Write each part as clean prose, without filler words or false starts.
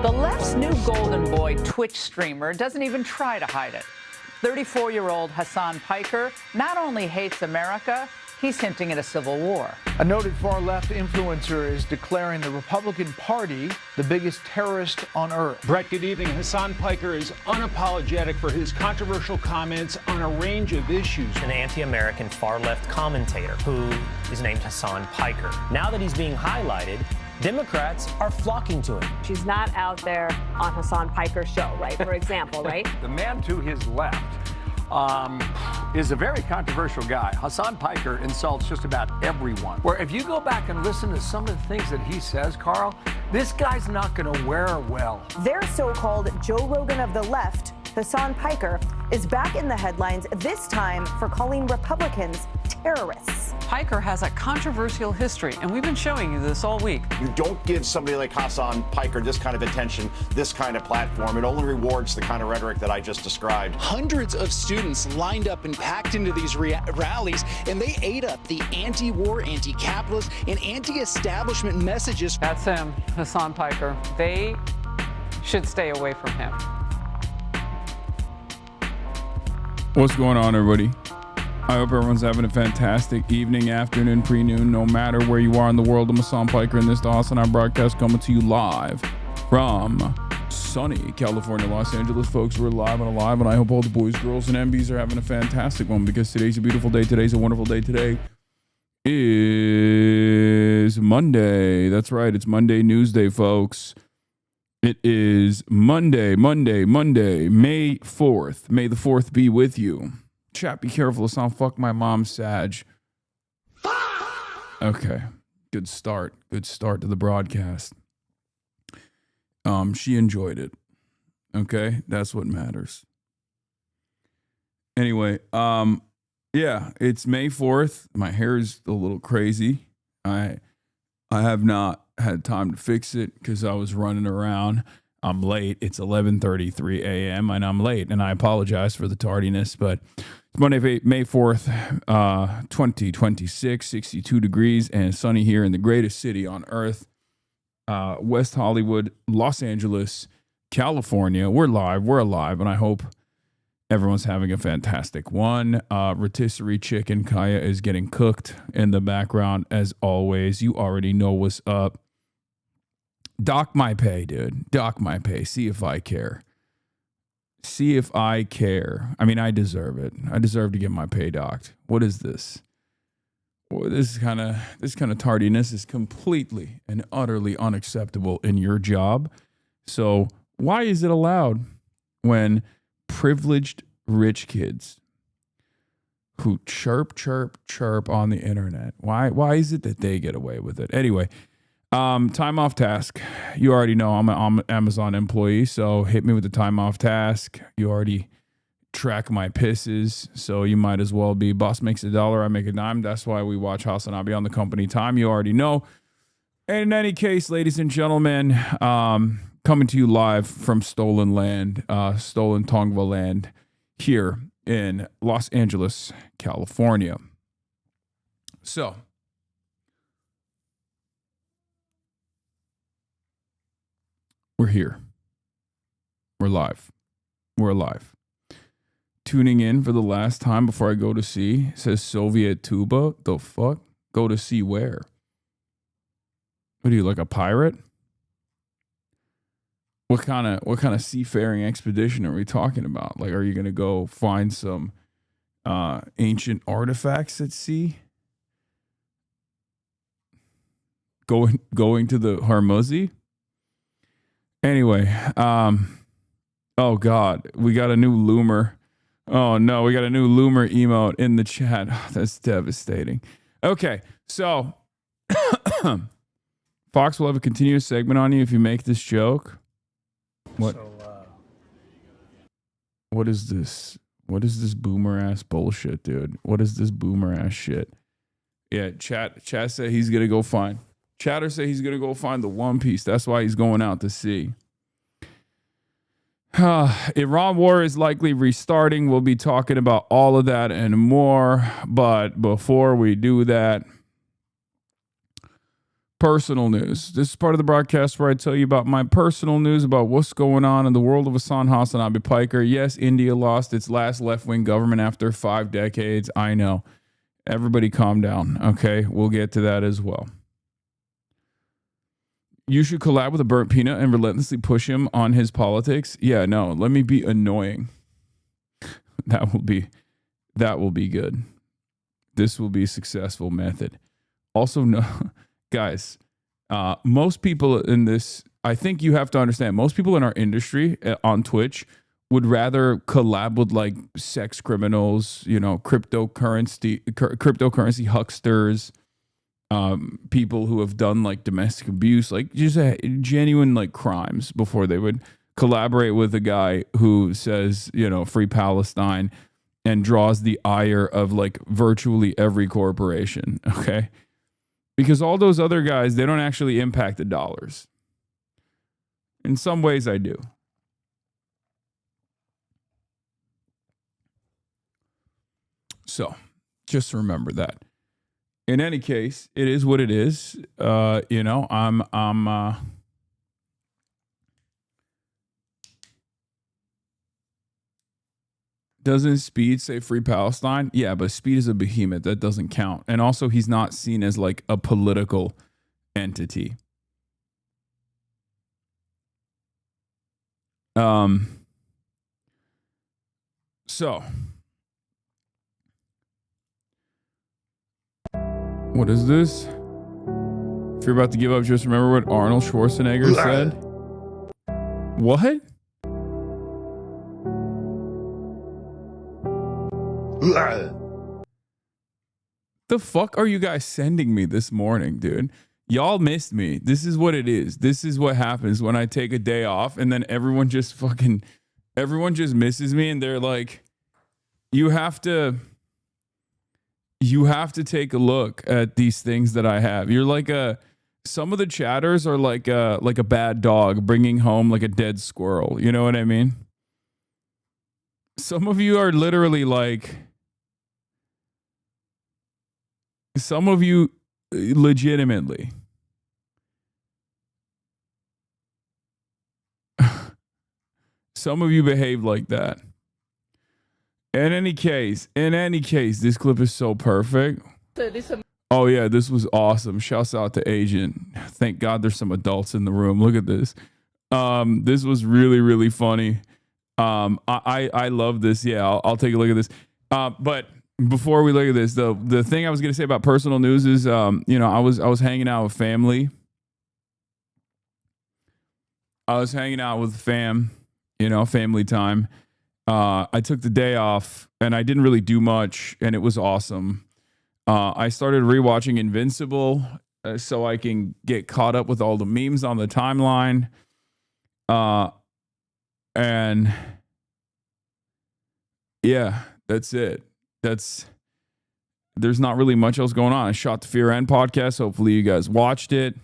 The left's new golden boy Twitch streamer doesn't even try to hide it. 34-year-old Hasan Piker not only hates America, he's hinting at a civil war. A noted far-left influencer is declaring the Republican Party the biggest terrorist on earth. Brett, good evening. Hasan Piker is unapologetic for his controversial comments on a range of issues. An anti-American far-left commentator who is named Hasan Piker. Now that he's being highlighted, Democrats are flocking to him. She's not out there on Hasan Piker's show, right? For example, right? The man to his left is a very controversial guy. Hasan Piker insults just about everyone. Where if you go back and listen to some of the things that he says, Carl, this guy's not going to wear well. Their so-called Joe Rogan of the left, Hasan Piker, is back in the headlines, this time for calling Republicans terrorists. Piker has a controversial history, and we've been showing you this all week. You don't give somebody like Hasan Piker this kind of attention, this kind of platform. It only rewards the kind of rhetoric that I just described. Hundreds of students lined up and packed into these rallies, and they ate up the anti-war, anti-capitalist, and anti-establishment messages. That's him, Hasan Piker. They should stay away from him. What's going on, everybody? I hope everyone's having a fantastic evening, afternoon, pre-noon, no matter where you are in the world. I'm Hasan Piker, and this is the HasanAbi broadcast coming to you live from sunny California, Los Angeles, folks. We're live and alive, and I hope all the boys, girls, and MBs are having a fantastic one because today's a beautiful day. Today's a wonderful day. Today is Monday. That's right. It's Monday News Day, folks. It is Monday, May 4th. May the 4th be with you. Chat, be careful. Let's not fuck my mom's Sag. Okay. Good start. Good start to the broadcast. She enjoyed it. Okay? That's what matters. Anyway, yeah, it's May 4th. My hair is a little crazy. I have not had time to fix it because I was running around. I'm late. It's 11:33 a.m. and I'm late, and I apologize for the tardiness, but it's Monday, May 4th, 2026, 62 degrees and sunny here in the greatest city on earth, West Hollywood, Los Angeles, California. We're live. We're alive, and I hope everyone's having a fantastic one. Rotisserie chicken Kaya is getting cooked in the background as always. You already know what's up. Dock my pay, dude. Dock my pay. See if I care. See if I care. I mean, I deserve it. I deserve to get my pay docked. What is this? Well, this kind of tardiness is completely and utterly unacceptable in your job. So why is it allowed when privileged rich kids who chirp on the internet, why is it that they get away with it? Anyway, time off task. You already know I'm an Amazon employee, so hit me with the time off task. You already track my pisses, so you might as well be boss makes $1, I make a dime. That's why we watch HasanAbi on the company time. You already know. And in any case, ladies and gentlemen, coming to you live from stolen land, stolen Tongva land here in Los Angeles, California. So, we're here. We're live. We're alive. Tuning in for the last time before I go to sea. It says Soviet tuba. The fuck? Go to sea where? What are you, like a pirate? What kind of seafaring expedition are we talking about? Like, are you gonna go find some ancient artifacts at sea? Going to the HORMUZ? Anyway, oh God, we got a new loomer. Oh no, we got a new loomer emote in the chat. Oh, that's devastating. Okay, so Fox will have a continuous segment on you if you make this joke. What? What is this? What is this boomer ass bullshit, dude? What is this boomer ass shit? Yeah, chat said he's gonna go find. Chatter said he's gonna go find the One Piece. That's why he's going out to sea. Iran war is likely restarting. We'll be talking about all of that and more. But before we do that, personal news. This is part of the broadcast where I tell you about my personal news about what's going on in the world of HasanAbi Piker. Yes, India lost its last left-wing government after 5 decades. I know. Everybody calm down, okay? We'll get to that as well. You should collab with a burnt peanut and relentlessly push him on his politics. Yeah, no, let me be annoying. That will be good. This will be a successful method. Also, no, guys, most people in this, I think you have to understand, most people in our industry on Twitch would rather collab with like sex criminals, you know, cryptocurrency hucksters, people who have done like domestic abuse, like just genuine like crimes before they would collaborate with a guy who says, you know, free Palestine and draws the ire of like virtually every corporation. Okay. Because all those other guys, they don't actually impact the dollars. In some ways I do. So just remember that. In any case, it is what it is. You know, I'm doesn't Speed say free Palestine? Yeah, but Speed is a behemoth. That doesn't count. And also, he's not seen as like a political entity. So what is this? If you're about to give up, just remember what Arnold Schwarzenegger said. What? The fuck are you guys sending me this morning, dude? Y'all missed me. This is what it is. This is what happens when I take a day off and then everyone just misses me and they're like, you have to take a look at these things that I have. You're like some of the chatters are like a bad dog bringing home like a dead squirrel. You know what I mean? Some of you are literally like, some of you legitimately. Some of you behave like that. In any case, this clip is so perfect. Oh yeah, this was awesome. Shouts out to Agent. Thank God there's some adults in the room. Look at this. This was really, really funny. I love this. Yeah, I'll take a look at this. But before we look at this, the thing I was gonna say about personal news is, I was hanging out with family. I was hanging out with fam, family time. I took the day off and I didn't really do much, and it was awesome. I started rewatching Invincible so I can get caught up with all the memes on the timeline. And yeah, that's it. There's not really much else going on. I shot the Fear End podcast. Hopefully you guys watched it.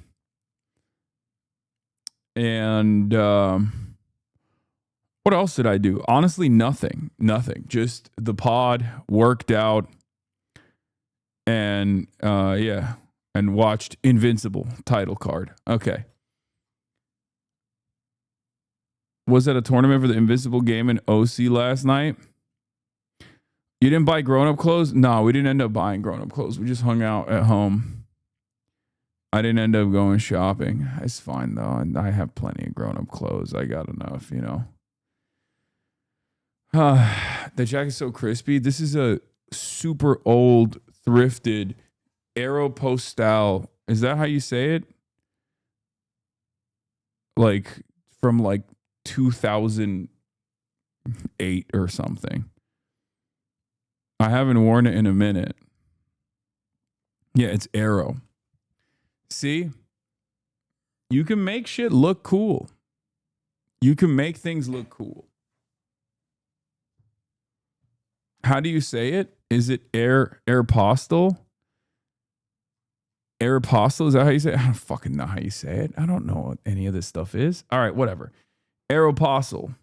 And what else did I do? Honestly, nothing. Just the pod, worked out, and and watched Invincible title card. Okay. Was at a tournament for the Invincible game in OC last night. You didn't buy grown-up clothes? No, we didn't end up buying grown-up clothes. We just hung out at home. I didn't end up going shopping. It's fine, though. And I have plenty of grown-up clothes. I got enough, The jacket's so crispy. This is a super old, thrifted Aeropostale. Is that how you say it? Like, from like 2008 or something. I haven't worn it in a minute. Yeah, it's Aero. See? You can make shit look cool. You can make things look cool. How do you say it? Is it Aeropostale? Aeropostale? Is that how you say it? I don't fucking know how you say it. I don't know what any of this stuff is. All right, whatever. Aeropostale.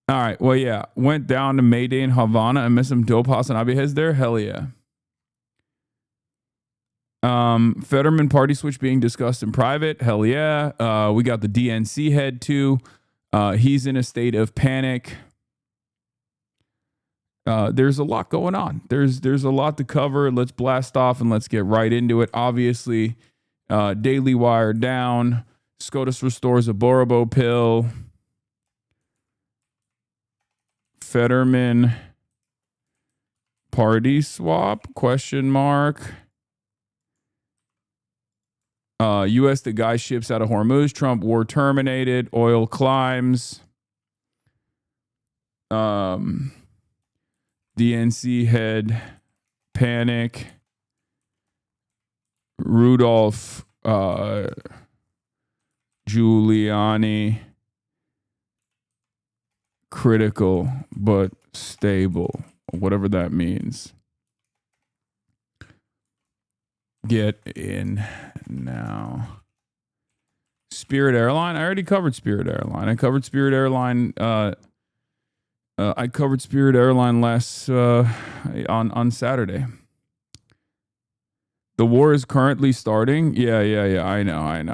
All right, well, yeah. Went down to Mayday in Havana and met some dope HasanAbi heads there. Hell yeah. Fetterman party switch being discussed in private. Hell yeah. We got the DNC head too. He's in a state of panic. There's a lot going on. There's a lot to cover. Let's blast off and let's get right into it. Obviously, Daily Wire down. SCOTUS restores ABOROBO pill. Fetterman party swap? ? U.S. the guy ships out of HORMUZ. Trump war terminated. Oil climbs. DNC head panic. Rudolph Giuliani critical but stable, whatever that means. Get in now. Spirit Airline. I already covered Spirit Airline. I covered Spirit Airline. I covered Spirit Airline last on Saturday. The war is currently starting. Yeah. I know.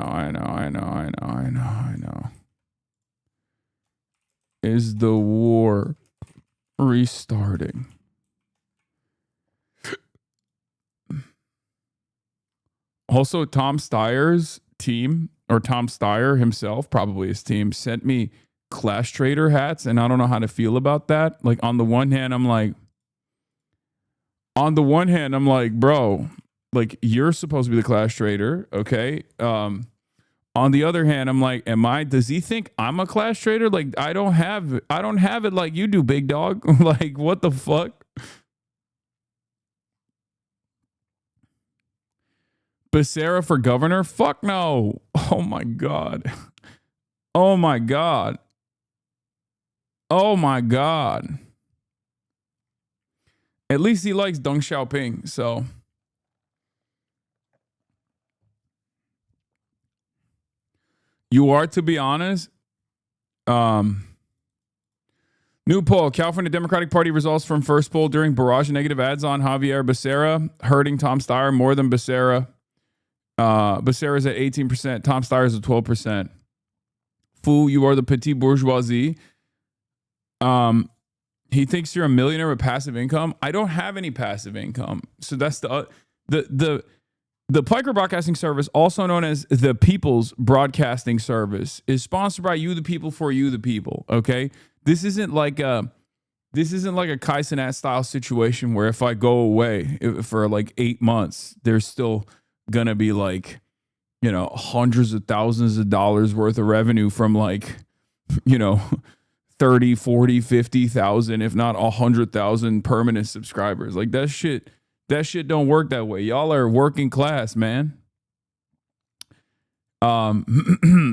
Is the war restarting? Also, Tom Steyer's team or Tom Steyer himself, probably his team, sent me Clash Trader hats, and I don't know how to feel about that. Like on the one hand, I'm like, bro, like you're supposed to be the Clash Trader, okay? On the other hand, I'm like, does he think I'm a Clash Trader? Like I don't have it like you do, big dog. Like what the fuck? Becerra for governor? Fuck no. Oh my God. Oh my God. Oh my God. At least he likes Deng Xiaoping, so. You are, to be honest. New poll. California Democratic Party results from first poll during barrage of negative ads on Javier Becerra, hurting Tom Steyer more than Becerra. Becerra's at 18%. Tom Steyer's at 12%. Fool, you are the petit bourgeoisie. He thinks you're a millionaire with passive income. I don't have any passive income. So that's the Piker Broadcasting Service, also known as the People's Broadcasting Service, is sponsored by you, the people, for you, the people. Okay, this isn't like a Kai Cenat style situation where if I go away for like 8 months, there's still gonna be like, you know, hundreds of thousands of dollars worth of revenue from like, you know, 30, 40, 50,000, if not 100,000 permanent subscribers. Like that shit don't work that way. Y'all are working class, man.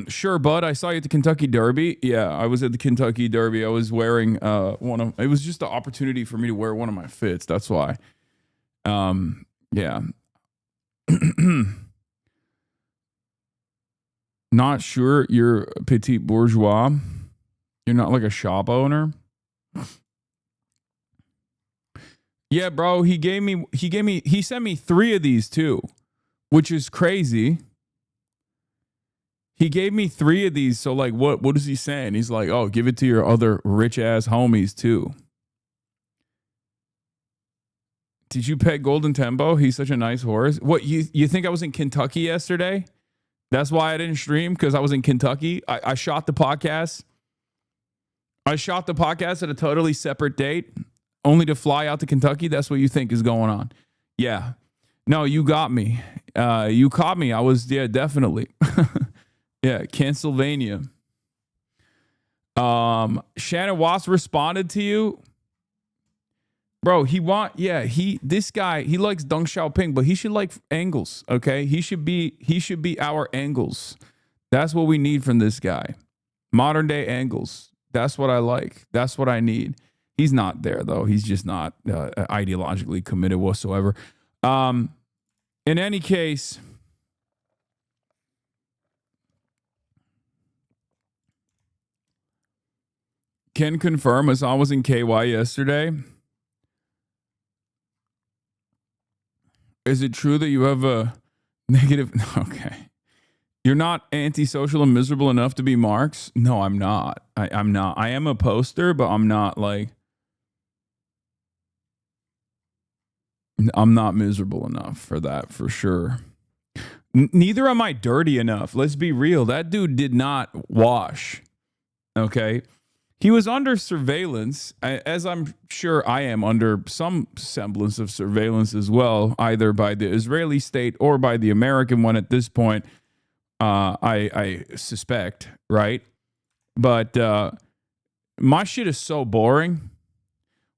Sure, bud. I saw you at the Kentucky Derby. Yeah, I was at the Kentucky Derby. I was wearing it was just the opportunity for me to wear one of my fits. That's why. Yeah. Not sure you're a petit bourgeois. You're not like a shop owner. Yeah, bro, he sent me 3 of these too, which is crazy. He gave me 3 of these. So like, what is he saying? He's like, oh, give it to your other rich ass homies too. Did you pet Golden Tempo? He's such a nice horse. What, you think I was in Kentucky yesterday? That's why I didn't stream, because I was in Kentucky. I shot the podcast. I shot the podcast at a totally separate date, only to fly out to Kentucky. That's what you think is going on. Yeah. No, you got me. You caught me. I was, yeah, definitely. Yeah, Pennsylvania. Shannon Watts responded to you. Bro, this guy, he likes Deng Xiaoping, but he should like angles, okay? He should be our angles. That's what we need from this guy. Modern day angles. That's what I like. That's what I need. He's not there though. He's just not ideologically committed whatsoever. In any case, can confirm as I was in KY yesterday. Is it true that you have a negative? Okay. You're not antisocial and miserable enough to be Marx? No, I'm not. I'm not. I am a poster, but I'm not like, I'm not miserable enough for that, for sure. Neither am I dirty enough. Let's be real. That dude did not wash. Okay. He was under surveillance, as I'm sure I am under some semblance of surveillance as well, either by the Israeli state or by the American one at this point, I suspect, right? But my shit is so boring.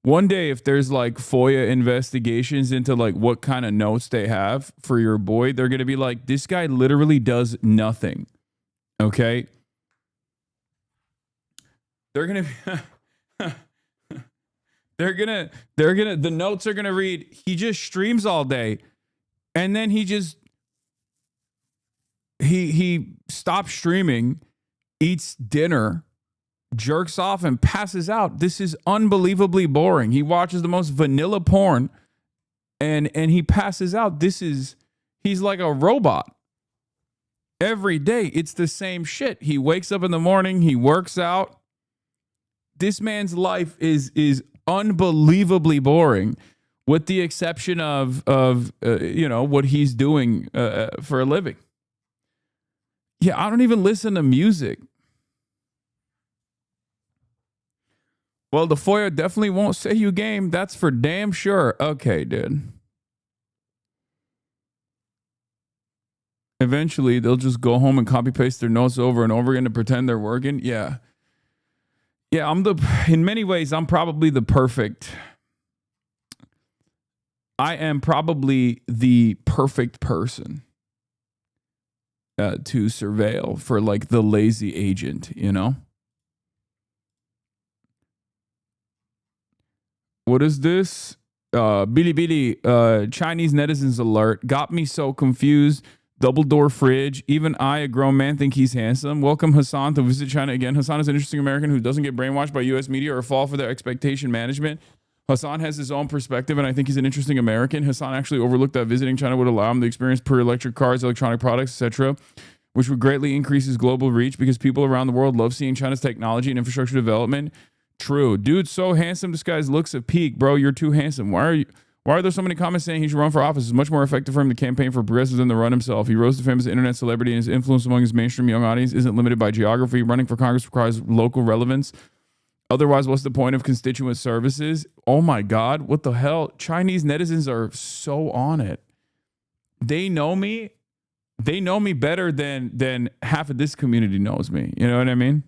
One day, if there's like FOIA investigations into like what kind of notes they have for your boy, they're going to be like, this guy literally does nothing, okay? They're gonna the notes are gonna read, he just streams all day, and then he stops streaming, eats dinner, jerks off, and passes out. This is unbelievably boring. He watches the most vanilla porn, and he passes out. He's like a robot. Every day it's the same shit. He wakes up in the morning, he works out. This man's life is unbelievably boring, with the exception of what he's doing for a living. Yeah, I don't even listen to music. Well, the FOIA definitely won't say you game. That's for damn sure. Okay, dude. Eventually, they'll just go home and copy paste their notes over and over again to pretend they're working. Yeah. Yeah, in many ways, I'm probably the perfect. I am probably the perfect person to surveil for like the lazy agent, you know? What is this? Bilibili, Chinese netizens alert. Got me so confused. Double door fridge. Even I, a grown man, think he's handsome. Welcome Hasan to visit China again. Hasan is an interesting American who doesn't get brainwashed by U.S. media or fall for their expectation management. Hasan has his own perspective, and I think he's an interesting American. Hasan actually overlooked that visiting China would allow him to experience per electric cars, electronic products, etc., which would greatly increase his global reach because people around the world love seeing China's technology and infrastructure development. True. Dude, so handsome. This guy's looks a peak, bro. You're too handsome. Why are there so many comments saying he should run for office? It's much more effective for him to campaign for progressives than to run himself. He rose to fame as an internet celebrity, and his influence among his mainstream young audience isn't limited by geography. Running for Congress requires local relevance. Otherwise, what's the point of constituent services? Oh my God, what the hell? Chinese netizens are so on it. They know me. They know me better than half of this community knows me. You know what I mean?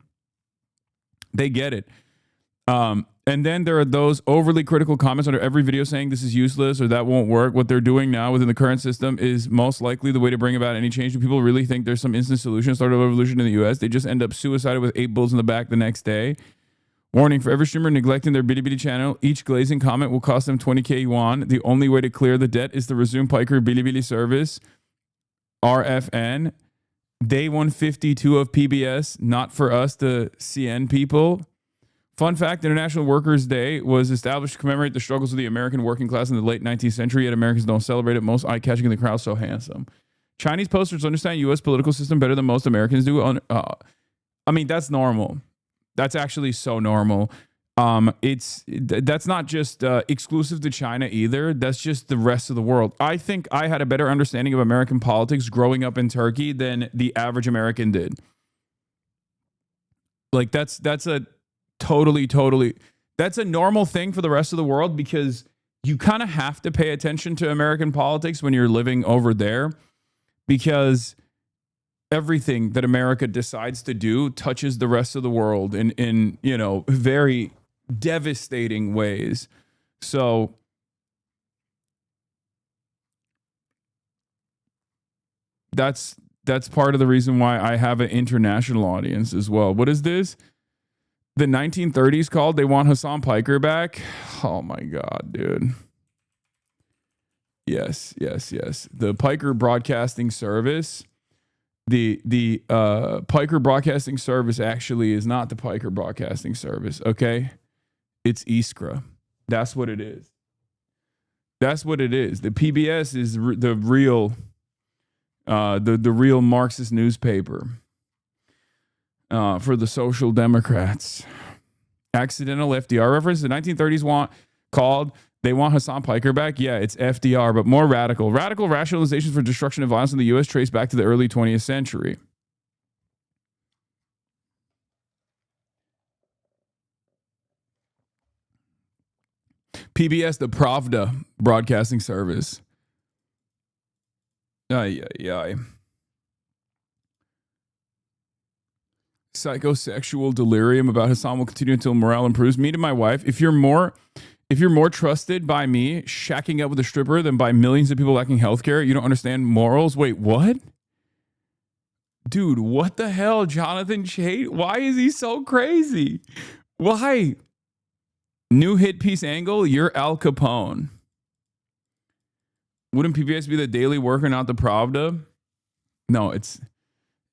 They get it. And then there are those overly critical comments under every video saying this is useless or that won't work. What they're doing now within the current system is most likely the way to bring about any change. Do people really think there's some instant solution, start a revolution in the US? They just end up suicided with 8 bullets in the back the next day. Warning, for every streamer neglecting their bitty channel, each glazing comment will cost them 20k yuan. The only way to clear the debt is to resume Piker Bilibili service. RFN. Day 152 of PBS, not for us, the CN people. Fun fact, International Workers' Day was established to commemorate the struggles of the American working class in the late 19th century, yet Americans don't celebrate it. Most eye-catching in the crowd, so handsome. Chinese posters understand U.S. political system better than most Americans do. I mean, that's normal. That's actually so normal. That's not just exclusive to China either. That's just the rest of the world. I think I had a better understanding of American politics growing up in Turkey than the average American did. Like that's a totally that's a normal thing for the rest of the world because you kind of have to pay attention to American politics when you're living over there because everything that America decides to do touches the rest of the world in you know, very devastating ways. So that's part of the reason why I have an international audience as well. What is this? The 1930s called. They want Hasan Piker back. Oh my God, dude. Yes. The Piker Broadcasting Service. The Piker Broadcasting Service actually is not the Piker Broadcasting Service. Okay, it's Iskra. That's what it is. That's what it is. The PBS is the real, the real Marxist newspaper. For the Social Democrats. Accidental FDR reference. The 1930s they want Hasan Piker back. Yeah, it's FDR, but more radical. Radical rationalizations for destruction and violence in the U.S. trace back to the early 20th century. PBS, the Pravda Broadcasting Service. Ay. Psychosexual delirium about Hasan will continue until morale improves. Me to my wife. If you're more trusted by me shacking up with a stripper than by millions of people lacking healthcare, you don't understand morals. Wait, what? Dude, what the hell, Jonathan Chait? Why is he so crazy? Why? New hit piece angle. You're Al Capone. Wouldn't PBS be the Daily Worker, not the Pravda? No, it's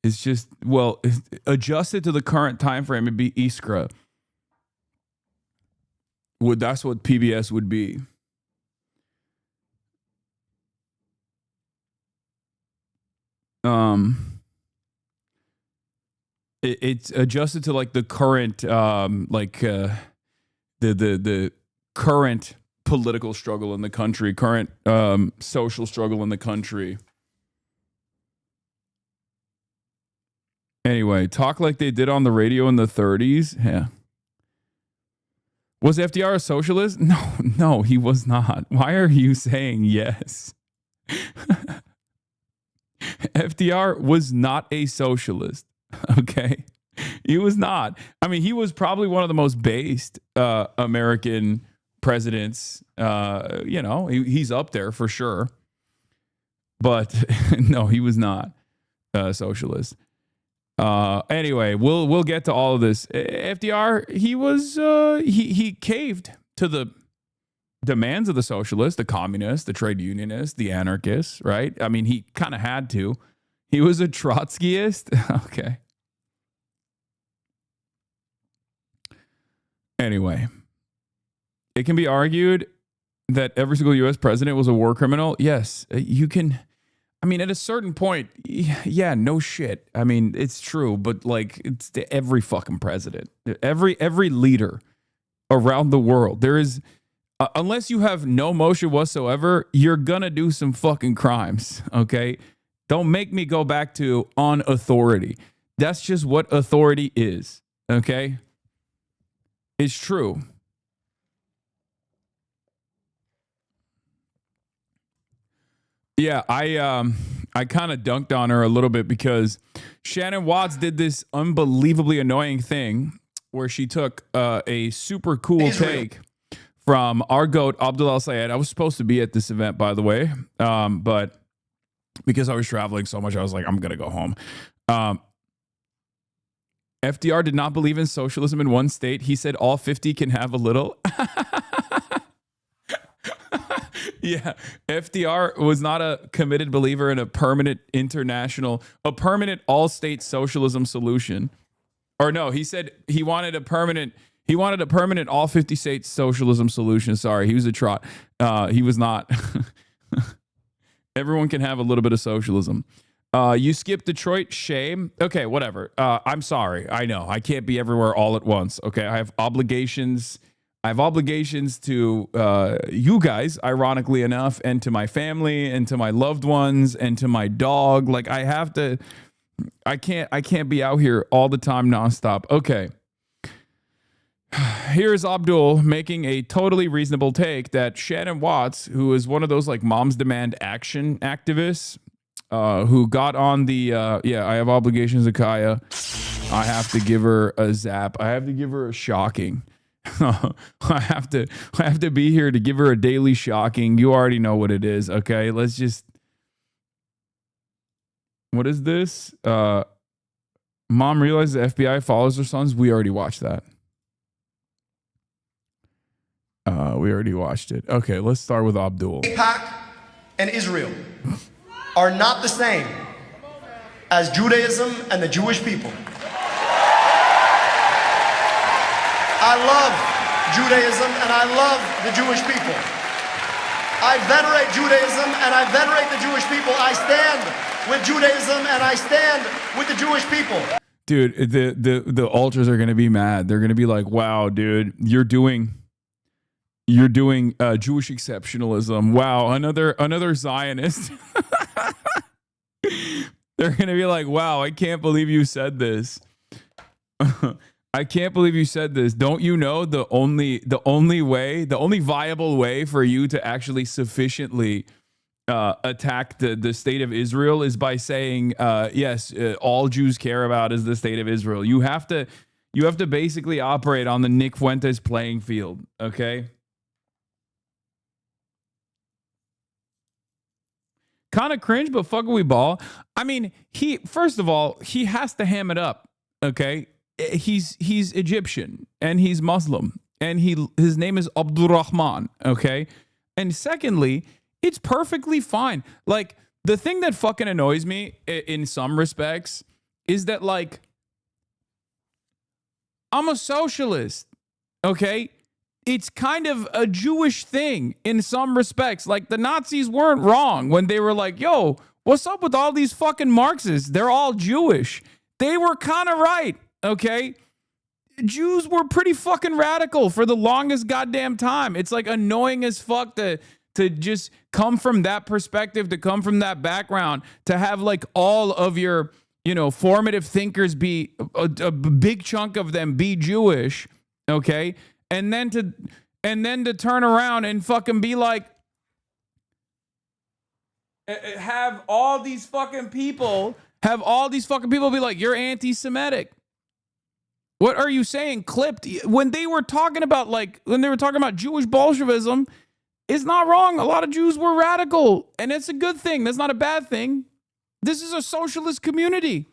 just, well, adjusted to the current time frame, it'd be Iskra. That's what PBS would be. It's adjusted to like the current, the current political struggle in the country, current social struggle in the country. Anyway, talk like they did on the radio in the 30s. Yeah. Was FDR a socialist? No, he was not. Why are you saying yes? FDR was not a socialist. Okay. He was not. I mean, he was probably one of the most based American presidents. He's up there for sure. But no, he was not a socialist. Anyway, we'll get to all of this. FDR, he was he caved to the demands of the socialists, the communists, the trade unionists, the anarchists, right? I mean, he kind of had to. He was a Trotskyist. Okay. Anyway, it can be argued that every single U.S. president was a war criminal. Yes, you can. I mean, at a certain point, yeah, no shit. I mean, it's true, but like, it's to every fucking president, every leader around the world. There is, unless you have no motion whatsoever, you're gonna do some fucking crimes. Okay, don't make me go back to on authority. That's just what authority is. Okay, it's true. Yeah, I kind of dunked on her a little bit because Shannon Watts did this unbelievably annoying thing where she took a super cool take from our GOAT, Abdul al-Sayed. I was supposed to be at this event, by the way, but because I was traveling so much, I was like, I'm going to go home. FDR did not believe in socialism in one state. He said all 50 can have a little. Yeah, FDR was not a committed believer in a permanent all-state socialism solution. Or no, he said he wanted a permanent all 50 states socialism solution. Sorry, he was a trot. He was not. Everyone can have a little bit of socialism. You skipped Detroit, shame. Okay, whatever. I'm sorry. I know I can't be everywhere all at once. Okay, I have obligations. I have obligations to you guys, ironically enough, and to my family, and to my loved ones, and to my dog. Like I have to. I can't be out here all the time nonstop. Okay. Here's Abdul making a totally reasonable take that Shannon Watts, who is one of those like Moms Demand Action activists, who got on the I have obligations to Kaya. I have to give her a zap. I have to give her a shocking. I have to be here to give her a daily shocking. You already know what it is. Okay, let's just. What is this? Mom realizes the FBI follows her sons. We already watched that. We already watched it. Okay, let's start with Abdul. AIPAC and Israel are not the same as Judaism and the Jewish people. I love Judaism and I love the Jewish people. I venerate Judaism and I venerate the Jewish people. I stand with Judaism and I stand with the Jewish people. Dude, the ultras are going to be mad. They're going to be like, wow, dude, you're doing Jewish exceptionalism. Wow, another Zionist. They're going to be like, wow, I can't believe you said this. I can't believe you said this. Don't you know the only viable way for you to actually sufficiently attack the state of Israel is by saying, yes, all Jews care about is the state of Israel. You have to basically operate on the Nick Fuentes playing field, okay? Kind of cringe, but fuck we ball. I mean, first of all, he has to ham it up, okay? He's Egyptian and he's Muslim and his name is Abdul Rahman, okay? And secondly, it's perfectly fine. Like, the thing that fucking annoys me in some respects is that, like, I'm a socialist, okay? It's kind of a Jewish thing in some respects. Like, the Nazis weren't wrong when they were like, yo, what's up with all these fucking Marxists? They're all Jewish. They were kind of right. Okay, Jews were pretty fucking radical for the longest goddamn time. It's like annoying as fuck to just come from that perspective, to come from that background, to have like all of your formative thinkers be a big chunk of them be Jewish, okay? And then to turn around and fucking be like, have all these fucking people be like, you're anti-Semitic. What are you saying? Clipped. When they were talking about Jewish Bolshevism, it's not wrong. A lot of Jews were radical, and it's a good thing. That's not a bad thing. This is a socialist community.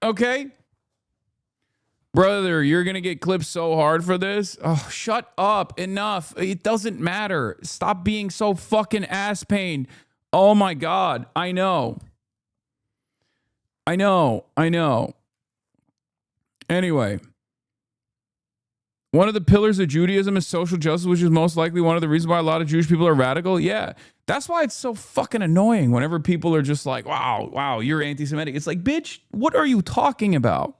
Okay? Brother, you're going to get clipped so hard for this. Oh, shut up. Enough. It doesn't matter. Stop being so fucking ass pain. Oh my God. I know. Anyway, one of the pillars of Judaism is social justice, which is most likely one of the reasons why a lot of Jewish people are radical. Yeah, that's why it's so fucking annoying whenever people are just like, wow, you're anti-Semitic. It's like, bitch, what are you talking about?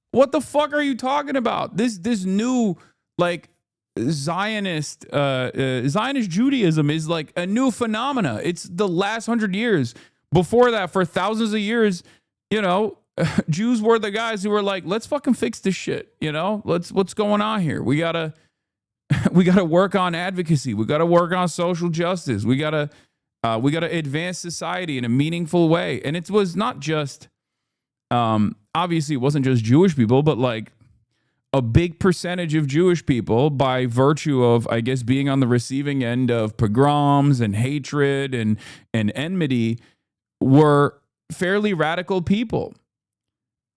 What the fuck are you talking about? This new, like, Zionist Judaism is like a new phenomena. It's the last 100 years. Before that, for thousands of years, Jews were the guys who were like, let's fucking fix this shit. What's going on here? We gotta work on advocacy. We gotta work on social justice. We gotta advance society in a meaningful way. And it was not just, obviously it wasn't just Jewish people, but like a big percentage of Jewish people, by virtue of, I guess, being on the receiving end of pogroms and hatred and enmity, were fairly radical people.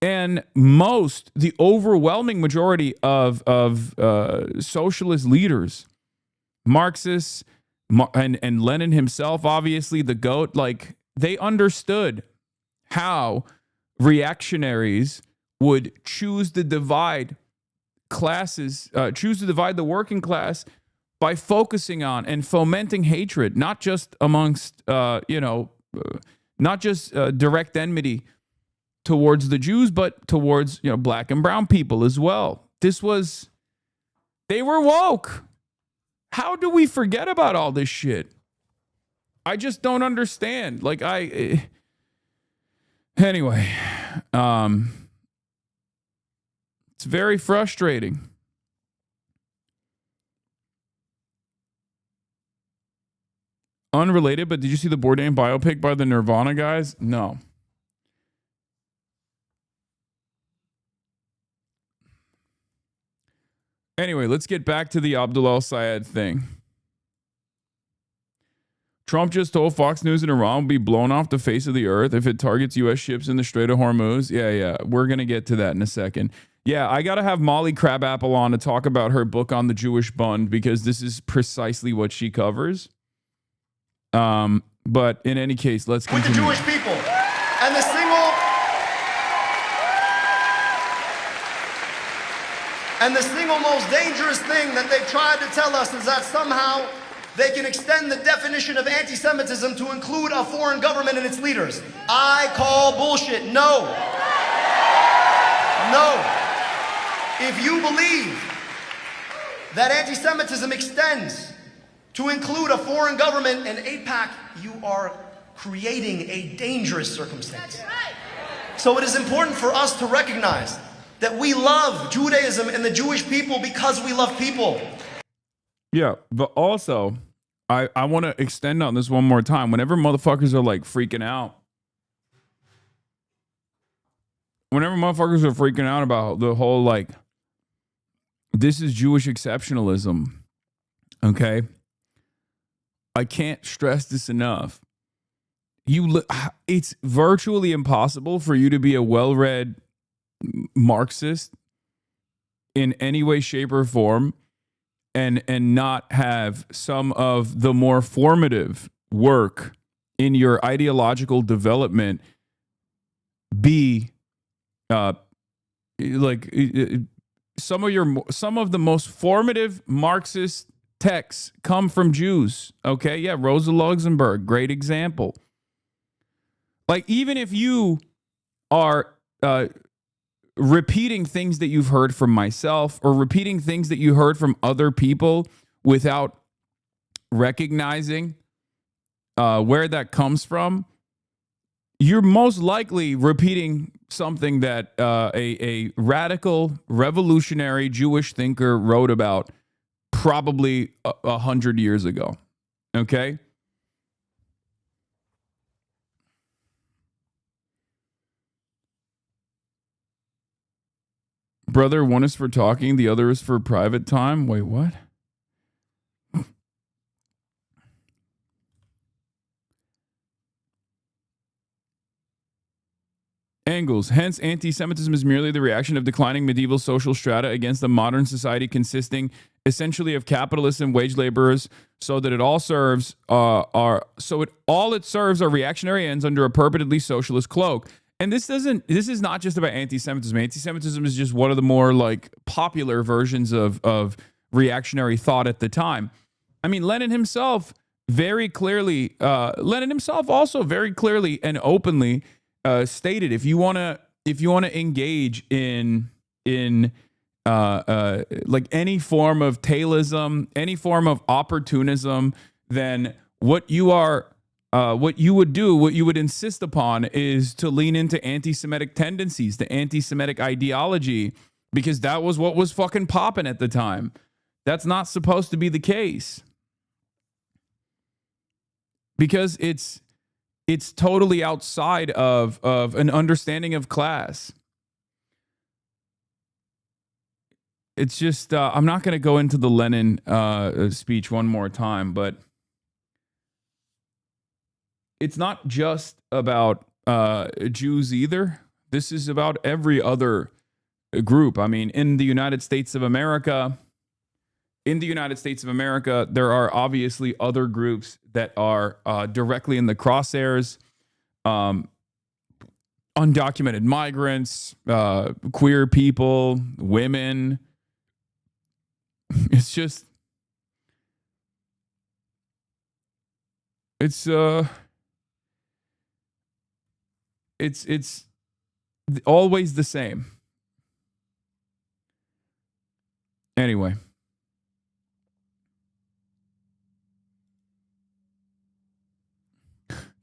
And the overwhelming majority of socialist leaders, Marxists, and Lenin himself, obviously the GOAT, like, they understood how reactionaries would choose to divide the working class by focusing on and fomenting hatred, not just amongst, not just direct enmity towards the Jews, but towards, black and brown people as well. They were woke. How do we forget about all this shit? I just don't understand. Anyway, it's very frustrating. Unrelated, but did you see the Bourdain biopic by the Nirvana guys? No. Anyway, let's get back to the Abdul al-Sayed thing. Trump just told Fox News and Iran will be blown off the face of the earth if it targets U.S. ships in the Strait of Hormuz. Yeah. We're going to get to that in a second. Yeah, I got to have Molly Crabapple on to talk about her book on the Jewish Bund, because this is precisely what she covers. But in any case, let's continue. With the Jewish people. And the single most dangerous thing that they've tried to tell us is that somehow they can extend the definition of anti-Semitism to include a foreign government and its leaders. I call bullshit. No. If you believe that anti-Semitism extends to include a foreign government and AIPAC, you are creating a dangerous circumstance. That's right. So it is important for us to recognize that we love Judaism and the Jewish people because we love people. Yeah, but also, I want to extend on this one more time. Whenever motherfuckers are like freaking out, about the whole, like, this is Jewish exceptionalism, okay? I can't stress this enough. It's virtually impossible for you to be a well-read Marxist in any way, shape, or form and not have some of the more formative work in your ideological development be some of the most formative Marxist texts come from Jews. Okay, yeah, Rosa Luxemburg, great example. Like, even if you are repeating things that you've heard from myself or repeating things that you heard from other people without recognizing where that comes from, you're most likely repeating something that a radical, revolutionary Jewish thinker wrote about probably 100 years ago. Okay? Brother, one is for talking, the other is for private time. Wait, what? Angles. Hence, anti-Semitism is merely the reaction of declining medieval social strata against a modern society consisting essentially of capitalists and wage laborers, so that it all serves all it serves are reactionary ends under a purportedly socialist cloak. And this is not just about anti-Semitism. Anti-Semitism is just one of the more like popular versions of reactionary thought at the time. I mean, Lenin himself also very clearly and openly stated, if you want to engage in like any form of tailism, any form of opportunism, then what you would insist upon is to lean into anti-Semitic tendencies, the anti-Semitic ideology, because that was what was fucking popping at the time. That's not supposed to be the case, because it's totally outside of an understanding of class. It's just, I'm not going to go into the Lenin speech one more time, but it's not just about Jews either. This is about every other group. I mean, in the United States of America, there are obviously other groups that are directly in the crosshairs. Undocumented migrants, queer people, women. It's just, it's always the same. Anyway.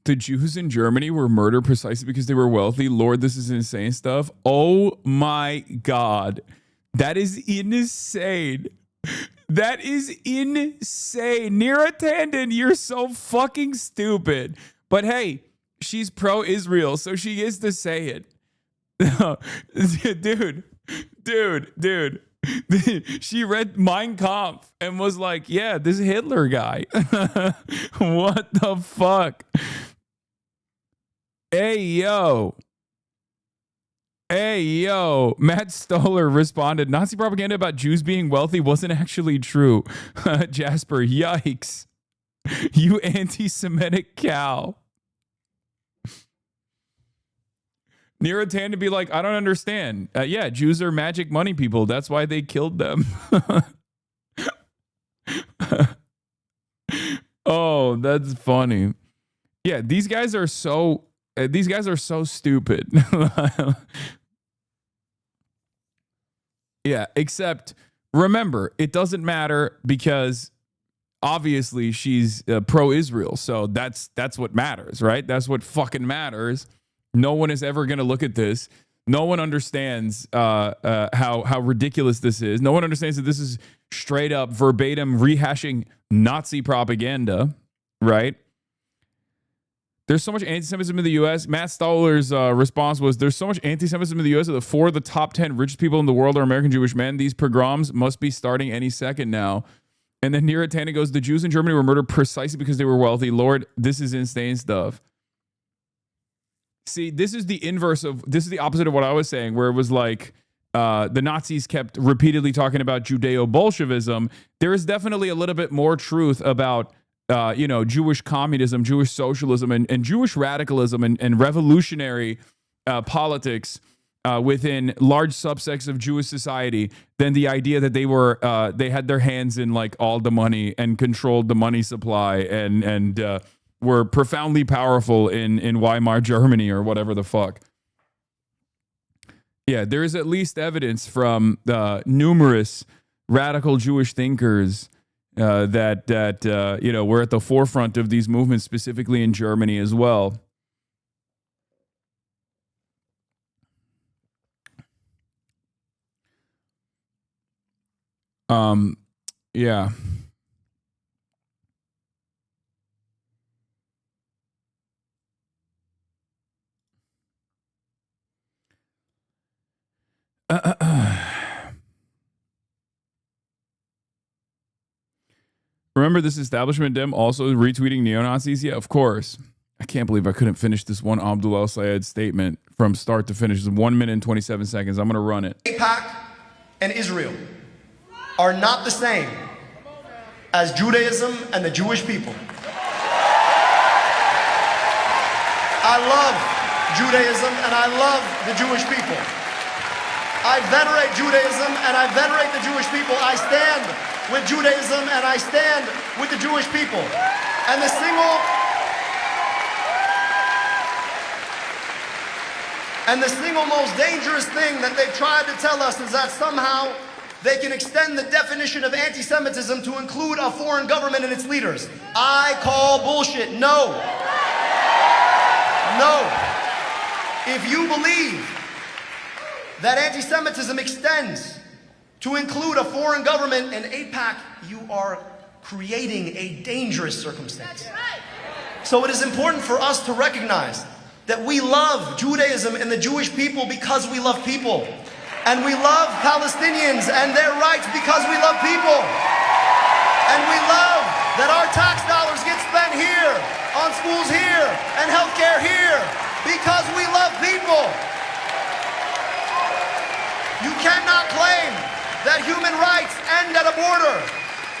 The Jews in Germany were murdered precisely because they were wealthy. Lord, this is insane stuff. Oh my God. That is insane. That is insane. Neera Tanden, you're so fucking stupid. But hey, she's pro-Israel, so she is to say it. Dude. She read Mein Kampf and was like, yeah, this Hitler guy. What the fuck? Hey, yo. Matt Stoller responded, Nazi propaganda about Jews being wealthy wasn't actually true. Jasper, yikes. You anti-Semitic cow. Neera Tanden to be like, I don't understand. Yeah, Jews are magic money people. That's why they killed them. Oh, that's funny. Yeah, these guys are so stupid. Yeah, except remember, it doesn't matter because obviously she's pro-Israel. So that's what matters, right? That's what fucking matters. No one is ever going to look at this. No one understands how ridiculous this is. No one understands that this is straight up verbatim rehashing Nazi propaganda, right? There's so much anti-Semitism in the U.S. Matt Stoller's response was, there's so much anti-Semitism in the U.S. that 4 of the top 10 richest people in the world are American Jewish men. These pogroms must be starting any second now. And then Neera Tanden goes, the Jews in Germany were murdered precisely because they were wealthy. Lord, this is insane stuff. See, this is the opposite of what I was saying, where it was like the Nazis kept repeatedly talking about Judeo-Bolshevism. There is definitely a little bit more truth about Jewish communism, Jewish socialism, and Jewish radicalism and revolutionary politics within large subsects of Jewish society than the idea that they had their hands in like all the money and controlled the money supply and were profoundly powerful in Weimar Germany or whatever the fuck. Yeah, there is at least evidence from numerous radical Jewish thinkers that were at the forefront of these movements, specifically in Germany as well. Yeah. Remember this establishment dem also retweeting neo-Nazis? Yeah, of course. I can't believe I couldn't finish this one Abdul El-Sayed statement from start to finish. It's 1 minute and 27 seconds. I'm going to run it. AIPAC and Israel are not the same as Judaism and the Jewish people. I love Judaism and I love the Jewish people. I venerate Judaism and I venerate the Jewish people. I stand with Judaism and I stand with the Jewish people. And the single most dangerous thing that they've tried to tell us is that somehow they can extend the definition of anti-Semitism to include a foreign government and its leaders. I call bullshit. No. No. If you believe that anti-Semitism extends to include a foreign government and AIPAC, you are creating a dangerous circumstance. So it is important for us to recognize that we love Judaism and the Jewish people because we love people. And we love Palestinians and their rights because we love people. And we love that our tax dollars get spent here, on schools here, and healthcare here, because we love people. You cannot claim that human rights end at a border.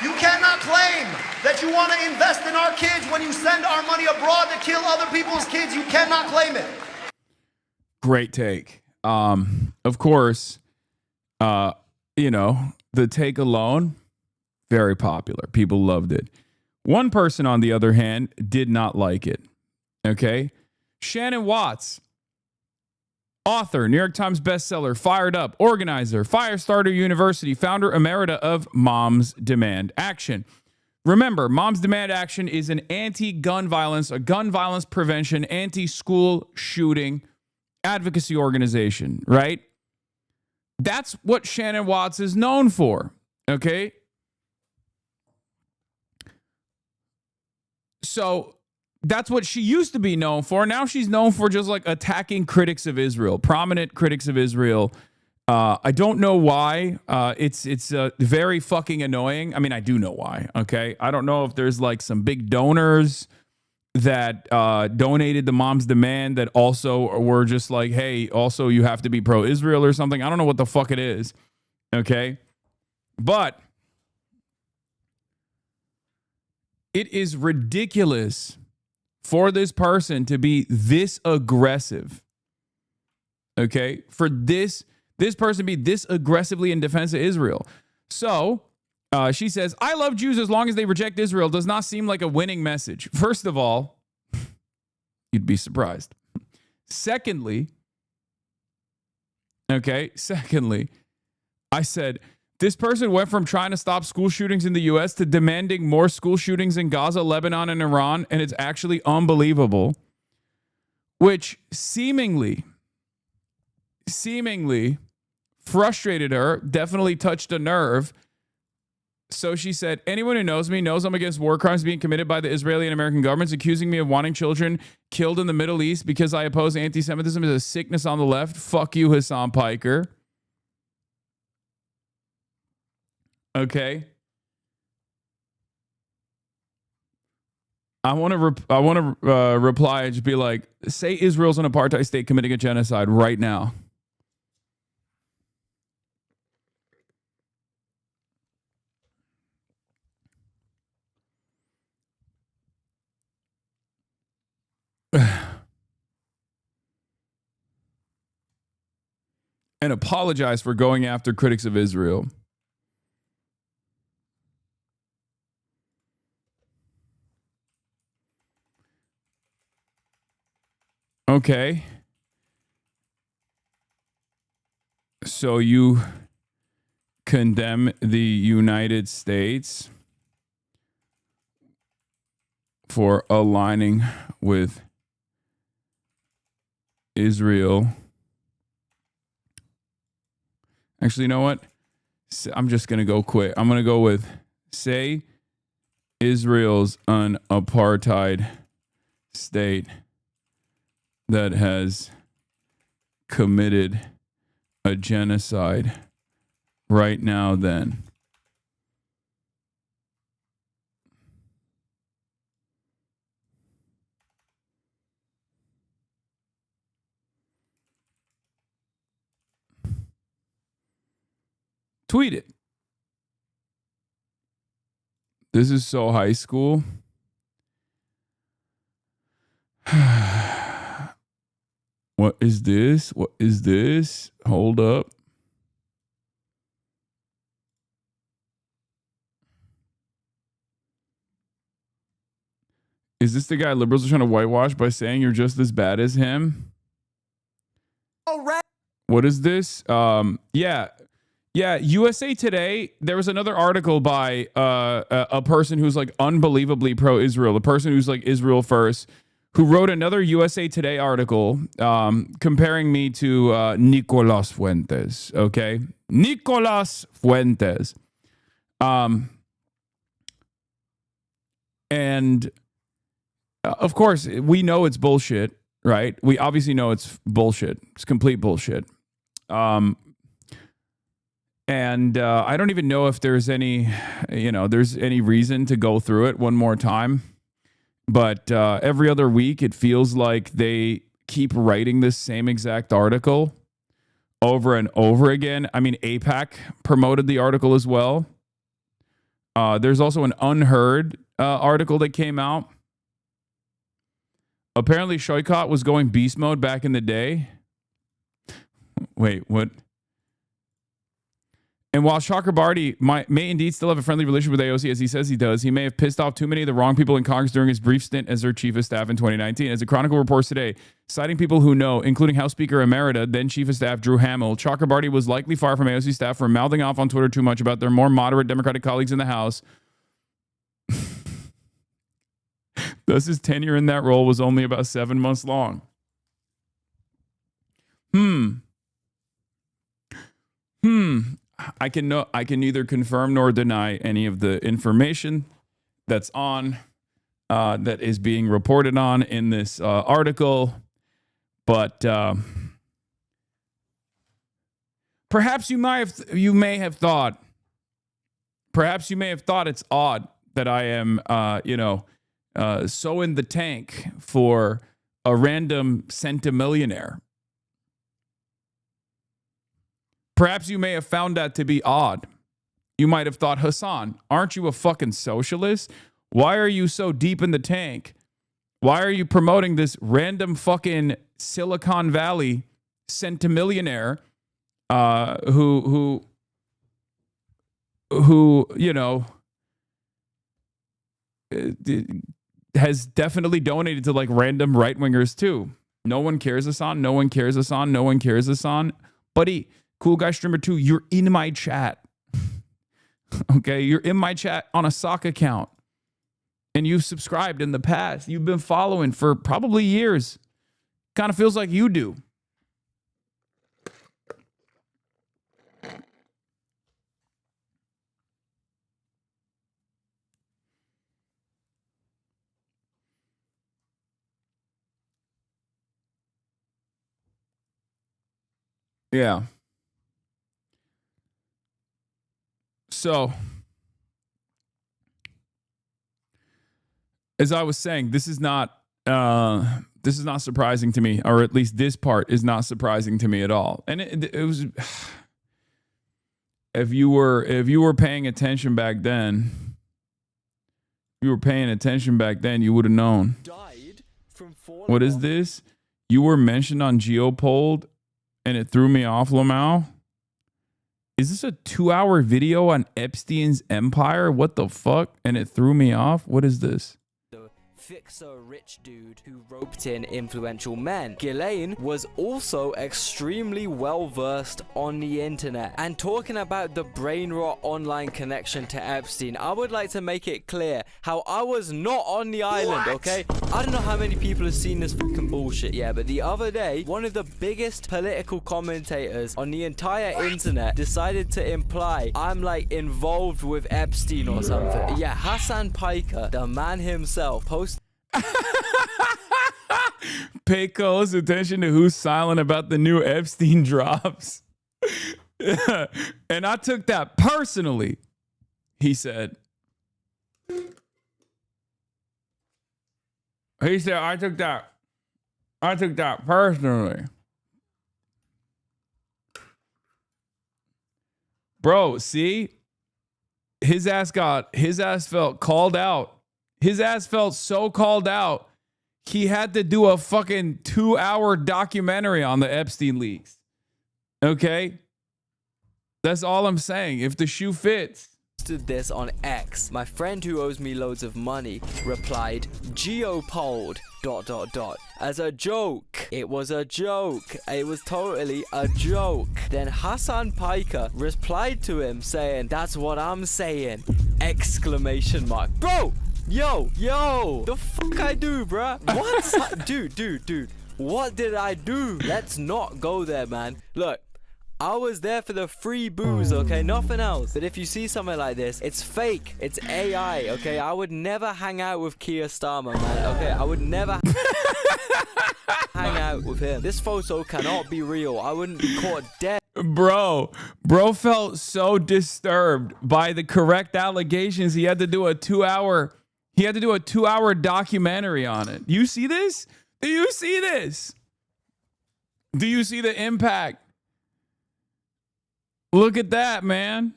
You cannot claim that you want to invest in our kids when you send our money abroad to kill other people's kids. You cannot claim it. Great take. Of course, you know, the take alone, very popular. People loved it. One person, on the other hand, did not like it. Okay? Shannon Watts, author, New York Times bestseller, Fired Up, organizer, Firestarter University, founder emerita of Moms Demand Action. Remember, Moms Demand Action is an anti-gun violence, a gun violence prevention, anti-school shooting advocacy organization, right? That's what Shannon Watts is known for, okay? So that's what she used to be known for. Now she's known for just like attacking critics of Israel, prominent critics of Israel. I don't know why. It's very fucking annoying. I mean, I do know why, okay? I don't know if there's like some big donors that donated the Moms Demand that also were just like, hey, also you have to be pro-Israel or something. I don't know what the fuck it is, okay? But it is ridiculous for this person to be this aggressive, okay? For this person to be this aggressively in defense of Israel. So she says, I love Jews as long as they reject Israel does not seem like a winning message. First of all, you'd be surprised. Secondly, I said, this person went from trying to stop school shootings in the U.S. to demanding more school shootings in Gaza, Lebanon, and Iran, and it's actually unbelievable, which seemingly frustrated her, definitely touched a nerve. So she said, anyone who knows me knows I'm against war crimes being committed by the Israeli and American governments, accusing me of wanting children killed in the Middle East because I oppose anti-Semitism as a sickness on the left. Fuck you, Hasan Piker. Okay. I want to reply and just be like, say Israel's an apartheid state committing a genocide right now. And apologize for going after critics of Israel. Okay. So you condemn the United States for aligning with Israel. Actually, you know what? I'm just going to go quick. I'm going to go with say Israel's an apartheid state that has committed a genocide right now then. Tweet it. This is so high school. What is this? What is this? Hold up. Is this the guy liberals are trying to whitewash by saying you're just as bad as him? What is this? Yeah, USA Today, there was another article by a person who's like unbelievably pro-Israel, a person who's like Israel first, who wrote another USA Today article comparing me to Nicolas Fuentes, okay? Nicolas Fuentes. And of course, we know it's bullshit, right? We obviously know it's bullshit. It's complete bullshit. And I don't even know if there's any, there's any reason to go through it one more time. But every other week, it feels like they keep writing this same exact article over and over again. I mean, AIPAC promoted the article as well. There's also an unheard article that came out. Apparently, Shoykot was going beast mode back in the day. Wait, what? And while Chakrabarti may indeed still have a friendly relationship with AOC as he says he does, he may have pissed off too many of the wrong people in Congress during his brief stint as their chief of staff in 2019. As the Chronicle reports today, citing people who know, including House Speaker Emerita, then Chief of Staff Drew Hamill, Chakrabarti was likely far from AOC staff for mouthing off on Twitter too much about their more moderate Democratic colleagues in the House. Thus, his tenure in that role was only about 7 months long. I can neither confirm nor deny any of the information that's on that is being reported on in this article, but perhaps you may have thought it's odd that I am so in the tank for a random centimillionaire. Perhaps you may have found that to be odd. You might have thought, Hasan, aren't you a fucking socialist? Why are you so deep in the tank? Why are you promoting this random fucking Silicon Valley centimillionaire who has definitely donated to like random right-wingers too? No one cares, Hasan. No one cares, Hasan. No one cares, Hasan. Buddy, Cool Guy Streamer 2, you're in my chat. Okay, you're in my chat on a sock account. And you've subscribed in the past. You've been following for probably years. Kind of feels like you do. Yeah. So, as I was saying, this is not surprising to me, or at least this part is not surprising to me at all. And it was, if you were paying attention back then, you would have known. What is this? You were mentioned on Geopold, and it threw me off, Lamau. Is this a 2-hour video on Epstein's empire? What the fuck? And it threw me off? What is this? fixer rich dude who roped in influential men. Ghislaine was also extremely well versed on the internet. And talking about the brain rot online connection to Epstein, I would like to make it clear how I was not on the island, okay? I don't know how many people have seen this fucking bullshit yet, but the other day, one of the biggest political commentators on the entire internet decided to imply I'm like involved with Epstein or something. Yeah, Hasan Piker, the man himself, posted. Pay close attention to who's silent about the new Epstein drops. And I took that personally, he said. He said, I took that personally. Bro, see? His ass felt called out. His ass felt so called out. He had to do a fucking 2-hour documentary on the Epstein leaks. Okay? That's all I'm saying. If the shoe fits. This on X. My friend who owes me loads of money replied, Geopold ... as a joke. It was a joke. It was totally a joke. Then Hasan Piker replied to him saying, that's what I'm saying! Exclamation mark. Bro! Yo! The fuck I do, bruh? What? Dude. What did I do? Let's not go there, man. Look. I was there for the free booze, okay? Nothing else. But if you see something like this, it's fake. It's AI, okay? I would never hang out with Keir Starmer, man, okay? I would never hang out with him. This photo cannot be real. I wouldn't be caught dead. Bro felt so disturbed by the correct allegations. He had to do a 2-hour documentary on it. You see this? Do you see this? Do you see the impact? Look at that, man.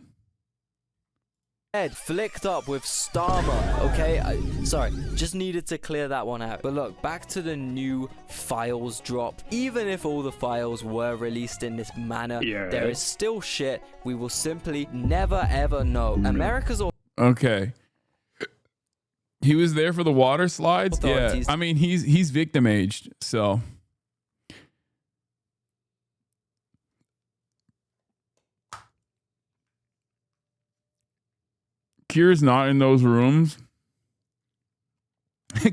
Head flicked up with Starmer, okay? Sorry, just needed to clear that one out. But look, back to the new files drop. Even if all the files were released in this manner, there is still shit we will simply never ever know. America's all okay. He was there for the water slides? Yeah. I mean, he's victim aged, so Keir's not in those rooms.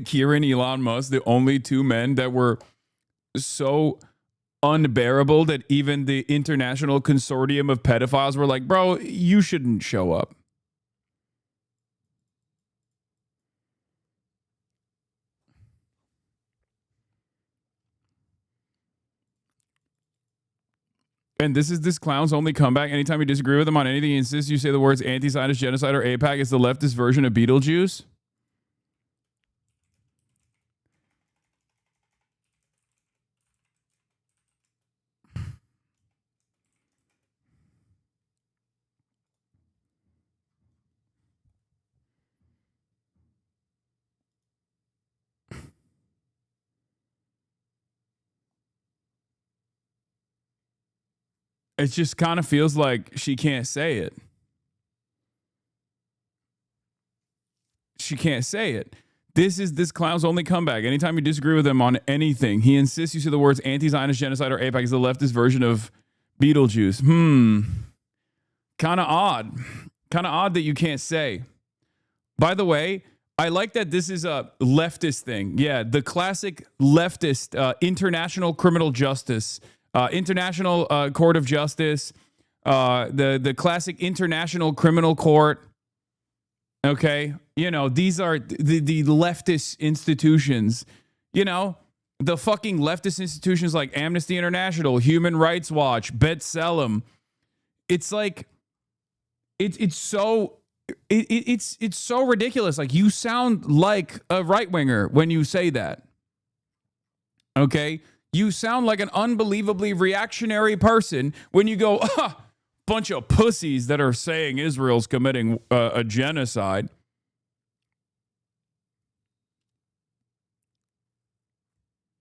Keir and Elon Musk, the only two men that were so unbearable that even the international consortium of pedophiles were like, bro, you shouldn't show up. And this clown's only comeback. Anytime you disagree with him on anything, he insists you say the words anti-Zionist, genocide, or AIPAC is the leftist version of Beetlejuice. It just kind of feels like she can't say it. She can't say it. This clown's only comeback. Anytime you disagree with him on anything, he insists you say the words anti-Zionist, genocide, or AIPAC is the leftist version of Beetlejuice. Kind of odd. Kind of odd that you can't say. By the way, I like that this is a leftist thing. Yeah, the classic leftist international criminal justice. International Court of Justice, the classic International Criminal Court. Okay, you know, these are the leftist institutions. You know, the fucking leftist institutions like Amnesty International, Human Rights Watch, B'Tselem. It's like it's so ridiculous. Like, you sound like a right winger when you say that. Okay. You sound like an unbelievably reactionary person when you go, bunch of pussies that are saying Israel's committing a genocide.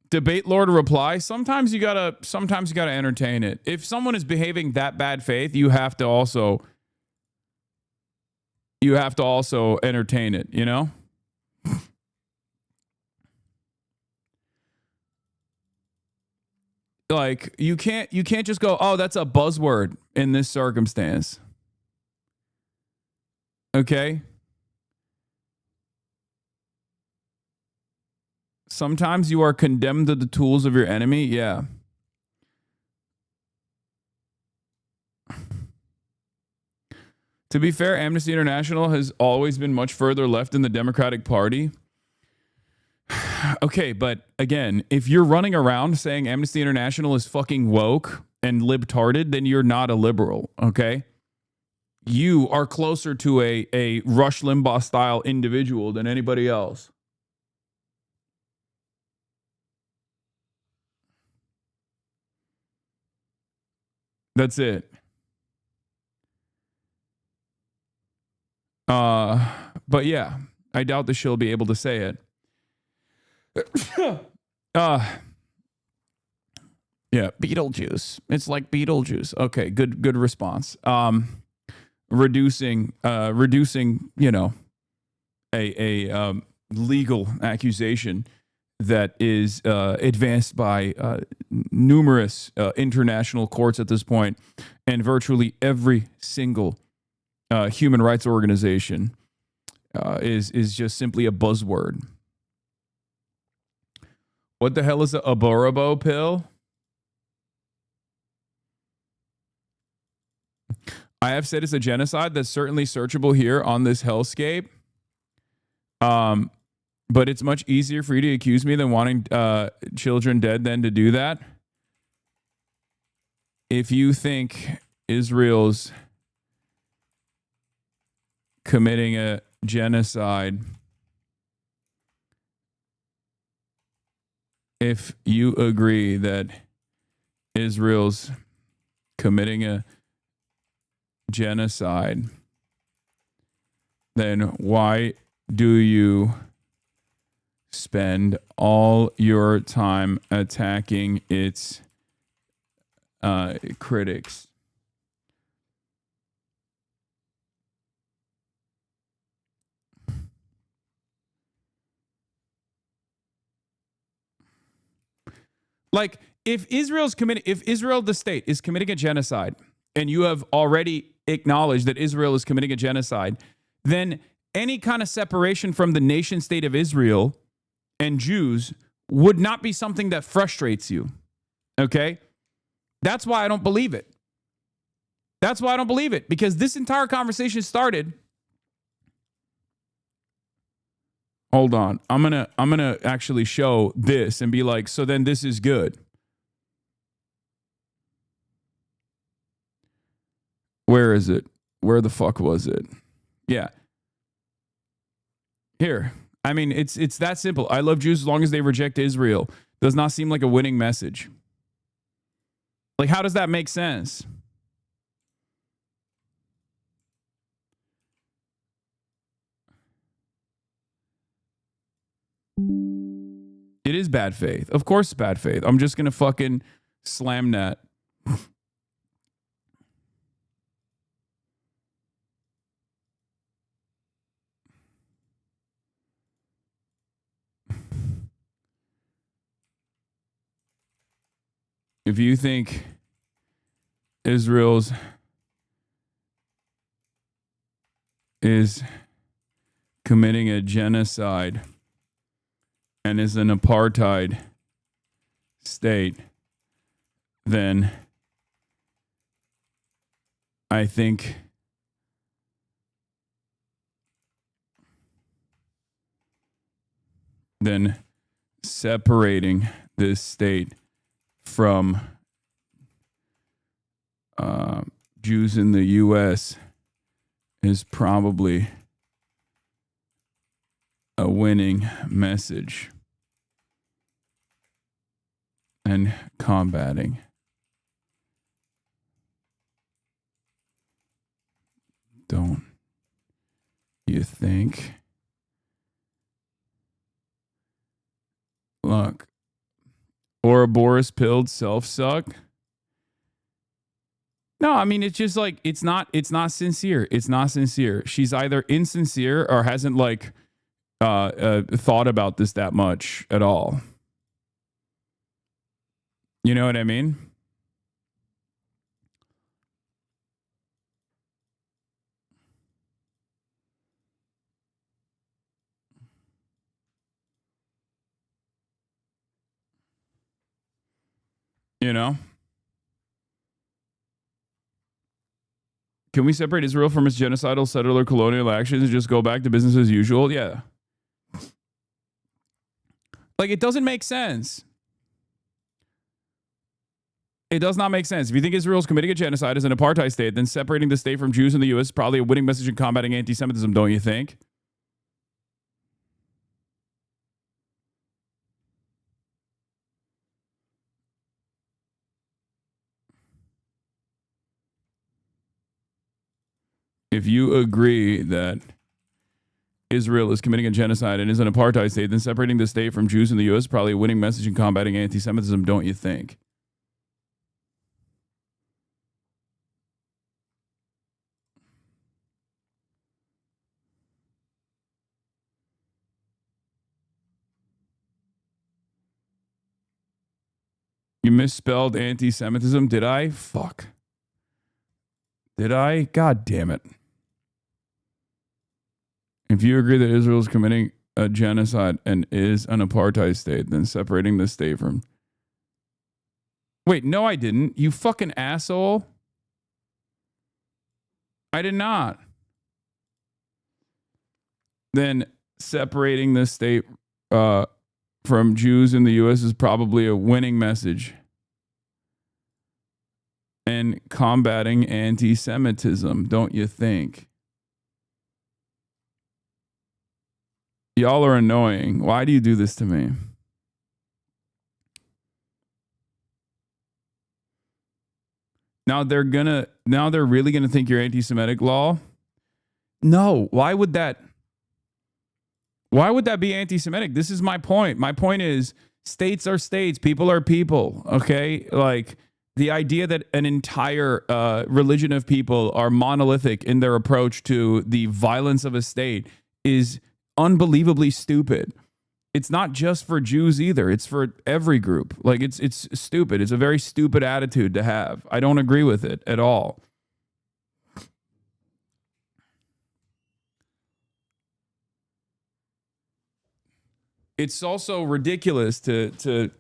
Debate Lord reply. Sometimes you gotta entertain it. If someone is behaving that bad faith, you have to also entertain it, you know? Like, you can't just go, oh, that's a buzzword in this circumstance. Okay? Sometimes you are condemned to the tools of your enemy. Yeah. To be fair, Amnesty International has always been much further left in the Democratic Party. Okay, but again, if you're running around saying Amnesty International is fucking woke and libtarded, then you're not a liberal, okay? You are closer to a Rush Limbaugh style individual than anybody else. That's it. But yeah, I doubt that she'll be able to say it. Yeah, Beetlejuice. It's like Beetlejuice. Okay, good response. Reducing, you know, a legal accusation that is advanced by numerous international courts at this point, and virtually every single human rights organization is just simply a buzzword. What the hell is a ABOROBO pill? I have said it's a genocide. That's certainly searchable here on this hellscape. But it's much easier for you to accuse me than wanting children dead than to do that. If you think Israel's committing a genocide, if you agree that Israel's committing a genocide, then why do you spend all your time attacking its critics? Like, if Israel the state is committing a genocide, and you have already acknowledged that Israel is committing a genocide, then any kind of separation from the nation state of Israel and Jews would not be something that frustrates you. Okay? That's why I don't believe it. That's why I don't believe it, because this entire conversation started. Hold on. I'm gonna actually show this and be like, so then this is good. Where is it? Where the fuck was it? Yeah. Here. I mean, it's that simple. I love Jews as long as they reject Israel. Does not seem like a winning message. Like, how does that make sense? It is bad faith. Of course it's bad faith. I'm just going to fucking slam that. If you think Israel's is committing a genocide and is an apartheid state, then I think separating this state from Jews in the U.S. is probably a winning message and combating. Don't you think? Look. Ouroboros pilled self-suck? No, I mean, it's just like, it's not sincere. It's not sincere. She's either insincere or hasn't like thought about this that much at all. You know what I mean? You know? Can we separate Israel from its genocidal, settler, colonial actions and just go back to business as usual? Yeah. Like, it doesn't make sense. It does not make sense. If you think Israel is committing a genocide as an apartheid state, then separating the state from Jews in the U.S. is probably a winning message in combating anti-Semitism, don't you think? If you agree that Israel is committing a genocide and is an apartheid state, then separating the state from Jews in the U.S. is probably a winning message in combating anti-Semitism, don't you think? You misspelled anti-Semitism, did I? Fuck. Did I? God damn it. If you agree that Israel is committing a genocide and is an apartheid state, then separating the state from... Wait, no, I didn't. You fucking asshole. I did not. Then separating the state from Jews in the U.S. is probably a winning message. And combating anti-Semitism, don't you think? Y'all are annoying. Why do you do this to me? Now they're really gonna think you're anti-Semitic, law? No. Why would that be anti-Semitic? This is my point. My point is states are states, people are people. Okay? Like, the idea that an entire religion of people are monolithic in their approach to the violence of a state is unbelievably stupid. It's not just for Jews either. It's for every group. Like, it's stupid. It's a very stupid attitude to have. I don't agree with it at all. It's also ridiculous to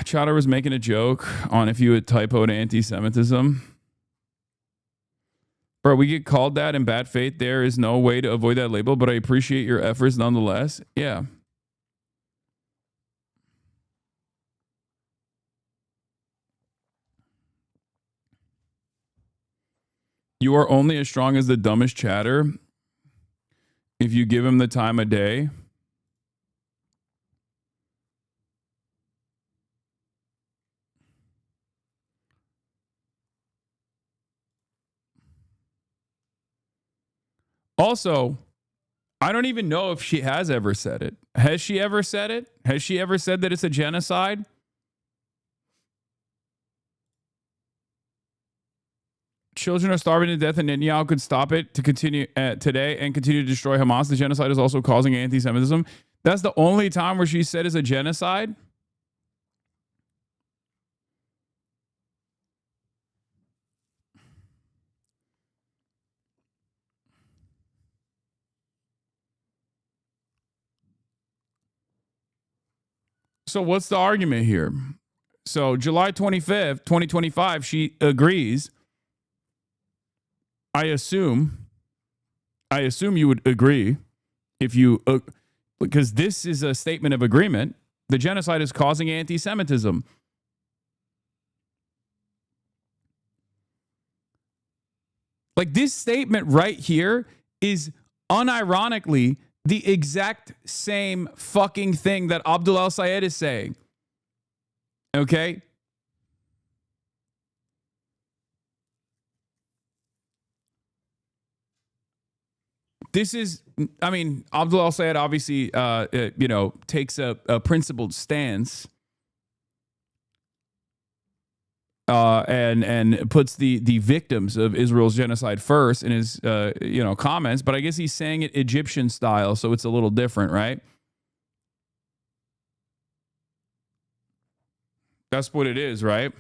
Chowder was making a joke on if you had typoed anti-Semitism. Bro, we get called that in bad faith. There is no way to avoid that label, but I appreciate your efforts nonetheless. Yeah. You are only as strong as the dumbest chatter if you give him the time of day. Also, I don't even know if she has ever said it. Has she ever said it? Has she ever said that it's a genocide? Children are starving to death and Netanyahu could stop it to continue today and continue to destroy Hamas. The genocide is also causing anti-Semitism. That's the only time where she said it's a genocide? So what's the argument here? So July 25th, 2025, she agrees. I assume you would agree if you, because this is a statement of agreement. The genocide is causing anti-Semitism. Like, this statement right here is unironically the exact same fucking thing that Abdul al-Sayed is saying. Okay? This is, I mean, Abdul al-Sayed obviously, takes a principled stance and puts the victims of Israel's genocide first in his, comments. But I guess he's saying it Egyptian style, so it's a little different, right? That's what it is, right?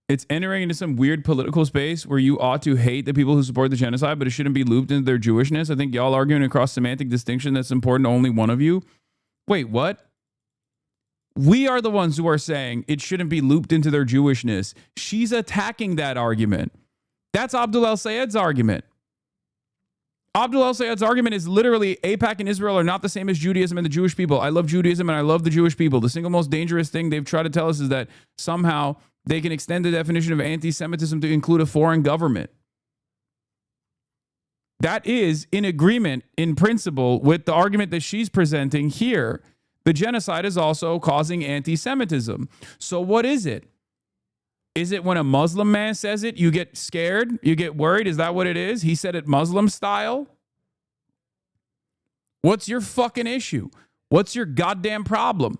It's entering into some weird political space where you ought to hate the people who support the genocide, but it shouldn't be looped into their Jewishness. I think y'all arguing across semantic distinction that's important to only one of you. Wait, what? We are the ones who are saying it shouldn't be looped into their Jewishness. She's attacking that argument. That's Abdul El-Sayed's argument. Abdul El-Sayed's argument is literally AIPAC and Israel are not the same as Judaism and the Jewish people. I love Judaism and I love the Jewish people. The single most dangerous thing they've tried to tell us is that somehow they can extend the definition of anti-Semitism to include a foreign government. That is in agreement in principle with the argument that she's presenting here. The genocide is also causing anti-Semitism. So what is it? Is it when a Muslim man says it, you get scared? You get worried? Is that what it is? He said it Muslim style? What's your fucking issue? What's your goddamn problem?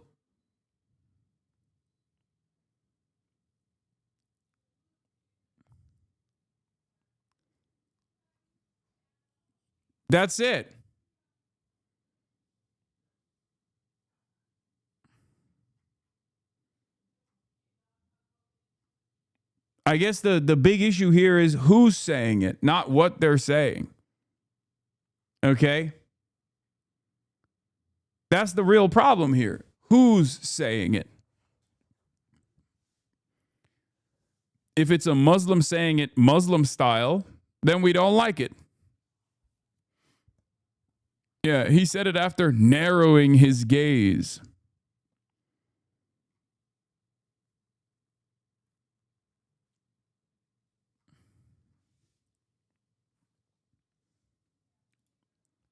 That's it. I guess the big issue here is who's saying it, not what they're saying. Okay? That's the real problem here. Who's saying it? If it's a Muslim saying it Muslim style, then we don't like it. Yeah, he said it after narrowing his gaze.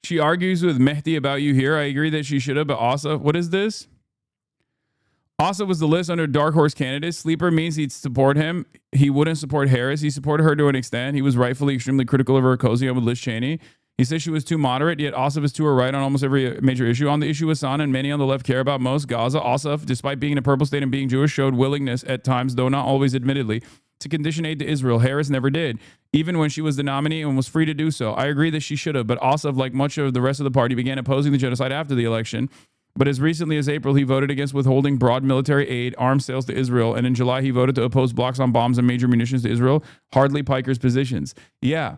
She argues with Mehdi about you here. I agree that she should have, but Asa, what is this? Asa was the list under dark horse candidates. Sleeper means he'd support him. He wouldn't support Harris. He supported her to an extent. He was rightfully extremely critical of her cozying up with Liz Cheney. He said she was too moderate, yet Asaf is to her right on almost every major issue. On the issue Hasan and many on the left care about most, Gaza, Asaf, despite being in a purple state and being Jewish, showed willingness at times, though not always admittedly, to condition aid to Israel. Harris never did, even when she was the nominee and was free to do so. I agree that she should have, but Asaf, like much of the rest of the party, began opposing the genocide after the election. But as recently as April, he voted against withholding broad military aid, arms sales to Israel, and in July, he voted to oppose blocks on bombs and major munitions to Israel. Hardly Piker's positions. Yeah.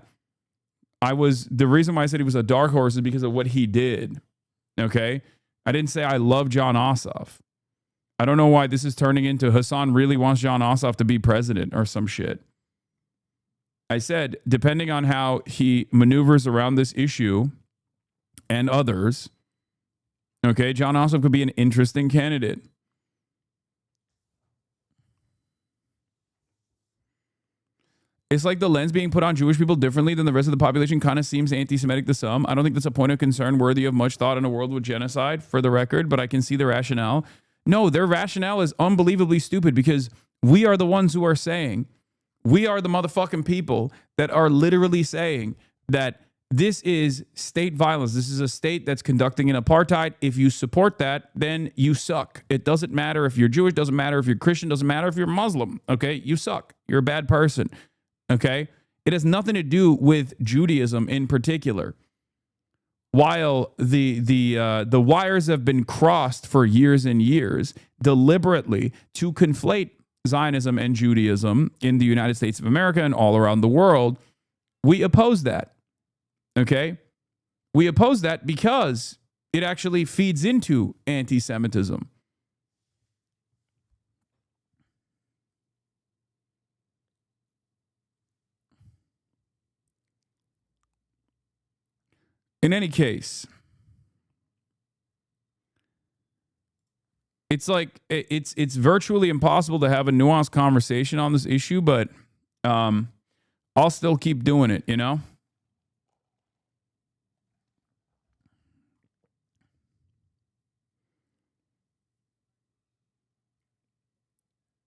The reason why I said he was a dark horse is because of what he did. Okay? I didn't say I love John Ossoff. I don't know why this is turning into Hasan really wants John Ossoff to be president or some shit. I said, depending on how he maneuvers around this issue and others, okay, John Ossoff could be an interesting candidate. It's like the lens being put on Jewish people differently than the rest of the population kind of seems anti-Semitic to some. I don't think that's a point of concern worthy of much thought in a world with genocide, for the record, but I can see the rationale. No, their rationale is unbelievably stupid because we are the ones who are saying, we are the motherfucking people that are literally saying that this is state violence. This is a state that's conducting an apartheid. If you support that, then you suck. It doesn't matter if you're Jewish, doesn't matter if you're Christian, doesn't matter if you're Muslim. Okay, you suck. You're a bad person. Okay, it has nothing to do with Judaism in particular. While the wires have been crossed for years and years deliberately to conflate Zionism and Judaism in the United States of America and all around the world, we oppose that. Okay, we oppose that because it actually feeds into anti-Semitism. In any case, it's like it's virtually impossible to have a nuanced conversation on this issue, but I'll still keep doing it, you know?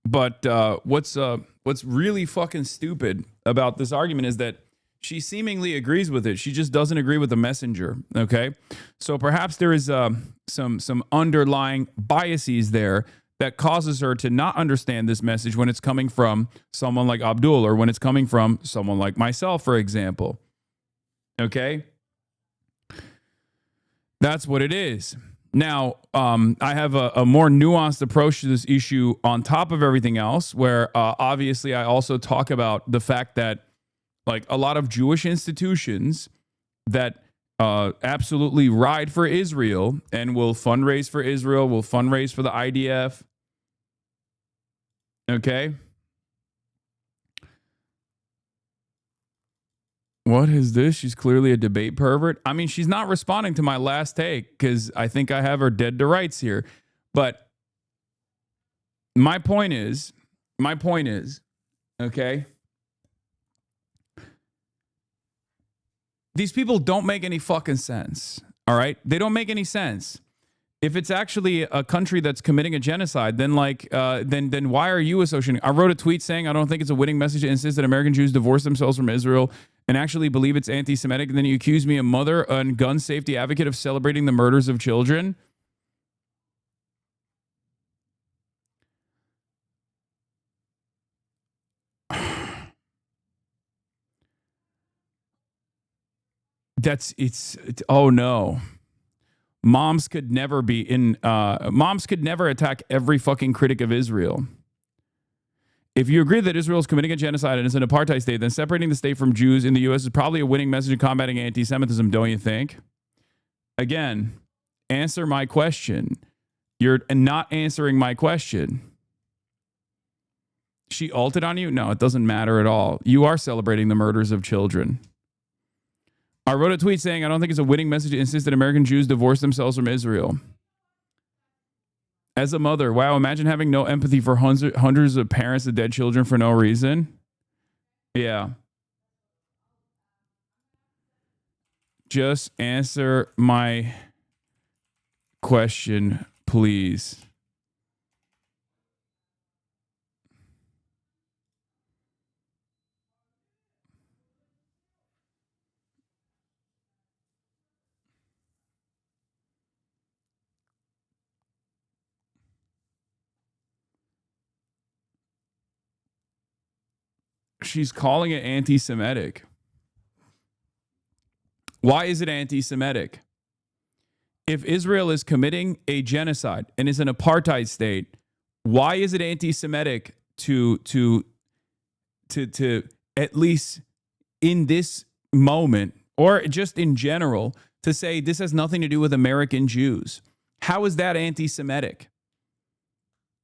But what's really fucking stupid about this argument is that she seemingly agrees with it. She just doesn't agree with the messenger. Okay, so perhaps there is some underlying biases there that causes her to not understand this message when it's coming from someone like Abdul or when it's coming from someone like myself, for example. Okay? That's what it is. Now, I have a more nuanced approach to this issue on top of everything else, where obviously I also talk about the fact that like a lot of Jewish institutions that absolutely ride for Israel and will fundraise for Israel, will fundraise for the IDF. Okay. What is this? She's clearly a debate pervert. I mean, she's not responding to my last take because I think I have her dead to rights here. But my point is, okay, these people don't make any fucking sense. All right? They don't make any sense. If it's actually a country that's committing a genocide, then then why are you associating? I wrote a tweet saying I don't think it's a winning message to insist that American Jews divorce themselves from Israel and actually believe it's anti-Semitic. And then you accuse me, a mother and gun safety advocate, of celebrating the murders of children. Oh no. Moms could never attack every fucking critic of Israel. If you agree that Israel is committing a genocide and is an apartheid state, then separating the state from Jews in the U.S. is probably a winning message in combating anti-Semitism, don't you think? Again, answer my question. You're not answering my question. She ulted on you? No, it doesn't matter at all. You are celebrating the murders of children. I wrote a tweet saying I don't think it's a winning message to insist that American Jews divorce themselves from Israel. As a mother, wow, imagine having no empathy for hundreds of parents of dead children for no reason. Yeah. Just answer my question, please. She's calling it anti-Semitic. Why is it anti-Semitic? If Israel is committing a genocide and is an apartheid state, why is it anti-Semitic to at least in this moment, or just in general, to say this has nothing to do with American Jews? How is that anti-Semitic?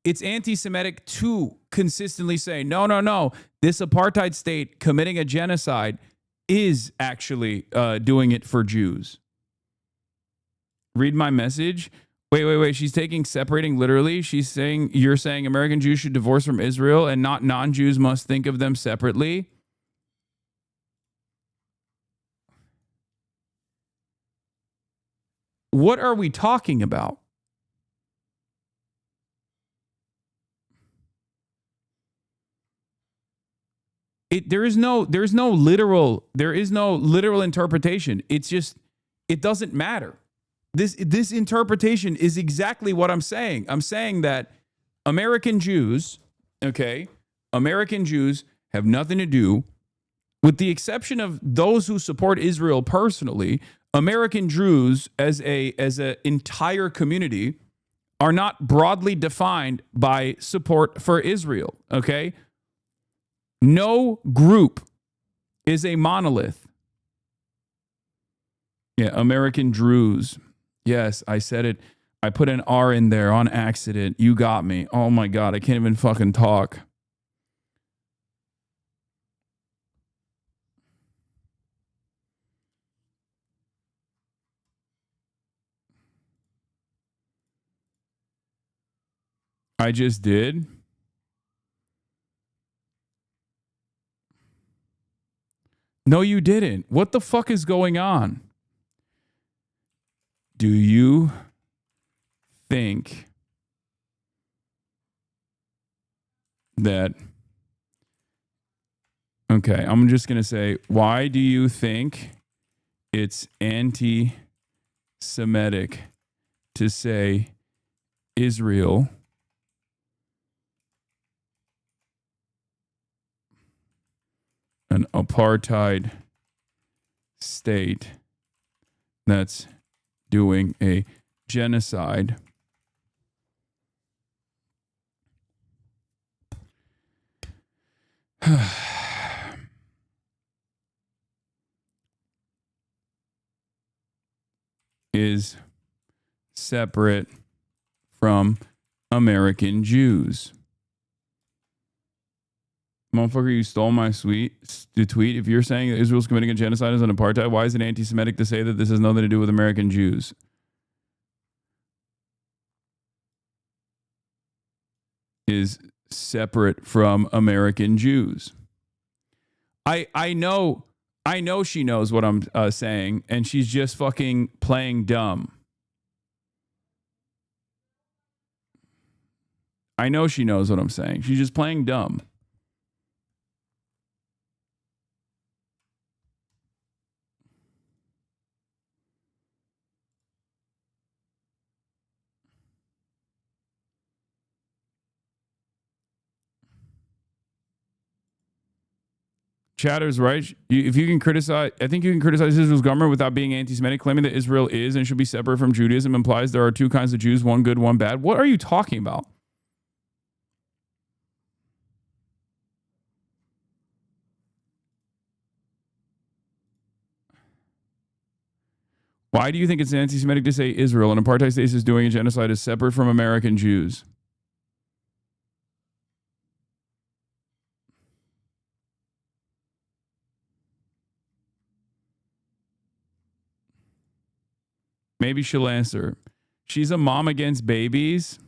It's anti-Semitic to consistently say, no, this apartheid state committing a genocide is actually doing it for Jews. Read my message. Wait. She's separating literally. She's saying, you're saying American Jews should divorce from Israel and not non-Jews must think of them separately. What are we talking about? There is no literal interpretation. It's just, it doesn't matter. This interpretation is exactly what I'm saying. I'm saying that American Jews have nothing to do, with the exception of those who support Israel personally. American Jews as an entire community are not broadly defined by support for Israel. Okay. No group is a monolith. Yeah, American Jews. Yes, I said it. I put an R in there on accident. You got me. Oh my God, I can't even fucking talk. I just did. No, you didn't. What the fuck is going on? Do you think that... Okay, I'm just going to say, why do you think it's anti-Semitic to say Israel an apartheid state that's doing a genocide is separate from American Jews. Motherfucker, you stole my tweet. If you're saying that Israel's committing a genocide as an apartheid, why is it anti-Semitic to say that this has nothing to do with American Jews? Is separate from American Jews. I know she knows what I'm saying, and she's just fucking playing dumb. I know she knows what I'm saying. She's just playing dumb. Chatter's right. If you can criticize, I think you can criticize Israel's government without being anti-Semitic. Claiming that Israel is and should be separate from Judaism implies there are two kinds of Jews, one good, one bad. What are you talking about? Why do you think it's anti-Semitic to say Israel, an apartheid state, is doing a genocide, is separate from American Jews? Maybe she'll answer. She's a mom against babies.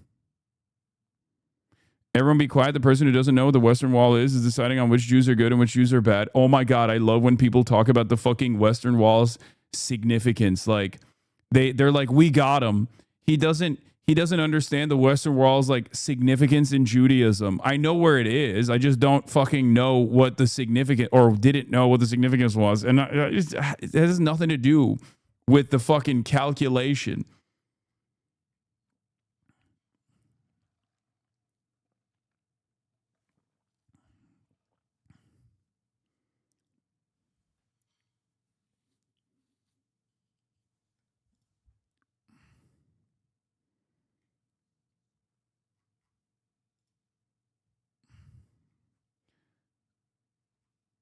Everyone be quiet. The person who doesn't know what the Western Wall is deciding on which Jews are good and which Jews are bad. Oh my God, I love when people talk about the fucking Western Wall's significance. Like they're like, we got him. He doesn't understand the Western Wall's like significance in Judaism. I know where it is. I just don't fucking know what the significance, or didn't know what the significance was. And it has nothing to do with the fucking calculation.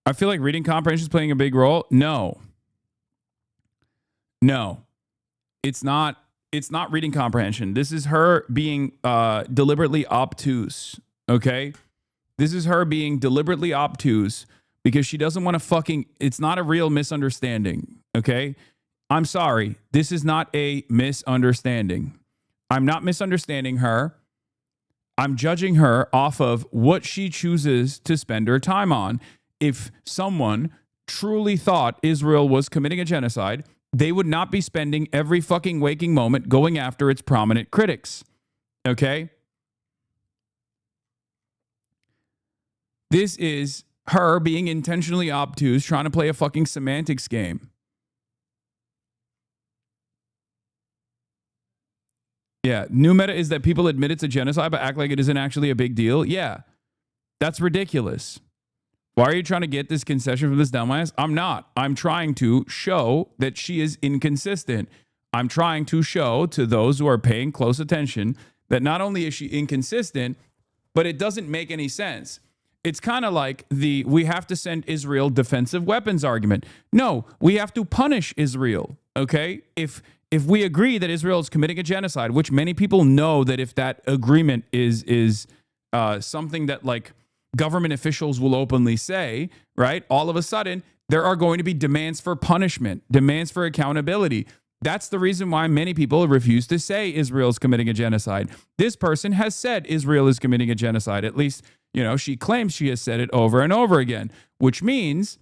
I feel like reading comprehension is playing a big role. No, it's not. It's not reading comprehension. This is her being deliberately obtuse. Okay, this is her being deliberately obtuse because she doesn't want to fucking. It's not a real misunderstanding. Okay, I'm sorry. This is not a misunderstanding. I'm not misunderstanding her. I'm judging her off of what she chooses to spend her time on. If someone truly thought Israel was committing a genocide, they would not be spending every fucking waking moment going after its prominent critics. Okay? This is her being intentionally obtuse, trying to play a fucking semantics game. Yeah, new meta is that people admit it's a genocide but act like it isn't actually a big deal. Yeah, that's ridiculous. Why are you trying to get this concession from this dumbass? I'm not. I'm trying to show that she is inconsistent. I'm trying to show to those who are paying close attention that not only is she inconsistent, but it doesn't make any sense. It's kind of like the we have to send Israel defensive weapons argument. No, we have to punish Israel, okay? If we agree that Israel is committing a genocide, which many people know that if that agreement is something that like government officials will openly say, right? All of a sudden, there are going to be demands for punishment, demands for accountability. That's the reason why many people refuse to say Israel is committing a genocide. This person has said Israel is committing a genocide. At least, you know, she claims she has said it over and over again, which means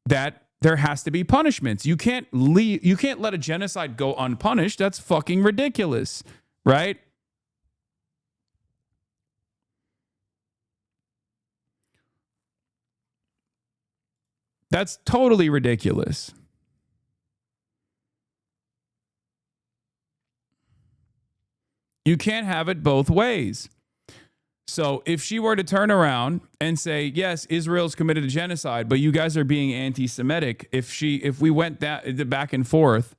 that there has to be punishments. You can't let a genocide go unpunished. That's fucking ridiculous, right? That's totally ridiculous. You can't have it both ways. So if she were to turn around and say, yes, Israel's committed a genocide, but you guys are being anti-Semitic, if we went that back and forth,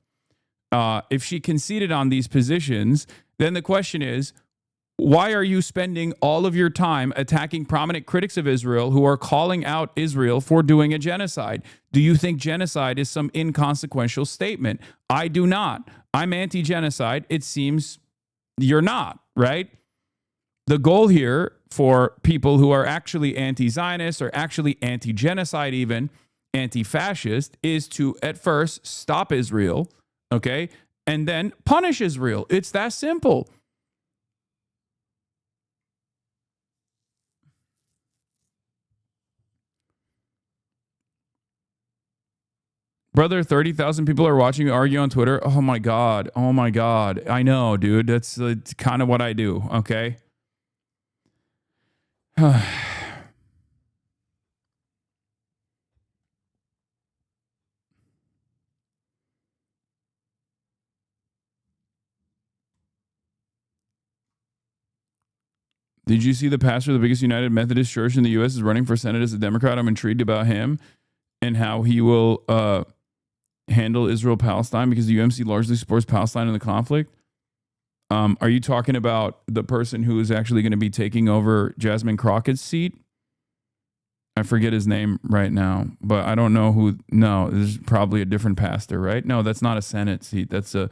if she conceded on these positions, then the question is, why are you spending all of your time attacking prominent critics of Israel who are calling out Israel for doing a genocide? Do you think genocide is some inconsequential statement? I do not. I'm anti-genocide. It seems you're not, right? The goal here for people who are actually anti-Zionist or actually anti-genocide, even anti-fascist, is to at first stop Israel, okay, and then punish Israel. It's that simple. Brother, 30,000 people are watching you argue on Twitter. Oh my God. Oh my God. I know, dude. That's kind of what I do. Okay. Did you see the pastor of the biggest United Methodist church in the U.S. is running for Senate as a Democrat? I'm intrigued about him and how he will handle Israel-Palestine, because the UMC largely supports Palestine in the conflict. Are you talking about the person who is actually going to be taking over Jasmine Crockett's seat? I forget his name right now, but I don't know who. No, this is probably a different pastor, right? No, that's not a Senate seat. That's a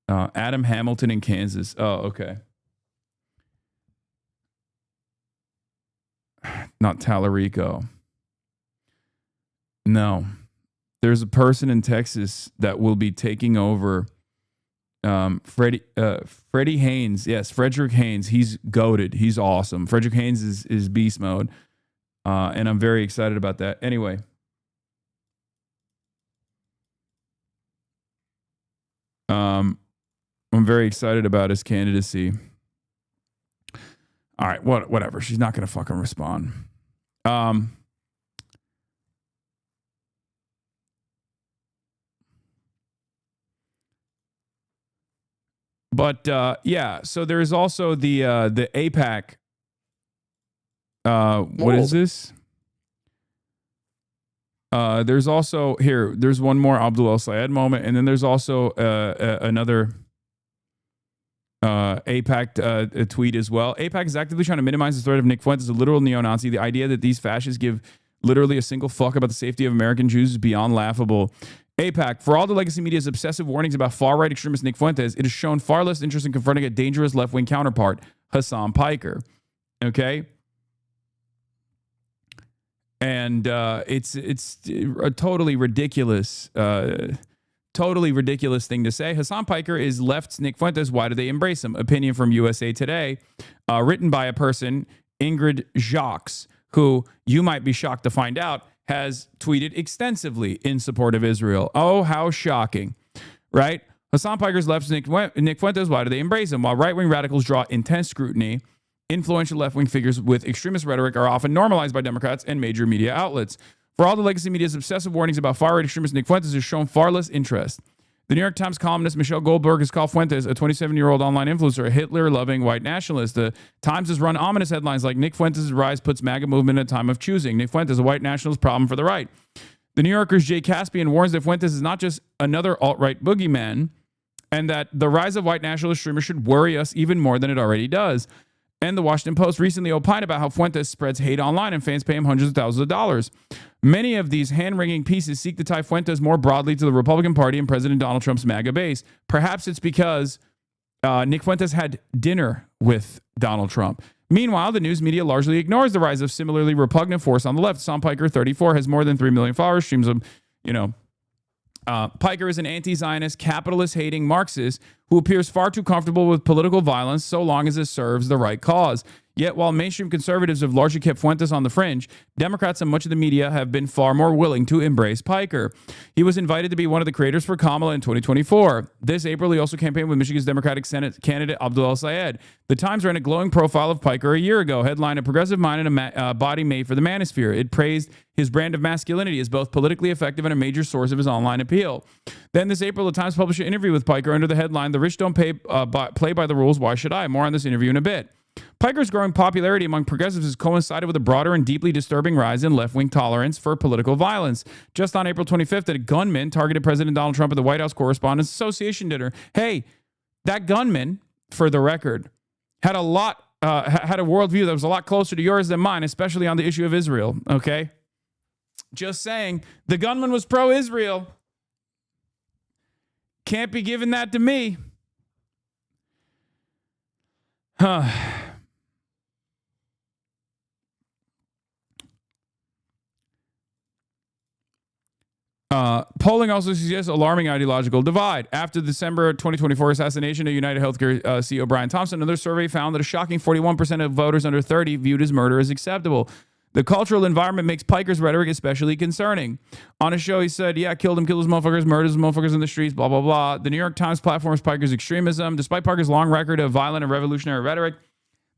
Adam Hamilton in Kansas. Oh, okay. Not Tallarico. No. There's a person in Texas that will be taking over Freddie Haynes. Yes, Frederick Haynes. He's goated. He's awesome. Frederick Haynes is beast mode. And I'm very excited about that. Anyway. I'm very excited about his candidacy. All right, whatever. She's not going to fucking respond. But yeah, so there's also the AIPAC. What is this? There's also here. There's one more Abdul al-Sayed moment, and then there's also another AIPAC tweet as well. AIPAC is actively trying to minimize the threat of Nick Fuentes, a literal neo-Nazi. The idea that these fascists give literally a single fuck about the safety of American Jews is beyond laughable. AIPAC, for all the legacy media's obsessive warnings about far-right extremist Nick Fuentes, it has shown far less interest in confronting a dangerous left-wing counterpart, Hasan Piker. Okay? And it's a totally ridiculous thing to say. Hasan Piker is left's Nick Fuentes. Why do they embrace him? Opinion from USA Today, written by a person, Ingrid Jacques, who you might be shocked to find out has tweeted extensively in support of Israel. Oh, how shocking, right? Hasan Piker's left's Nick Fuentes. Why do they embrace him? While right-wing radicals draw intense scrutiny, influential left-wing figures with extremist rhetoric are often normalized by Democrats and major media outlets. For all the legacy media's obsessive warnings about far-right extremist Nick Fuentes has shown far less interest. The New York Times columnist Michelle Goldberg has called Fuentes, a 27-year-old online influencer, a Hitler-loving white nationalist. The Times has run ominous headlines like Nick Fuentes' rise puts MAGA movement in a time of choosing. Nick Fuentes, a white nationalist problem for the right. The New Yorker's Jay Caspian warns that Fuentes is not just another alt-right boogeyman, and that the rise of white nationalist streamers should worry us even more than it already does. And the Washington Post recently opined about how Fuentes spreads hate online and fans pay him hundreds of thousands of dollars. Many of these hand-wringing pieces seek to tie Fuentes more broadly to the Republican Party and President Donald Trump's MAGA base. Perhaps it's because Nick Fuentes had dinner with Donald Trump. Meanwhile, the news media largely ignores the rise of similarly repugnant force on the left. Hasan Piker, 34, has more than 3 million followers, streams of, Piker is an anti-Zionist, capitalist-hating Marxist who appears far too comfortable with political violence so long as it serves the right cause. Yet, while mainstream conservatives have largely kept Fuentes on the fringe, Democrats and much of the media have been far more willing to embrace Piker. He was invited to be one of the creators for Kamala in 2024. This April, he also campaigned with Michigan's Democratic Senate candidate Abdul al-Sayed. The Times ran a glowing profile of Piker a year ago, headlined "A Progressive Mind and a Body Made for the Manosphere." It praised his brand of masculinity as both politically effective and a major source of his online appeal. Then this April, the Times published an interview with Piker under the headline, "The Rich Don't Play by the Rules, Why Should I?" More on this interview in a bit. Piker's growing popularity among progressives has coincided with a broader and deeply disturbing rise in left-wing tolerance for political violence. Just on April 25th, a gunman targeted President Donald Trump at the White House Correspondents Association dinner. Hey, that gunman, for the record, had a worldview that was a lot closer to yours than mine, especially on the issue of Israel, okay? Just saying, the gunman was pro-Israel. Can't be giving that to me. Polling also suggests alarming ideological divide. After the December 2024 assassination of United Healthcare CEO Brian Thompson, another survey found that a shocking 41% of voters under 30 viewed his murder as acceptable. The cultural environment makes Piker's rhetoric especially concerning. On a show, he said, yeah, killed him, killed his motherfuckers, murdered his motherfuckers in the streets, blah, blah, blah. The New York Times platforms Piker's extremism. Despite Piker's long record of violent and revolutionary rhetoric,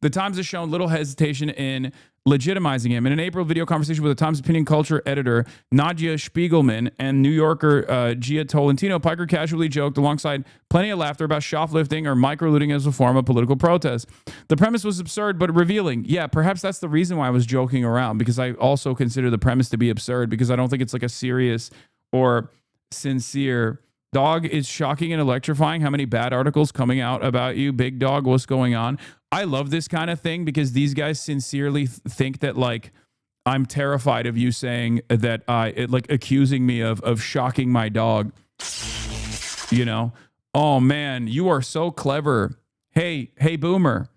the Times has shown little hesitation in legitimizing him. In an April video conversation with the Times opinion culture editor Nadia Spiegelman and New Yorker Gia Tolentino, Piker casually joked alongside plenty of laughter about shoplifting or microlooting as a form of political protest. The premise was absurd but revealing. Yeah, perhaps that's the reason why I was joking around, because I also consider the premise to be absurd, because I don't think it's like a serious or sincere. Dog, is shocking and electrifying how many bad articles coming out about you. Big dog, what's going on? I love this kind of thing because these guys sincerely think that, like, I'm terrified of you saying that accusing me of shocking my dog. You know? Oh, man, you are so clever. Hey, Boomer,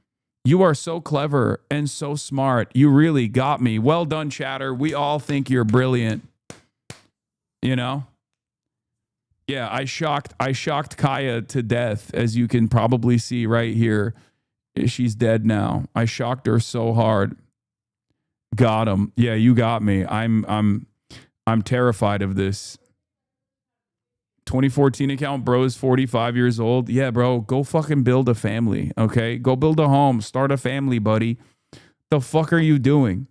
you are so clever and so smart. You really got me. Well done, chatter. We all think you're brilliant. You know? Yeah, I shocked Kaya to death, as you can probably see right here. She's dead now. I shocked her so hard. Got him. Yeah, you got me. I'm terrified of this. 2014 account, bro is 45 years old. Yeah, bro, go fucking build a family, okay? Go build a home. Start a family, buddy. The fuck are you doing?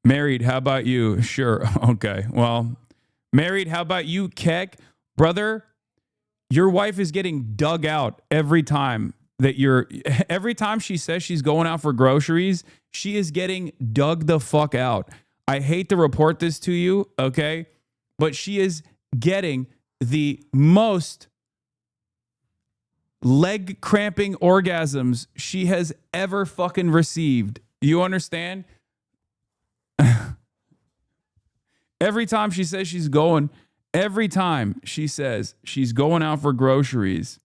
Married, how about you? Sure. Okay. Well, married, how about you, Keck? Brother, your wife is getting dug out every time every time she says she's going out for groceries, she is getting dug the fuck out. I hate to report this to you, okay? But she is getting the most leg cramping orgasms she has ever fucking received. You understand? Every time she says she's going out for groceries,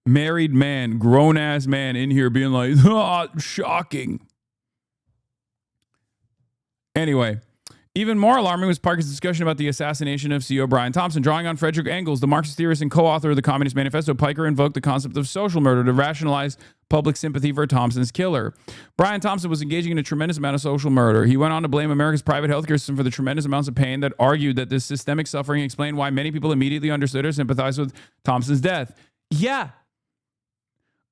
married man, grown ass man in here being like, oh, shocking. Anyway. Even more alarming was Parker's discussion about the assassination of CEO Brian Thompson. Drawing on Frederick Engels, the Marxist theorist and co-author of the Communist Manifesto, Piker invoked the concept of social murder to rationalize public sympathy for Thompson's killer. Brian Thompson was engaging in a tremendous amount of social murder. He went on to blame America's private healthcare system for the tremendous amounts of pain that argued that this systemic suffering explained why many people immediately understood or sympathized with Thompson's death. Yeah.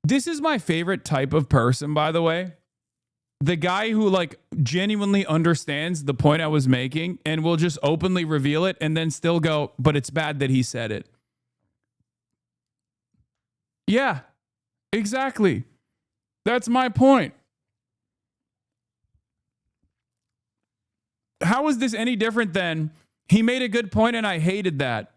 This is my favorite type of person, by the way. The guy who, like, genuinely understands the point I was making and will just openly reveal it and then still go, but it's bad that he said it. Yeah, exactly. That's my point. How is this any different than he made a good point and I hated that?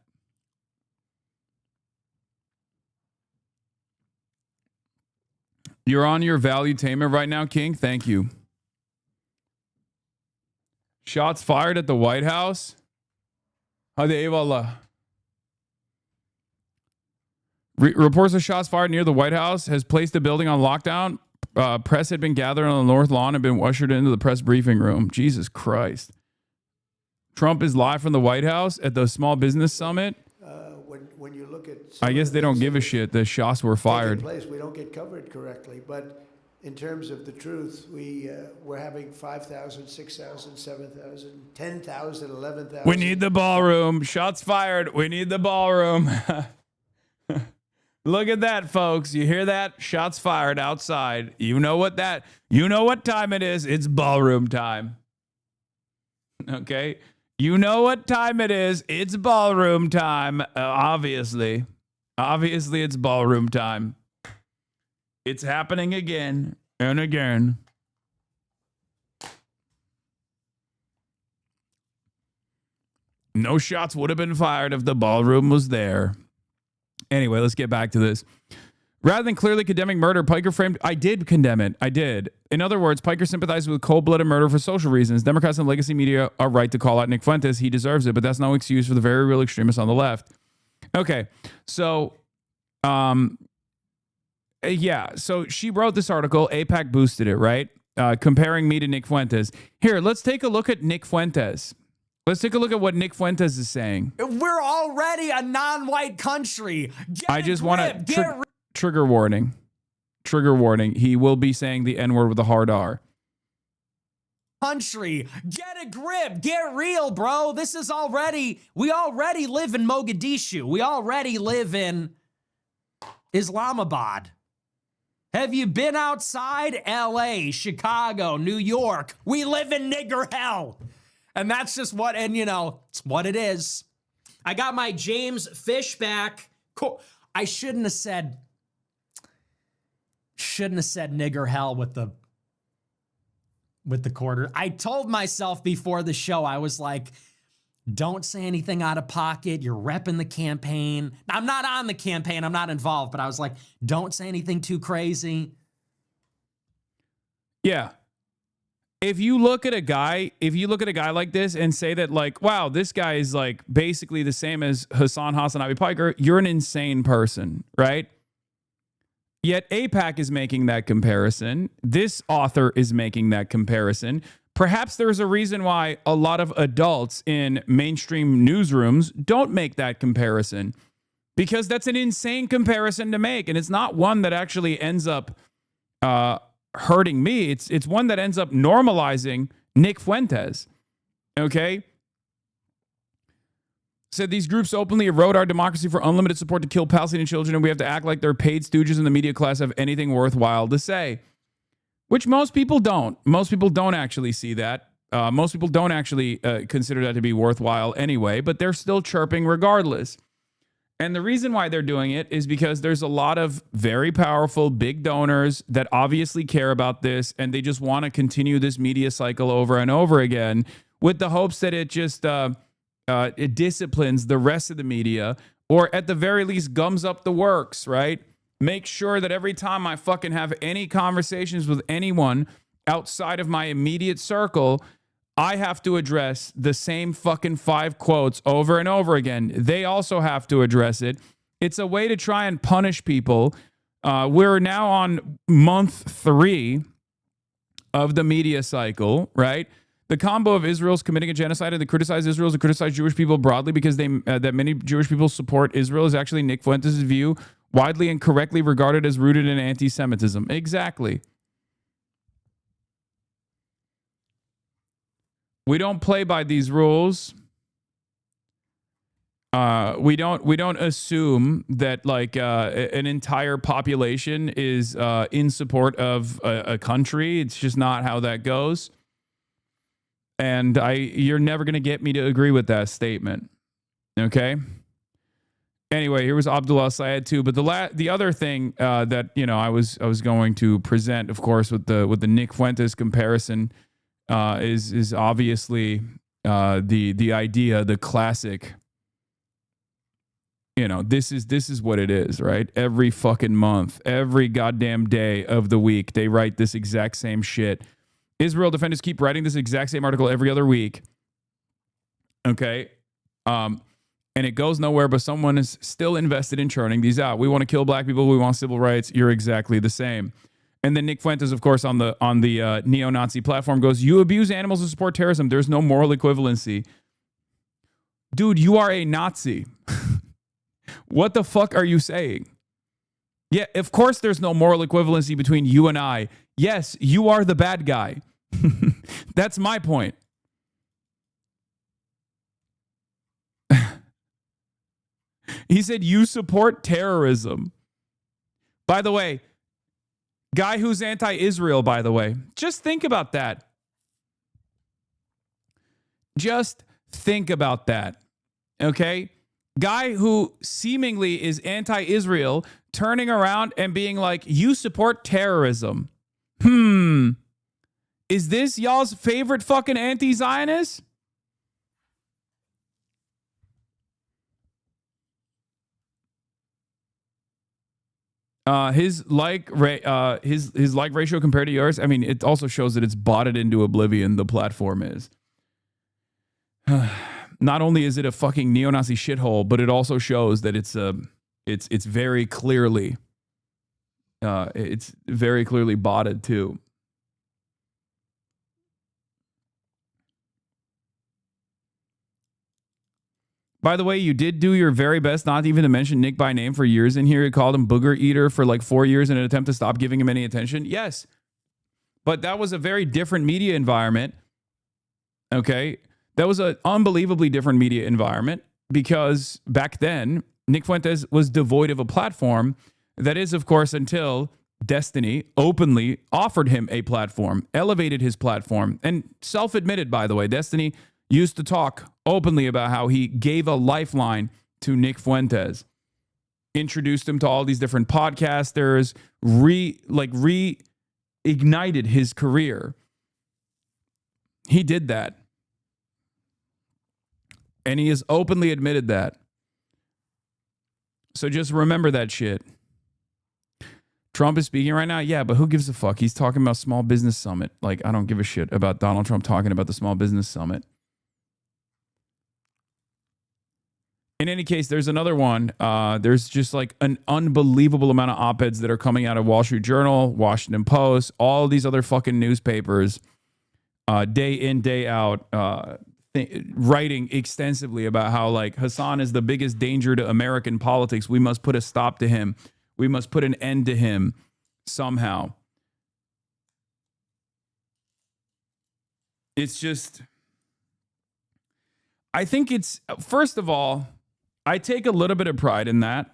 You're on your valuetainment right now, King. Thank you. Shots fired at the White House. Hadi eyvallah. Reports of shots fired near the White House has placed the building on lockdown. Press had been gathered on the North Lawn and been ushered into the press briefing room. Jesus Christ. Trump is live from the White House at the Small Business Summit. When you look at, I guess they don't give a shit. The shots were fired. We don't get covered correctly, but in terms of the truth, we're having 5,000, 6,000, 7,000, 10,000, 11,000. We need the ballroom. Shots fired. We need the ballroom. Look at that, folks. You hear that? Shots fired outside. You know what time it is. It's ballroom time. Okay? You know what time it is. It's ballroom time. Obviously. Obviously, it's ballroom time. It's happening again and again. No shots would have been fired if the ballroom was there. Anyway, let's get back to this. Rather than clearly condemning murder, Piker framed... I did condemn it. I did. In other words, Piker sympathizes with cold-blooded murder for social reasons. Democrats and legacy media are right to call out Nick Fuentes. He deserves it, but that's no excuse for the very real extremists on the left. Okay, so... yeah, so she wrote this article. AIPAC boosted it, right? Comparing me to Nick Fuentes. Here, let's take a look at Nick Fuentes. Let's take a look at what Nick Fuentes is saying. We're already a non-white country. I just want to... Trigger warning. Trigger warning. He will be saying the N-word with a hard R. Country. Get a grip. Get real, bro. This is already... We already live in Mogadishu. We already live in Islamabad. Have you been outside? LA, Chicago, New York. We live in nigger hell. And that's just what, and you know, it's what it is. I got my James Fish back. I shouldn't have said nigger hell with the quarter. I told myself before the show, I was like, don't say anything out of pocket. You're repping the campaign. I'm not on the campaign. I'm not involved, but I was like, don't say anything too crazy. Yeah. If you look at a guy like this and say that, like, wow, this guy is like basically the same as HasanAbi Piker, you're an insane person, right? Yet AIPAC is making that comparison. This author is making that comparison. Perhaps there's a reason why a lot of adults in mainstream newsrooms don't make that comparison, because that's an insane comparison to make. And it's not one that actually ends up hurting me. It's one that ends up normalizing Nick Fuentes. Okay? Said these groups openly erode our democracy for unlimited support to kill Palestinian children, and we have to act like their paid stooges in the media class have anything worthwhile to say. Which most people don't. Most people don't actually see that. Most people don't actually consider that to be worthwhile anyway, but they're still chirping regardless. And the reason why they're doing it is because there's a lot of very powerful big donors that obviously care about this, and they just want to continue this media cycle over and over again with the hopes that it just it disciplines the rest of the media, or at the very least gums up the works, right? Make sure that every time I fucking have any conversations with anyone outside of my immediate circle, I have to address the same fucking 5 quotes over and over again. They also have to address it. It's a way to try and punish people. We're now on month 3 of the media cycle, right? The combo of Israel's committing a genocide and they criticize Israel and criticize Jewish people broadly because that many Jewish people support Israel is actually Nick Fuentes' view, widely and correctly regarded as rooted in anti-Semitism. Exactly. We don't play by these rules. We don't assume that like an entire population is in support of a country. It's just not how that goes. And you're never going to get me to agree with that statement. Okay? Anyway, here was Abdul Syed too, but the other thing that, you know, I was going to present, of course, with the Nick Fuentes comparison is obviously the idea, the classic, you know, this is what it is, right? Every fucking month, every goddamn day of the week, they write this exact same shit. Israel defenders keep writing this exact same article every other week. Okay. And it goes nowhere, but someone is still invested in churning these out. We want to kill black people. We want civil rights. You're exactly the same. And then Nick Fuentes, of course, on the neo-Nazi platform goes, you abuse animals to support terrorism. There's no moral equivalency. Dude, you are a Nazi. What the fuck are you saying? Yeah, of course there's no moral equivalency between you and I. Yes, you are the bad guy. That's my point. He said, you support terrorism. By the way, guy who's anti-Israel, by the way. Just think about that. Just think about that. Okay? Guy who seemingly is anti-Israel turning around and being like, you support terrorism. Is this y'all's favorite fucking anti-Zionist? His like ratio compared to yours, I mean, it also shows that it's botted into oblivion, the platform is. Not only is it a fucking neo-Nazi shithole, but it also shows that it's very clearly botted too. By the way, you did do your very best not even to mention Nick by name for years in here. You called him Booger Eater for like 4 years in an attempt to stop giving him any attention. Yes. But that was a very different media environment. Okay. That was an unbelievably different media environment because back then, Nick Fuentes was devoid of a platform. That is, of course, until Destiny openly offered him a platform, elevated his platform, and self-admitted, by the way, Destiny used to talk openly about how he gave a lifeline to Nick Fuentes, introduced him to all these different podcasters, reignited his career. He did that. And he has openly admitted that. So just remember that shit. Trump is speaking right now? Yeah, but who gives a fuck? He's talking about Small Business Summit. Like, I don't give a shit about Donald Trump talking about the Small Business Summit. In any case, there's another one. There's just like an unbelievable amount of op-eds that are coming out of Wall Street Journal, Washington Post, all these other fucking newspapers, day in, day out, writing extensively about how like Hasan is the biggest danger to American politics. We must put a stop to him. We must put an end to him somehow. It's just, I think it's, first of all, I take a little bit of pride in that.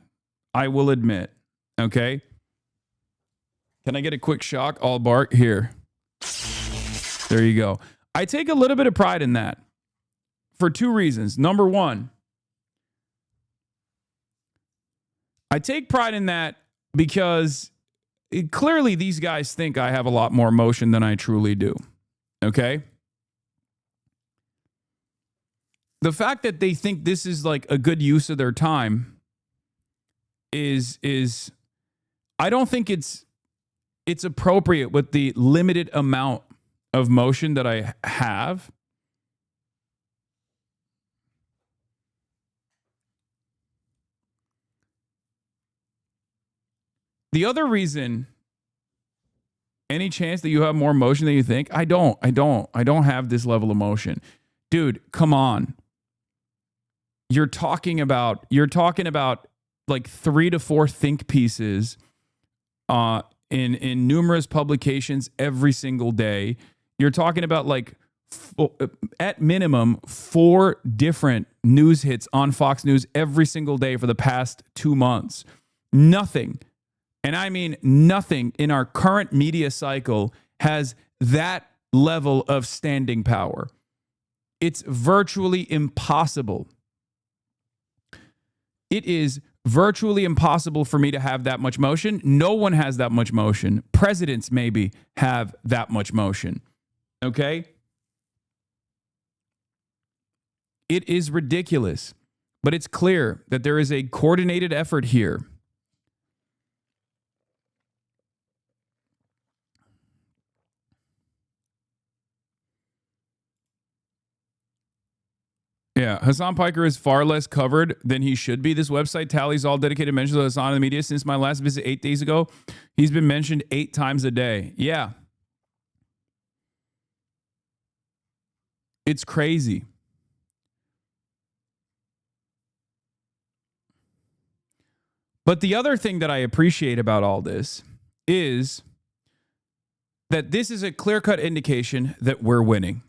I will admit. Okay. Can I get a quick shock? All bark here. There you go. I take a little bit of pride in that for two reasons. Number one, I take pride in that because clearly these guys think I have a lot more emotion than I truly do. Okay. The fact that they think this is like a good use of their time is I don't think it's appropriate with the limited amount of motion that I have. The other reason, any chance that you have more motion than you think? I don't have this level of motion. Dude, come on. You're talking about like 3 to 4 think pieces in numerous publications every single day. You're talking about like at minimum 4 different news hits on Fox News every single day for the past 2 months. Nothing, and I mean nothing in our current media cycle has that level of standing power. It's virtually impossible. It is virtually impossible for me to have that much motion. No one has that much motion. Presidents maybe have that much motion. Okay? It is ridiculous, but it's clear that there is a coordinated effort here. Yeah, Hasan Piker is far less covered than he should be. This website tallies all dedicated mentions of Hasan in the media since my last visit 8 days ago. He's been mentioned 8 times a day. Yeah. It's crazy. But the other thing that I appreciate about all this is that this is a clear-cut indication that we're winning.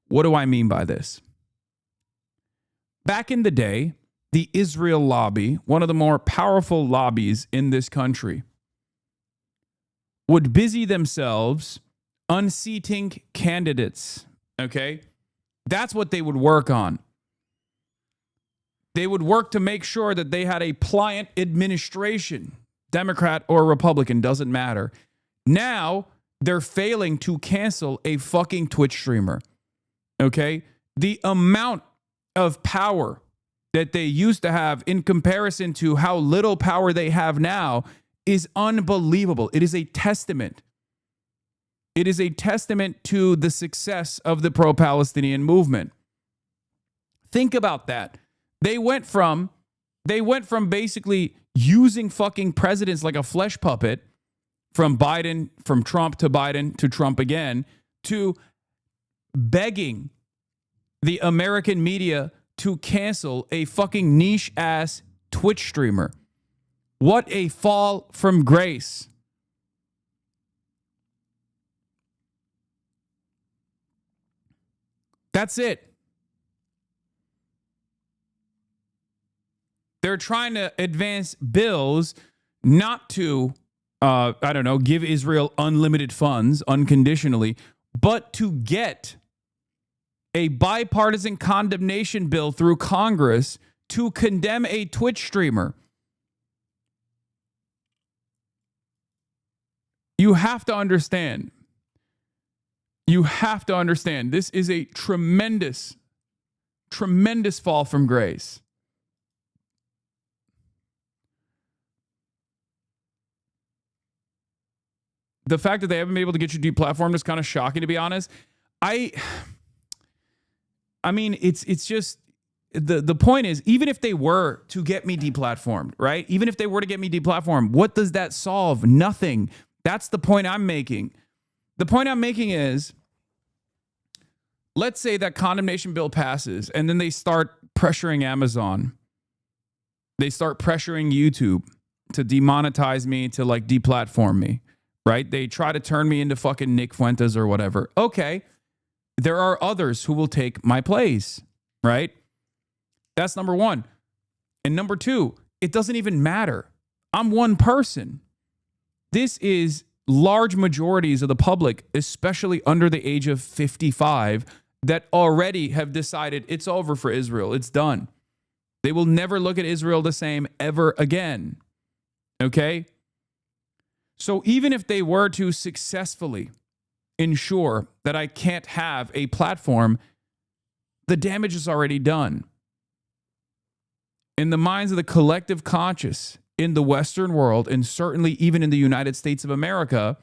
What do I mean by this? Back in the day, the Israel lobby, one of the more powerful lobbies in this country, would busy themselves unseating candidates. Okay? That's what they would work on. They would work to make sure that they had a pliant administration, Democrat or Republican, doesn't matter. Now, they're failing to cancel a fucking Twitch streamer. Okay? The amount of power that they used to have in comparison to how little power they have now is unbelievable. It is a testament. It is a testament to the success of the pro-Palestinian movement. Think about that. They went from basically using fucking presidents like a flesh puppet, from Trump to Biden to Trump again, to begging the American media to cancel a fucking niche ass Twitch streamer. What a fall from grace. That's it. They're trying to advance bills not to, give Israel unlimited funds unconditionally, but to get a bipartisan condemnation bill through Congress to condemn a Twitch streamer. You have to understand. You have to understand. This is a tremendous, tremendous fall from grace. The fact that they haven't been able to get you deplatformed is kind of shocking, to be honest. I mean, it's just, the point is, even if they were to get me deplatformed, right? Even if they were to get me deplatformed, what does that solve? Nothing. That's the point I'm making. The point I'm making is, let's say that condemnation bill passes and then they start pressuring Amazon. They start pressuring YouTube to demonetize me, to like deplatform me, right? They try to turn me into fucking Nick Fuentes or whatever. Okay. There are others who will take my place, right? That's number one. And number two, it doesn't even matter. I'm one person. This is large majorities of the public, especially under the age of 55, that already have decided it's over for Israel. It's done. They will never look at Israel the same ever again. Okay? So even if they were to successfully ensure that I can't have a platform, the damage is already done. In the minds of the collective conscious in the Western world, and certainly even in the United States of America,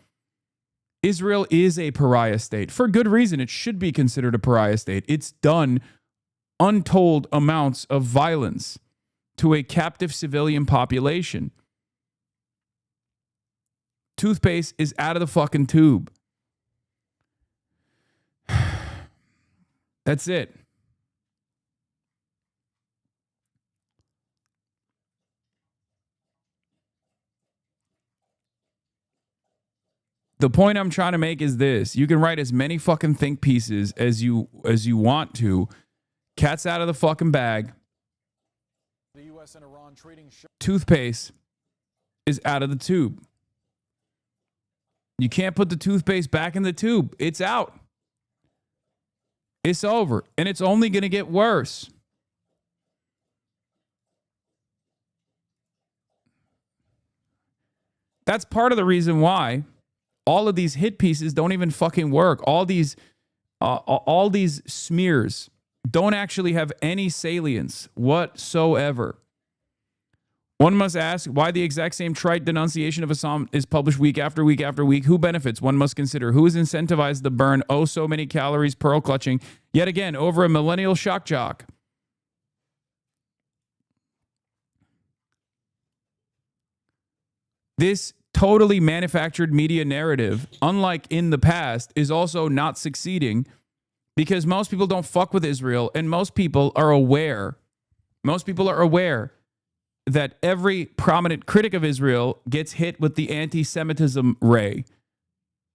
Israel is a pariah state. For good reason, it should be considered a pariah state. It's done untold amounts of violence to a captive civilian population. Toothpaste is out of the fucking tube. That's it. The point I'm trying to make is this. You can write as many fucking think pieces as you want to. Cat's out of the fucking bag. The US and Iran trading toothpaste is out of the tube. You can't put the toothpaste back in the tube. It's out. It's over. And it's only going to get worse. That's part of the reason why all of these hit pieces don't even fucking work. All these smears don't actually have any salience whatsoever. One must ask why the exact same trite denunciation of Islam is published week after week after week. Who benefits? One must consider who is incentivized to burn so many calories, pearl clutching, yet again, over a millennial shock jock. This totally manufactured media narrative, unlike in the past, is also not succeeding because most people don't fuck with Israel, and most people are aware. Most people are aware that every prominent critic of Israel gets hit with the anti-Semitism ray.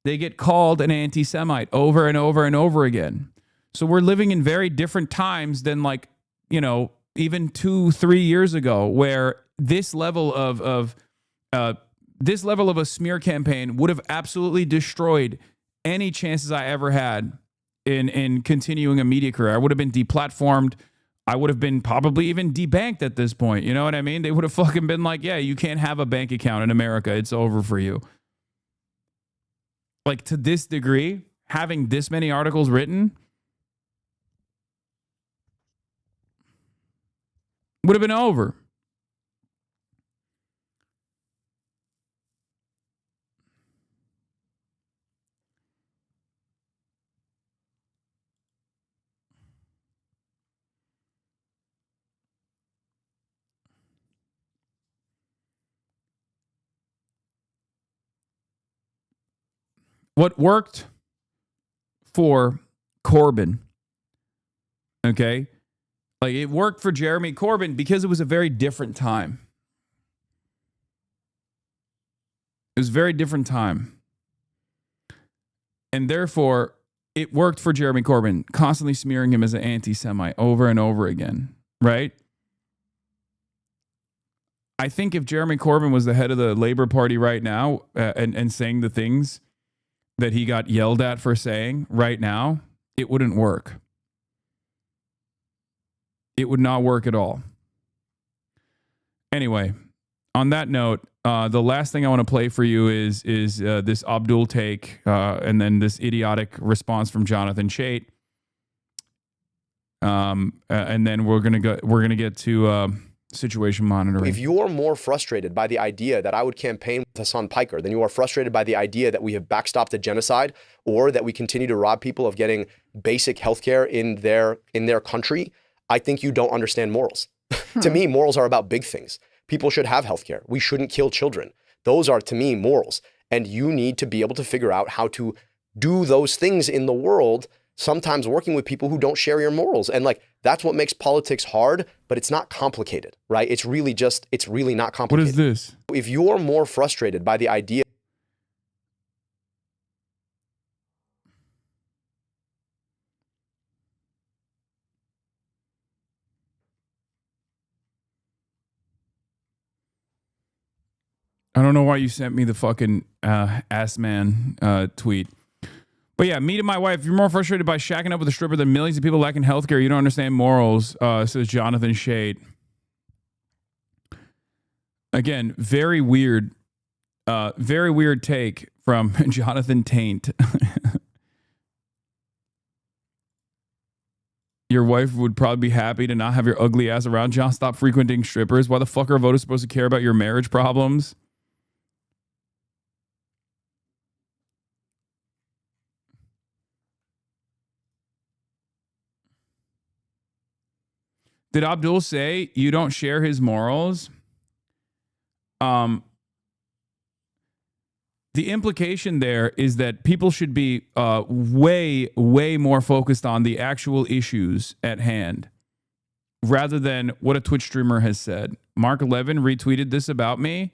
They get called an anti-Semite over and over and over again. So we're living in very different times than, like, you know, even 2-3 years ago, where this level of this level of a smear campaign would have absolutely destroyed any chances I ever had in continuing a media career. I would have been deplatformed. I would have been probably even debanked at this point. You know what I mean? They would have fucking been like, yeah, you can't have a bank account in America. It's over for you. Like, to this degree, having this many articles written would have been over. What worked for Corbyn, okay? Like, it worked for Jeremy Corbyn because it was a very different time. It was a very different time. And therefore, it worked for Jeremy Corbyn, constantly smearing him as an anti-Semite over and over again, right? I think if Jeremy Corbyn was the head of the Labour Party right now and saying the things that he got yelled at for saying right now, it wouldn't work. It would not work at all. Anyway, on that note, the last thing I want to play for you is this Abdul take, and then this idiotic response from Jonathan Chait, and then we're gonna get to situation monitoring. If you're more frustrated by the idea that I would campaign with Hasan Piker than you are frustrated by the idea that we have backstopped a genocide or that we continue to rob people of getting basic healthcare in their country, I think you don't understand morals. To me, morals are about big things. People should have healthcare. We shouldn't kill children. Those are, to me, morals. And you need to be able to figure out how to do those things in the world, sometimes working with people who don't share your morals. And like, that's what makes politics hard, but it's not complicated, right? It's really not complicated. What is this? If you're more frustrated by the idea. I don't know why you sent me the fucking ass man tweet. But yeah, me to my wife, if you're more frustrated by shacking up with a stripper than millions of people lacking healthcare, you don't understand morals, says Jonathan Chait. Again, very weird take from Jonathan Taint. Your wife would probably be happy to not have your ugly ass around. John, stop frequenting strippers. Why the fuck are voters supposed to care about your marriage problems? Did Abdul say you don't share his morals? The implication there is that people should be way, way more focused on the actual issues at hand rather than what a Twitch streamer has said. Mark 11 retweeted this about me.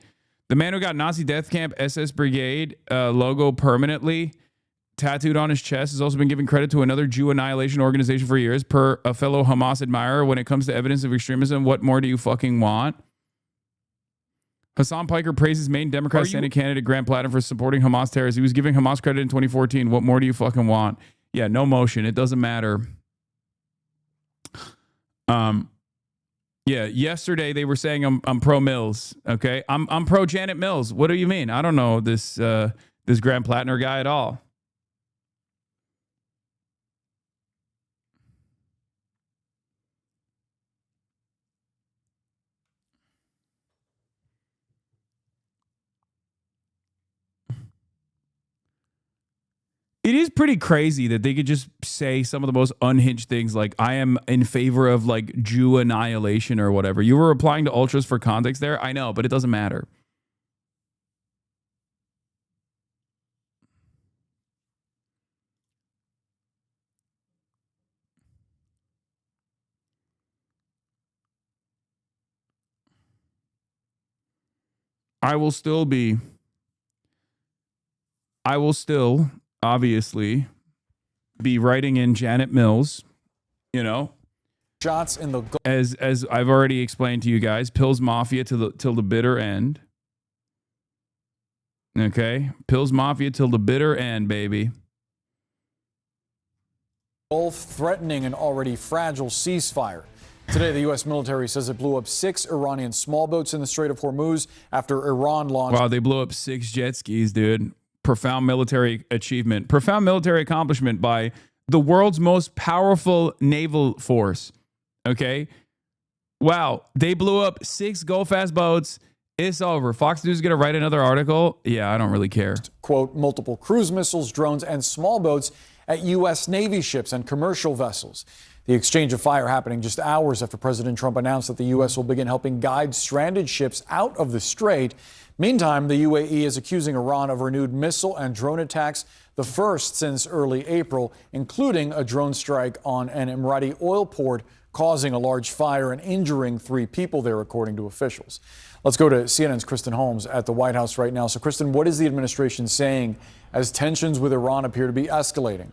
The man who got Nazi death camp SS Brigade logo permanently tattooed on his chest has also been giving credit to another Jew annihilation organization for years. Per a fellow Hamas admirer, when it comes to evidence of extremism, what more do you fucking want? Hasan Piker praises main Democrat Senate candidate Grant Platten for supporting Hamas terrorists. He was giving Hamas credit in 2014. What more do you fucking want? Yeah, no motion. It doesn't matter. Yeah, yesterday they were saying I'm pro Mills. Okay, I'm pro Janet Mills. What do you mean? I don't know this Grant Platten guy at all. It is pretty crazy that they could just say some of the most unhinged things like, I am in favor of like Jew annihilation or whatever. You were replying to ultras for context there. I know, but it doesn't matter. I will still obviously be writing in Janet Mills, you know, shots in the as I've already explained to you guys, Pills Mafia till the bitter end. Okay. Pills Mafia till the bitter end, baby. Gulf threatening an already fragile ceasefire. Today, the U.S. military says it blew up 6 Iranian small boats in the Strait of Hormuz after Iran launched. Wow, they blew up 6 jet skis, dude. Profound military achievement. Profound military accomplishment by the world's most powerful naval force. Okay? Wow, they blew up 6 go-fast boats. It's over. Fox News is going to write another article. Yeah, I don't really care. Quote, multiple cruise missiles, drones, and small boats at U.S. Navy ships and commercial vessels. The exchange of fire happening just hours after President Trump announced that the U.S. will begin helping guide stranded ships out of the strait. Meantime, the UAE is accusing Iran of renewed missile and drone attacks, the first since early April, including a drone strike on an Emirati oil port, causing a large fire and injuring 3 people there, according to officials. Let's go to CNN's Kristen Holmes at the White House right now. So, Kristen, what is the administration saying as tensions with Iran appear to be escalating?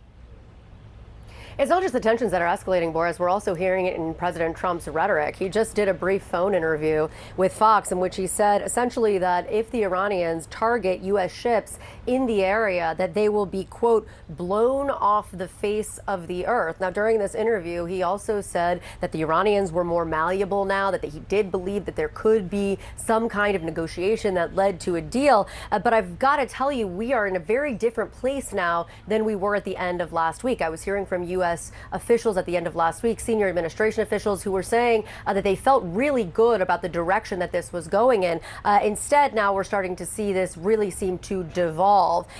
It's not just the tensions that are escalating, Boris. We're also hearing it in President Trump's rhetoric. He just did a brief phone interview with Fox in which he said essentially that if the Iranians target U.S. ships in the area, that they will be, quote, blown off the face of the earth. Now, during this interview, he also said that the Iranians were more malleable now, that he did believe that there could be some kind of negotiation that led to a deal. But I've got to tell you, we are in a very different place now than we were at the end of last week. I was hearing from U.S. officials at the end of last week, senior administration officials who were saying that they felt really good about the direction that this was going in. Instead, now we're starting to see this really seem to devolve.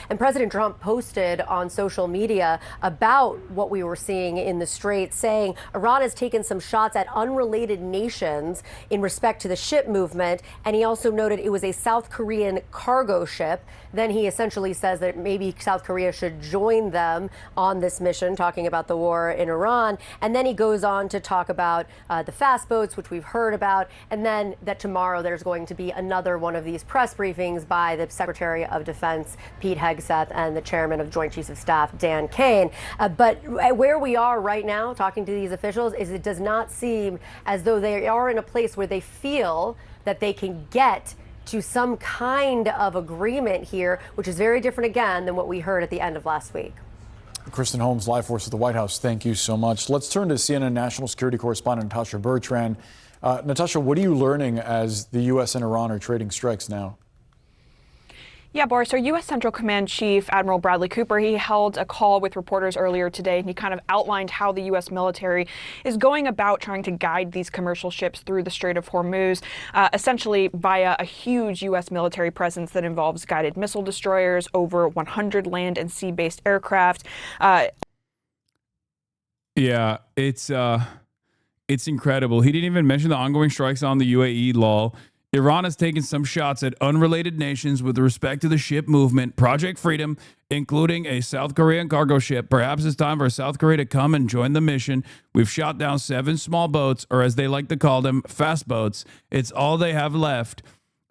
And President Trump posted on social media about what we were seeing in the Strait, saying Iran has taken some shots at unrelated nations in respect to the ship movement. And he also noted it was a South Korean cargo ship. Then he essentially says that maybe South Korea should join them on this mission, talking about the war in Iran. And then he goes on to talk about the fast boats, which we've heard about, and then that tomorrow there's going to be another one of these press briefings by the Secretary of Defense, Pete Hegseth, and the Chairman of Joint Chiefs of Staff, Dan Kane. But where we are right now, talking to these officials, is it does not seem as though they are in a place where they feel that they can get to some kind of agreement here, which is very different again than what we heard at the end of last week. Kristen Holmes, live force at the White House. Thank you so much. Let's turn to CNN national security correspondent Natasha Bertrand. Natasha, what are you learning as the U.S. and Iran are trading strikes now? Yeah, Boris, our U.S. Central Command Chief, Admiral Bradley Cooper, he held a call with reporters earlier today, and he kind of outlined how the U.S. military is going about trying to guide these commercial ships through the Strait of Hormuz, essentially via a huge U.S. military presence that involves guided missile destroyers, over 100 land and sea-based aircraft. Yeah, it's incredible. He didn't even mention the ongoing strikes on the UAE, lol. Iran has taken some shots at unrelated nations with respect to the ship movement, Project Freedom, including a South Korean cargo ship. Perhaps it's time for South Korea to come and join the mission. We've shot down 7 small boats, or as they like to call them, fast boats. It's all they have left.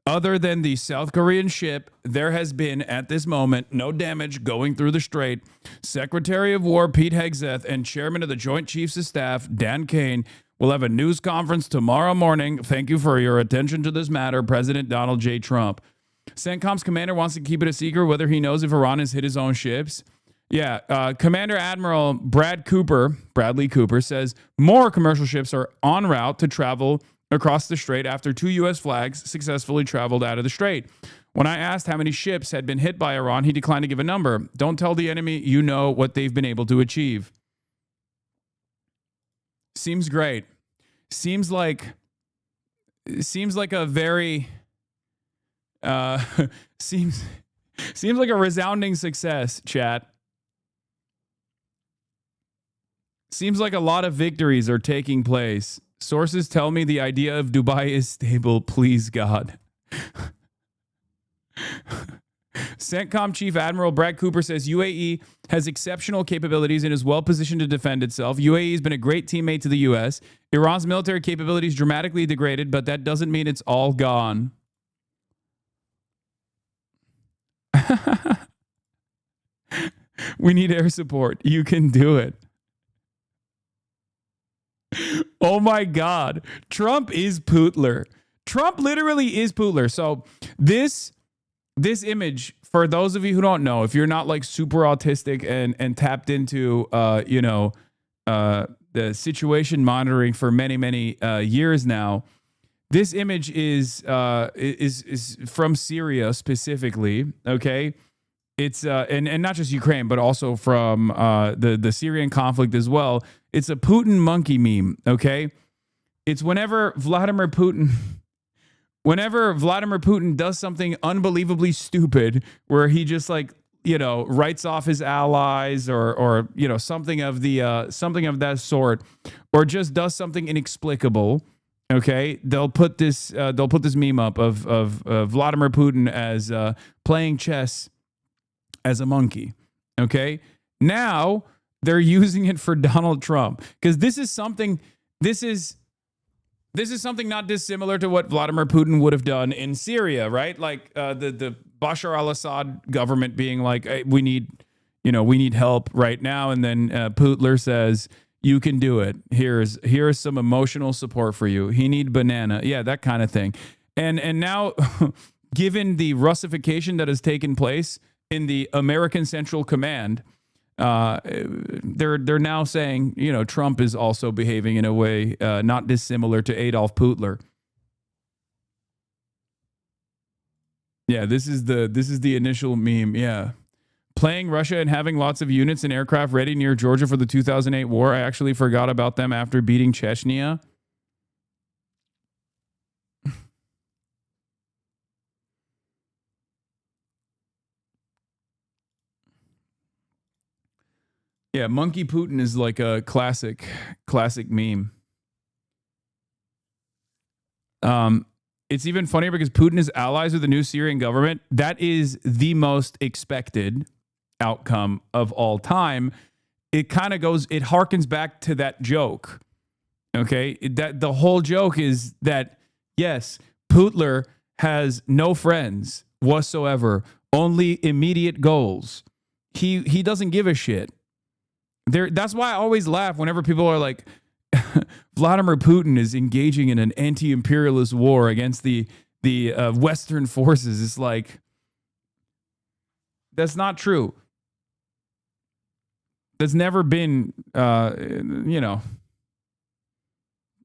Other than the South Korean ship, there has been, at this moment, no damage going through the strait. Secretary of War Pete Hegseth and Chairman of the Joint Chiefs of Staff Dan Kane will have a news conference tomorrow morning. Thank you for your attention to this matter, President Donald J. Trump. CENTCOM's commander wants to keep it a secret whether he knows if Iran has hit his own ships. Yeah, Commander Admiral Bradley Cooper says more commercial ships are en route to travel across the strait after 2 U.S. flags successfully traveled out of the strait. When I asked how many ships had been hit by Iran, he declined to give a number. Don't tell the enemy you know what they've been able to achieve. Seems great. Seems like a very seems like a resounding success, chat. Seems like a lot of victories are taking place. Sources tell me the idea of Dubai is stable. Please, God. CENTCOM Chief Admiral Brad Cooper says UAE has exceptional capabilities and is well positioned to defend itself. UAE has been a great teammate to the U.S. Iran's military capabilities dramatically degraded, but that doesn't mean it's all gone. We need air support. You can do it. Oh my God. Trump is Putler. Trump literally is Putler. So this image for those of you who don't know, if you're not like super autistic and tapped into, the situation monitoring for many years now, this image is from Syria specifically. Okay. It's and not just Ukraine, but also from the Syrian conflict as well. It's a Putin monkey meme. Okay. It's whenever Vladimir Putin does something unbelievably stupid, where he just like, writes off his allies or something of that sort, or just does something inexplicable. Okay, they'll put this meme up of Vladimir Putin as playing chess as a monkey. Okay, now they're using it for Donald Trump, because this is something not dissimilar to what Vladimir Putin would have done in Syria, right? Like the Bashar al-Assad government being like, hey, we need help right now, and then Putler says, you can do it. Here's some emotional support for you. He need banana. Yeah, that kind of thing. And now, given the Russification that has taken place in the American Central Command, they're now saying, Trump is also behaving in a way not dissimilar to Adolf Putler. Yeah, this is the initial meme. Yeah. Playing Russia and having lots of units and aircraft ready near Georgia for the 2008 war. I actually forgot about them after beating Chechnya. Yeah, Monkey Putin is like a classic meme. It's even funnier because Putin is allies with the new Syrian government. That is the most expected outcome of all time. It kind of harkens back to that joke. Okay, that the whole joke is that, yes, Putler has no friends whatsoever, only immediate goals. He doesn't give a shit. That's why I always laugh whenever people are like, Vladimir Putin is engaging in an anti-imperialist war against the Western forces. It's like, that's not true. That's never been, never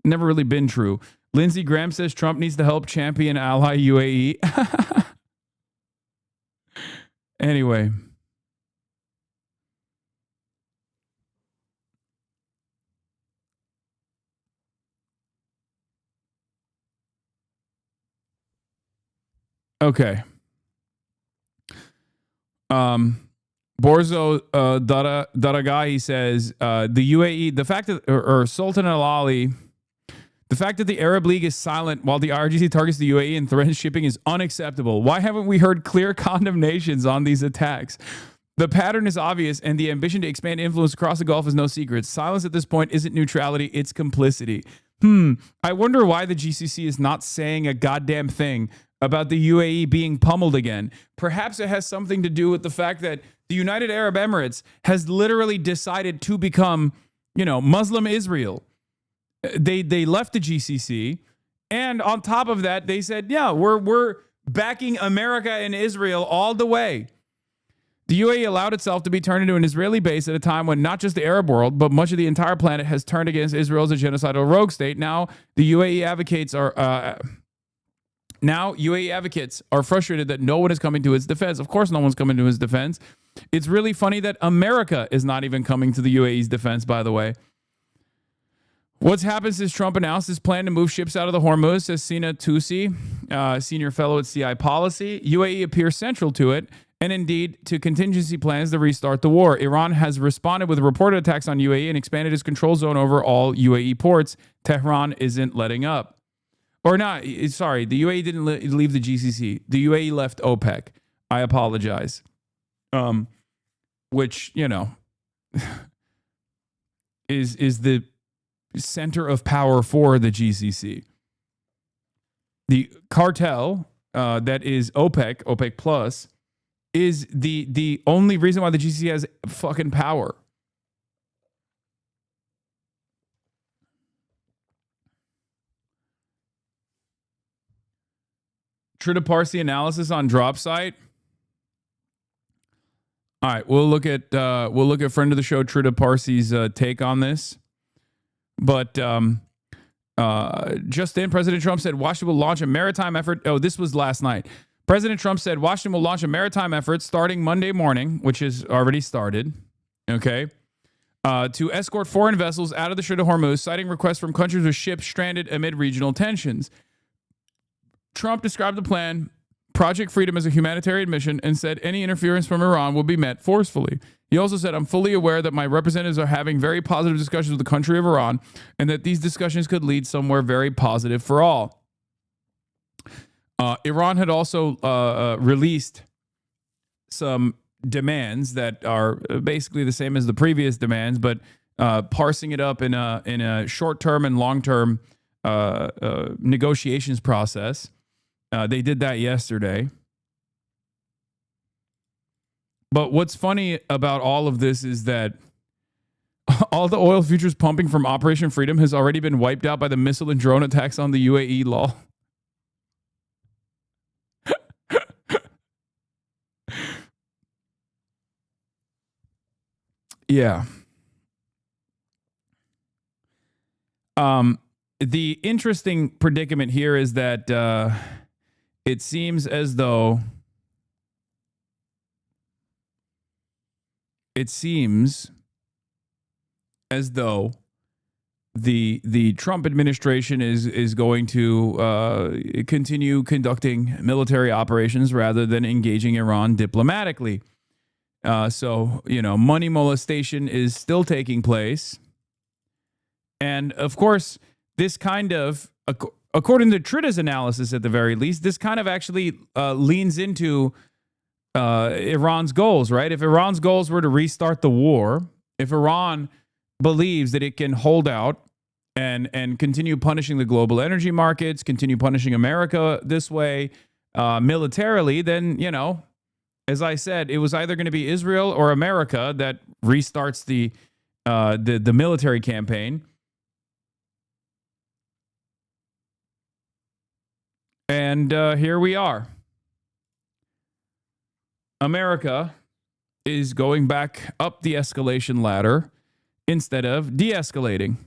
really been true. Lindsey Graham says Trump needs to help champion ally UAE. Anyway. Okay. Borzo Daragai says the UAE, the fact that or Sultan Al Ali, the fact that the Arab League is silent while the IRGC targets the UAE and threatens shipping is unacceptable. Why haven't we heard clear condemnations on these attacks? The pattern is obvious, and the ambition to expand influence across the Gulf is no secret. Silence at this point isn't neutrality, it's complicity. I wonder why the GCC is not saying a goddamn thing about the UAE being pummeled again. Perhaps it has something to do with the fact that the United Arab Emirates has literally decided to become, Muslim Israel. They left the GCC, and on top of that, they said, yeah, we're backing America and Israel all the way. The UAE allowed itself to be turned into an Israeli base at a time when not just the Arab world, but much of the entire planet has turned against Israel as a genocidal rogue state. Now, the UAE advocates are frustrated that no one is coming to its defense. Of course, no one's coming to his defense. It's really funny that America is not even coming to the UAE's defense, by the way. What's happened since Trump announced his plan to move ships out of the Hormuz, says Sina Tusi, senior fellow at CI Policy. UAE appears central to it, and indeed to contingency plans to restart the war. Iran has responded with reported attacks on UAE and expanded its control zone over all UAE ports. Tehran isn't letting up. Or not, sorry, the UAE didn't leave the GCC. The UAE left OPEC. I apologize. Which, is the center of power for the GCC. The cartel that is OPEC Plus, is the only reason why the GCC has fucking power. Trita Parsi analysis on drop site. All right, we'll look at friend of the show Trita Parsi's take on this. But just in, President Trump said Washington will launch a maritime effort. Oh, this was last night. President Trump said Washington will launch a maritime effort starting Monday morning, which has already started. Okay. To escort foreign vessels out of the Strait of Hormuz, citing requests from countries with ships stranded amid regional tensions. Trump described the plan, Project Freedom, as a humanitarian mission and said any interference from Iran will be met forcefully. He also said, I'm fully aware that my representatives are having very positive discussions with the country of Iran and that these discussions could lead somewhere very positive for all. Iran had also released some demands that are basically the same as the previous demands, but parsing it up in a short-term and long-term negotiations process. They did that yesterday. But what's funny about all of this is that all the oil futures pumping from Operation Freedom has already been wiped out by the missile and drone attacks on the UAE, lol. Yeah. The interesting predicament here is that it seems as though the Trump administration is going to continue conducting military operations rather than engaging Iran diplomatically. So, money molestation is still taking place. And of course, this kind of, according to Trita's analysis at the very least, this kind of actually leans into Iran's goals, right? If Iran's goals were to restart the war, if Iran believes that it can hold out and continue punishing the global energy markets, continue punishing America this way militarily, then, as I said, it was either going to be Israel or America that restarts the military campaign. And here we are. America is going back up the escalation ladder instead of de-escalating.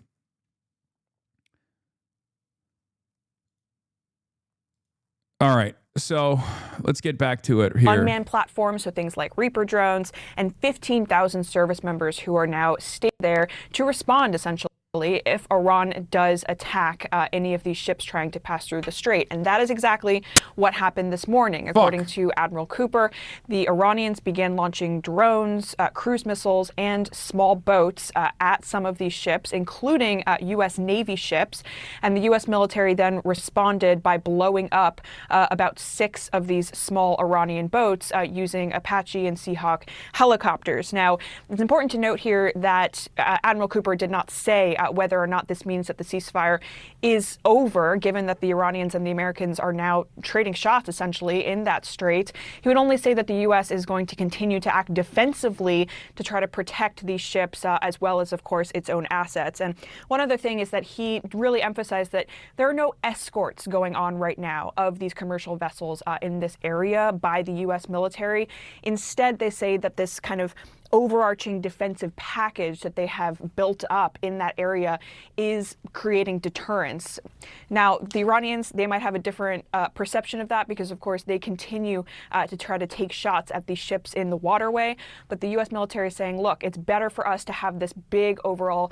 All right. So let's get back to it here. Unmanned platforms, so things like Reaper drones, and 15,000 service members who are now stationed there to respond, essentially, if Iran does attack any of these ships trying to pass through the strait. And that is exactly what happened this morning. According to Admiral Cooper, the Iranians began launching drones, cruise missiles, and small boats at some of these ships, including U.S. Navy ships. And the U.S. military then responded by blowing up about 6 of these small Iranian boats using Apache and Seahawk helicopters. Now, it's important to note here that Admiral Cooper did not say whether or not this means that the ceasefire is over, given that the Iranians and the Americans are now trading shots, essentially, in that strait. He would only say that the U.S. is going to continue to act defensively to try to protect these ships, as well as, of course, its own assets. And one other thing is that he really emphasized that there are no escorts going on right now of these commercial vessels in this area by the U.S. military. Instead, they say that this kind of overarching defensive package that they have built up in that area is creating deterrence. Now, the Iranians, they might have a different perception of that because, of course, they continue to try to take shots at these ships in the waterway. But the U.S. military is saying, look, it's better for us to have this big overall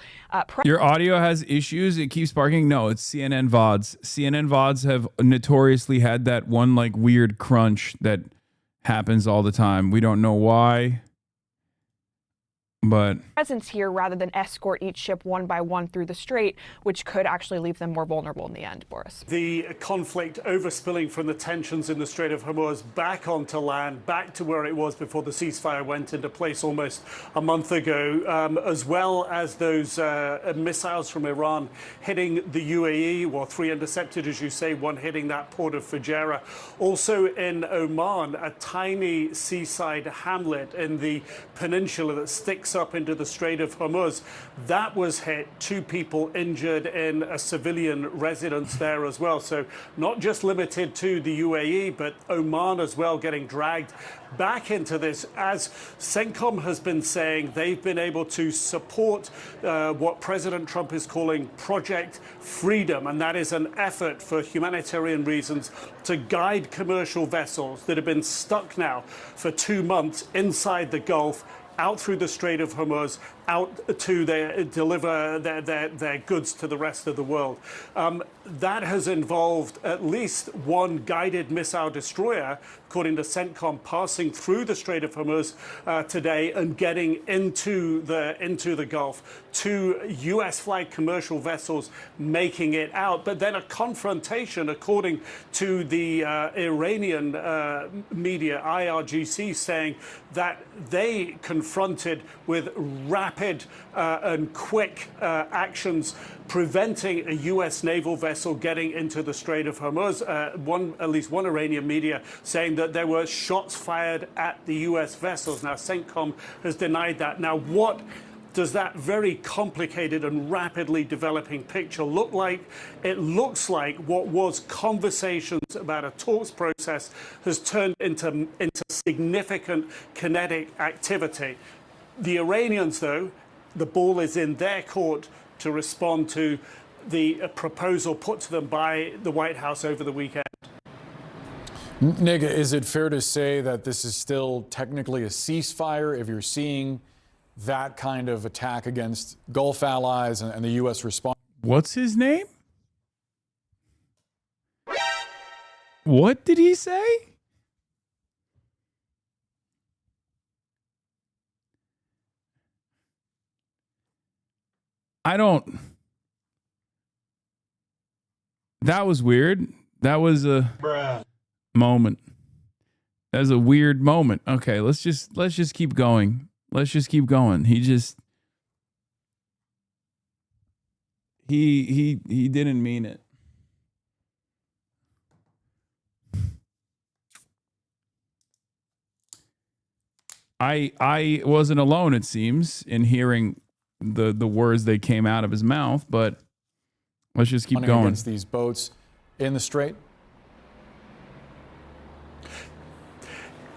Your audio has issues. It keeps barking. No, it's CNN VODs. CNN VODs have notoriously had that one weird crunch that happens all the time. We don't know why. But presence here rather than escort each ship one by one through the strait, which could actually leave them more vulnerable in the end, Boris. The conflict overspilling from the tensions in the Strait of Hormuz back onto land, back to where it was before the ceasefire went into place almost a month ago, as well as those missiles from Iran hitting the UAE, well, 3 intercepted, as you say, 1 hitting that port of Fujairah. Also in Oman, a tiny seaside hamlet in the peninsula that sticks up into the Strait of Hormuz. That was hit. 2 people injured in a civilian residence there as well. So not just limited to the UAE, but Oman as well getting dragged back into this. As CENTCOM has been saying, they've been able to support what President Trump is calling Project Freedom, and that is an effort for humanitarian reasons to guide commercial vessels that have been stuck now for 2 months inside the Gulf, out through the Strait of Hormuz, out to deliver their goods to the rest of the world. That has involved at least 1 guided missile destroyer, according to CENTCOM, passing through the Strait of Hormuz today and getting into the Gulf. 2 U.S. flagged commercial vessels making it out, but then a confrontation, according to the Iranian media, IRGC, saying that they confronted with rapid and quick actions preventing a U.S. naval vessel getting into the Strait of Hormuz. At least one Iranian media saying that there were shots fired at the U.S. vessels. Now, CENTCOM has denied that. Now, what does that very complicated and rapidly developing picture look like? It looks like what was conversations about a talks process has turned into significant kinetic activity. The Iranians, though, the ball is in their court to respond to the proposal put to them by the White House over the weekend. Nick, is it fair to say that this is still technically a ceasefire if you're seeing that kind of attack against Gulf allies and the U.S. response? What's his name? What did he say? That was weird. That was a moment. That was a weird moment. Okay, let's just keep going. Let's just keep going. He didn't mean it. I wasn't alone, it seems, in hearing the words that came out of his mouth, but let's just keep going. Against these boats in the strait?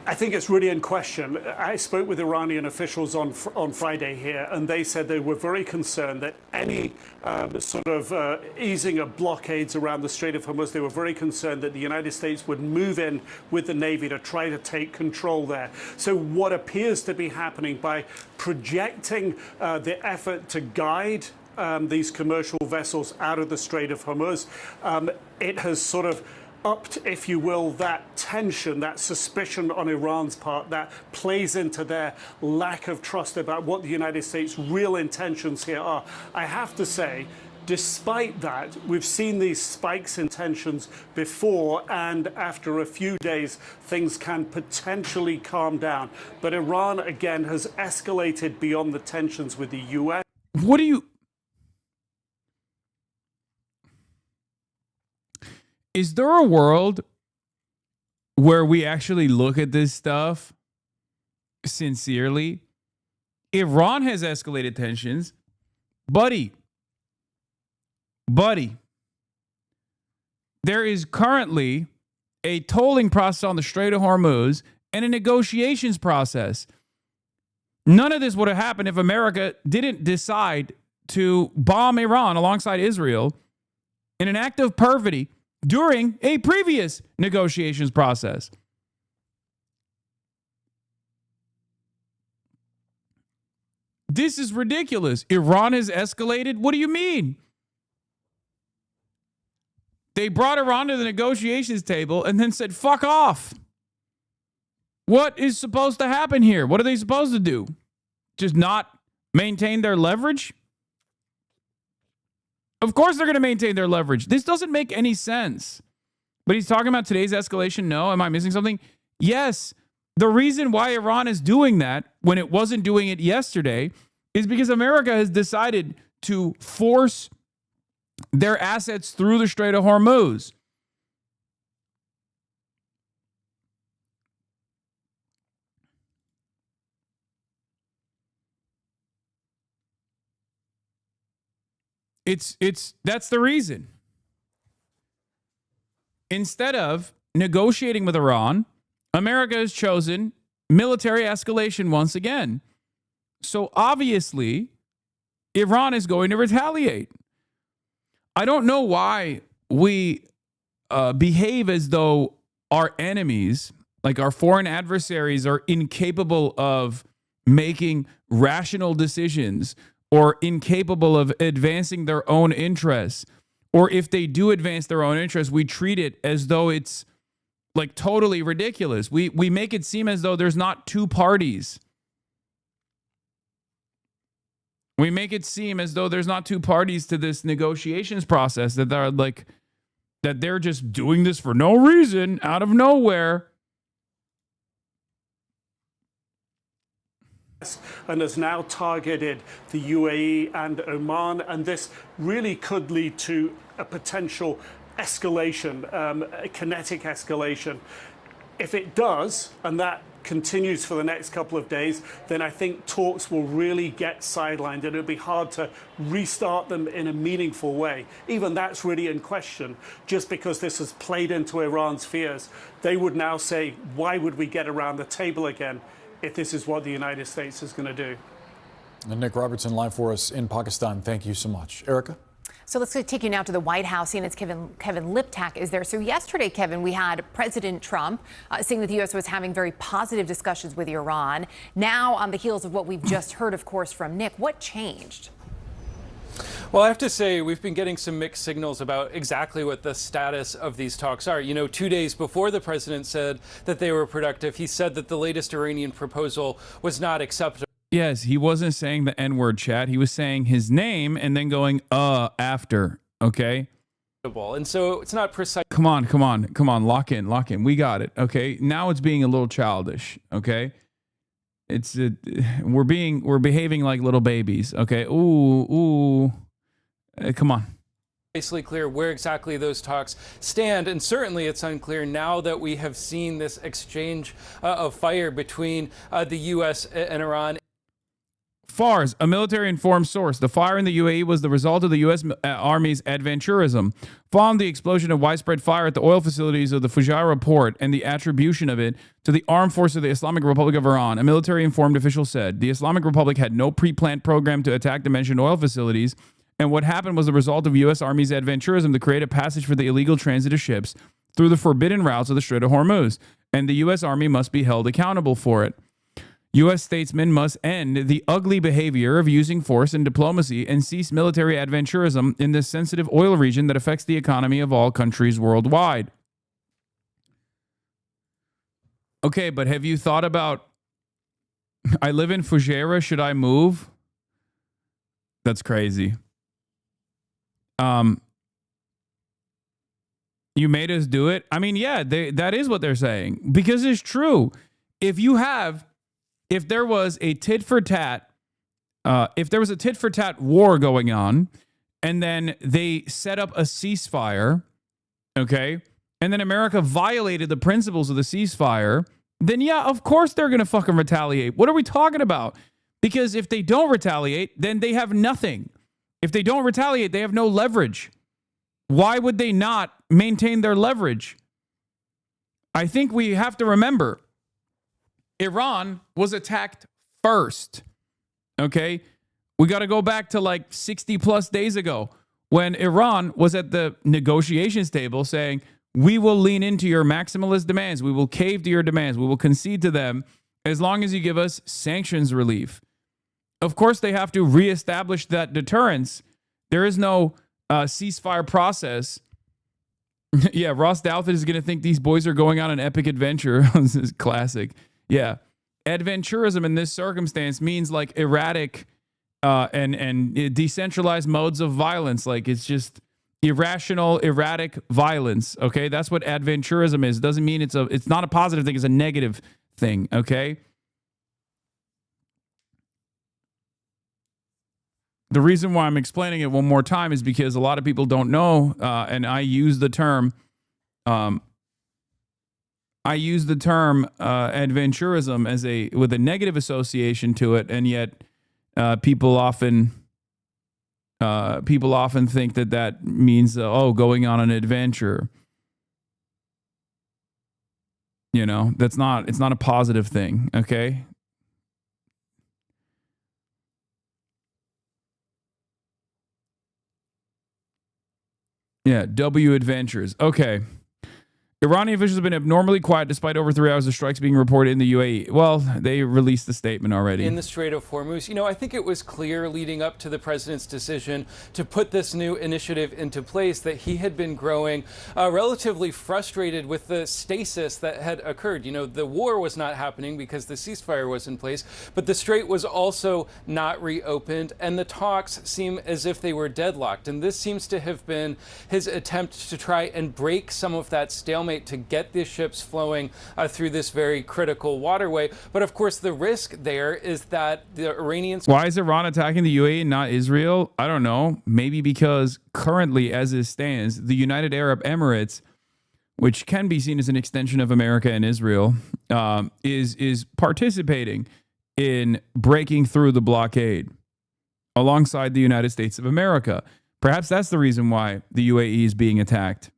I think it's really in question. I spoke with Iranian officials on Friday here, and they said they were very concerned that any sort of easing of blockades around the Strait of Hormuz, they were very concerned that the United States would move in with the Navy to try to take control there. So what appears to be happening by projecting the effort to guide these commercial vessels out of the Strait of Hormuz, it has sort of upped, if you will, that tension, that suspicion on Iran's part that plays into their lack of trust about what the United States' real intentions here are. I have to say, despite that, we've seen these spikes in tensions before, and after a few days, things can potentially calm down. But Iran, again, has escalated beyond the tensions with the U.S. What do you... Is there a world where we actually look at this stuff sincerely? Iran has escalated tensions. Buddy, there is currently a tolling process on the Strait of Hormuz and a negotiations process. None of this would have happened if America didn't decide to bomb Iran alongside Israel in an act of perfidy during a previous negotiations process. This is ridiculous. Iran has escalated? What do you mean? They brought Iran to the negotiations table and then said, fuck off. What is supposed to happen here? What are they supposed to do? Just not maintain their leverage? Of course they're going to maintain their leverage. This doesn't make any sense. But he's talking about today's escalation. No. Am I missing something? Yes. The reason why Iran is doing that when it wasn't doing it yesterday is because America has decided to force their assets through the Strait of Hormuz. That's the reason. Instead of negotiating with Iran, America has chosen military escalation once again. So obviously, Iran is going to retaliate. I don't know why we behave as though our enemies, like our foreign adversaries, are incapable of making rational decisions or incapable of advancing their own interests. Or if they do advance their own interests, we treat it as though it's like totally ridiculous. We make it seem as though there's not two parties. We make it seem as though there's not two parties to this negotiations process, that they're like, that they're just doing this for no reason, out of nowhere. And has now targeted the UAE and Oman, and this really could lead to a potential escalation, a kinetic escalation. If it does, and that continues for the next couple of days, then I think talks will really get sidelined, and it'll be hard to restart them in a meaningful way. Even that's really in question, just because this has played into Iran's fears. They would now say, why would we get around the table again if this is what the United States is going to do? And Nick Robertson live for us in Pakistan. Thank you so much. Erica? So let's take you now to the White House. CNN's Kevin Liptak is there. So yesterday, Kevin, we had President Trump saying that the U.S. was having very positive discussions with Iran. Now, on the heels of what we've just heard, of course, from Nick, what changed? Well, I have to say, we've been getting some mixed signals about exactly what the status of these talks are. You know, 2 days before the president said that they were productive, he said that the latest Iranian proposal was not acceptable. Yes, he wasn't saying the N-word, chat. He was saying his name and then going, after, okay? And so it's not precise. Come on, lock in. We got it, okay? Now it's being a little childish, okay? We're behaving like little babies, okay? Ooh. Come on. Basically clear where exactly those talks stand, and certainly it's unclear now that we have seen this exchange of fire between the U.S. and Iran. FARS, a military-informed source. The fire in the UAE was the result of the U.S. Army's adventurism. Following the explosion of widespread fire at the oil facilities of the Fujairah port and the attribution of it to the armed force of the Islamic Republic of Iran, a military-informed official said the Islamic Republic had no pre-planned program to attack the mentioned oil facilities, and what happened was the result of U.S. Army's adventurism to create a passage for the illegal transit of ships through the forbidden routes of the Strait of HORMUZ, and the U.S. Army must be held accountable for it. U.S. statesmen must end the ugly behavior of using force and diplomacy and cease military adventurism in this sensitive oil region that affects the economy of all countries worldwide. Okay, but have you thought about, I live in Fujairah, should I move? That's crazy. You made us do it? I mean, yeah, that is what they're saying, because it's true. If there was a tit for tat war going on, and then they set up a ceasefire, okay, and then America violated the principles of the ceasefire, then yeah, of course they're going to fucking retaliate. What are we talking about? Because if they don't retaliate, then they have nothing. If they don't retaliate, they have no leverage. Why would they not maintain their leverage? I think we have to remember, Iran was attacked first, okay? We got to go back to like 60 plus days ago when Iran was at the negotiations table saying, we will lean into your maximalist demands. We will cave to your demands. We will concede to them as long as you give us sanctions relief. Of course, they have to reestablish that deterrence. There is no ceasefire process. Yeah, Ross Douthat is going to think these boys are going on an epic adventure. This is classic. Yeah. Adventurism in this circumstance means like erratic and decentralized modes of violence. Like it's just irrational, erratic violence. Okay. That's what adventurism is. It doesn't mean it's not a positive thing. It's a negative thing. Okay. The reason why I'm explaining it one more time is because a lot of people don't know, and I use the term adventurism with a negative association to it, and yet people often People often think that that means, going on an adventure. You know, it's not a positive thing, okay? Yeah, W Adventures. Okay. Iranian officials have been abnormally quiet despite over 3 hours of strikes being reported in the UAE. Well, they released the statement already. In the Strait of Hormuz, I think it was clear leading up to the president's decision to put this new initiative into place that he had been growing relatively frustrated with the stasis that had occurred. The war was not happening because the ceasefire was in place, but the Strait was also not reopened, and the talks seem as if they were deadlocked. And this seems to have been his attempt to try and break some of that stalemate to get the ships flowing through this very critical waterway. But of course, the risk there is that the Iranians... Why is Iran attacking the UAE and not Israel? I don't know. Maybe because currently, as it stands, the United Arab Emirates, which can be seen as an extension of America and Israel, is participating in breaking through the blockade alongside the United States of America. Perhaps that's the reason why the UAE is being attacked.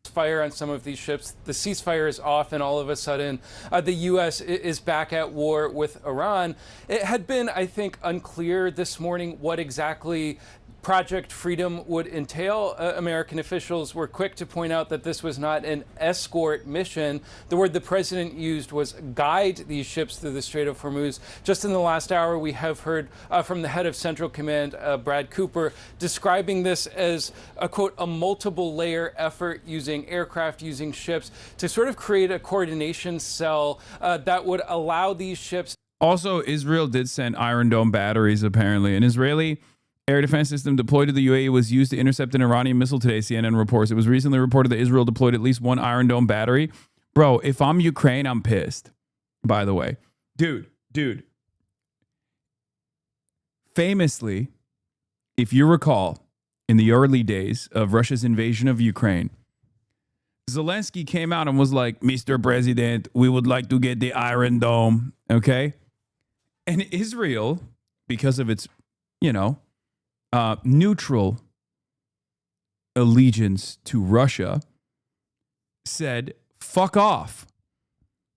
Fire on some of these ships. The ceasefire is off, and all of a sudden, the U.S. is back at war with Iran. It had been, I think, unclear this morning what exactly Project Freedom would entail. American officials were quick to point out that this was not an escort mission. The word the president used was guide these ships through the Strait of Hormuz. Just in the last hour, we have heard from the head of Central Command, Brad Cooper, describing this as a, quote, a multiple layer effort using aircraft, using ships to sort of create a coordination cell that would allow these ships. Also, Israel did send Iron Dome batteries, apparently. An Israeli air defense system deployed to the UAE was used to intercept an Iranian missile today, CNN reports. It was recently reported that Israel deployed at least one Iron Dome battery. Bro, if I'm Ukraine, I'm pissed, by the way. Dude. Famously, if you recall, in the early days of Russia's invasion of Ukraine, Zelensky came out and was like, Mr. President, we would like to get the Iron Dome, okay? And Israel, because of its, neutral allegiance to Russia, said, fuck off.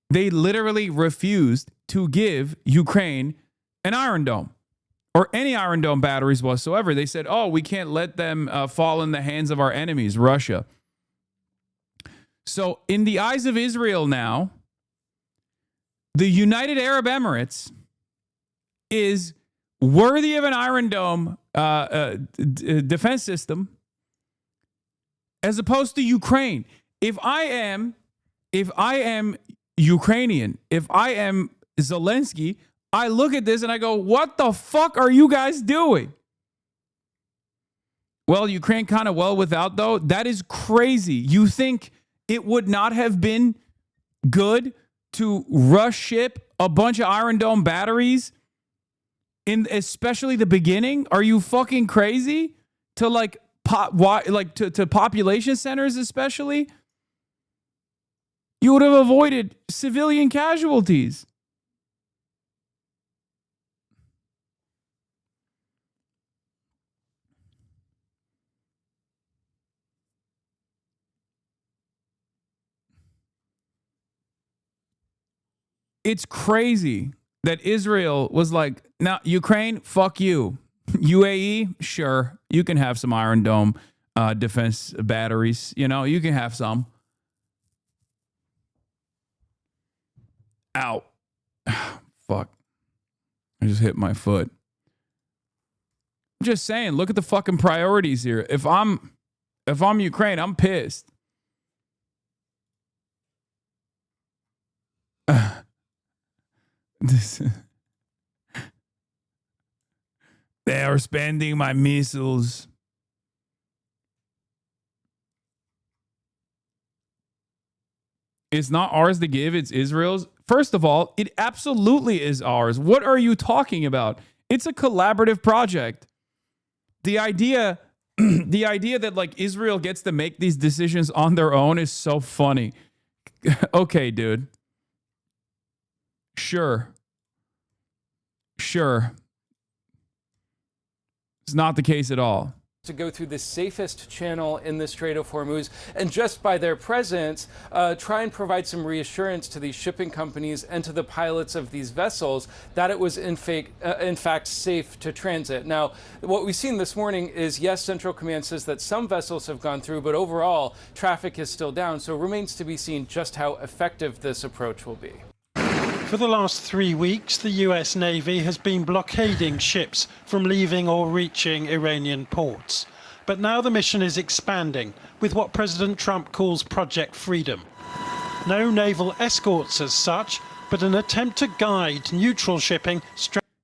They literally refused to give Ukraine an Iron Dome or any Iron Dome batteries whatsoever. They said, we can't let them fall in the hands of our enemies, Russia. So in the eyes of Israel now, the United Arab Emirates is worthy of an Iron Dome defense system as opposed to Ukraine. If I am Ukrainian, if I am Zelensky, I look at this and I go, what the fuck are you guys doing? Well, Ukraine kind of well without, though. That is crazy. You think it would not have been good to rush ship a bunch of Iron Dome batteries in especially the beginning? Are you fucking crazy? To to population centers especially? You would have avoided civilian casualties. It's crazy that Israel was like, now Ukraine, fuck you. UAE, sure, you can have some Iron Dome defense batteries. You can have some. Ow. Fuck. I just hit my foot. I'm just saying, look at the fucking priorities here. If I'm Ukraine, I'm pissed. They are spending my missiles. It's not ours to give, it's Israel's. First of all, it absolutely is ours. What are you talking about? It's a collaborative project. The idea that Israel gets to make these decisions on their own is so funny. Okay, dude. Sure. It's not the case at all. To go through the safest channel in the Strait of Hormuz, and just by their presence, try and provide some reassurance to these shipping companies and to the pilots of these vessels that it was in fact safe to transit. Now, what we've seen this morning is, yes, Central Command says that some vessels have gone through, but overall, traffic is still down, so it remains to be seen just how effective this approach will be. For the last 3 weeks, the US Navy has been blockading ships from leaving or reaching Iranian ports. But now the mission is expanding with what President Trump calls Project Freedom. No naval escorts as such, but an attempt to guide neutral shipping.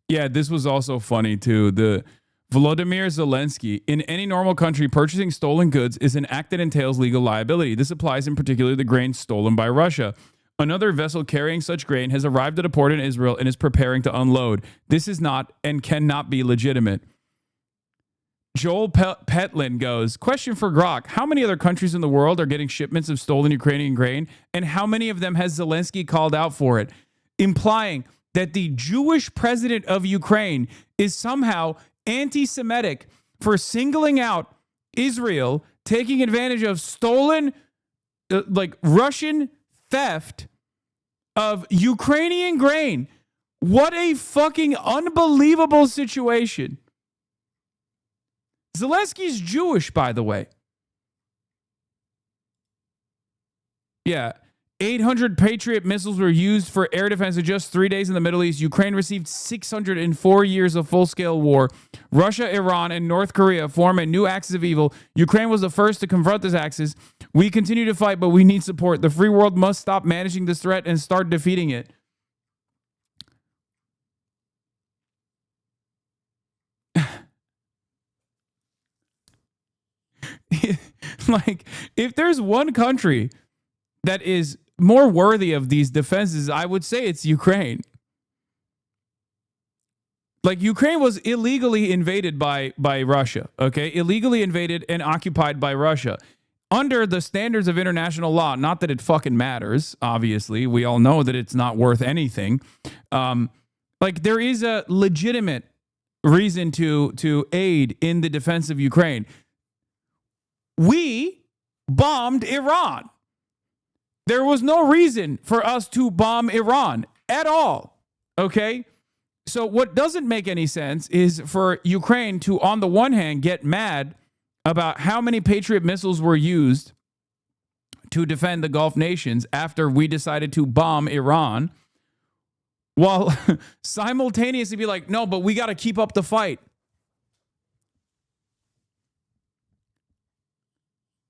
Yeah, this was also funny too. The Volodymyr Zelensky, in any normal country, purchasing stolen goods is an act that entails legal liability. This applies in particular to the grain stolen by Russia. Another vessel carrying such grain has arrived at a port in Israel and is preparing to unload. This is not and cannot be legitimate. Joel Petlin goes, question for Grok. How many other countries in the world are getting shipments of stolen Ukrainian grain? And how many of them has Zelensky called out for it? Implying that the Jewish president of Ukraine is somehow anti-Semitic for singling out Israel, taking advantage of stolen, Russian theft of Ukrainian grain. What a fucking unbelievable situation. Zelensky's Jewish, by the way. Yeah. 800 Patriot missiles were used for air defense in just 3 days in the Middle East. Ukraine received 604 years of full-scale war. Russia, Iran, and North Korea form a new axis of evil. Ukraine was the first to confront this axis. We continue to fight, but we need support. The free world must stop managing this threat and start defeating it. If there's one country that is more worthy of these defenses, I would say it's Ukraine. Ukraine was illegally invaded by Russia, okay? Illegally invaded and occupied by Russia. Under the standards of international law, not that it fucking matters, obviously. We all know that it's not worth anything. There is a legitimate reason to aid in the defense of Ukraine. We bombed Iran. There was no reason for us to bomb Iran at all, okay? So what doesn't make any sense is for Ukraine to, on the one hand, get mad about how many Patriot missiles were used to defend the Gulf nations after we decided to bomb Iran, while simultaneously be like, no, but we got to keep up the fight.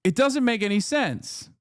It doesn't make any sense.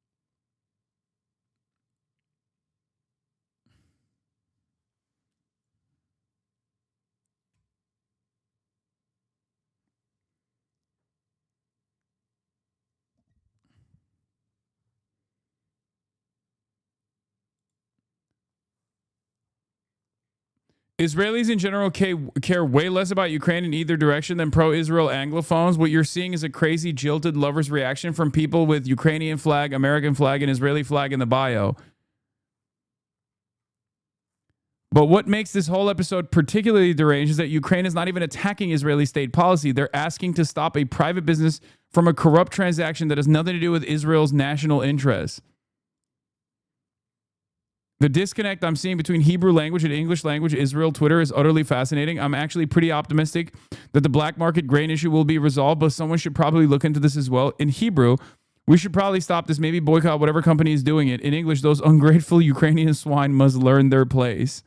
Israelis in general care way less about Ukraine in either direction than pro-Israel Anglophones. What you're seeing is a crazy, jilted lover's reaction from people with Ukrainian flag, American flag, and Israeli flag in the bio. But what makes this whole episode particularly deranged is that Ukraine is not even attacking Israeli state policy. They're asking to stop a private business from a corrupt transaction that has nothing to do with Israel's national interests. The disconnect I'm seeing between Hebrew language and English language Israel Twitter is utterly fascinating. I'm actually pretty optimistic that the black market grain issue will be resolved, but someone should probably look into this as well. In Hebrew, we should probably stop this, maybe boycott whatever company is doing it. In English, those ungrateful Ukrainian swine must learn their place.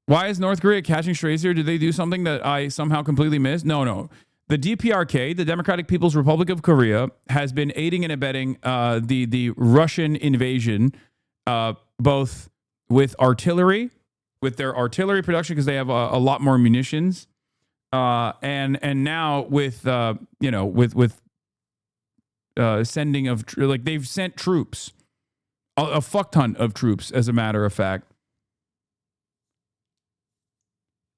Why is North Korea catching strays here? Did they do something that I somehow completely missed? No. The DPRK, the Democratic People's Republic of Korea, has been aiding and abetting the Russian invasion, both with artillery, with their artillery production, because they have a lot more munitions, and now with sending of they've sent troops, a fuck ton of troops, as a matter of fact.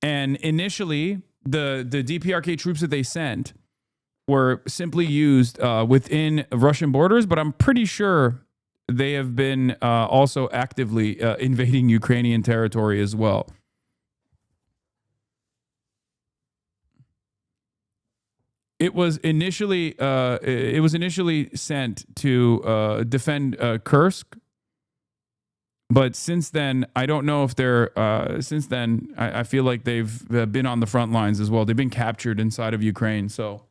And initially, the DPRK troops that they sent were simply used within Russian borders, but I'm pretty sure they have been also actively invading Ukrainian territory as well. It was initially sent to defend Kursk, but since then I don't know if they're. Since then, I feel like they've been on the front lines as well. They've been captured inside of Ukraine. So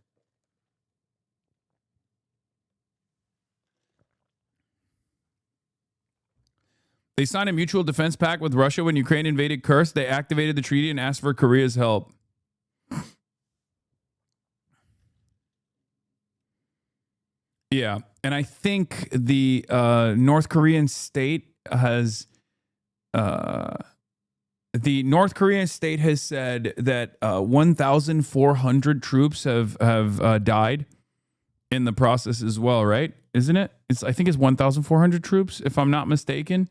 they signed a mutual defense pact with Russia when Ukraine invaded Kursk. They activated the treaty and asked for Korea's help. Yeah, and I think the North Korean state has said that 1,400 troops have died in the process as well, right? Isn't it? I think it's 1,400 troops, if I'm not mistaken.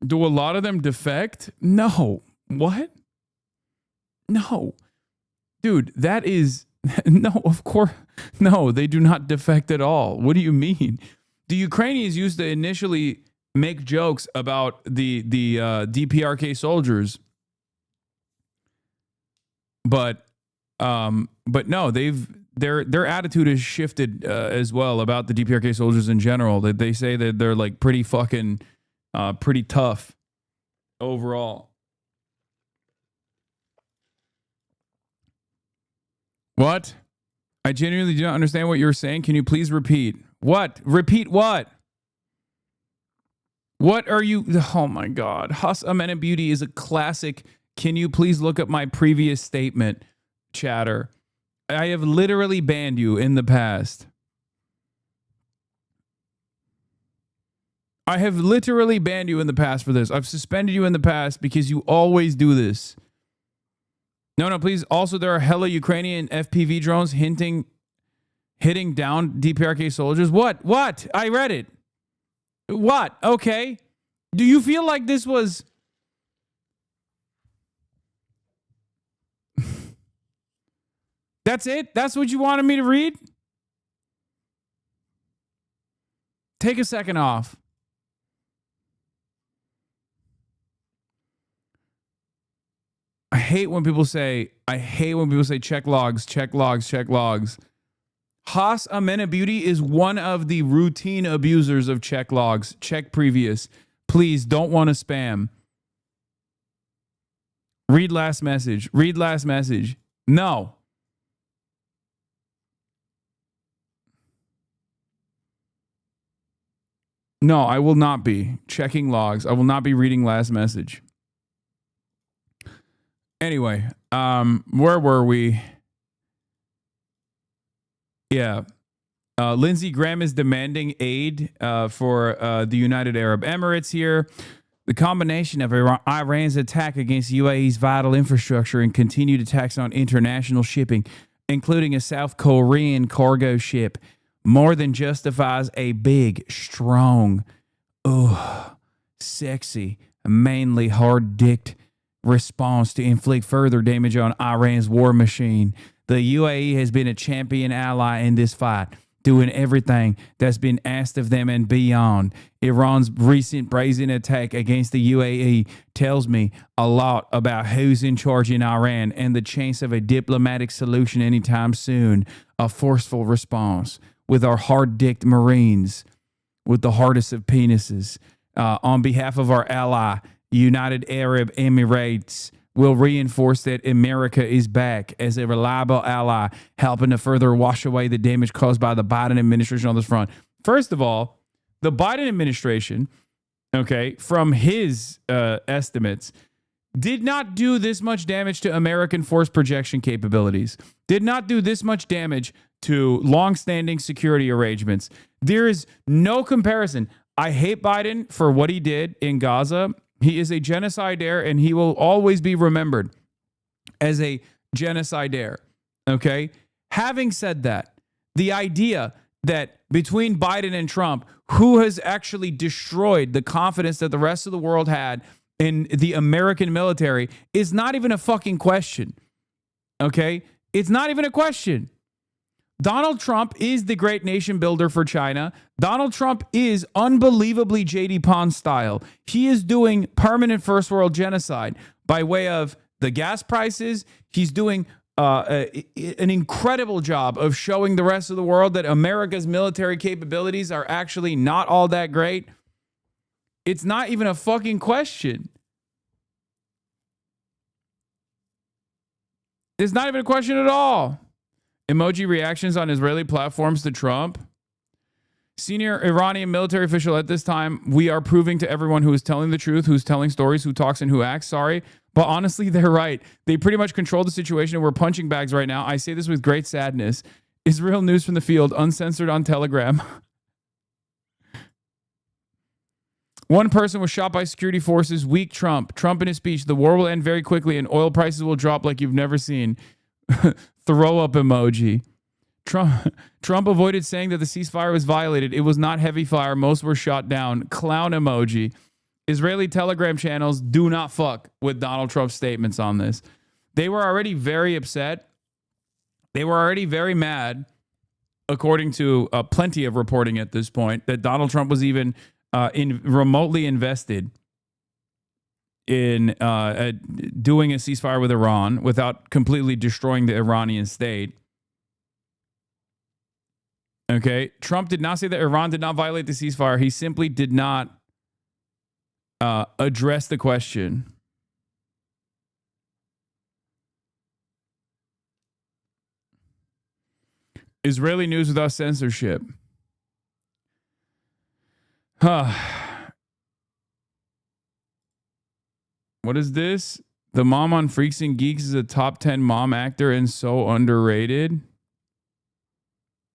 Do a lot of them defect? No. What? No. Dude, that is no, of course. No, they do not defect at all. What do you mean? The Ukrainians used to initially make jokes about the DPRK soldiers. But no, their attitude has shifted as well about the DPRK soldiers in general. That they say that they're like pretty fucking pretty tough overall. What? I genuinely do not understand what you're saying. Can you please repeat? What? Repeat what? What are you? Oh my God. HasanAbi Beauty is a classic. Can you please look up my previous statement, chatter? I have literally banned you in the past. I have literally banned you in the past for this. I've suspended you in the past because you always do this. No, please. Also, there are hella Ukrainian FPV drones hitting down DPRK soldiers. What? I read it. What? Okay. Do you feel like this was... That's it? That's what you wanted me to read? Take a second off. I hate when people say check logs. HasanAbi Beauty is one of the routine abusers of check logs. Check previous. Please don't want to spam. Read last message. No. No, I will not be checking logs. I will not be reading last message. Anyway, where were we? Yeah. Lindsey Graham is demanding aid for the United Arab Emirates here. The combination of Iran's attack against UAE's vital infrastructure and continued attacks on international shipping, including a South Korean cargo ship, more than justifies a big, strong, sexy, mainly hard-dicked response to inflict further damage on Iran's war machine. The UAE has been a champion ally in this fight, doing everything that's been asked of them and beyond. Iran's recent brazen attack against the UAE tells me a lot about who's in charge in Iran and the chance of a diplomatic solution anytime soon. A forceful response with our hard-dicked Marines, with the hardest of penises. On behalf of our ally, United Arab Emirates, will reinforce that America is back as a reliable ally, helping to further wash away the damage caused by the Biden administration on this front. First of all, the Biden administration, okay, from his estimates, did not do this much damage to American force projection capabilities, did not do this much damage to longstanding security arrangements. There is no comparison. I hate Biden for what he did in Gaza. He is a genocidaire, and he will always be remembered as a genocidaire, okay? Having said that, the idea that between Biden and Trump, who has actually destroyed the confidence that the rest of the world had in the American military is not even a fucking question, okay? It's not even a question. Donald Trump is the great nation builder for China. Donald Trump is unbelievably J.D. Pond style. He is doing permanent first world genocide. by way of the gas prices. He's doing an incredible job of showing the rest of the world that America's military capabilities are actually not all that great. It's not even a fucking question. It's not even a question at all. Emoji reactions on Israeli platforms to Trump. Senior Iranian military official at this time, we are proving to everyone who is telling the truth, who's telling stories, who talks and who acts. Sorry, but honestly, they're right. They pretty much control the situation and we're punching bags right now. I say this with great sadness. Israel news from the field, uncensored on Telegram. One person was shot by security forces. Weak Trump. Trump in his speech, the war will end very quickly and oil prices will drop like you've never seen. Throw up emoji. Trump avoided saying that the ceasefire was violated. It was not heavy fire. Most were shot down. Clown emoji. Israeli Telegram channels do not fuck with Donald Trump's statements on this. They were already very upset. They were already very mad, according to plenty of reporting at this point, that Donald Trump was even remotely invested in doing a ceasefire with Iran without completely destroying the Iranian state. Okay, Trump did not say that Iran did not violate the ceasefire. He simply did not address the question. Israeli news without censorship. What is this? The mom on Freaks and Geeks is a top 10 mom actor and so underrated.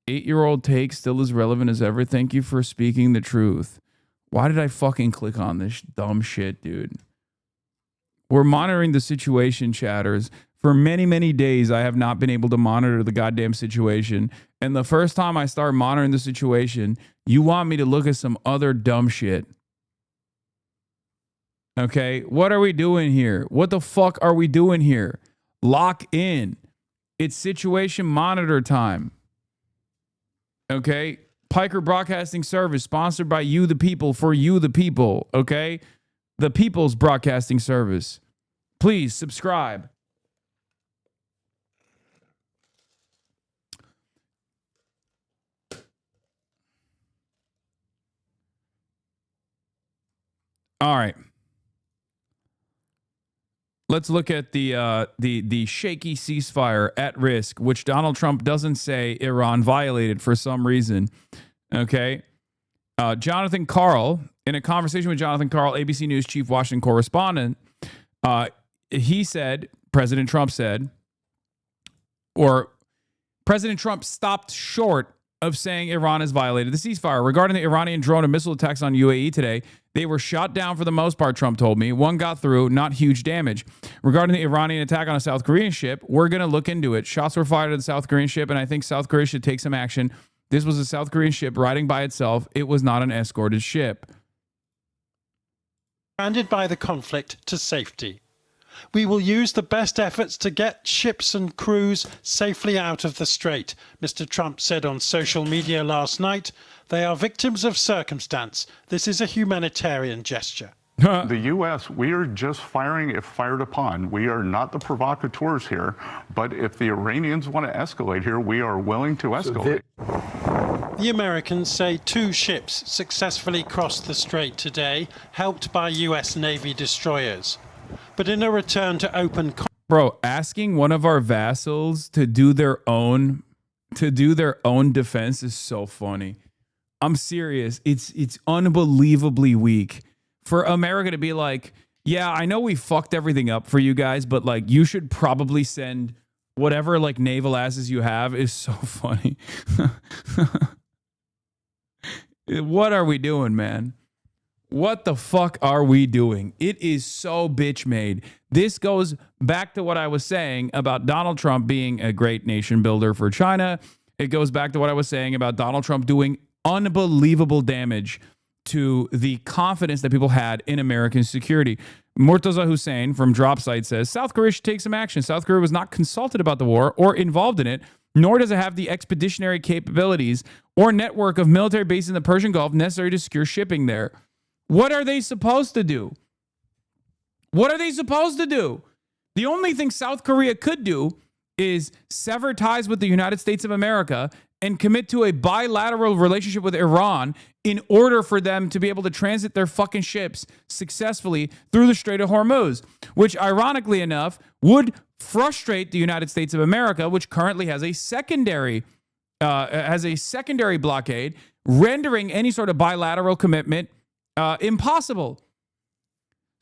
8-year-old take still as relevant as ever. Thank you for speaking the truth. Why did I fucking click on this dumb shit, dude? We're monitoring the situation, chatters. For many, many days, I have not been able to monitor the goddamn situation. And the first time I start monitoring the situation, you want me to look at some other dumb shit. Okay, what are we doing here? What the fuck are we doing here? Lock in. It's situation monitor time. Okay, Piker Broadcasting Service, sponsored by you, the people, for you, the people. Okay, the People's Broadcasting Service. Please subscribe. All right. Let's look at the shaky ceasefire at risk, which Donald Trump doesn't say Iran violated for some reason. Okay. Jonathan Karl, in a conversation with Jonathan Karl, ABC News chief Washington correspondent, he said, President Trump said, or President Trump stopped short of saying Iran has violated the ceasefire. Regarding the Iranian drone and missile attacks on UAE today, they were shot down for the most part, Trump told me. One got through, not huge damage. Regarding the Iranian attack on a South Korean ship, we're going to look into it. Shots were fired at the South Korean ship, and I think South Korea should take some action. This was a South Korean ship riding by itself. It was not an escorted ship. Stranded by the conflict to safety. We will use the best efforts to get ships and crews safely out of the strait, Mr. Trump said on social media last night. They are victims of circumstance. This is a humanitarian gesture. The U.S., we are just firing if fired upon. We are not the provocateurs here, but if the Iranians want to escalate here, we are willing to escalate. The Americans say 2 ships successfully crossed the strait today, helped by U.S. Navy destroyers. But in a return to open... Bro, asking one of our vassals to do their own defense is so funny. I'm serious. It's unbelievably weak for America to be like, yeah, I know we fucked everything up for you guys, but like you should probably send whatever like naval asses you have. Is so funny. What are we doing, man? What the fuck are we doing? It is so bitch made. This goes back to what I was saying about Donald Trump being a great nation builder for China. It goes back to what I was saying about Donald Trump doing unbelievable damage to the confidence that people had in American security. Murtaza Hussein from Dropsite says, South Korea should take some action. South Korea was not consulted about the war or involved in it, nor does it have the expeditionary capabilities or network of military bases in the Persian Gulf necessary to secure shipping there. What are they supposed to do? What are they supposed to do? The only thing South Korea could do is sever ties with the United States of America and commit to a bilateral relationship with Iran in order for them to be able to transit their fucking ships successfully through the Strait of Hormuz, which ironically enough would frustrate the United States of America, which currently has a secondary blockade, rendering any sort of bilateral commitment impossible.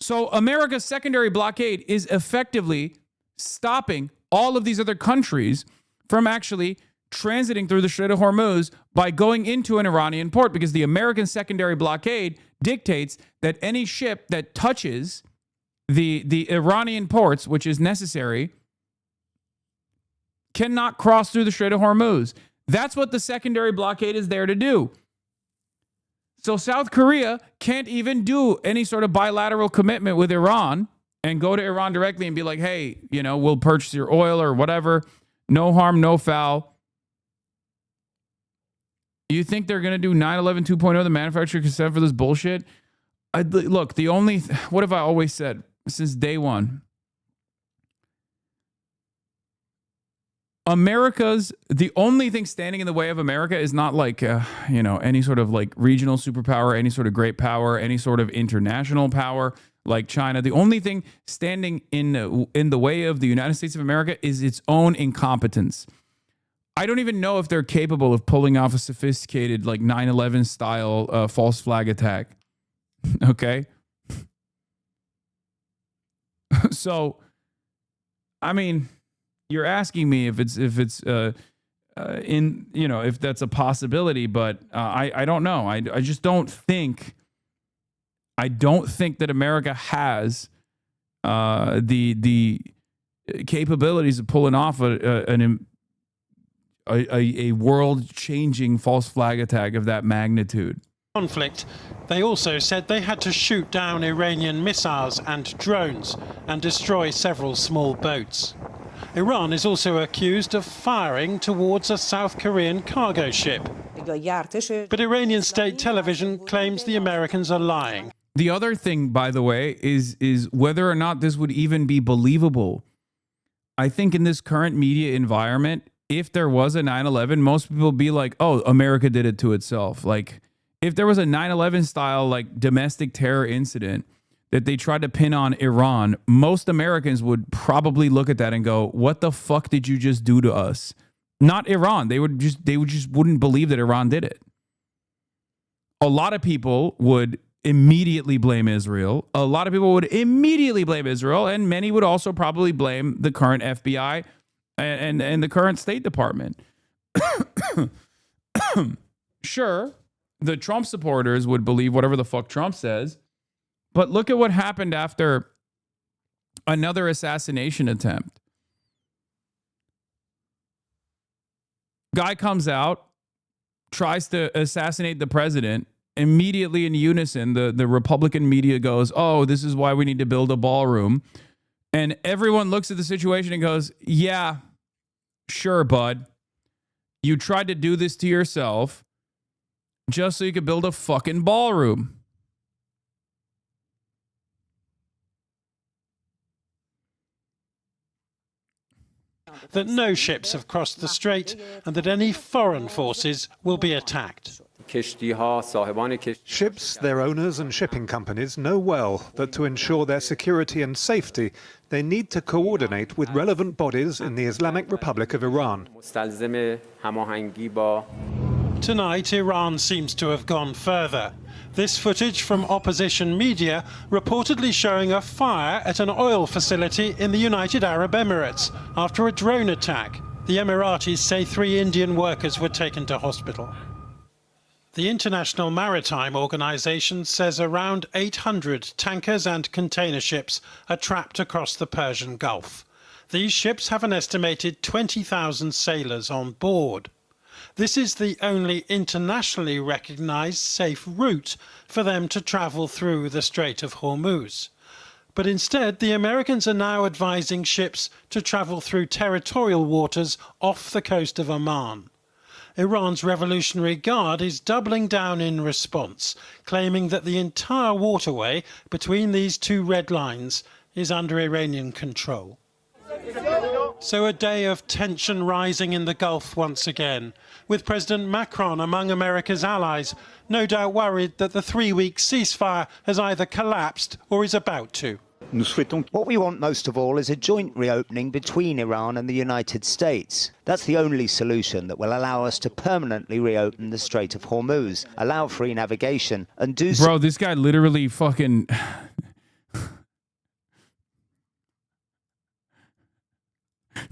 So America's secondary blockade is effectively stopping all of these other countries from actually transiting through the Strait of Hormuz by going into an Iranian port, because the American secondary blockade dictates that any ship that touches the Iranian ports, which is necessary, cannot cross through the Strait of Hormuz. That's what the secondary blockade is there to do. So South Korea can't even do any sort of bilateral commitment with Iran and go to Iran directly and be like, hey, you know, we'll purchase your oil or whatever. No harm, no foul. You think they're going to do 9/11 2.0, the manufacturer consent for this bullshit? Look, what have I always said since day one? The only thing standing in the way of America is not like, any sort of like regional superpower, any sort of great power, any sort of international power like China. The only thing standing in the way of the United States of America is its own incompetence. I don't even know if they're capable of pulling off a sophisticated like 9/11 style false flag attack. Okay. So, I mean, you're asking me if that's a possibility, but I don't know. I just don't think. I don't think that America has the capabilities of pulling off a world-changing false flag attack of that magnitude. Conflict. They also said they had to shoot down Iranian missiles and drones and destroy several small boats. Iran is also accused of firing towards a South Korean cargo ship. But Iranian state television claims the Americans are lying. The other thing, by the way, is whether or not this would even be believable. I think in this current media environment, if there was a 9/11, most people would be like, oh, America did it to itself. Like, if there was a 9/11 style like domestic terror incident that they tried to pin on Iran, most Americans would probably look at that and go, what the fuck did you just do to us? Not Iran. They wouldn't believe that Iran did it. A lot of people would immediately blame Israel. A lot of people would immediately blame Israel, and many would also probably blame the current FBI and the current State Department. Sure, the Trump supporters would believe whatever the fuck Trump says, but look at what happened after another assassination attempt. Guy comes out, tries to assassinate the president. Immediately in unison, the Republican media goes, oh, this is why we need to build a ballroom. And everyone looks at the situation and goes, yeah, sure, bud. You tried to do this to yourself just so you could build a fucking ballroom. That no ships have crossed the strait and that any foreign forces will be attacked. Ships, their owners and shipping companies know well that to ensure their security and safety, they need to coordinate with relevant bodies in the Islamic Republic of Iran. Tonight, Iran seems to have gone further. This footage from opposition media reportedly showing a fire at an oil facility in the United Arab Emirates after a drone attack. The Emiratis say 3 Indian workers were taken to hospital. The International Maritime Organization says around 800 tankers and container ships are trapped across the Persian Gulf. These ships have an estimated 20,000 sailors on board. This is the only internationally recognized safe route for them to travel through the Strait of Hormuz. But instead, the Americans are now advising ships to travel through territorial waters off the coast of Oman. Iran's Revolutionary Guard is doubling down in response, claiming that the entire waterway between these 2 red lines is under Iranian control. So a day of tension rising in the Gulf once again, with President Macron among America's allies, no doubt worried that the 3-week ceasefire has either collapsed or is about to. What we want most of all is a joint reopening between Iran and the United States. That's the only solution that will allow us to permanently reopen the Strait of Hormuz, allow free navigation, and do so. Bro, this guy literally fucking...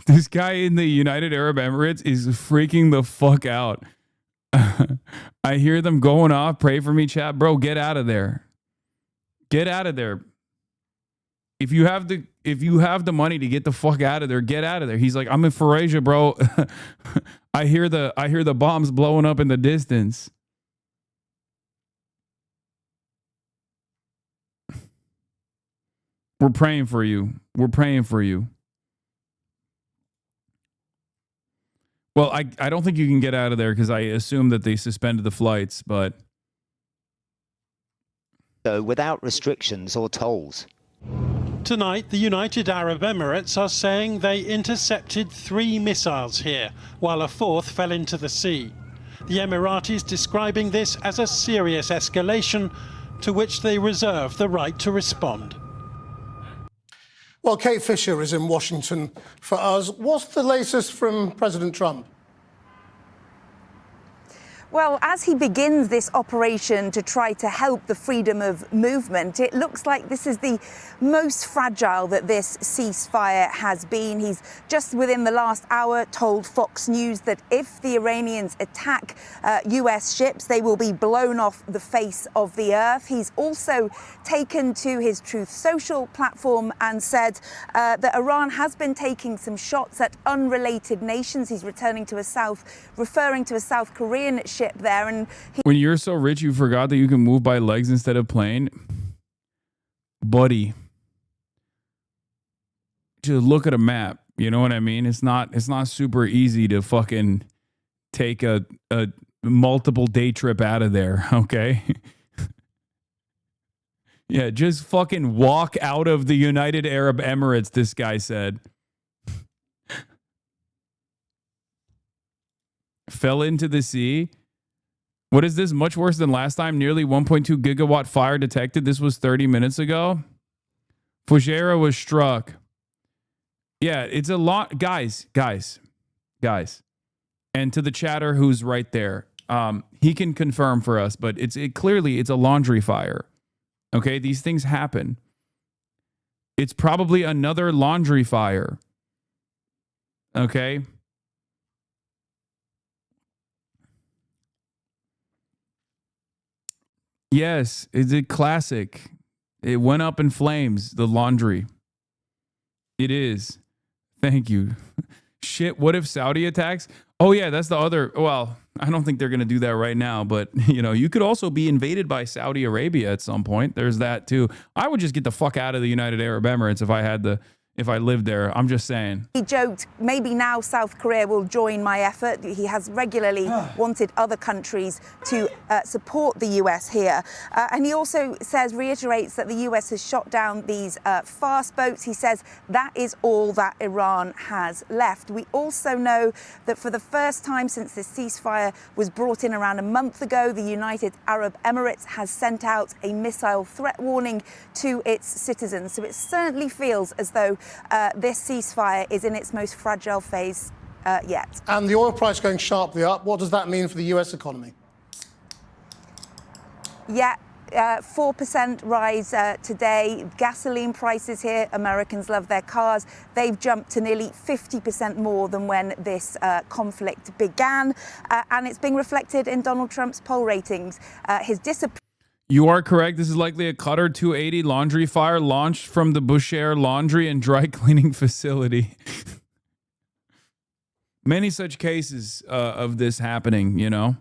This guy in the United Arab Emirates is freaking the fuck out. I hear them going off. Pray for me, chat. Bro, get out of there. Get out of there. If you have the money to get the fuck out of there, get out of there. He's like, I'm in Faraja, bro. I hear the bombs blowing up in the distance. We're praying for you. We're praying for you. Well, I don't think you can get out of there because I assume that they suspended the flights, but... So without restrictions or tolls. Tonight, the United Arab Emirates are saying they intercepted 3 missiles here, while a 4th fell into the sea. The Emiratis describing this as a serious escalation to which they reserve the right to respond. Well, Kate Fisher is in Washington for us. What's the latest from President Trump? Well, as he begins this operation to try to help the freedom of movement, it looks like this is the most fragile that this ceasefire has been. He's just within the last hour told Fox News that if the Iranians attack US ships, they will be blown off the face of the earth. He's also taken to his Truth Social platform and said that Iran has been taking some shots at unrelated nations. He's referring to a South Korean ship there, and when you're so rich you forgot that you can move by legs instead of plane, buddy, just look at a map. You know what I mean? It's not super easy to fucking take a multiple day trip out of there, okay? Yeah, just fucking walk out of the United Arab Emirates, this guy said. Fell into the sea. What is this? Much worse than last time? Nearly 1.2 gigawatt fire detected. This was 30 minutes ago. Fujairah was struck. Yeah, it's a lot. Guys. And to the chatter who's right there, he can confirm for us, but clearly it's a laundry fire. Okay, these things happen. It's probably another laundry fire. Okay. Yes, it's a classic. It went up in flames, the laundry. It is. Thank you. Shit, what if Saudi attacks? Oh, yeah, that's the other. Well, I don't think they're going to do that right now, but, you know, you could also be invaded by Saudi Arabia at some point. There's that, too. I would just get the fuck out of the United Arab Emirates if I lived there. I'm just saying. he joked, maybe now South Korea will join my effort. He has regularly wanted other countries to support the US here. And he also reiterates that the US has shot down these fast boats. He says that is all that Iran has left. We also know that for the first time since this ceasefire was brought in around a month ago, the United Arab Emirates has sent out a missile threat warning to its citizens. So it certainly feels as though this ceasefire is in its most fragile phase yet. And the oil price going sharply up, what does that mean for the US economy? Yeah, 4% rise today. Gasoline prices here, Americans love their cars. They've jumped to nearly 50% more than when this conflict began. And it's being reflected in Donald Trump's poll ratings. His disapproval. You are correct. This is likely a Qatar 280 laundry fire launched from the Bushehr laundry and dry cleaning facility. Many such cases of this happening, you know.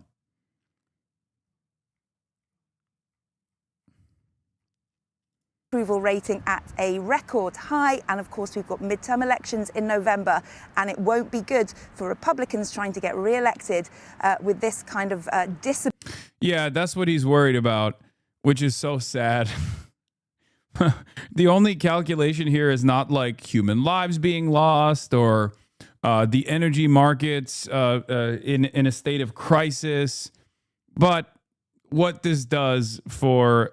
Approval rating at a record high, and of course we've got midterm elections in November, and it won't be good for Republicans trying to get re-elected with this kind of Yeah, that's what he's worried about, which is so sad. the only calculation here is not like human lives being lost or the energy markets in a state of crisis, but what this does for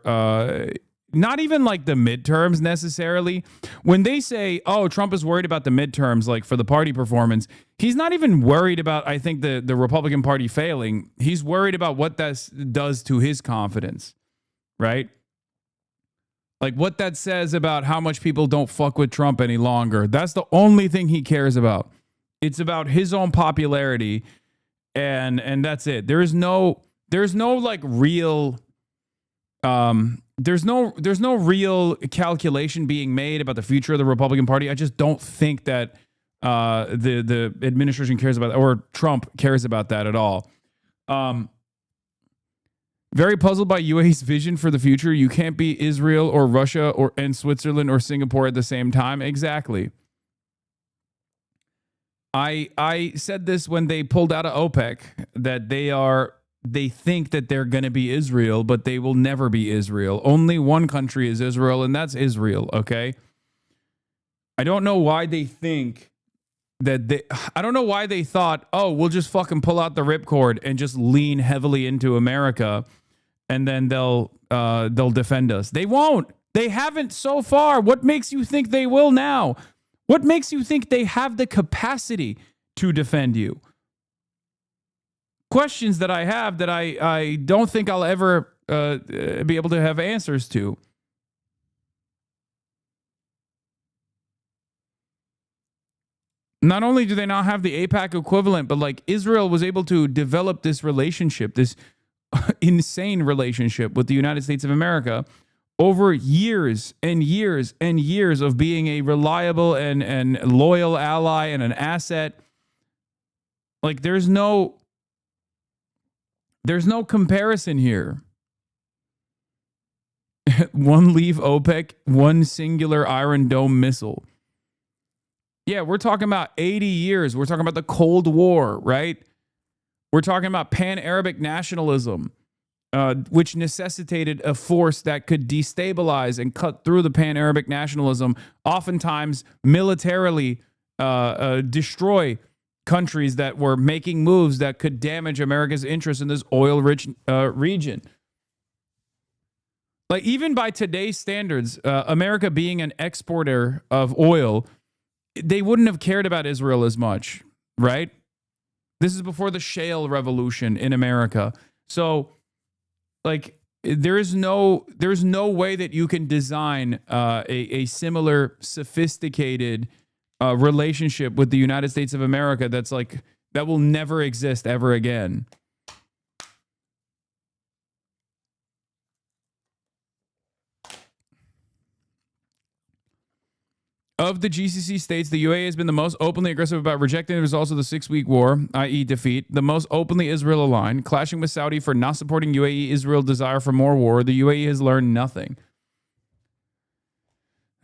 not even like the midterms necessarily. When they say, oh, Trump is worried about the midterms, like for the party performance, he's not even worried about, I think, the Republican Party failing. He's worried about what that does to his confidence, right? Like what that says about how much people don't fuck with Trump any longer. That's the only thing he cares about. It's about his own popularity, and that's it. There's no like real there's no real calculation being made about the future of the Republican Party. I just don't think that the administration cares about that, or Trump cares about that at all. Very puzzled by UAE's vision for the future. You can't be Israel or Russia and Switzerland or Singapore at the same time. Exactly. I said this when they pulled out of OPEC, that they think that they're going to be Israel, but they will never be Israel. Only one country is Israel, and that's Israel, okay? I don't know why they think that I don't know why they thought, oh, we'll just fucking pull out the ripcord and just lean heavily into America, and then they'll defend us. They won't. They haven't so far. What makes you think they will now? What makes you think they have the capacity to defend you? Questions that I have that I don't think I'll ever be able to have answers to. Not only do they not have the AIPAC equivalent, but like Israel was able to develop this relationship, this insane relationship with the United States of America over years and years and years of being a reliable and loyal ally and an asset. Like there's no comparison here. One leave OPEC, one singular Iron Dome missile. Yeah, we're talking about 80 years. We're talking about the Cold War, right? We're talking about pan-Arabic nationalism, which necessitated a force that could destabilize and cut through the pan-Arabic nationalism, oftentimes militarily destroy countries that were making moves that could damage America's interest in this oil-rich region. Like even by today's standards, America being an exporter of oil, they wouldn't have cared about Israel as much, right? This is before the shale revolution in America. So, like, there's no way that you can design a similar sophisticated relationship with the United States of America that will never exist ever again. Of the GCC states, the UAE has been the most openly aggressive about rejecting the results of the 6-week war, i.e. defeat, the most openly Israel-aligned, clashing with Saudi for not supporting UAE Israel desire for more war. The UAE has learned nothing.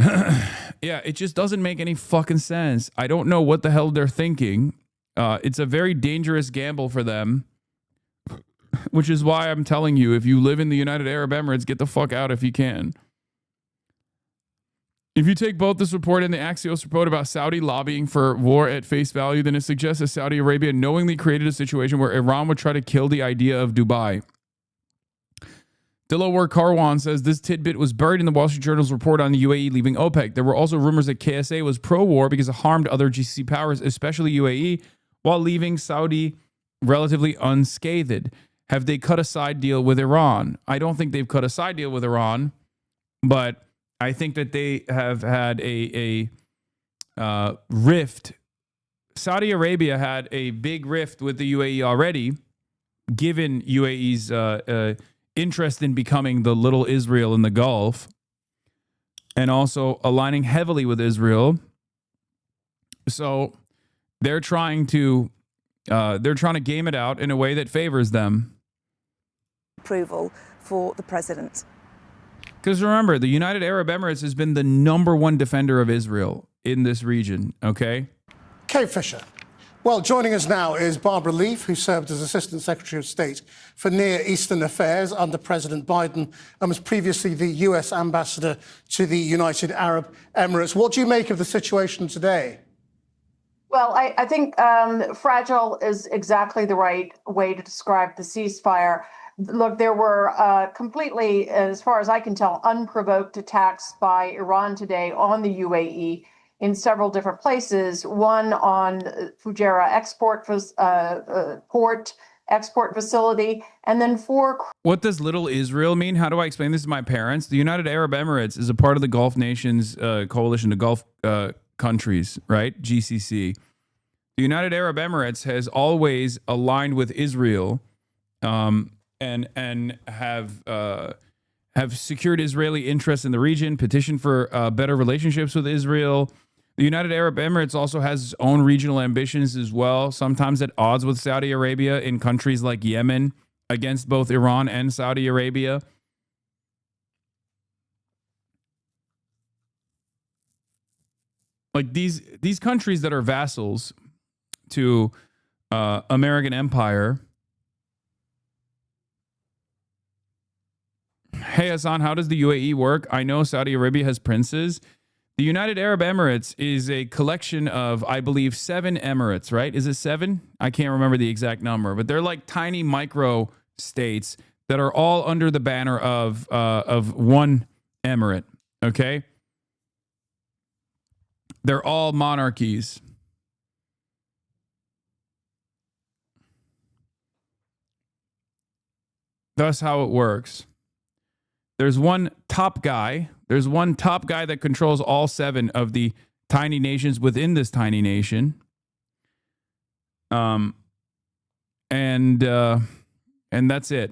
Yeah, it just doesn't make any fucking sense. I don't know what the hell they're thinking. It's a very dangerous gamble for them, which is why I'm telling you, if you live in the United Arab Emirates, get the fuck out if you can. If you take both this report and the Axios report about Saudi lobbying for war at face value, then it suggests that Saudi Arabia knowingly created a situation where Iran would try to kill the idea of Dubai. Dilawar Karwan says this tidbit was buried in the Wall Street Journal's report on the UAE leaving OPEC. There were also rumors that KSA was pro-war because it harmed other GCC powers, especially UAE, while leaving Saudi relatively unscathed. Have they cut a side deal with Iran? I don't think they've cut a side deal with Iran, but I think that they have had a rift. Saudi Arabia had a big rift with the UAE already, given UAE's interest in becoming the little Israel in the Gulf, and also aligning heavily with Israel. So they're trying to game it out in a way that favors them. Approval for the president. Because remember, the United Arab Emirates has been the #1 defender of Israel in this region, okay? Kate Fisher, Well, joining us now is Barbara Leaf, who served as Assistant Secretary of State for Near Eastern Affairs under President Biden and was previously the US Ambassador to the United Arab Emirates. What do you make of the situation today? Well, I think fragile is exactly the right way to describe the ceasefire. Look, there were completely, as far as I can tell, unprovoked attacks by Iran today on the UAE in several different places, one on Fujairah port export facility, and then 4. What does Little Israel mean? How do I explain this to my parents? The United Arab Emirates is a part of the Gulf Nations coalition, the Gulf countries, right? GCC. The United Arab Emirates has always aligned with Israel, and have secured Israeli interests in the region, petitioned for better relationships with Israel. The United Arab Emirates also has its own regional ambitions as well, sometimes at odds with Saudi Arabia in countries like Yemen, against both Iran and Saudi Arabia. Like these countries that are vassals to American empire. Hey, Hasan, how does the UAE work? I know Saudi Arabia has princes. The United Arab Emirates is a collection of, I believe, 7 emirates, right? Is it 7? I can't remember the exact number, but they're like tiny micro states that are all under the banner of one emirate, okay? They're all monarchies. That's how it works. There's one top guy. There's one top guy that controls all 7 of the tiny nations within this tiny nation. And that's it.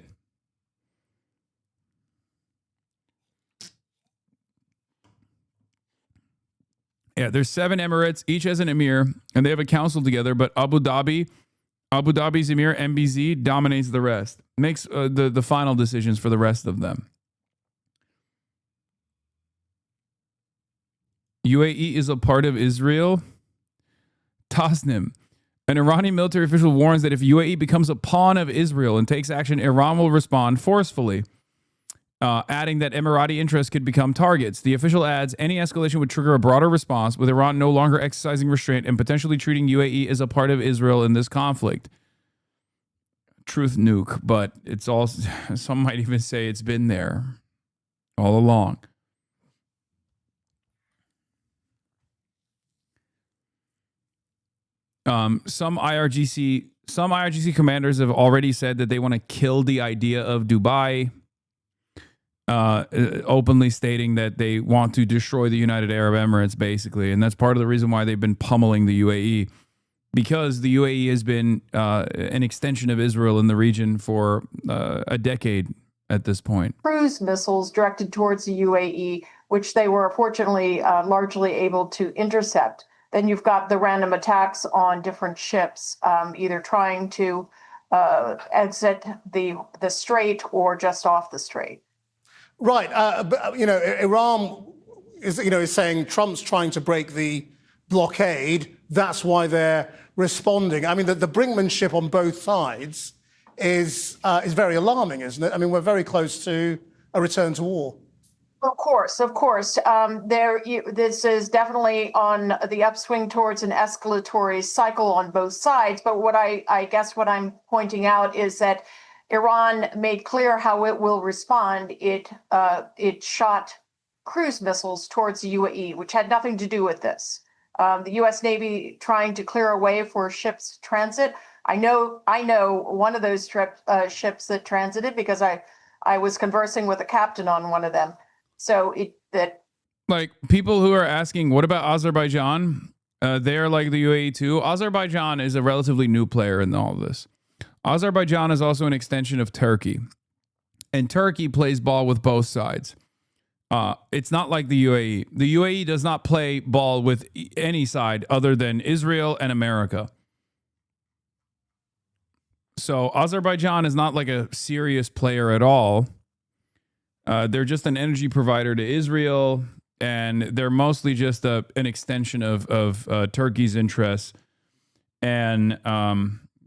Yeah, there's 7 emirates. Each has an emir, and they have a council together. But Abu Dhabi's emir, MBZ, dominates the rest. Makes the final decisions for the rest of them. UAE is a part of Israel. Tasnim. An Iranian military official warns that if UAE becomes a pawn of Israel and takes action, Iran will respond forcefully, adding that Emirati interests could become targets. The official adds, any escalation would trigger a broader response, with Iran no longer exercising restraint and potentially treating UAE as a part of Israel in this conflict. Truth nuke, but it's all, some might even say it's been there all along. Some IRGC commanders have already said that they want to kill the idea of Dubai, openly stating that they want to destroy the United Arab Emirates, basically. And that's part of the reason why they've been pummeling the UAE, because the UAE has been an extension of Israel in the region for a decade at this point. Cruise missiles directed towards the UAE, which they were fortunately largely able to intercept. Then you've got the random attacks on different ships, either trying to exit the strait or just off the strait. Right. But, Iran is saying Trump's trying to break the blockade. That's why they're responding. I mean, the brinkmanship on both sides is very alarming, isn't it? I mean, we're very close to a return to war. Of course. This is definitely on the upswing towards an escalatory cycle on both sides. But what I guess what I'm pointing out is that Iran made clear how it will respond. It shot cruise missiles towards the UAE, which had nothing to do with this. The U.S. Navy trying to clear a way for ships transit. I know one of those ships that transited because I was conversing with a captain on one of them. So like people who are asking, what about Azerbaijan? They're like the UAE too. Azerbaijan is a relatively new player in all of this. Azerbaijan is also an extension of Turkey, and Turkey plays ball with both sides. It's not like the UAE. The UAE does not play ball with any side other than Israel and America. So Azerbaijan is not like a serious player at all. They're just an energy provider to Israel, and they're mostly just an extension of Turkey's interests and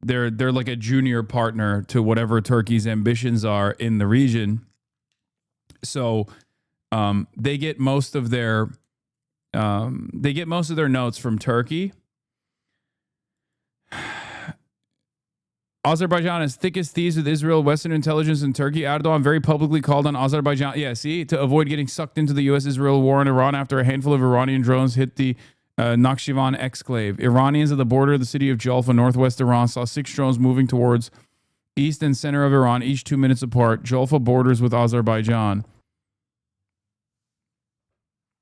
they're like a junior partner to whatever Turkey's ambitions are in the region. So they get most of their notes from Turkey. Azerbaijan is thick as thieves with Israel, Western intelligence, and Turkey. Erdogan very publicly called on Azerbaijan, to avoid getting sucked into the U.S.-Israel war in Iran after a handful of Iranian drones hit the Nakhchivan exclave. Iranians at the border of the city of Jolfa, northwest Iran, saw 6 drones moving towards east and center of Iran, each 2 minutes apart. Jolfa borders with Azerbaijan.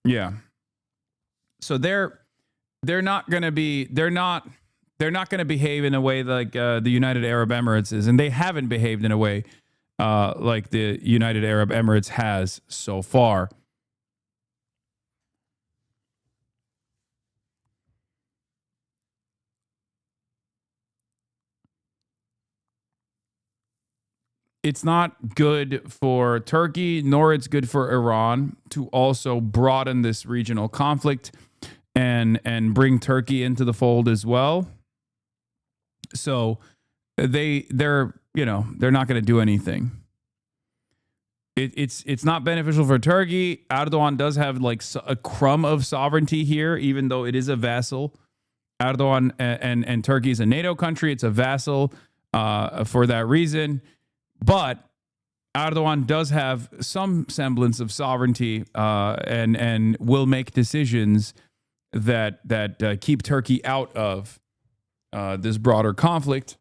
Yeah. So they're not going to behave in a way like the United Arab Emirates is, and they haven't behaved in a way like the United Arab Emirates has so far. It's not good for Turkey, nor it's good for Iran to also broaden this regional conflict and bring Turkey into the fold as well. So they're not going to do anything. It's not beneficial for Turkey. Erdogan does have like a crumb of sovereignty here, even though it is a vassal. Erdogan and Turkey is a NATO country. It's a vassal for that reason. But Erdogan does have some semblance of sovereignty and will make decisions that keep Turkey out of this broader conflict.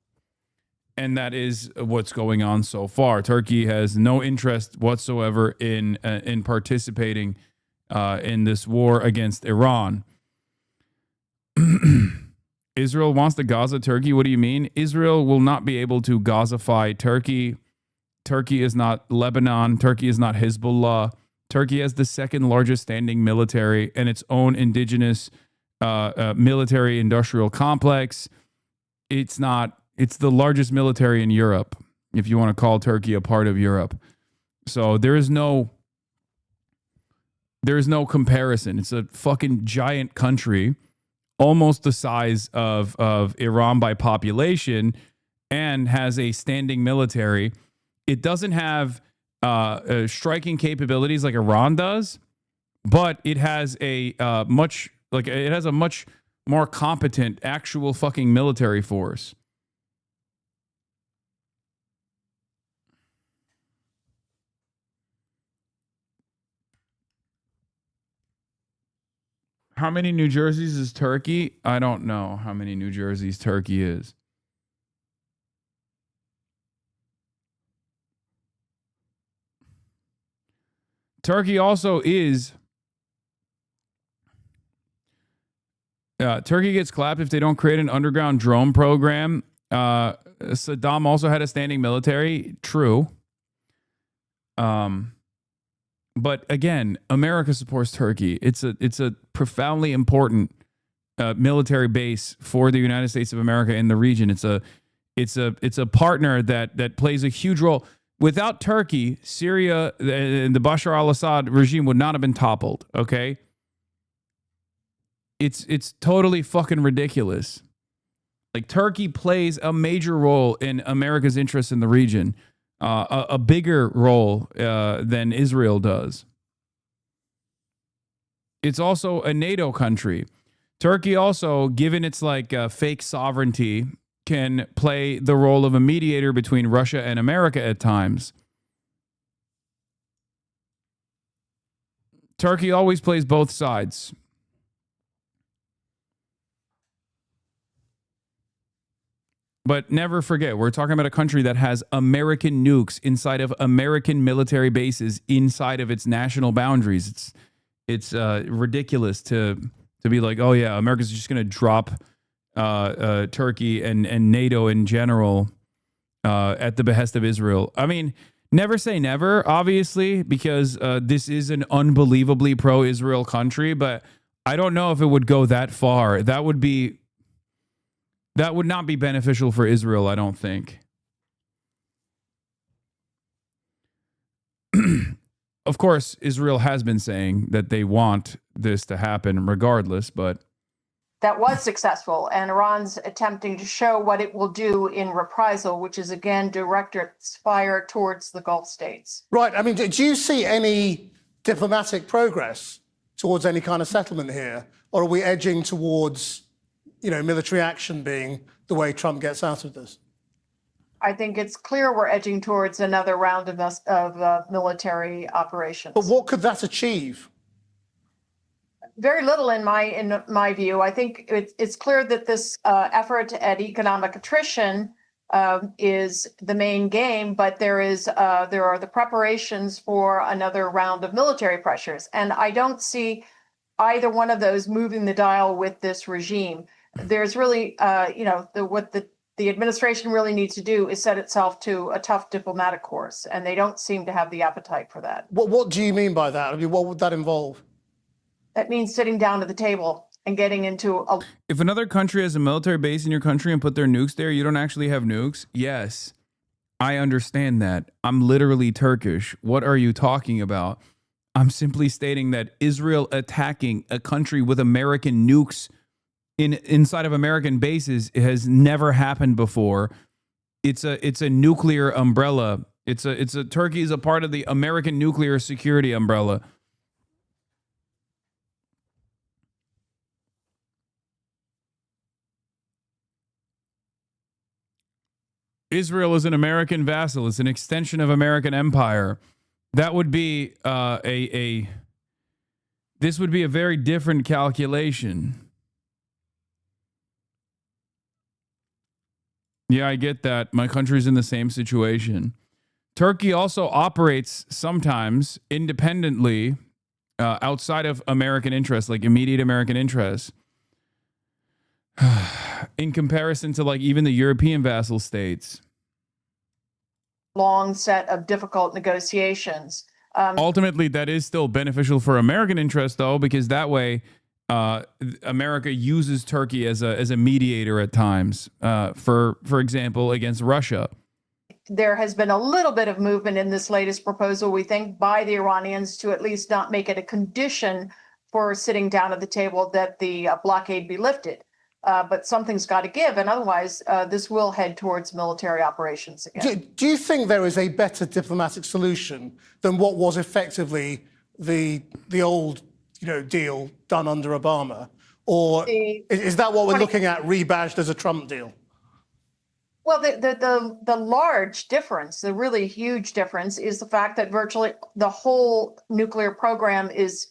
And that is what's going on so far. Turkey has no interest whatsoever in participating in this war against Iran. Israel wants to Gaza Turkey. What do you mean? Israel will not be able to Gazify Turkey. Turkey is not Lebanon. Turkey is not Hezbollah. Turkey has the second largest standing military and its own indigenous military industrial complex. It's the largest military in Europe, if you want to call Turkey a part of Europe. So there is no comparison. It's a fucking giant country, almost the size of Iran by population, and has a standing military. It doesn't have striking capabilities like Iran does, but it has a much more competent actual fucking military force. How many New Jerseys is Turkey? I don't know how many New Jerseys Turkey is. Turkey also is. Turkey gets clapped if they don't create an underground drone program. Saddam also had a standing military. True. But again, America supports Turkey. It's a profoundly important military base for the United States of America in the region. It's a partner that plays a huge role. Without Turkey, Syria and the Bashar al-Assad regime would not have been toppled, okay? It's totally fucking ridiculous. Like, Turkey plays a major role in America's interests in the region, a bigger role than Israel does. It's also a NATO country. Turkey also, given its fake sovereignty, can play the role of a mediator between Russia and America at times. Turkey always plays both sides. But never forget, we're talking about a country that has American nukes inside of American military bases inside of its national boundaries. It's ridiculous to be like, oh yeah, America's just going to drop Turkey and NATO in general at the behest of Israel. I mean, never say never, obviously, because this is an unbelievably pro-Israel country, but I don't know if it would go that far. That would not be beneficial for Israel, I don't think. Of course, Israel has been saying that they want this to happen regardless, but that was successful, and Iran's attempting to show what it will do in reprisal, which is again direct its fire towards the Gulf states. Right. I mean, do you see any diplomatic progress towards any kind of settlement here, or are we edging towards, military action being the way Trump gets out of this? I think it's clear we're edging towards another round of military operations. But what could that achieve? Very little in my view. I think it's clear that this effort at economic attrition is the main game, but there are the preparations for another round of military pressures, and I don't see either one of those moving the dial with this regime. There's really, what the administration really needs to do is set itself to a tough diplomatic course, and they don't seem to have the appetite for that. What do you mean by that? I mean, what would that involve? That means sitting down at the table and getting into a... If another country has a military base in your country and put their nukes there, you don't actually have nukes? Yes, I understand that. I'm literally Turkish. What are you talking about? I'm simply stating that Israel attacking a country with American nukes inside of American bases has never happened before. It's a nuclear umbrella. Turkey is a part of the American nuclear security umbrella. Israel is an American vassal. It's an extension of American empire. That would be this would be a very different calculation. Yeah, I get that. My country's in the same situation. Turkey also operates sometimes independently outside of American interests, like immediate American interests. In comparison to like even the European vassal states. Long set of difficult negotiations. Ultimately, that is still beneficial for American interests, though, because that way America uses Turkey as a mediator at times, for example, against Russia. There has been a little bit of movement in this latest proposal, we think, by the Iranians to at least not make it a condition for sitting down at the table that the blockade be lifted. But something's got to give, and otherwise this will head towards military operations again. Do you think there is a better diplomatic solution than what was effectively the old deal done under Obama? Or is that what we're looking at, rebadged as a Trump deal? Well, the large difference, the really huge difference, is the fact that virtually the whole nuclear program is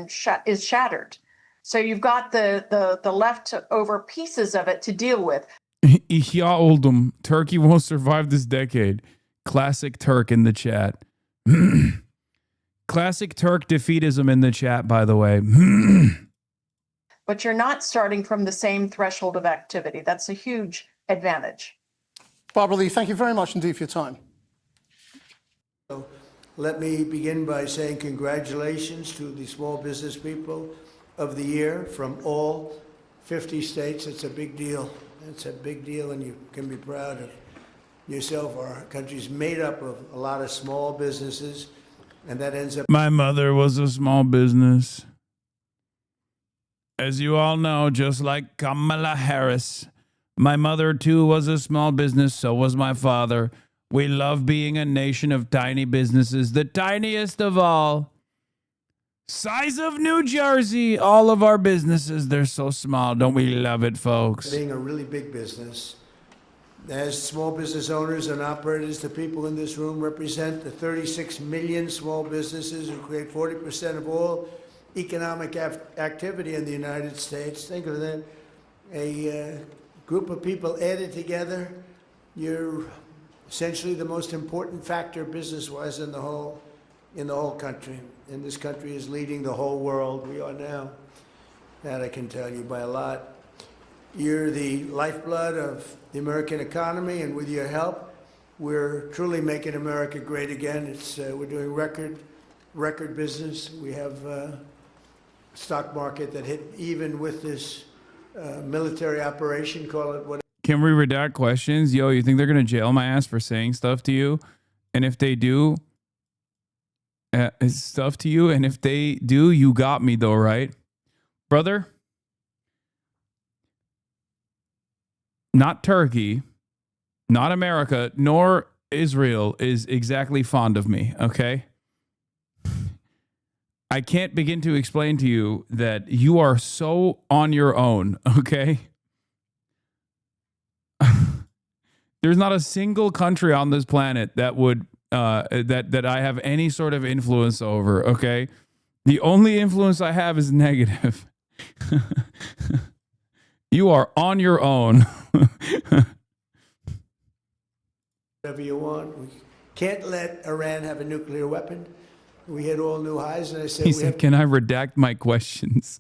shattered. So you've got the leftover pieces of it to deal with. İhya oldum. Turkey won't survive this decade. Classic Turk in the chat. Classic Turk defeatism in the chat, by the way. But you're not starting from the same threshold of activity. That's a huge advantage. Barbara Lee, thank you very much indeed for your time. Let me begin by saying congratulations to the small business people of the year from all 50 states. It's a big deal. It's a big deal, and you can be proud of yourself. Our country's made up of a lot of small businesses, and that ends up... My mother was a small business. As you all know, just like Kamala Harris, my mother too was a small business, so was my father. We love being a nation of tiny businesses, the tiniest of all. Size of New Jersey, all of our businesses, they're so small. Don't we love it, folks? Being a really big business. As small business owners and operators, the people in this room represent the 36 million small businesses who create 40% of all economic activity in the United States. Think of that. A group of people added together. You're essentially the most important factor business-wise in the whole country. And this country is leading the whole world. We are now. That I can tell you by a lot. You're the lifeblood of the American economy, and with your help, we're truly making America great again. We're doing record business. We have a stock market that hit even with this military operation, call it what. Can we redact questions? Yo, you think they're going to jail my ass for saying stuff to you? And if they do, you got me though, right? Brother, not Turkey, not America, nor Israel is exactly fond of me, okay? I can't begin to explain to you that you are so on your own, okay? There's not a single country on this planet that would that I have any sort of influence over, okay? The only influence I have is negative. You are on your own. Whatever you want. We can't let Iran have a nuclear weapon. We hit all new highs, and I said, He said, can I redact my questions?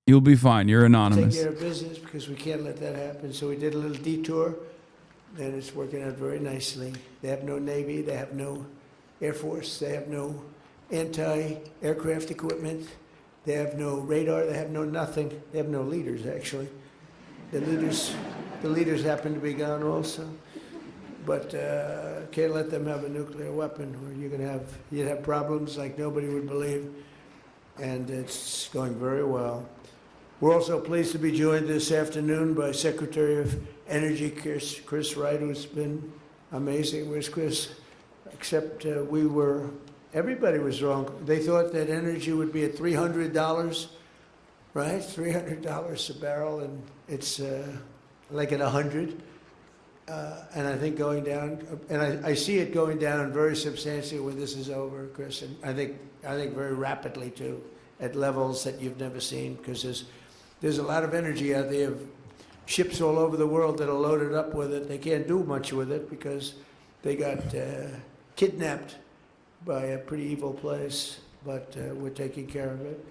You'll be fine. You're anonymous. Take care of business because we can't let that happen. So we did a little detour, and it's working out very nicely. They have no Navy. They have no Air Force. They have no anti-aircraft equipment. They have no radar. They have no nothing. They have no leaders, actually. The leaders happen to be gone also. But can't let them have a nuclear weapon where you'd have problems like nobody would believe. And it's going very well. We're also pleased to be joined this afternoon by Secretary of Energy Chris Wright, who's been amazing. Where's Chris? Except everybody was wrong. They thought that energy would be at $300, right? $300 a barrel, and it's like at 100. And I think going down, and I see it going down very substantially when this is over, Chris. And I think very rapidly too, at levels that you've never seen, because there's a lot of energy out there. Ships all over the world that are loaded up with it. They can't do much with it because they got kidnapped by a pretty evil place. But we're taking care of it.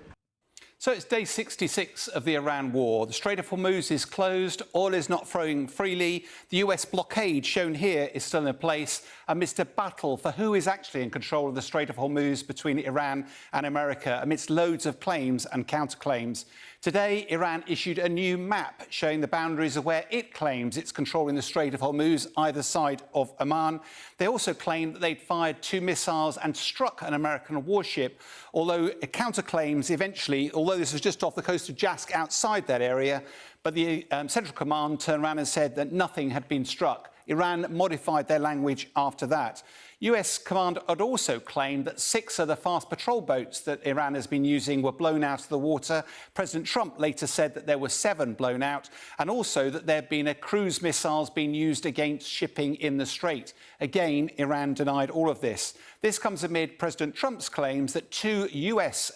So it's day 66 of the Iran war. The Strait of Hormuz is closed. Oil is not flowing freely. The US blockade shown here is still in place amidst a battle for who is actually in control of the Strait of Hormuz between Iran and America, amidst loads of claims and counterclaims. Today, Iran issued a new map showing the boundaries of where it claims it's controlling the Strait of Hormuz, either side of Oman. They also claimed that they'd fired 2 missiles and struck an American warship, although counterclaims eventually, although this was just off the coast of Jask outside that area, but the Central Command turned around and said that nothing had been struck. Iran modified their language after that. US command had also claimed that 6 of the fast patrol boats that Iran has been using were blown out of the water. President Trump later said that there were 7 blown out, and also that there had been cruise missiles being used against shipping in the Strait. Again, Iran denied all of this. This comes amid President Trump's claims that 2 US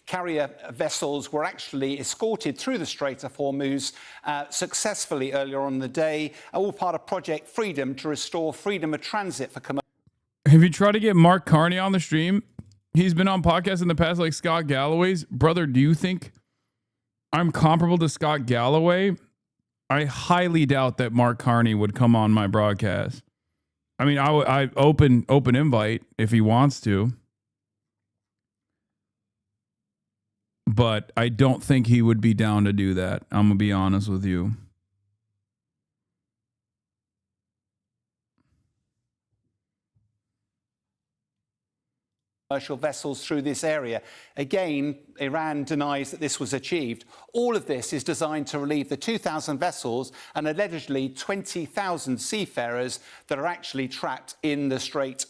carrier vessels were actually escorted through the Strait of Hormuz successfully earlier on in the day, all part of Project Freedom to restore freedom of transit for commercial. Have you tried to get Mark Carney on the stream? He's been on podcasts in the past, like Scott Galloway's. Brother, do you think I'm comparable to Scott Galloway? I highly doubt that Mark Carney would come on my broadcast. I mean, I open invite if he wants to, but I don't think he would be down to do that. I'm gonna be honest with you. Commercial vessels through this area. Again, Iran denies that this was achieved. All of this is designed to relieve the 2,000 vessels and allegedly 20,000 seafarers that are actually trapped in the Strait,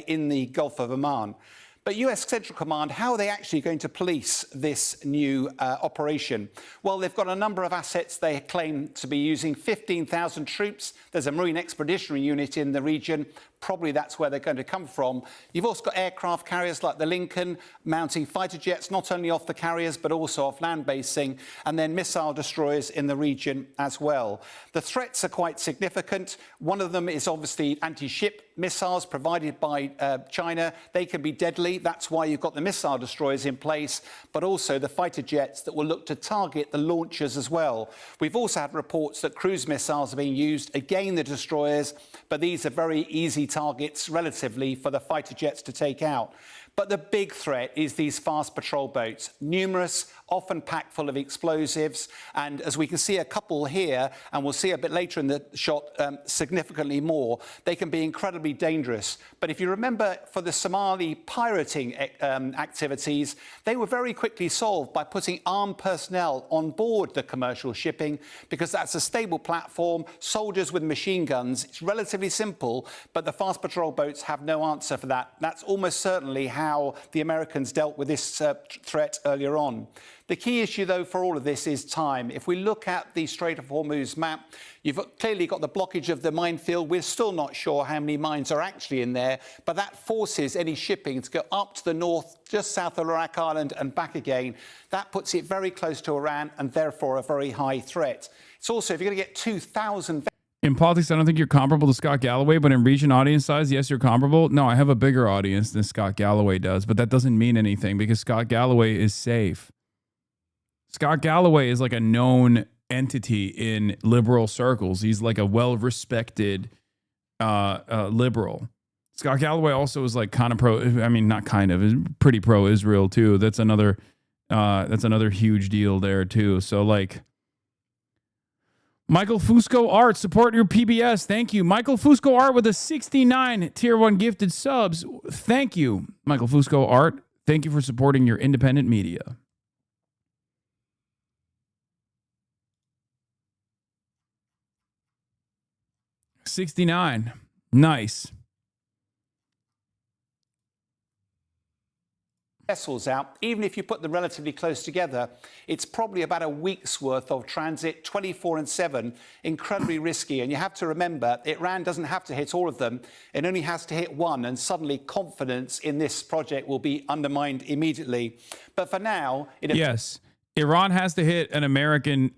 in the Gulf of Oman. But US Central Command, how are they actually going to police this new operation? Well, they've got a number of assets they claim to be using, 15,000 troops. There's a Marine Expeditionary Unit in the region. Probably that's where they're going to come from. You've also got aircraft carriers like the Lincoln mounting fighter jets, not only off the carriers, but also off land basing, and then missile destroyers in the region as well. The threats are quite significant. One of them is obviously anti-ship missiles provided by China. They can be deadly. That's why you've got the missile destroyers in place, but also the fighter jets that will look to target the launchers as well. We've also had reports that cruise missiles are being used, again the destroyers, but these are very easy targets relatively for the fighter jets to take out. But the big threat is these fast patrol boats, numerous, often packed full of explosives. And as we can see a couple here, and we'll see a bit later in the shot, significantly more, they can be incredibly dangerous. But if you remember, for the Somali pirating activities, they were very quickly solved by putting armed personnel on board the commercial shipping, because that's a stable platform, soldiers with machine guns. It's relatively simple, but the fast patrol boats have no answer for that. That's almost certainly how the Americans dealt with this threat earlier on. The key issue, though, for all of this is time. If we look at the Strait of Hormuz map, you've clearly got the blockage of the minefield. We're still not sure how many mines are actually in there, but that forces any shipping to go up to the north, just south of Iraq Island and back again. That puts it very close to Iran and therefore a very high threat. It's also, if you're going to get 2,000... In politics, I don't think you're comparable to Scott Galloway, but in region audience size, yes, you're comparable. No, I have a bigger audience than Scott Galloway does, but that doesn't mean anything because Scott Galloway is safe. Scott Galloway is like a known entity in liberal circles. He's like a well-respected liberal. Scott Galloway also is like kind of not kind of, is pretty pro-Israel too. That's another huge deal there too. So like, Michael Fusco Art, support your PBS. Thank you. Michael Fusco Art with a 69 tier 1 gifted subs. Thank you, Michael Fusco Art. Thank you for supporting your independent media. $69. Nice. Vessels out, even if you put them relatively close together, it's probably about a week's worth of transit, 24/7, incredibly risky. And you have to remember, Iran doesn't have to hit all of them. It only has to hit one, and suddenly confidence in this project will be undermined immediately. But for now... Yes, Iran has to hit an American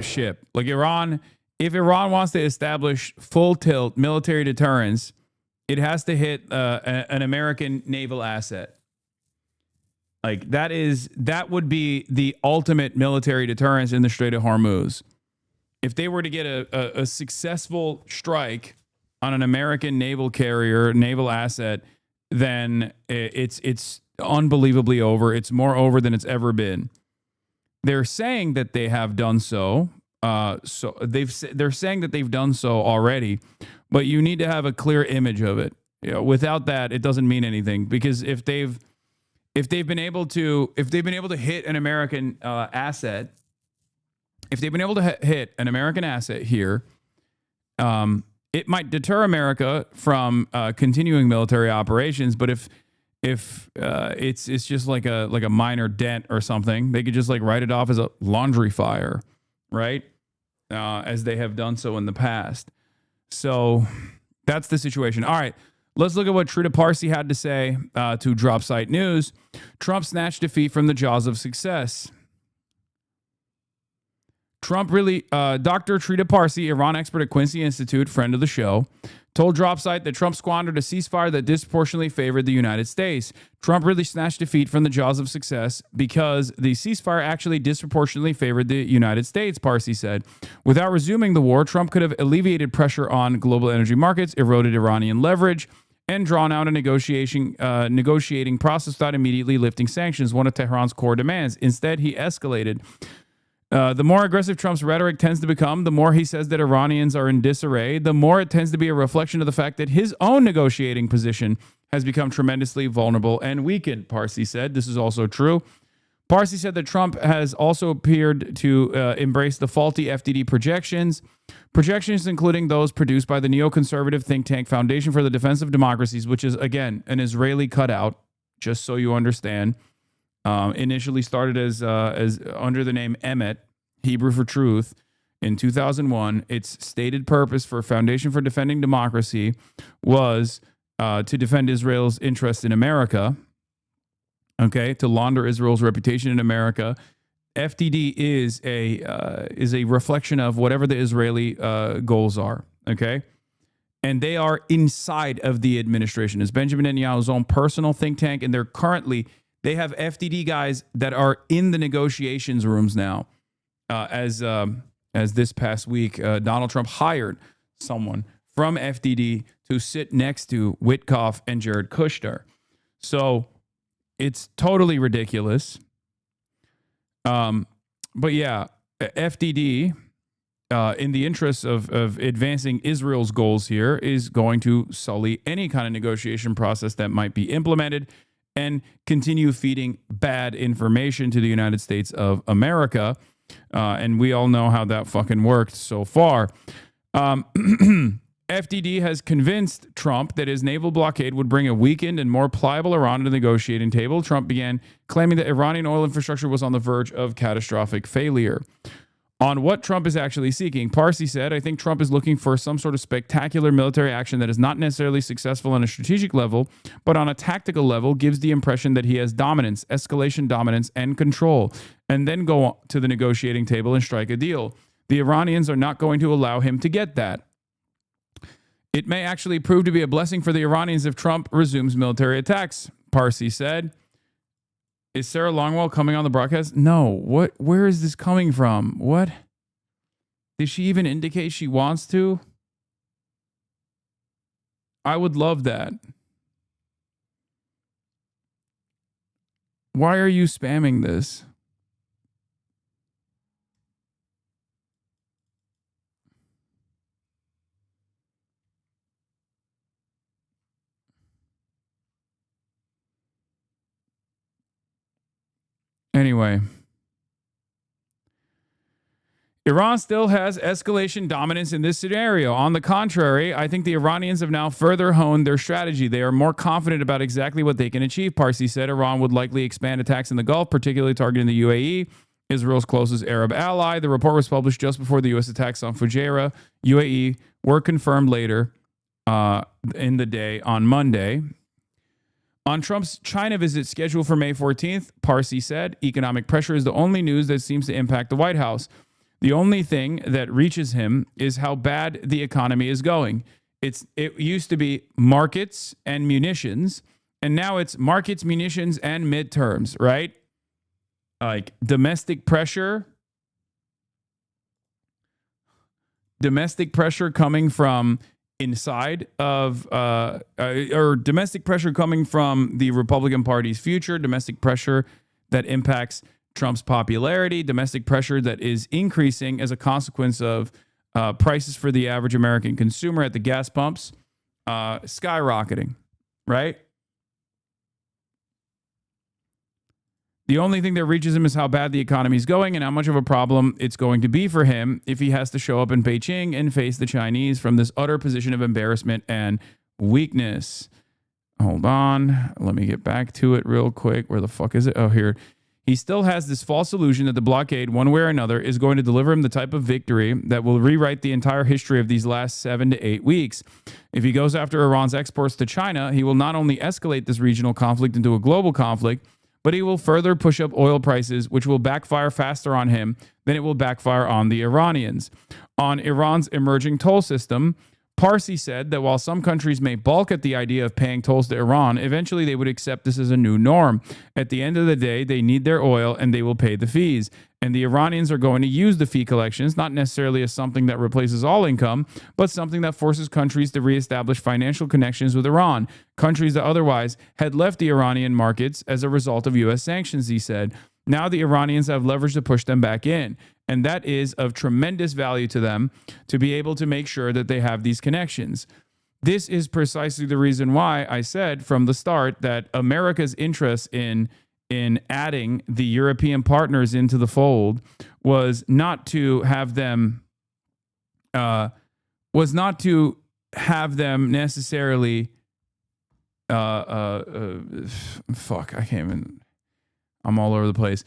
ship. Like Iran, if Iran wants to establish full tilt military deterrence, it has to hit an American naval asset. Like that would be the ultimate military deterrence in the Strait of Hormuz. If they were to get a successful strike on an American naval carrier, naval asset, then it's unbelievably over. It's more over than it's ever been. They're saying that they have done so. They're saying that they've done so already, but you need to have a clear image of it. You know, without that, it doesn't mean anything, because if they've been able to hit an American asset, if they've been able to hit an American asset here, it might deter America from continuing military operations. But if it's just like a minor dent or something, they could just like write it off as a laundry fire, right? As they have done so in the past. So that's the situation. All right. Let's look at what Trita Parsi had to say to Drop Site News. Trump snatched defeat from the jaws of success. Dr. Trita Parsi, Iran expert at Quincy Institute, friend of the show, told Drop Site that Trump squandered a ceasefire that disproportionately favored the United States. Trump really snatched defeat from the jaws of success because the ceasefire actually disproportionately favored the United States, Parsi said. Without resuming the war, Trump could have alleviated pressure on global energy markets, eroded Iranian leverage, and drawn out a negotiating process without immediately lifting sanctions, one of Tehran's core demands. Instead, he escalated. The more aggressive Trump's rhetoric tends to become, the more he says that Iranians are in disarray, the more it tends to be a reflection of the fact that his own negotiating position has become tremendously vulnerable and weakened, Parsi said. This is also true. Parsi said that Trump has also appeared to embrace the faulty FDD projections including those produced by the neoconservative think tank Foundation for the Defense of Democracies, which is, again, an Israeli cutout, just so you understand. Initially started as under the name Emet, Hebrew for Truth, in 2001. Its stated purpose for Foundation for Defending Democracy was to defend Israel's interest in America, to launder Israel's reputation in America. FDD is a reflection of whatever the Israeli goals are, and they are inside of the administration. It's Benjamin Netanyahu's own personal think tank, and they have FDD guys that are in the negotiations rooms now. As this past week, Donald Trump hired someone from FDD to sit next to Witkoff and Jared Kushner. So It's totally ridiculous. But yeah, FDD, in the interest of advancing Israel's goals here, is going to sully any kind of negotiation process that might be implemented and continue feeding bad information to the United States of America. And we all know how that fucking worked so far. FDD has convinced Trump that his naval blockade would bring a weakened and more pliable Iran to the negotiating table. Trump began claiming that Iranian oil infrastructure was on the verge of catastrophic failure. On what Trump is actually seeking, Parsi said, I think Trump is looking for some sort of spectacular military action that is not necessarily successful on a strategic level, but on a tactical level gives the impression that he has dominance, escalation dominance, and control, and then go to the negotiating table and strike a deal. The Iranians are not going to allow him to get that. It may actually prove to be a blessing for the Iranians if Trump resumes military attacks, Parsi said. Is Sarah Longwell coming on the broadcast? No. Where is this coming from? What? Did she even indicate she wants to? I would love that. Why are you spamming this? Anyway, Iran still has escalation dominance in this scenario. On the contrary, I think the Iranians have now further honed their strategy. They are more confident about exactly what they can achieve, Parsi said. Iran would likely expand attacks in the Gulf, particularly targeting the UAE, Israel's closest Arab ally. The report was published just before the U.S. attacks on Fujairah, UAE, were confirmed later in the day on Monday. On Trump's China visit scheduled for May 14th, Parsi said, economic pressure is the only news that seems to impact the White House. The only thing that reaches him is how bad the economy is going. It used to be markets and munitions, and now it's markets, munitions, and midterms, right? Like domestic pressure coming from inside of or domestic pressure coming from the Republican Party's future, domestic pressure that impacts Trump's popularity, domestic pressure that is increasing as a consequence of prices for the average American consumer at the gas pumps skyrocketing, right? The only thing that reaches him is how bad the economy is going and how much of a problem it's going to be for him if he has to show up in Beijing and face the Chinese from this utter position of embarrassment and weakness. Hold on. Let me get back to it real quick. Where the fuck is it? Oh, here. He still has this false illusion that the blockade, one way or another, is going to deliver him the type of victory that will rewrite the entire history of these last 7 to 8 weeks. If he goes after Iran's exports to China, he will not only escalate this regional conflict into a global conflict, but he will further push up oil prices, which will backfire faster on him than it will backfire on the Iranians. On Iran's emerging toll system, Parsi said that while some countries may balk at the idea of paying tolls to Iran, eventually they would accept this as a new norm. At the end of the day, they need their oil and they will pay the fees. And the Iranians are going to use the fee collections, not necessarily as something that replaces all income, but something that forces countries to reestablish financial connections with Iran, countries that otherwise had left the Iranian markets as a result of U.S. sanctions, he said. Now the Iranians have leverage to push them back in. And that is of tremendous value to them to be able to make sure that they have these connections. This is precisely the reason why I said from the start that America's interest in adding the European partners into the fold was not to have them necessarily fuck, I can't even, I'm all over the place.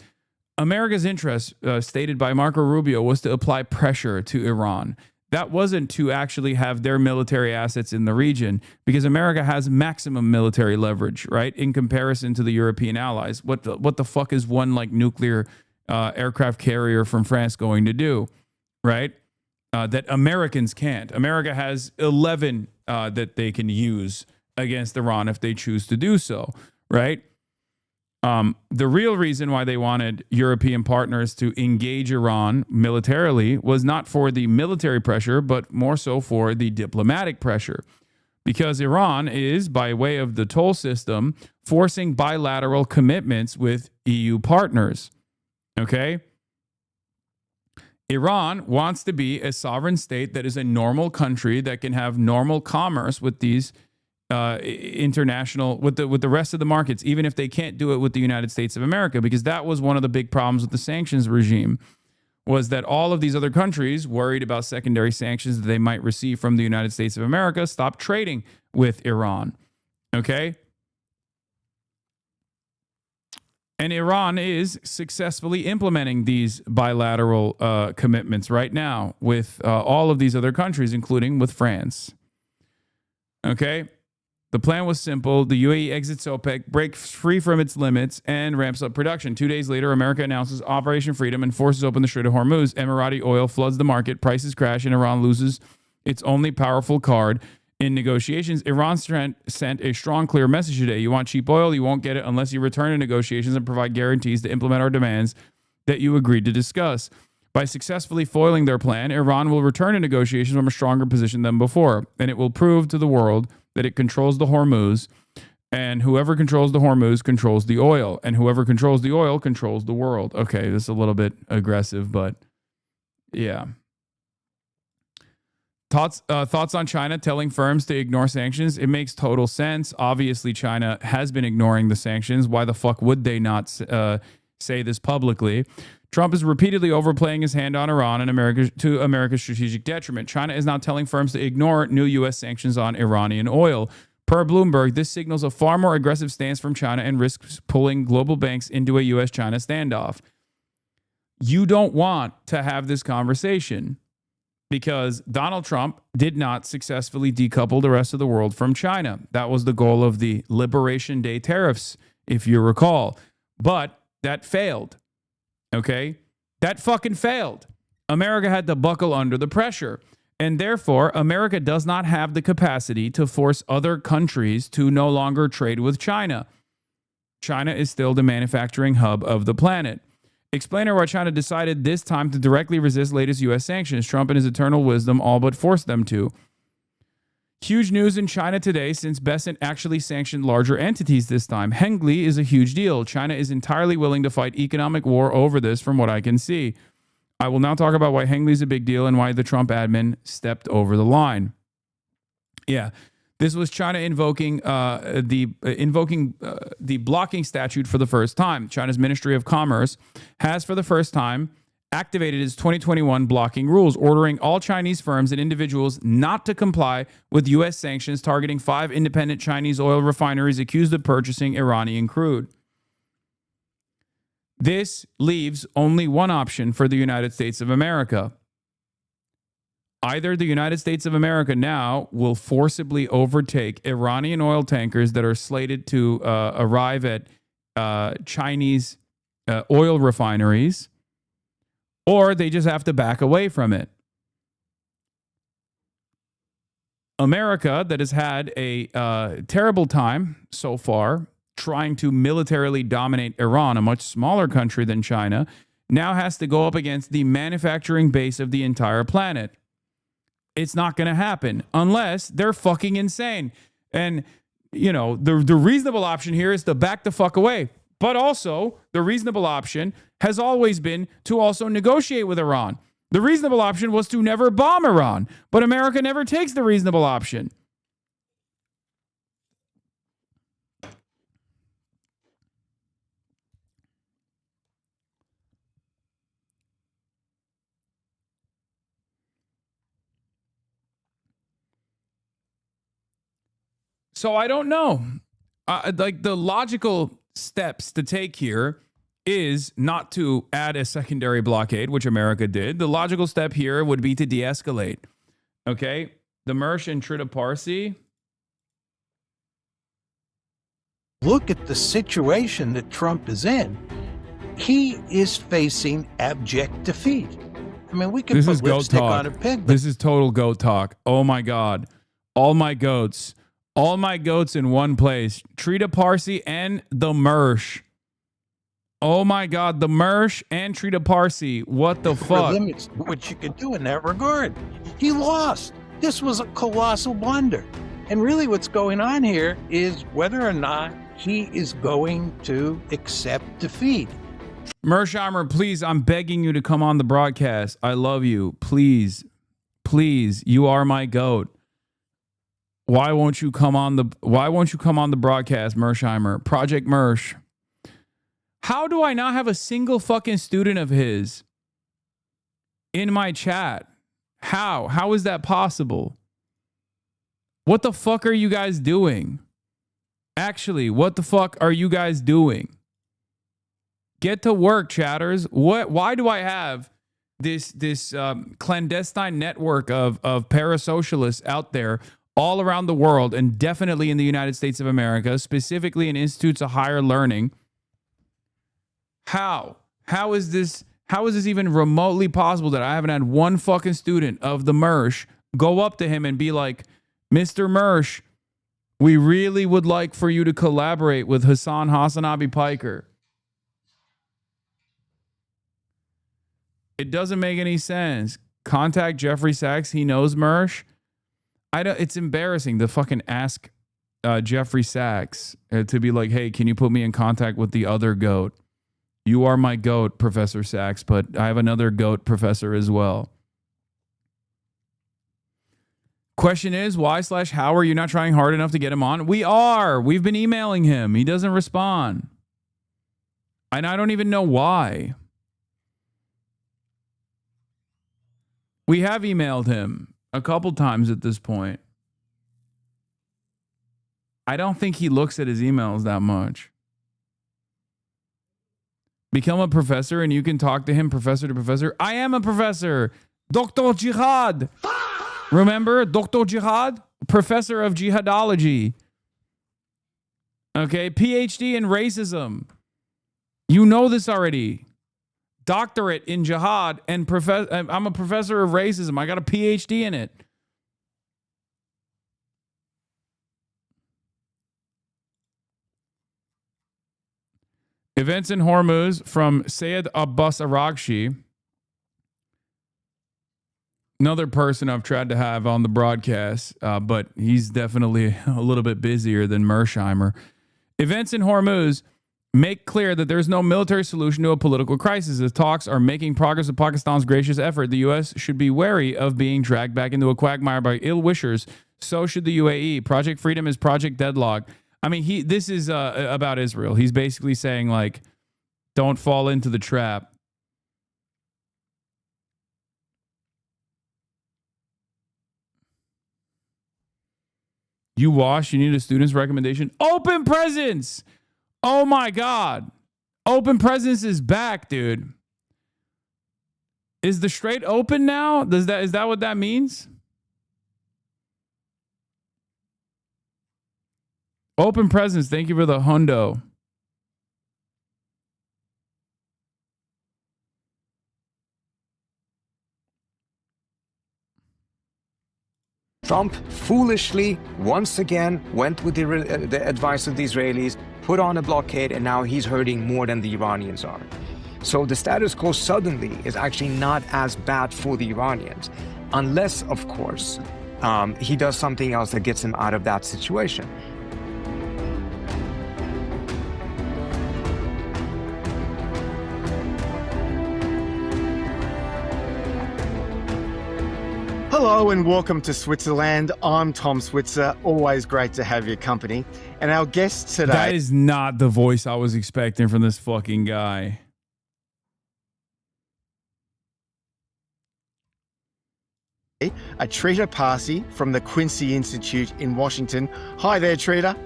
America's interest, stated by Marco Rubio, was to apply pressure to Iran. That wasn't to actually have their military assets in the region, because America has maximum military leverage, right, in comparison to the European allies. What the fuck is one like nuclear aircraft carrier from France going to do, right? That Americans can't. America has 11 that they can use against Iran if they choose to do so, right? The real reason why they wanted European partners to engage Iran militarily was not for the military pressure, but more so for the diplomatic pressure. because Iran is, by way of the toll system, forcing bilateral commitments with EU partners. Okay? Iran wants to be a sovereign state that is a normal country that can have normal commerce with these international, with the rest of the markets, even if they can't do it with the United States of America, because that was one of the big problems with the sanctions regime, was that all of these other countries, worried about secondary sanctions that they might receive from the United States of America, stopped trading with Iran. Okay? And Iran is successfully implementing these bilateral commitments right now with all of these other countries, including with France. Okay? The plan was simple. The UAE exits OPEC, breaks free from its limits, and ramps up production. 2 days later, America announces Operation Freedom and forces open the Strait of Hormuz. Emirati oil floods the market, prices crash, and Iran loses its only powerful card in negotiations. Iran sent a strong, clear message today. You want cheap oil? You won't get it unless you return to negotiations and provide guarantees to implement our demands that you agreed to discuss. By successfully foiling their plan, Iran will return to negotiations from a stronger position than before, and it will prove to the world that it controls the Hormuz, and whoever controls the Hormuz controls the oil, and whoever controls the oil controls the world. Okay, this is a little bit aggressive, but yeah. Thoughts on China telling firms to ignore sanctions? It makes total sense. Obviously, China has been ignoring the sanctions. Why the fuck would they not say this publicly? Trump is repeatedly overplaying his hand on Iran and America's strategic detriment. China is now telling firms to ignore new U.S. sanctions on Iranian oil. Per Bloomberg, this signals a far more aggressive stance from China and risks pulling global banks into a U.S.-China standoff. You don't want to have this conversation because Donald Trump did not successfully decouple the rest of the world from China. That was the goal of the Liberation Day tariffs, if you recall. But that failed. Okay? That fucking failed. America had to buckle under the pressure. And therefore, America does not have the capacity to force other countries to no longer trade with China. China is still the manufacturing hub of the planet. Explainer why China decided this time to directly resist latest U.S. sanctions. Trump in his eternal wisdom all but forced them to. Huge news in China today since Besant actually sanctioned larger entities this time. Hengli is a huge deal. China is entirely willing to fight economic war over this from what I can see. I will now talk about why Hengli is a big deal and why the Trump admin stepped over the line. Yeah, this was China invoking the blocking statute for the first time. China's Ministry of Commerce has for the first time activated its 2021 blocking rules, ordering all Chinese firms and individuals not to comply with U.S. sanctions targeting 5 independent Chinese oil refineries accused of purchasing Iranian crude. This leaves only one option for the United States of America. Either the United States of America now will forcibly overtake Iranian oil tankers that are slated to arrive at Chinese oil refineries, or they just have to back away from it. America, that has had a terrible time so far trying to militarily dominate Iran, a much smaller country than China, now has to go up against the manufacturing base of the entire planet. It's not going to happen unless they're fucking insane. And, you know, the reasonable option here is to back the fuck away. But also, the reasonable option has always been to also negotiate with Iran. The reasonable option was to never bomb Iran. But America never takes the reasonable option. So I don't know. Like the logical steps to take here is not to add a secondary blockade, which America did. The logical step here would be to de-escalate. Okay? The Mearsheimer Trita Parsi. Look at the situation that Trump is in. He is facing abject defeat. I mean, we can put lipstick on a pig. This is total goat talk. Oh my God. All my goats. All my goats in one place. Trita Parsi and the Mearsh. Oh my God, the Mearsh and Trita Parsi. What the fuck? Limits what you could do in that regard. He lost. This was a colossal blunder. And really what's going on here is whether or not he is going to accept defeat. Mearsheimer, please, I'm begging you to come on the broadcast. I love you. Please, please, you are my GOAT. Why won't you come on the broadcast, Mearsheimer? Project Mersh. How do I not have a single fucking student of his in my chat? How is that possible? What the fuck are you guys doing? Actually, what the fuck are you guys doing? Get to work, chatters. Why do I have this clandestine network of parasocialists out there all around the world, and definitely in the United States of America, specifically in institutes of higher learning? How is this even remotely possible that I haven't had one fucking student of the Mersh go up to him and be like, Mr. Mersh, we really would like for you to collaborate with HasanAbi Piker. It doesn't make any sense. Contact Jeffrey Sachs. He knows Mersh. It's embarrassing to fucking ask Jeffrey Sachs to be like, hey, can you put me in contact with the other GOAT? You are my GOAT, Professor Sachs, but I have another GOAT professor as well. Question is, why/how are you not trying hard enough to get him on? We are. We've been emailing him. He doesn't respond. And I don't even know why. We have emailed him a couple times at this point. I don't think he looks at his emails that much. Become a professor and you can talk to him professor to professor. I am a professor. Dr. Jihad. Remember Dr. Jihad? Professor of jihadology. Okay, PhD in racism. You know this already. Doctorate in jihad and I'm a professor of racism. I got a PhD in it. Events in Hormuz from Sayed Abbas Araghchi. Another person I've tried to have on the broadcast, but he's definitely a little bit busier than Mearsheimer. Events in Hormuz make clear that there's no military solution to a political crisis. The talks are making progress with Pakistan's gracious effort. The U.S. should be wary of being dragged back into a quagmire by ill-wishers. So should the UAE. Project Freedom is Project Deadlock. I mean, this is about Israel. He's basically saying, like, don't fall into the trap. You need a student's recommendation. Open Presence! Oh my God. Open Presence is back, dude. Is the Strait open now? Is that what that means? Open Presence, thank you for the hundo. Trump foolishly, once again, went with the advice of the Israelis, put on a blockade, and now he's hurting more than the Iranians are. So the status quo suddenly is actually not as bad for the Iranians, unless, of course, he does something else that gets him out of that situation. Hello and welcome to Switzerland. I'm Tom Switzer. Always great to have your company. And our guest today... That is not the voice I was expecting from this fucking guy. A Trita Parsi from the Quincy Institute in Washington. Hi there, Trita.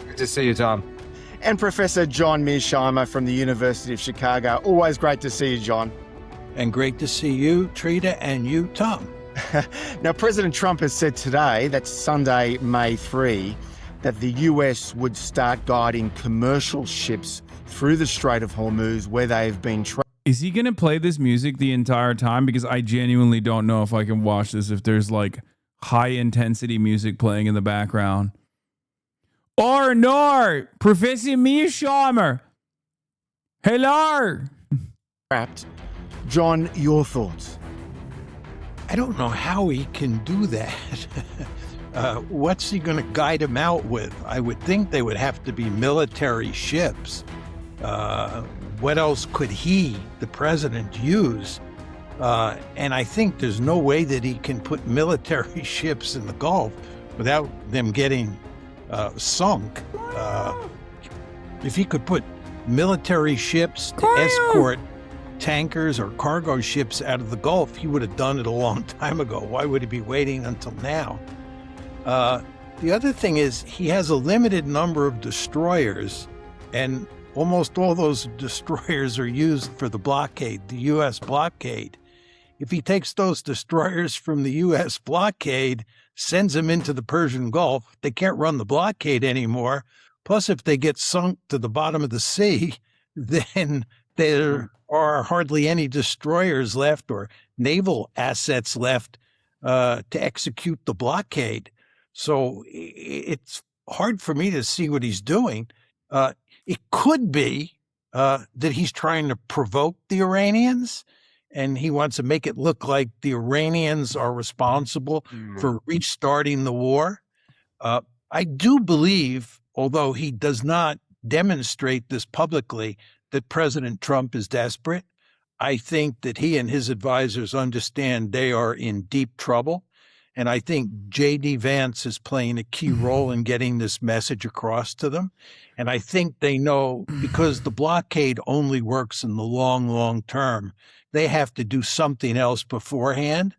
Good to see you, Tom. And Professor John Mearsheimer from the University of Chicago. Always great to see you, John. And great to see you, Trita, and you, Tom. Now, President Trump has said today, that's Sunday, May 3, that the US would start guiding commercial ships through the Strait of Hormuz where they've been... Is he going to play this music the entire time? Because I genuinely don't know if I can watch this if there's like high intensity music playing in the background. Or no, Professor Mearsheimer. Hello. Trapped. John, your thoughts? I don't know how he can do that. what's he going to guide him out with? I would think they would have to be military ships. What else could he, the president, use? And I think there's no way that he can put military ships in the Gulf without them getting sunk. If he could put military ships to escort tankers or cargo ships out of the Gulf, he would have done it a long time ago. Why would he be waiting until now? The other thing is he has a limited number of destroyers, and almost all those destroyers are used for the blockade, the U.S. blockade. If he takes those destroyers from the U.S. blockade, sends them into the Persian Gulf, they can't run the blockade anymore. Plus, if they get sunk to the bottom of the sea, then there are hardly any destroyers left or naval assets left to execute the blockade. So it's hard for me to see what he's doing. It could be that he's trying to provoke the Iranians, and he wants to make it look like the Iranians are responsible for restarting the war. I do believe, although he does not demonstrate this publicly, that President Trump is desperate. I think that he and his advisors understand they are in deep trouble. And I think J.D. Vance is playing a key role in getting this message across to them. And I think they know, because the blockade only works in the long, long term, they have to do something else beforehand.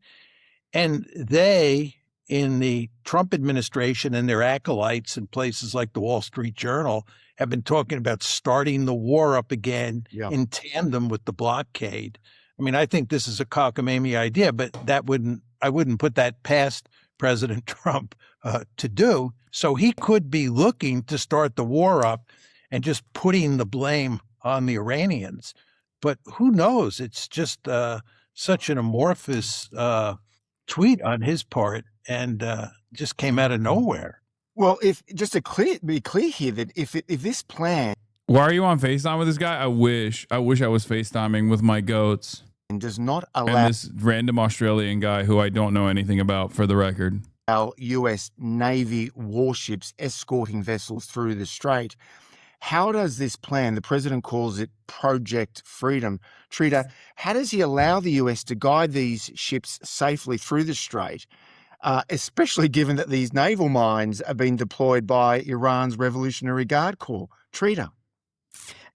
And they, in the Trump administration and their acolytes in places like the Wall Street Journal, have been talking about starting the war up again in tandem with the blockade. I mean, I think this is a cockamamie idea, but I wouldn't put that past President Trump to do. So he could be looking to start the war up and just putting the blame on the Iranians. But who knows? It's just such an amorphous tweet on his part, and just came out of nowhere. Well, if just to be clear here, that if this plan, why are you on FaceTime with this guy? I wish I was FaceTiming with my goats. And does not allow, and this random Australian guy who I don't know anything about, for the record, our U.S. Navy warships escorting vessels through the strait. How does this plan, the president calls it Project Freedom, Trita, how does he allow the U.S. to guide these ships safely through the strait, especially given that these naval mines are being deployed by Iran's Revolutionary Guard Corps? Trita.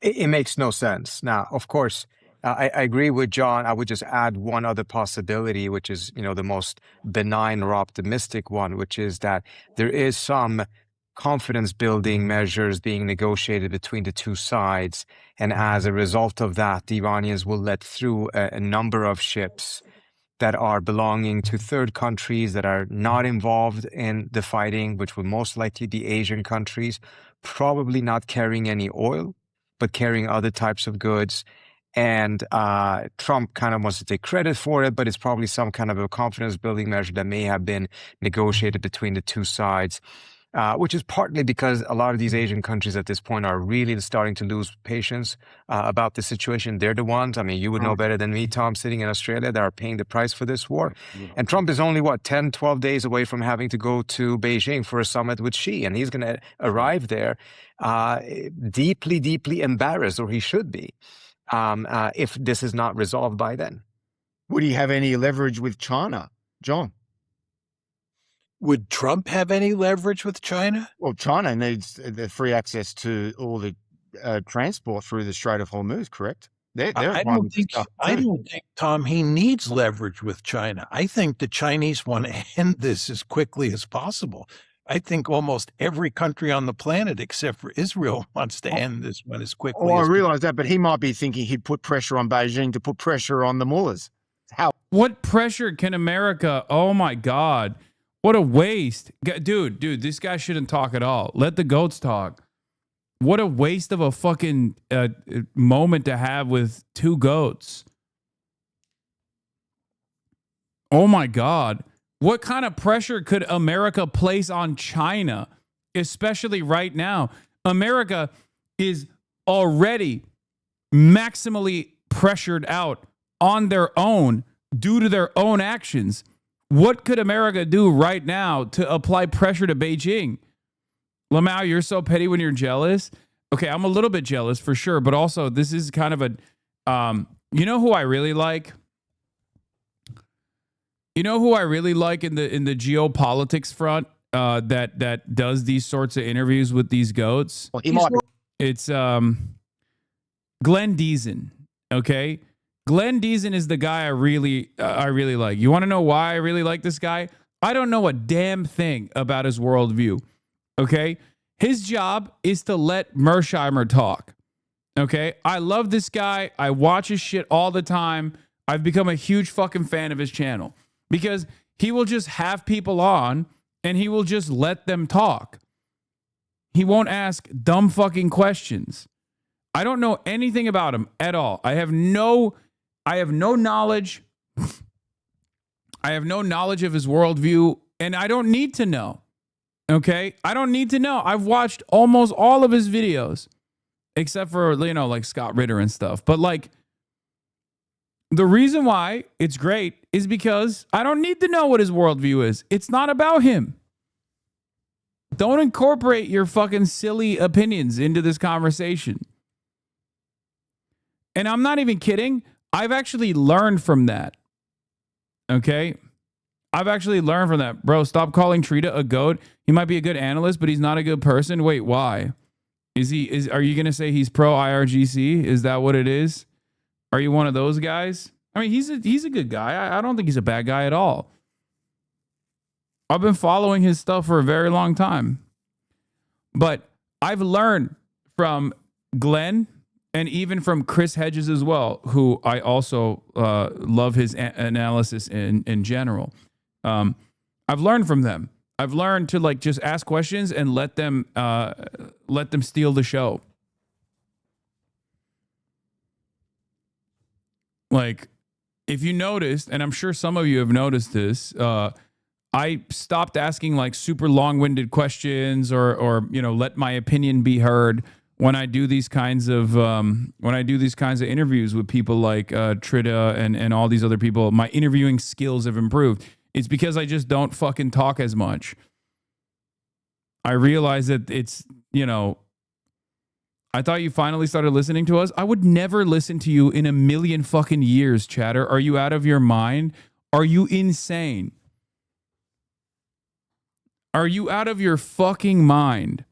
It makes no sense. Now, of course, I agree with John. I would just add one other possibility, which is, the most benign or optimistic one, which is that there is some confidence building measures being negotiated between the two sides. And as a result of that, the Iranians will let through a number of ships that are belonging to third countries that are not involved in the fighting, which will most likely be Asian countries, probably not carrying any oil, but carrying other types of goods. And Trump kind of wants to take credit for it, but it's probably some kind of a confidence building measure that may have been negotiated between the two sides, which is partly because a lot of these Asian countries at this point are really starting to lose patience about the situation. They're the ones, I mean, you would know better than me, Tom, sitting in Australia, that are paying the price for this war. And Trump is only, 10, 12 days away from having to go to Beijing for a summit with Xi. And he's going to arrive there deeply, deeply embarrassed, or he should be. If this is not resolved by then. Would he have any leverage with China, John? Would Trump have any leverage with China? Well, China needs the free access to all the transport through the Strait of Hormuz, correct? I don't think, Tom, he needs leverage with China. I think the Chinese want to end this as quickly as possible. I think almost every country on the planet, except for Israel, wants to end this one as quickly as possible. I realize that, but he might be thinking he'd put pressure on Beijing to put pressure on the mullahs. How? What pressure can America? Oh, my God. What a waste. Dude, this guy shouldn't talk at all. Let the goats talk. What a waste of a fucking moment to have with two goats. Oh, my God. What kind of pressure could America place on China, especially right now? America is already maximally pressured out on their own due to their own actions. What could America do right now to apply pressure to Beijing? Lamau, you're so petty when you're jealous. Okay, I'm a little bit jealous for sure, but also this is kind of a, you know who I really like? You know who I really like in the geopolitics front that does these sorts of interviews with these goats? It's Glenn Deason. Okay, Glenn Deason is the guy I really like. You want to know why I really like this guy? I don't know a damn thing about his worldview. Okay, his job is to let Mearsheimer talk. Okay, I love this guy. I watch his shit all the time. I've become a huge fucking fan of his channel because he will just have people on and he will just let them talk. He won't ask dumb fucking questions. I don't know anything about him at all. I have no knowledge. I have no knowledge of his worldview, and I don't need to know. Okay? I don't need to know. I've watched almost all of his videos, except for, you know, like Scott Ritter and stuff. But like, the reason why it's great is because I don't need to know what his worldview is. It's not about him. Don't incorporate your fucking silly opinions into this conversation. And I'm not even kidding. I've actually learned from that. Okay? I've actually learned from that. Bro, stop calling Trita a goat. He might be a good analyst, but he's not a good person. Wait, why? Are you going to say he's pro IRGC? Is that what it is? Are you one of those guys? I mean, he's a good guy. I don't think he's a bad guy at all. I've been following his stuff for a very long time. But I've learned from Glenn and even from Chris Hedges as well, who I also love his analysis in general. I've learned from them. I've learned to like just ask questions and let them steal the show. Like, if you noticed, and I'm sure some of you have noticed this, I stopped asking like super long-winded questions or you know, let my opinion be heard when I do these kinds of interviews with people like Trita and all these other people. My interviewing skills have improved. It's because I just don't fucking talk as much. I realize that it's, you know, I thought you finally started listening to us. I would never listen to you in a million fucking years, chatter. Are you out of your mind? Are you insane? Are you out of your fucking mind?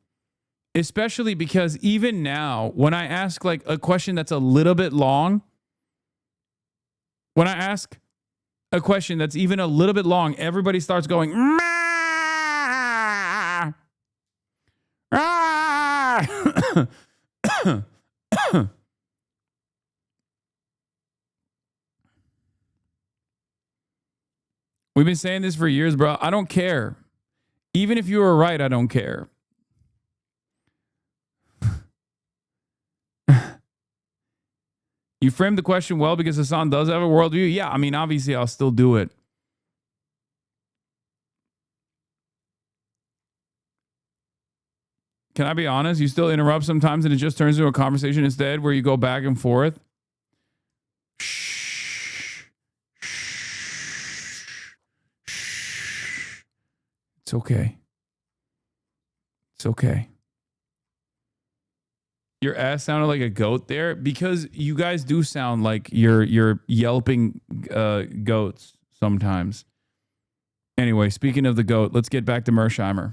Especially because even now, when I ask like a question that's a little bit long, when I ask a question that's even a little bit long, everybody starts going, "Mah!" Ah! We've been saying this for years, bro. I don't care. Even if you were right, I don't care. You framed the question well because Hasan does have a worldview. Yeah, I mean, obviously, I'll still do it. Can I be honest? You still interrupt sometimes and it just turns into a conversation instead where you go back and forth. Shh. It's okay. It's okay. Your ass sounded like a goat there because you guys do sound like you're yelping goats sometimes. Anyway, speaking of the goat, let's get back to Mearsheimer.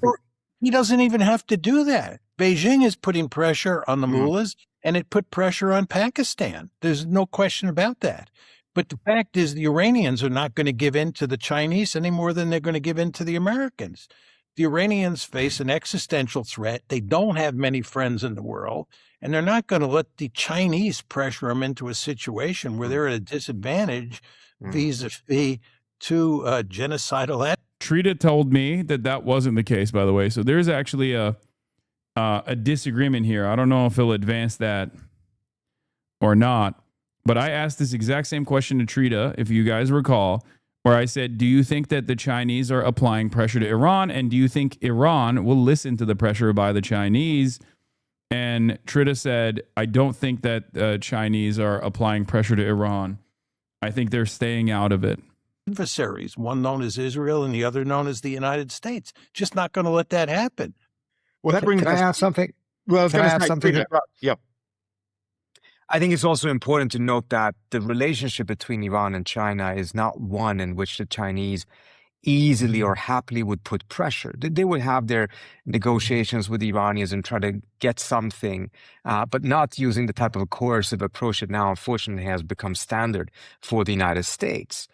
He doesn't even have to do that. Beijing is putting pressure on the mullahs, and it put pressure on Pakistan. There's no question about that. But the fact is the Iranians are not going to give in to the Chinese any more than they're going to give in to the Americans. The Iranians face an existential threat. They don't have many friends in the world, and they're not going to let the Chinese pressure them into a situation where they're at a disadvantage vis-a-vis to genocidal acts. Trita told me that wasn't the case, by the way. So there's actually a disagreement here. I don't know if he'll advance that or not. But I asked this exact same question to Trita, if you guys recall, where I said, do you think that the Chinese are applying pressure to Iran? And do you think Iran will listen to the pressure by the Chinese? And Trita said, I don't think that Chinese are applying pressure to Iran. I think they're staying out of it. adversaries, one known as Israel and the other known as the United States. Just not going to let that happen. Well, that brings Can I add something? Well, I was Can going I to add say something? Yep. I think it's also important to note that the relationship between Iran and China is not one in which the Chinese easily or happily would put pressure. They would have their negotiations with the Iranians and try to get something, but not using the type of a coercive approach that now unfortunately has become standard for the United States.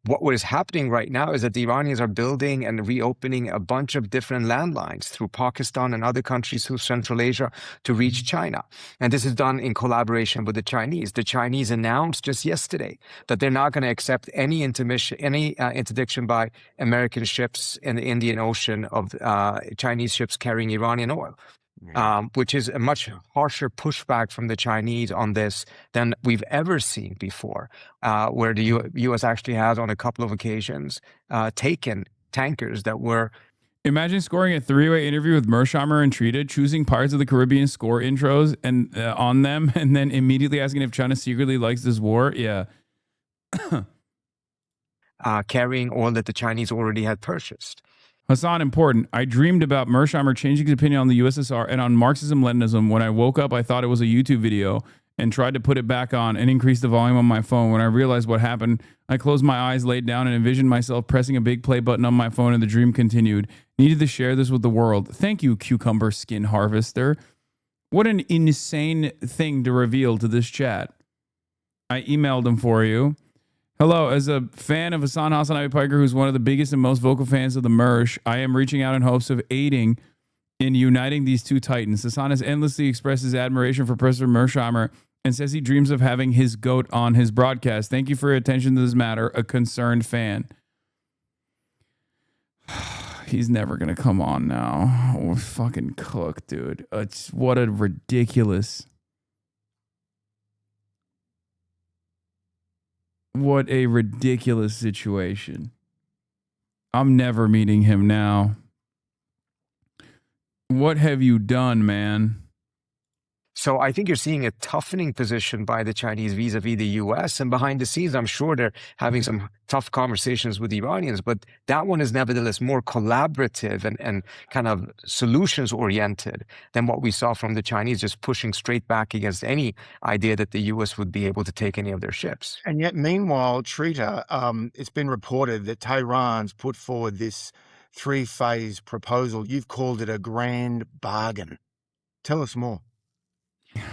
What is happening right now is that the Iranians are building and reopening a bunch of different landlines through Pakistan and other countries through Central Asia to reach China. And this is done in collaboration with the Chinese. The Chinese announced just yesterday that they're not going to accept any interdiction by American ships in the Indian Ocean of Chinese ships carrying Iranian oil. Which is a much harsher pushback from the Chinese on this than we've ever seen before, where the U.S. actually has, on a couple of occasions, taken tankers that were... Imagine scoring a three-way interview with Mearsheimer and Trita, choosing Pirates of the Caribbean score intros and on them, and then immediately asking if China secretly likes this war. Yeah. Carrying oil that the Chinese already had purchased. Hasan, important. I dreamed about Mearsheimer changing his opinion on the USSR and on Marxism-Leninism. When I woke up, I thought it was a YouTube video and tried to put it back on and increase the volume on my phone. When I realized what happened, I closed my eyes, laid down, and envisioned myself pressing a big play button on my phone, and the dream continued. Needed to share this with the world. Thank you, Cucumber Skin Harvester. What an insane thing to reveal to this chat. I emailed him for you. Hello, as a fan of HasanAbi Piker, who's one of the biggest and most vocal fans of the Mersh, I am reaching out in hopes of aiding in uniting these two titans. Hasan has endlessly expressed his admiration for President Mearsheimer and says he dreams of having his goat on his broadcast. Thank you for your attention to this matter, a concerned fan. He's never going to come on now. We're fucking cooked, dude. What a ridiculous... What a ridiculous situation. I'm never meeting him now. What have you done, man? So I think you're seeing a toughening position by the Chinese vis-a-vis the U.S. And behind the scenes, I'm sure they're having some tough conversations with the Iranians. But that one is nevertheless more collaborative and kind of solutions-oriented than what we saw from the Chinese, just pushing straight back against any idea that the U.S. would be able to take any of their ships. And yet, meanwhile, Trita, it's been reported that Tehran's put forward this three-phase proposal. You've called it a grand bargain. Tell us more.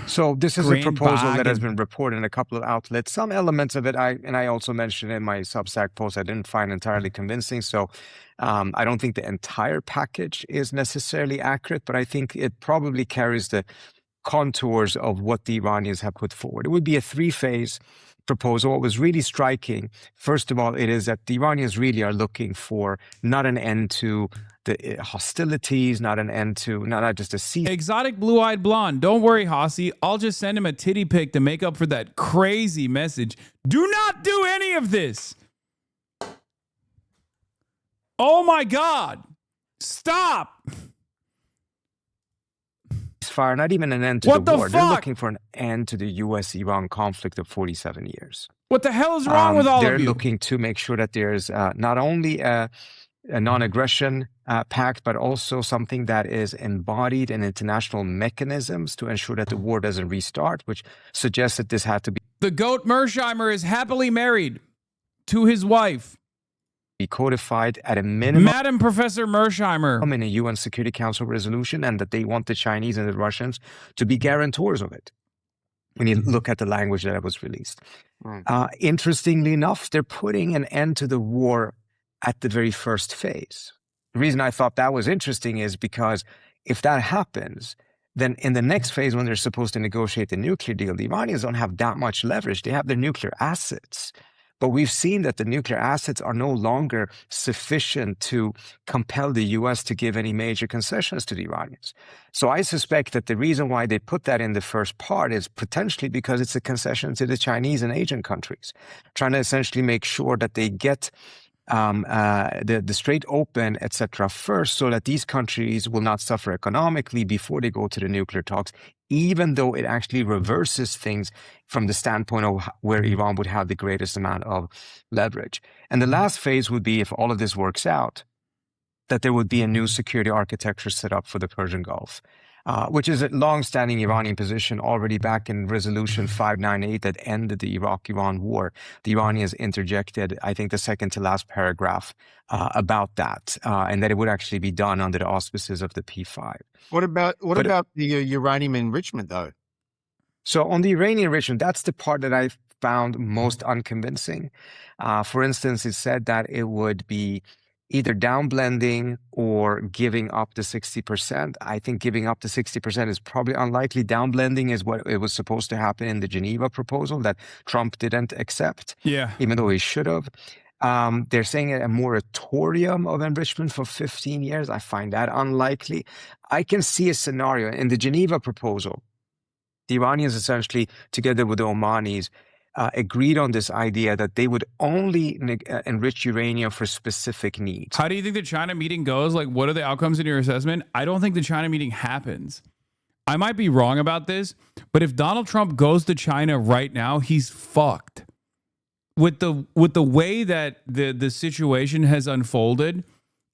So this is a proposal that has been reported in a couple of outlets. Some elements of it, I also mentioned in my Substack post, I didn't find entirely convincing. So I don't think the entire package is necessarily accurate, but I think it probably carries the contours of what the Iranians have put forward. It would be a three-phase proposal. What was really striking, first of all, it is that the Iranians really are looking for not an end to the hostilities, not an end to, not just a cease. Exotic blue-eyed blonde. Don't worry, Hossie. I'll just send him a titty pic to make up for that crazy message. Do not do any of this. Oh my God. Stop. Fire, not even an end to the war. They're looking for an end to the U.S.-Iran conflict of 47 years. What the hell is wrong with all of you? They're looking to make sure that there's not only a non-aggression pact, but also something that is embodied in international mechanisms to ensure that the war doesn't restart, which suggests that this had to be... The goat Mearsheimer is happily married to his wife. Be codified at a minimum. Madam Professor Mearsheimer. In a UN Security Council resolution, and that they want the Chinese and the Russians to be guarantors of it. When you look at the language that was released. Interestingly enough, they're putting an end to the war at the very first phase. The reason I thought that was interesting is because if that happens, then in the next phase, when they're supposed to negotiate the nuclear deal, the Iranians don't have that much leverage. They have their nuclear assets. But we've seen that the nuclear assets are no longer sufficient to compel the U.S. to give any major concessions to the Iranians. So I suspect that the reason why they put that in the first part is potentially because it's a concession to the Chinese and Asian countries, trying to essentially make sure that they get the Strait open, etc., first, so that these countries will not suffer economically before they go to the nuclear talks, even though it actually reverses things from the standpoint of where Iran would have the greatest amount of leverage. And the last phase would be, if all of this works out, that there would be a new security architecture set up for the Persian Gulf, which is a long-standing Iranian position already back in Resolution 598 that ended the Iraq-Iran war. The Iranians interjected, I think, the second to last paragraph about that, and that it would actually be done under the auspices of the P5. What about the uranium enrichment, though? So on the uranium enrichment, that's the part that I found most unconvincing. For instance, it said that it would be either downblending or giving up the 60%. I think giving up the 60% is probably unlikely. Downblending is what it was supposed to happen in the Geneva proposal that Trump didn't accept, even though he should have. They're saying a moratorium of enrichment for 15 years. I find that unlikely. I can see a scenario in the Geneva proposal. The Iranians essentially, together with the Omanis, agreed on this idea that they would only enrich uranium for specific needs. How do you think the China meeting goes? Like, what are the outcomes in your assessment? I don't think the China meeting happens. I might be wrong about this, but if Donald Trump goes to China right now, he's fucked. With the way that the situation has unfolded,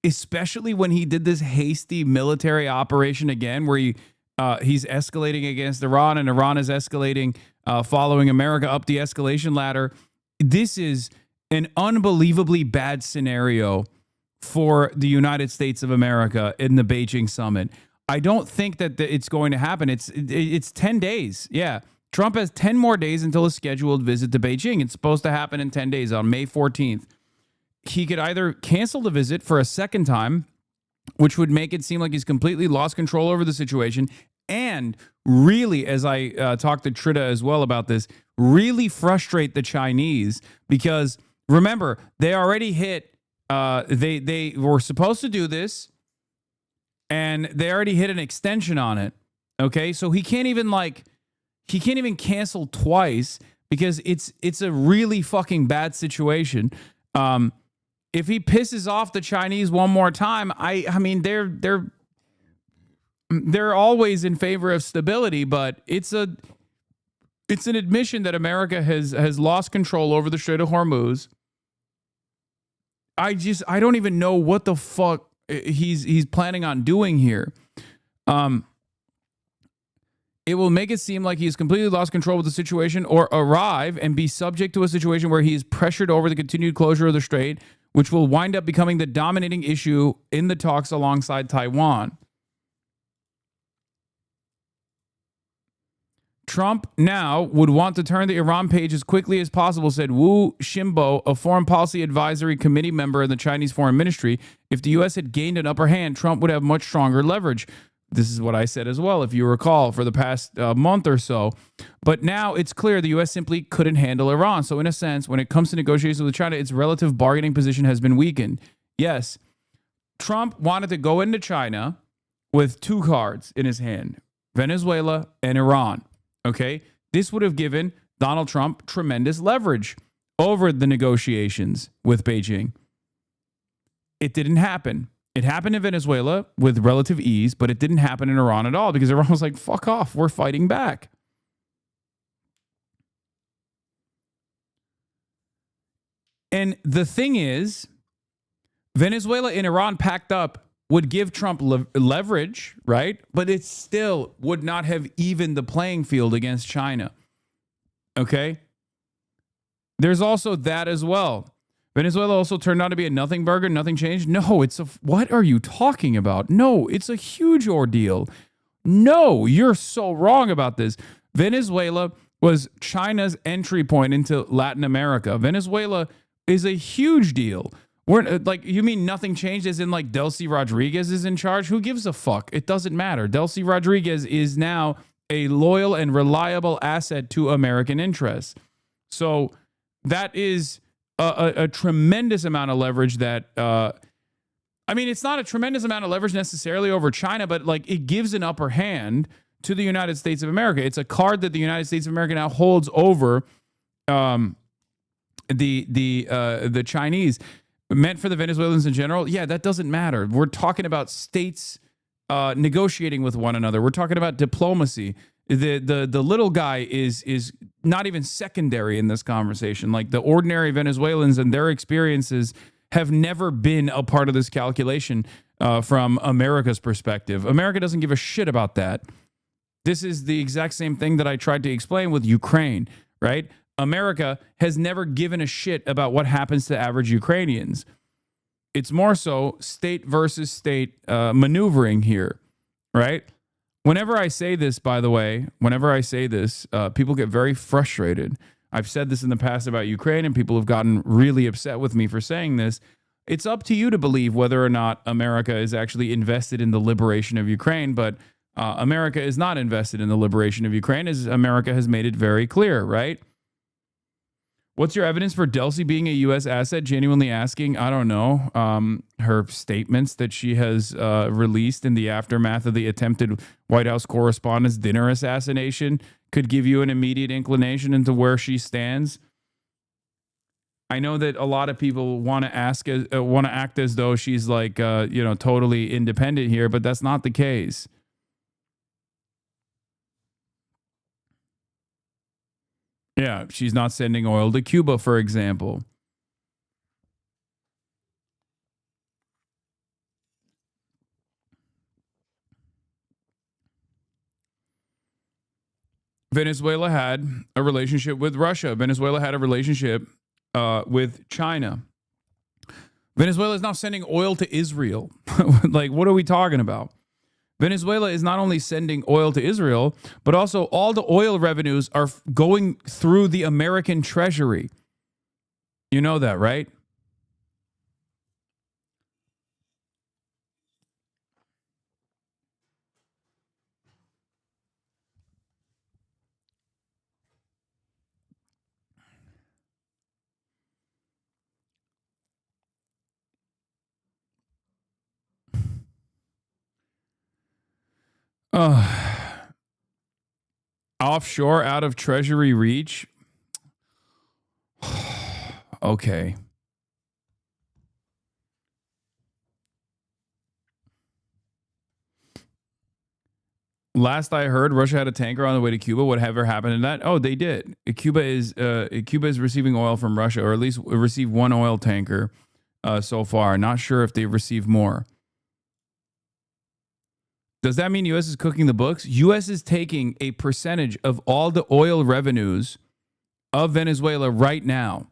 especially when he did this hasty military operation again, where he's escalating against Iran and Iran is escalating, following America up the escalation ladder. This is an unbelievably bad scenario for the United States of America in the Beijing summit. I don't think that it's going to happen. It's 10 days. Yeah. Trump has 10 more days until his scheduled visit to Beijing. It's supposed to happen in 10 days on May 14th. He could either cancel the visit for a second time, which would make it seem like he's completely lost control over the situation, and really, as I talked to Trita as well about this, really frustrate the Chinese, because remember, they already hit, they were supposed to do this, and they already hit an extension on it. Okay, so he can't even cancel twice, because it's a really fucking bad situation. If he pisses off the Chinese one more time, I mean they're always in favor of stability, but it's an admission that America has lost control over the Strait of Hormuz. I don't even know what the fuck he's planning on doing here. It will make it seem like he's completely lost control of the situation, or arrive and be subject to a situation where he is pressured over the continued closure of the strait, which will wind up becoming the dominating issue in the talks alongside Taiwan. Trump now would want to turn the Iran page as quickly as possible, said Wu Xinbo, a foreign policy advisory committee member in the Chinese foreign ministry. If the U.S. had gained an upper hand, Trump would have much stronger leverage. This is what I said as well, if you recall, for the past month or so. But now it's clear the U.S. simply couldn't handle Iran. So in a sense, when it comes to negotiations with China, its relative bargaining position has been weakened. Yes, Trump wanted to go into China with two cards in his hand, Venezuela and Iran. Okay, this would have given Donald Trump tremendous leverage over the negotiations with Beijing. It didn't happen. It happened in Venezuela with relative ease, but it didn't happen in Iran at all, because Iran was like, fuck off, we're fighting back. And the thing is, Venezuela and Iran packed up would give Trump leverage, right? But it still would not have evened the playing field against China. Okay? There's also that as well. Venezuela also turned out to be a nothing burger, nothing changed. No, what are you talking about? No, it's a huge ordeal. No, you're so wrong about this. Venezuela was China's entry point into Latin America. Venezuela is a huge deal. You mean nothing changed as in like Delcy Rodriguez is in charge? Who gives a fuck? It doesn't matter. Delcy Rodriguez is now a loyal and reliable asset to American interests. So that is a tremendous amount of leverage that, it's not a tremendous amount of leverage necessarily over China, but like it gives an upper hand to the United States of America. It's a card that the United States of America now holds over the Chinese. meant for the Venezuelans in general, yeah, that doesn't matter. We're talking about states negotiating with one another. We're talking about diplomacy. The little guy is not even secondary in this conversation. Like, the ordinary Venezuelans and their experiences have never been a part of this calculation from America's perspective. America doesn't give a shit about that. This is the exact same thing that I tried to explain with Ukraine, right? America has never given a shit about what happens to average Ukrainians. It's more so state versus state maneuvering here, right? Whenever I say this, by the way, people get very frustrated. I've said this in the past about Ukraine, and people have gotten really upset with me for saying this. It's up to you to believe whether or not America is actually invested in the liberation of Ukraine, but America is not invested in the liberation of Ukraine, as America has made it very clear, right? What's your evidence for Delcy being a U.S. asset? Genuinely asking, I don't know. Her statements that she has released in the aftermath of the attempted White House Correspondents' dinner assassination could give you an immediate inclination into where she stands. I know that a lot of people want to act as though she's like, totally independent here, but that's not the case. Yeah, she's not sending oil to Cuba, for example. Venezuela had a relationship with Russia. Venezuela had a relationship with China. Venezuela is now sending oil to Israel. Like, what are we talking about? Venezuela is not only sending oil to Israel, but also all the oil revenues are going through the American treasury. You know that, right? Offshore, out of treasury reach. Okay. Last I heard, Russia had a tanker on the way to Cuba. Whatever happened to that? Oh, they did. Cuba is receiving oil from Russia, or at least received one oil tanker so far. Not sure if they've received more. Does that mean U.S. is cooking the books? U.S. is taking a percentage of all the oil revenues of Venezuela right now.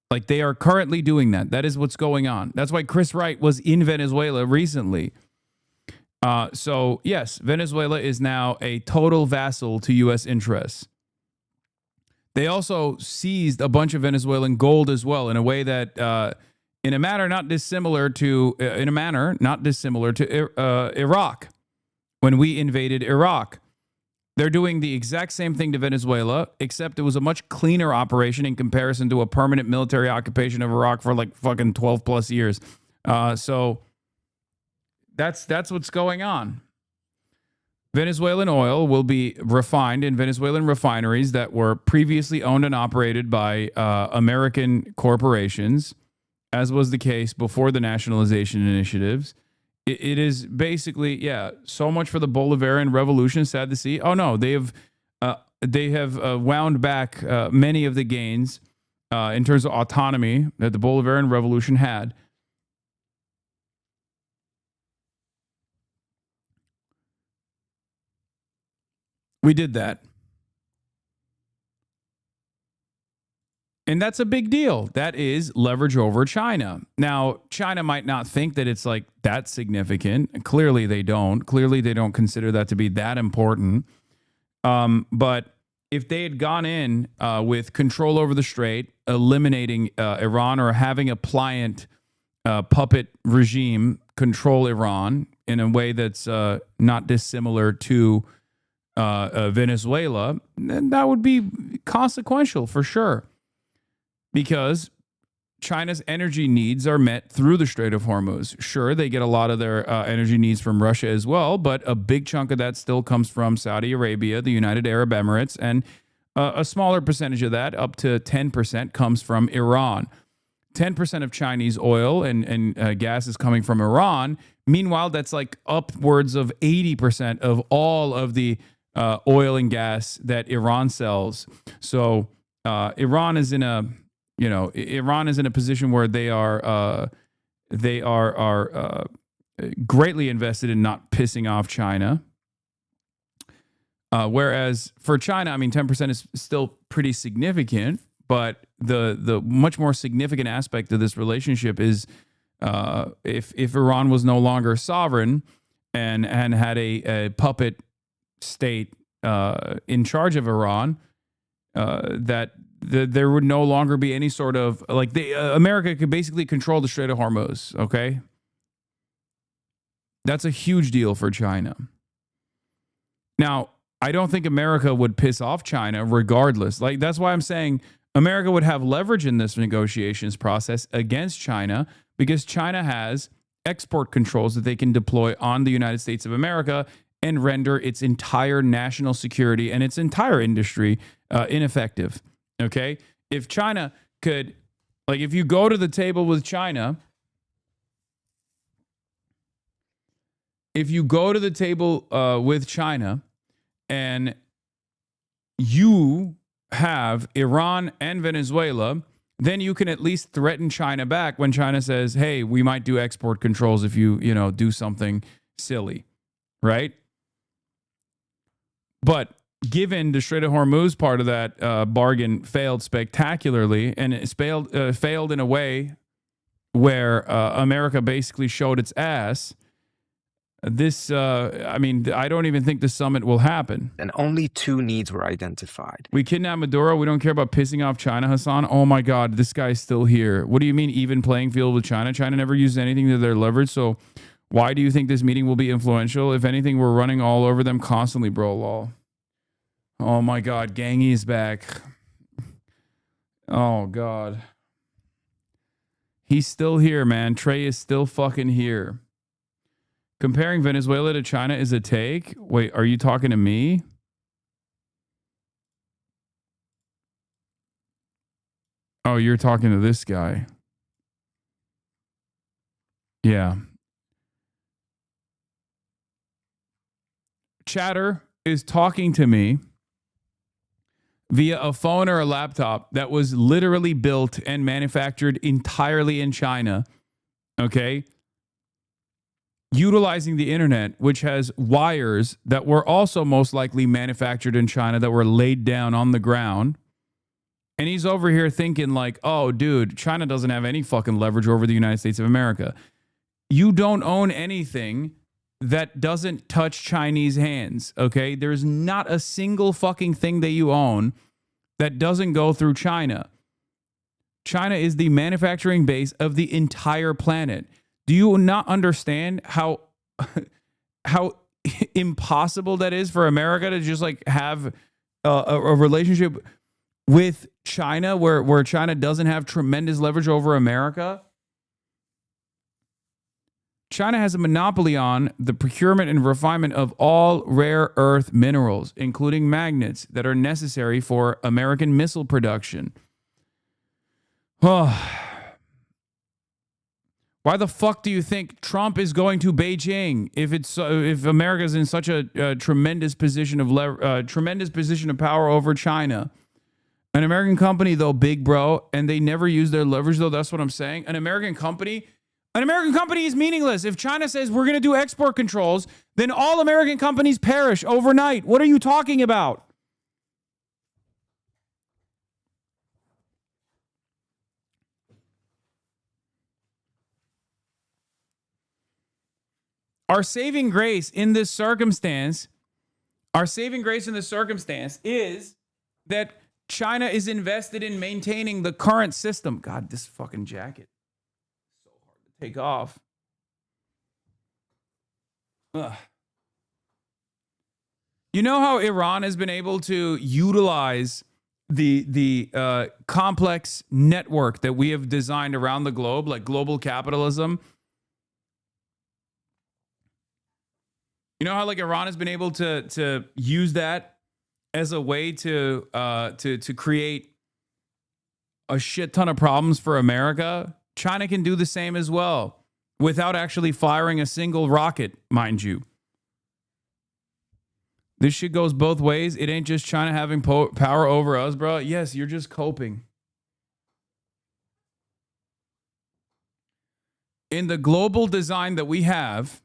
Like, they are currently doing that. That is what's going on. That's why Chris Wright was in Venezuela recently. So, yes, Venezuela is now a total vassal to U.S. interests. They also seized a bunch of Venezuelan gold as well, in a way that, in a manner not dissimilar to Iraq. When we invaded Iraq, they're doing the exact same thing to Venezuela, except it was a much cleaner operation in comparison to a permanent military occupation of Iraq for like fucking 12 plus years. So that's what's going on. Venezuelan oil will be refined in Venezuelan refineries that were previously owned and operated by American corporations, as was the case before the nationalization initiatives. It is basically, yeah, so much for the Bolivarian Revolution. Sad to see. Oh, no, they have wound back many of the gains in terms of autonomy that the Bolivarian Revolution had. We did that. And that's a big deal. That is leverage over China. Now, China might not think that it's like that significant. Clearly they don't. Clearly they don't consider that to be that important. But if they had gone in with control over the strait, eliminating Iran, or having a pliant puppet regime control Iran in a way that's not dissimilar to Venezuela, then that would be consequential for sure. Because China's energy needs are met through the Strait of Hormuz. Sure, they get a lot of their energy needs from Russia as well, but a big chunk of that still comes from Saudi Arabia, the United Arab Emirates, and a smaller percentage of that, up to 10%, comes from Iran. 10% of Chinese oil and gas is coming from Iran. Meanwhile, that's like upwards of 80% of all of the oil and gas that Iran sells. So Iran is in a position where they are greatly invested in not pissing off China. Whereas for China, I mean, 10% is still pretty significant, but the much more significant aspect of this relationship is if Iran was no longer sovereign and had a puppet state in charge of Iran, there would no longer be any sort of America could basically control the Strait of Hormuz. Okay, that's a huge deal for China. Now, I don't think America would piss off China regardless. Like, that's why I'm saying America would have leverage in this negotiations process against China, because China has export controls that they can deploy on the United States of America and render its entire national security and its entire industry ineffective. Okay? If China could, like, if you go to the table with China, and you have Iran and Venezuela, then you can at least threaten China back when China says, hey, we might do export controls if you do something silly, right? But given the Strait of Hormuz part of that bargain failed spectacularly, and it failed in a way where America basically showed its ass, I don't even think the summit will happen. And only two needs were identified. We kidnapped Maduro. We don't care about pissing off China, Hasan. Oh my God, this guy's still here. What do you mean even playing field with China? China never used anything to their leverage. So why do you think this meeting will be influential? If anything, we're running all over them constantly, bro. Lol. Oh my God, Gangy is back. Oh God. He's still here, man. Trey is still fucking here. Comparing Venezuela to China is a take? Wait, are you talking to me? Oh, you're talking to this guy. Yeah. Chatter is talking to me via a phone or a laptop that was literally built and manufactured entirely in China. Okay? Utilizing the internet, which has wires that were also most likely manufactured in China that were laid down on the ground. And he's over here thinking like, oh, dude, China doesn't have any fucking leverage over the United States of America. You don't own anything that doesn't touch Chinese hands, okay? There's not a single fucking thing that you own that doesn't go through China. China is the manufacturing base of the entire planet. Do you not understand how impossible that is for America to just like have a relationship with China where China doesn't have tremendous leverage over America? China has a monopoly on the procurement and refinement of all rare earth minerals, including magnets that are necessary for American missile production. Why the fuck do you think Trump is going to Beijing if America's in such a tremendous position of power over China? An American company, though, big bro, and they never use their leverage, though. That's what I'm saying. An American company is meaningless. If China says we're going to do export controls, then all American companies perish overnight. What are you talking about? Our saving grace in this circumstance is that China is invested in maintaining the current system. God, this fucking jacket. So hard to take off. Ugh. You know how Iran has been able to utilize the complex network that we have designed around the globe, like global capitalism? You know how like Iran has been able to use that as a way to create a shit ton of problems for America, China can do the same as well without actually firing a single rocket, mind you. This shit goes both ways. It ain't just China having power over us, bro. Yes, you're just coping. In the global design that we have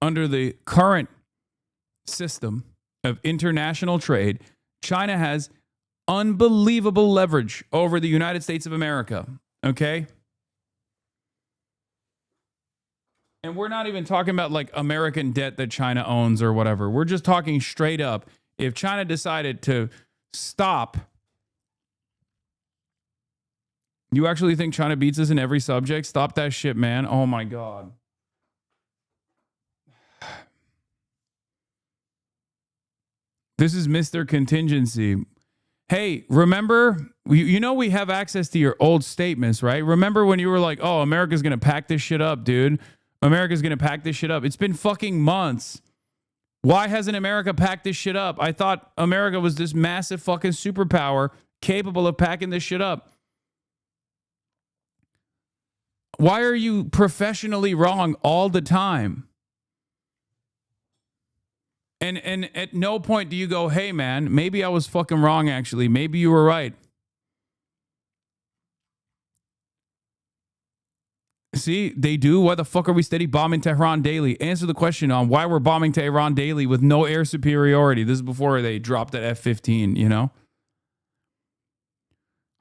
under the current system of international trade, China has unbelievable leverage over the United States of America, okay? And we're not even talking about like American debt that China owns or whatever. We're just talking straight up. If China decided to stop, you actually think China beats us in every subject? Stop that shit, man. Oh my God. This is Mr. Contingency. Hey, remember, you know we have access to your old statements, right? Remember when you were like, oh, America's going to pack this shit up, dude. America's going to pack this shit up. It's been fucking months. Why hasn't America packed this shit up? I thought America was this massive fucking superpower capable of packing this shit up. Why are you professionally wrong all the time? And at no point do you go, hey, man, maybe I was fucking wrong, actually. Maybe you were right. See, they do. Why the fuck are we steady bombing Tehran daily? Answer the question on why we're bombing Tehran daily with no air superiority. This is before they dropped that F-15, you know?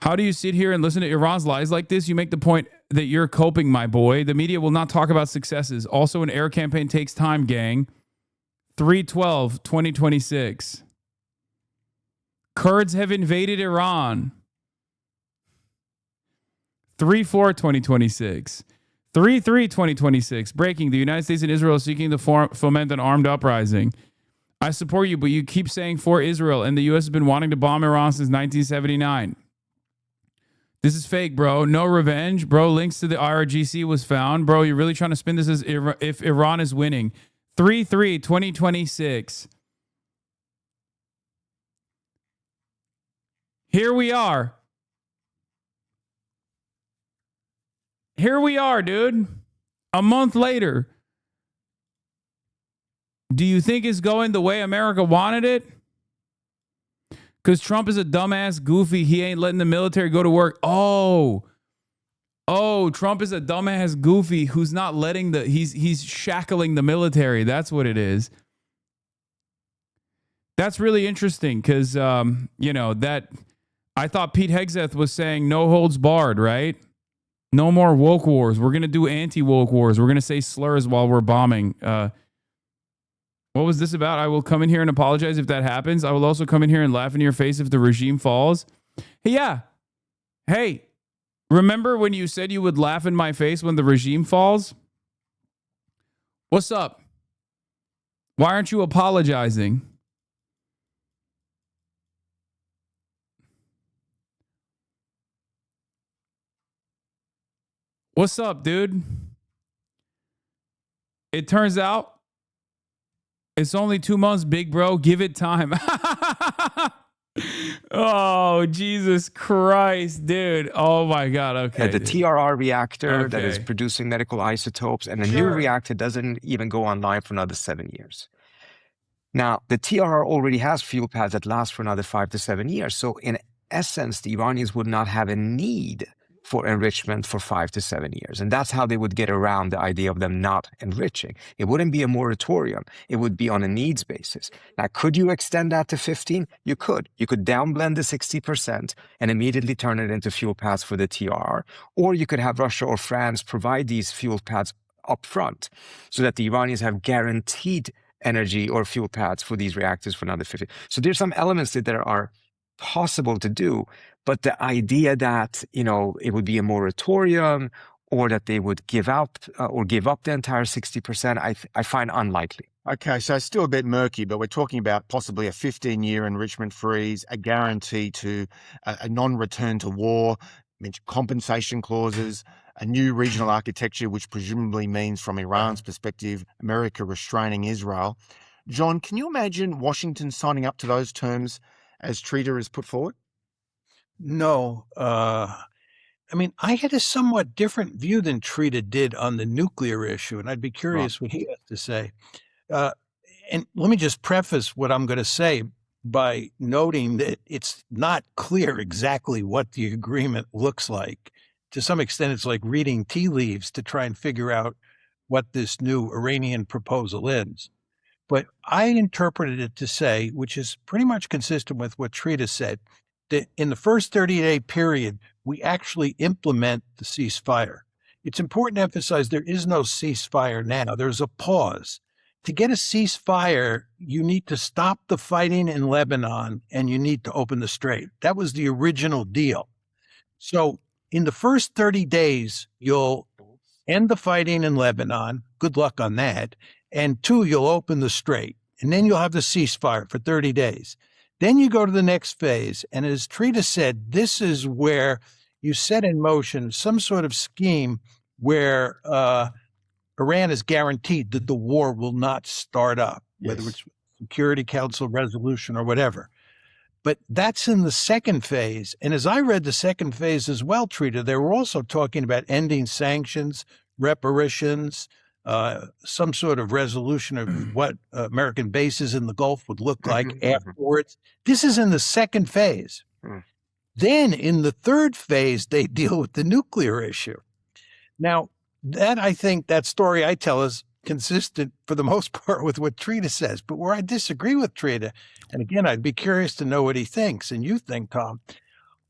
How do you sit here and listen to Iran's lies like this? You make the point that you're coping, my boy. The media will not talk about successes. Also, an air campaign takes time, gang. 3/12/2026. Kurds have invaded Iran. 3/4/2026. 3/3/2026. Breaking. The United States and Israel seeking to foment an armed uprising. I support you, but you keep saying for Israel, and the U.S. has been wanting to bomb Iran since 1979. This is fake, bro. No revenge. Bro, links to the IRGC was found. Bro, you're really trying to spin this as if Iran is winning. 3/3/2026. Here we are. Here we are, dude. A month later. Do you think it's going the way America wanted it? Because Trump is a dumbass goofy. He ain't letting the military go to work. Oh, Trump is a dumbass goofy who's not letting he's shackling the military. That's what it is. That's really interesting because, that I thought Pete Hegseth was saying no holds barred, right? No more woke wars. We're going to do anti-woke wars. We're going to say slurs while we're bombing. What was this about? I will come in here and apologize if that happens. I will also come in here and laugh in your face if the regime falls. Yeah. Hey, remember when you said you would laugh in my face when the regime falls? What's up? Why aren't you apologizing? What's up, dude? It turns out it's only 2 months, big bro. Give it time. Oh, Jesus Christ, dude. Oh, my God. Okay. The TRR reactor that is producing medical isotopes, and the new reactor doesn't even go online for another 7 years. Now, the TRR already has fuel pads that last for another 5 to 7 years. So, in essence, the Iranians would not have a need for enrichment for 5 to 7 years. And that's how they would get around the idea of them not enriching. It wouldn't be a moratorium. It would be on a needs basis. Now, could you extend that to 15? You could. You could downblend the 60% and immediately turn it into fuel pads for the TRR. Or you could have Russia or France provide these fuel pads up front so that the Iranians have guaranteed energy or fuel pads for these reactors for another 50. So there's some elements that are possible to do, but the idea that, it would be a moratorium or that they would give out or give up the entire 60%, I find unlikely. Okay, so it's still a bit murky, but we're talking about possibly a 15-year enrichment freeze, a guarantee to a non-return to war, compensation clauses, a new regional architecture, which presumably means from Iran's perspective, America restraining Israel. John, can you imagine Washington signing up to those terms as Trita is put forward? No. I mean, I had a somewhat different view than Trita did on the nuclear issue, and I'd be curious what he has to say. And let me just preface what I'm going to say by noting that it's not clear exactly what the agreement looks like. To some extent, it's like reading tea leaves to try and figure out what this new Iranian proposal is. But I interpreted it to say, which is pretty much consistent with what Trita said, that in the first 30-day period, we actually implement the ceasefire. It's important to emphasize there is no ceasefire now. There's a pause. To get a ceasefire, you need to stop the fighting in Lebanon and you need to open the strait. That was the original deal. So in the first 30 days, you'll end the fighting in Lebanon. Good luck on that. And 2, you'll open the strait. And then you'll have the ceasefire for 30 days. Then you go to the next phase. And as Trita said, this is where you set in motion some sort of scheme where Iran is guaranteed that the war will not start up, whether it's Security Council resolution or whatever. But that's in the second phase. And as I read the second phase as well, Trita, they were also talking about ending sanctions, reparations, some sort of resolution of what American bases in the Gulf would look like afterwards. This is in the second phase. Then in the third phase, they deal with the nuclear issue. Now, that I think that story I tell is consistent for the most part with what Trita says. But where I disagree with Trita, and again, I'd be curious to know what he thinks, and you think, Tom,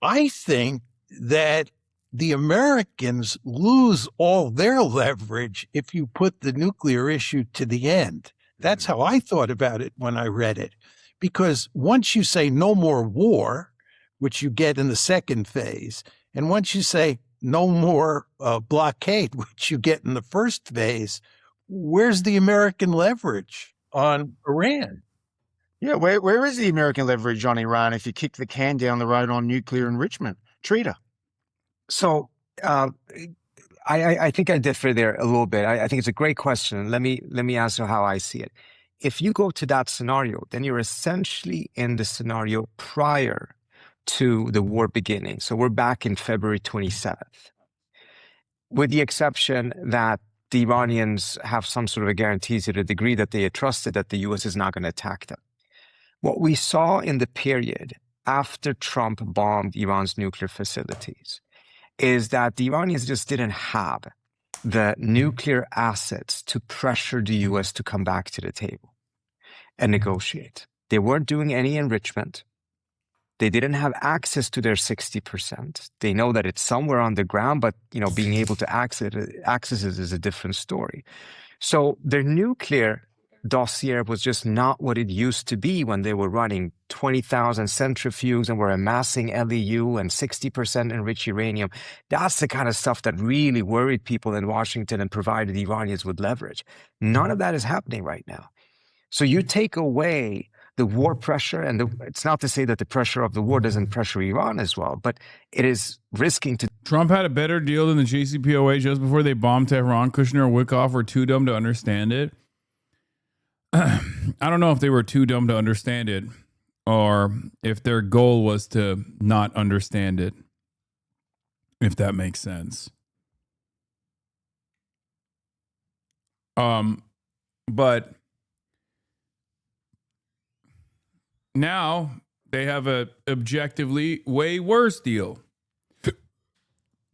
I think that the Americans lose all their leverage if you put the nuclear issue to the end. That's how I thought about it when I read it. Because once you say no more war, which you get in the second phase, and once you say no more blockade, which you get in the first phase, where's the American leverage on Iran? Yeah, where is the American leverage on Iran if you kick the can down the road on nuclear enrichment? Trita. So I think I differ there a little bit. I think it's a great question. Let me answer how I see it. If you go to that scenario, then you're essentially in the scenario prior to the war beginning. So we're back in February 27th, with the exception that the Iranians have some sort of a guarantee to the degree that they are trusted that the U.S. is not going to attack them. What we saw in the period after Trump bombed Iran's nuclear facilities is that the Iranians just didn't have the nuclear assets to pressure the U.S. to come back to the table and negotiate. They weren't doing any enrichment. They didn't have access to their 60%. They know that it's somewhere on the ground, but being able to access it is a different story. So their nuclear dossier was just not what it used to be when they were running 20,000 centrifuges and were amassing LEU and 60% enriched uranium. That's the kind of stuff that really worried people in Washington and provided the Iranians with leverage. None of that is happening right now. So you take away the war pressure, and it's not to say that the pressure of the war doesn't pressure Iran as well, but it is risking to... Trump had a better deal than the JCPOA just before they bombed Tehran. Kushner and Wickoff were too dumb to understand it. I don't know if they were too dumb to understand it or if their goal was to not understand it, if that makes sense. But now they have a objectively way worse deal.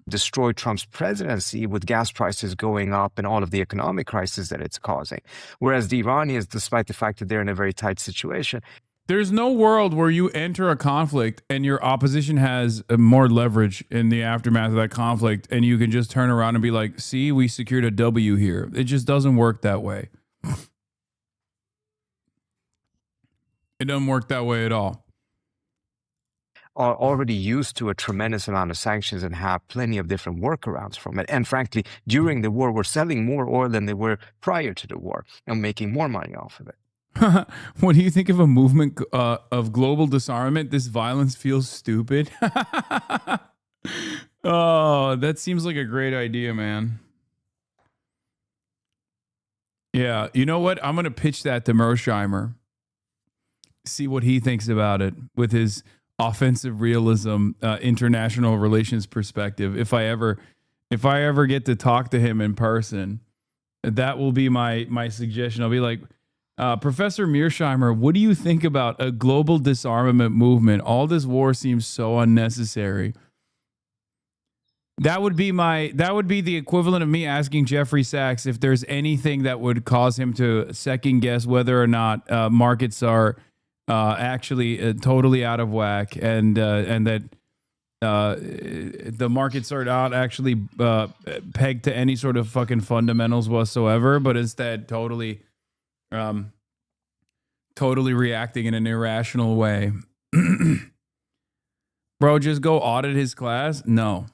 Destroy Trump's presidency with gas prices going up and all of the economic crisis that it's causing. Whereas the Iranians, despite the fact that they're in a very tight situation. There's no world where you enter a conflict and your opposition has more leverage in the aftermath of that conflict and you can just turn around and be like, see, we secured a W here. It just doesn't work that way. It doesn't work that way at all. Are already used to a tremendous amount of sanctions and have plenty of different workarounds from it. And frankly, during the war, we're selling more oil than they were prior to the war and making more money off of it. What do you think of a movement of global disarmament? This violence feels stupid. Oh, that seems like a great idea, man. Yeah, you know what? I'm going to pitch that to Mearsheimer. See what he thinks about it with his offensive realism, international relations perspective. If I ever get to talk to him in person, that will be my suggestion. I'll be like, Professor Mearsheimer, what do you think about a global disarmament movement? All this war seems so unnecessary. That would be the equivalent of me asking Jeffrey Sachs if there's anything that would cause him to second guess whether or not markets are actually totally out of whack, and that the markets are not actually pegged to any sort of fucking fundamentals whatsoever, but instead totally reacting in an irrational way. Bro, just go audit his class? No.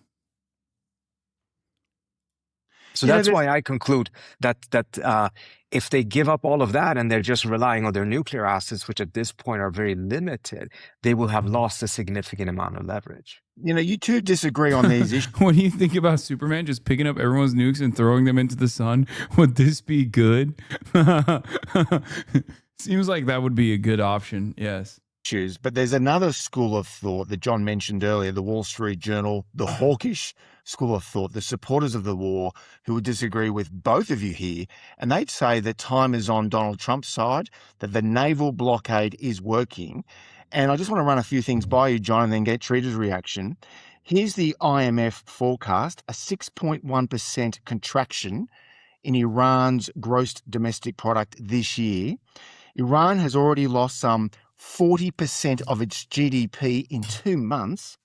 So that's why I conclude that if they give up all of that and they're just relying on their nuclear assets, which at this point are very limited, they will have lost a significant amount of leverage. You know, you two disagree on these issues. What do you think about Superman just picking up everyone's nukes and throwing them into the sun? Would this be good? Seems like that would be a good option, yes. But there's another school of thought that John mentioned earlier, the Wall Street Journal, the hawkish school of thought, the supporters of the war who would disagree with both of you here. And they'd say that time is on Donald Trump's side, that the naval blockade is working. And I just want to run a few things by you, John, and then get Trita's reaction. Here's the IMF forecast, a 6.1% contraction in Iran's gross domestic product this year. Iran has already lost some 40% of its GDP in 2 months.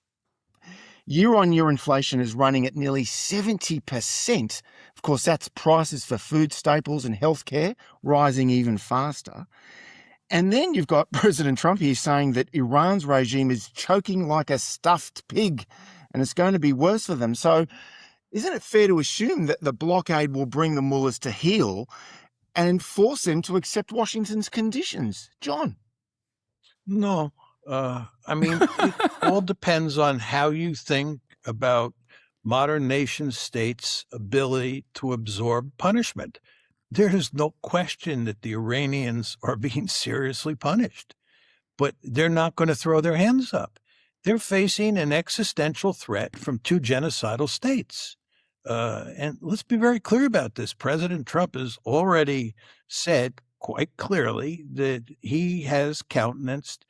Year-on-year inflation is running at nearly 70%. Of course, that's prices for food staples and healthcare rising even faster. And then you've got President Trump here saying that Iran's regime is choking like a stuffed pig and it's going to be worse for them. So isn't it fair to assume that the blockade will bring the mullahs to heel and force them to accept Washington's conditions? John? No. I mean, it all depends on how you think about modern nation states' ability to absorb punishment. There is no question that the Iranians are being seriously punished, but they're not going to throw their hands up. They're facing an existential threat from two genocidal states. And let's be very clear about this. President Trump has already said quite clearly that he has countenanced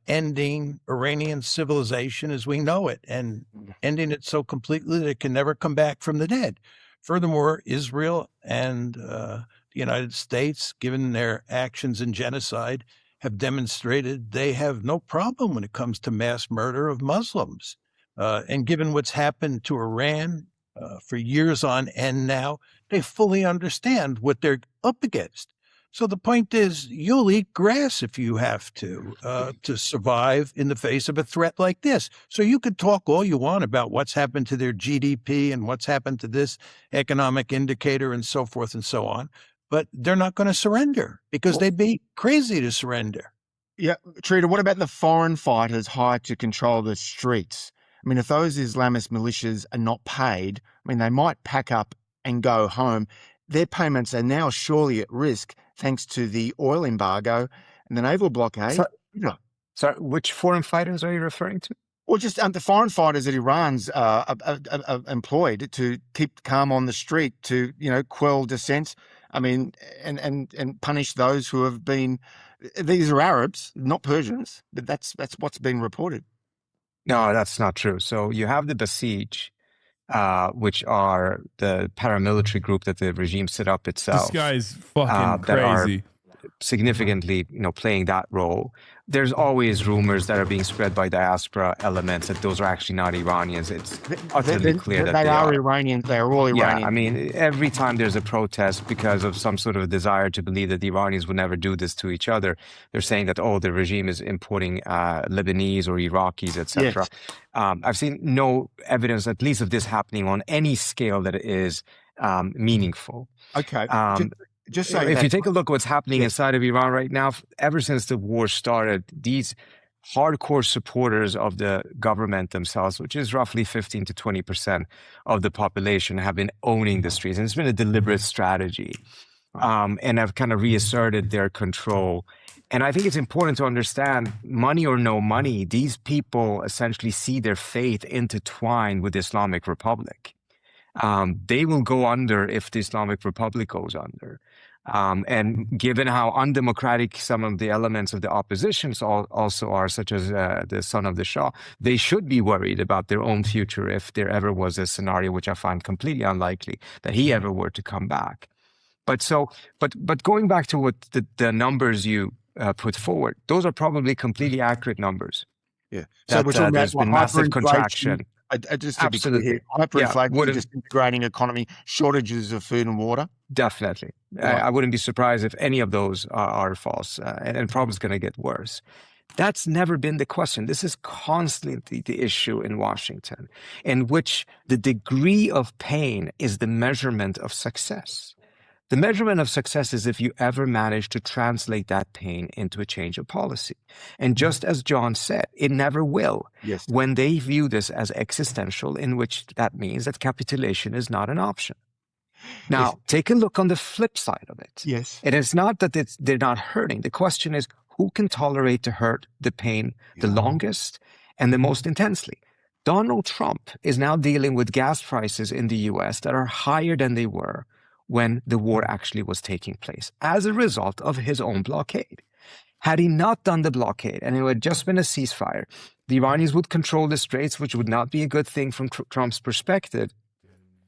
ending Iranian civilization as we know it, and ending it so completely that it can never come back from the dead. Furthermore, Israel and the United States, given their actions in genocide, have demonstrated they have no problem when it comes to mass murder of Muslims. And given what's happened to Iran for years on end now, they fully understand what they're up against. So the point is, you'll eat grass if you have to survive in the face of a threat like this. So you could talk all you want about what's happened to their GDP and what's happened to this economic indicator and so forth and so on, but they're not going to surrender because they'd be crazy to surrender. Yeah, Trita, what about the foreign fighters hired to control the streets? I mean, if those Islamist militias are not paid, I mean, they might pack up and go home. Their payments are now surely at risk thanks to the oil embargo and the naval blockade. So which foreign fighters are you referring to? Well, just the foreign fighters that Iran's employed to keep calm on the street, to, quell dissent. I mean, and punish those who have been. These are Arabs, not Persians, but that's what's been reported. No, that's not true. So you have the Basij, which are the paramilitary group that the regime set up itself. This guy's fucking that crazy. Are significantly, playing that role. There's always rumors that are being spread by diaspora elements that those are actually not Iranians. It's utterly clear that they are Iranians. They are all Iranians. Yeah, I mean, every time there's a protest because of some sort of desire to believe that the Iranians would never do this to each other, they're saying that, the regime is importing Lebanese or Iraqis, etc. Yes. I've seen no evidence, at least, of this happening on any scale that is meaningful. Okay. Just so if you take a look at what's happening inside of Iran right now, ever since the war started, these hardcore supporters of the government themselves, which is roughly 15 to 20% of the population, have been owning the streets. And it's been a deliberate strategy and have kind of reasserted their control. And I think it's important to understand, money or no money, these people essentially see their fate intertwined with the Islamic Republic. They will go under if the Islamic Republic goes under. And given how undemocratic some of the elements of the oppositions also are, such as the son of the Shah, they should be worried about their own future if there ever was a scenario, which I find completely unlikely, that he ever were to come back. But going back to what the numbers you put forward, those are probably completely accurate numbers. Yeah. So we're talking about there's been massive contraction. Just to be clear here, hyperinflation, disintegrating economy, shortages of food and water. Definitely. I wouldn't be surprised if any of those are false, and probably it's going to get worse. That's never been the question. This is constantly the issue in Washington, in which the degree of pain is the measurement of success. The measurement of success is if you ever manage to translate that pain into a change of policy. And just as John said, it never will. Yes. When they view this as existential, in which that means that capitulation is not an option. Now, take a look on the flip side of it. Yes. And it's not that they're not hurting. The question is, who can tolerate the pain the longest and the most intensely? Donald Trump is now dealing with gas prices in the U.S. that are higher than they were when the war actually was taking place, as a result of his own blockade. Had he not done the blockade, and it had just been a ceasefire, the Iranians would control the straits, which would not be a good thing from Trump's perspective,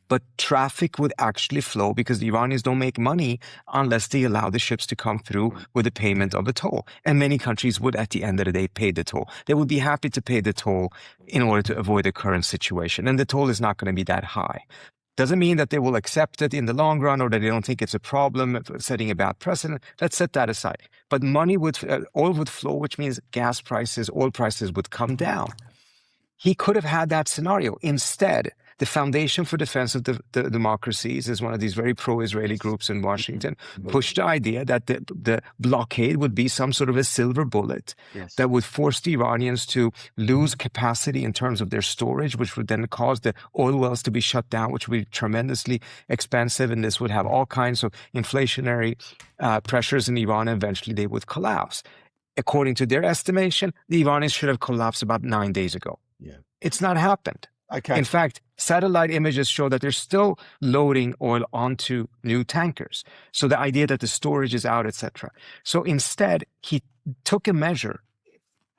but traffic would actually flow because the Iranians don't make money unless they allow the ships to come through with the payment of a toll. And many countries would, at the end of the day, pay the toll. They would be happy to pay the toll in order to avoid the current situation. And the toll is not going to be that high. Doesn't mean that they will accept it in the long run or that they don't think it's a problem setting a bad precedent. Let's set that aside. But oil would flow, which means gas prices, oil prices would come down. He could have had that scenario. Instead, the Foundation for Defense of the Democracies is one of these very pro-Israeli groups in Washington, pushed the idea that the blockade would be some sort of a silver bullet that would force the Iranians to lose capacity in terms of their storage, which would then cause the oil wells to be shut down, which would be tremendously expensive, and this would have all kinds of inflationary pressures in Iran, and eventually they would collapse. According to their estimation, the Iranians should have collapsed about 9 days ago. Yeah. It's not happened. Okay. In fact, satellite images show that they're still loading oil onto new tankers. So the idea that the storage is out, etc. So instead, he took a measure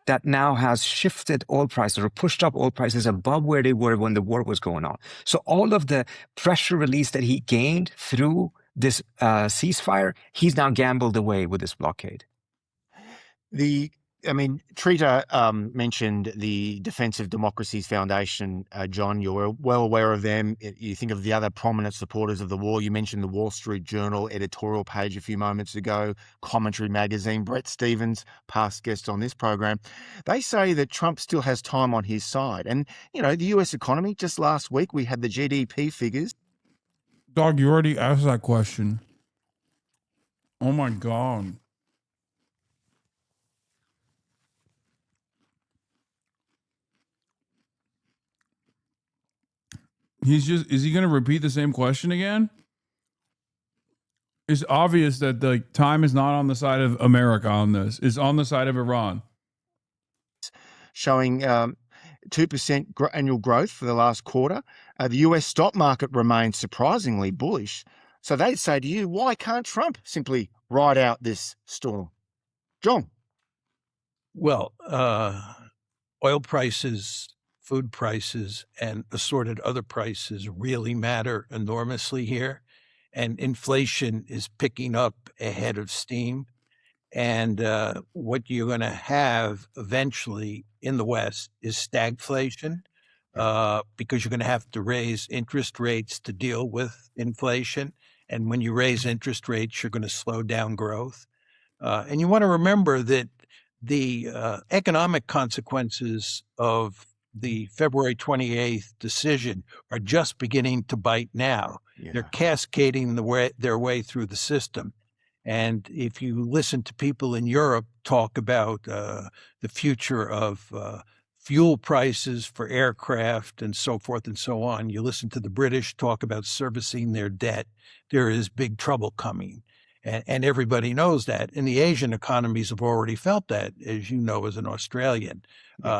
that now has shifted oil prices or pushed up oil prices above where they were when the war was going on. So all of the pressure release that he gained through this ceasefire, he's now gambled away with this blockade. Trita mentioned the Defense of Democracies Foundation. John, you're well aware of them. You think of the other prominent supporters of the war. You mentioned the Wall Street Journal editorial page a few moments ago, Commentary Magazine, Brett Stevens, past guest on this program. They say that Trump still has time on his side. And, the U.S. economy, just last week, we had the GDP figures. Dog, you already asked that question. Oh, my God. Is he going to repeat the same question again? It's obvious that the time is not on the side of America on this. It's on the side of Iran. Showing 2% annual growth for the last quarter. The US stock market remains surprisingly bullish. So they'd say to you, why can't Trump simply ride out this storm? John? Well, oil prices, food prices, and assorted other prices really matter enormously here. And inflation is picking up ahead of steam. And what you're going to have eventually in the West is stagflation, because you're going to have to raise interest rates to deal with inflation. And when you raise interest rates, you're going to slow down growth. And you want to remember that the economic consequences of the February 28th decision are just beginning to bite now. Yeah. They're cascading their way through the system. And if you listen to people in Europe talk about the future of fuel prices for aircraft and so forth and so on, you listen to the British talk about servicing their debt, there is big trouble coming. And everybody knows that. And the Asian economies have already felt that, as you know, as an Australian.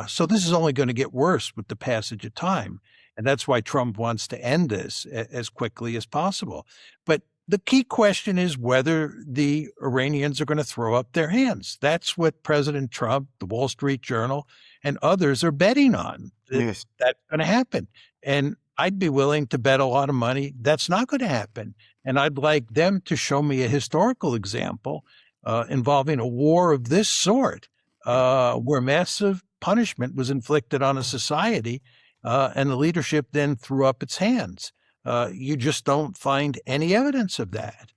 So this is only going to get worse with the passage of time. And that's why Trump wants to end this as quickly as possible. But the key question is whether the Iranians are going to throw up their hands. That's what President Trump, the Wall Street Journal, and others are betting on. Yes. That's going to happen. And I'd be willing to bet a lot of money that's not going to happen. And I'd like them to show me a historical example involving a war of this sort, where massive punishment was inflicted on a society, and the leadership then threw up its hands. You just don't find any evidence of that.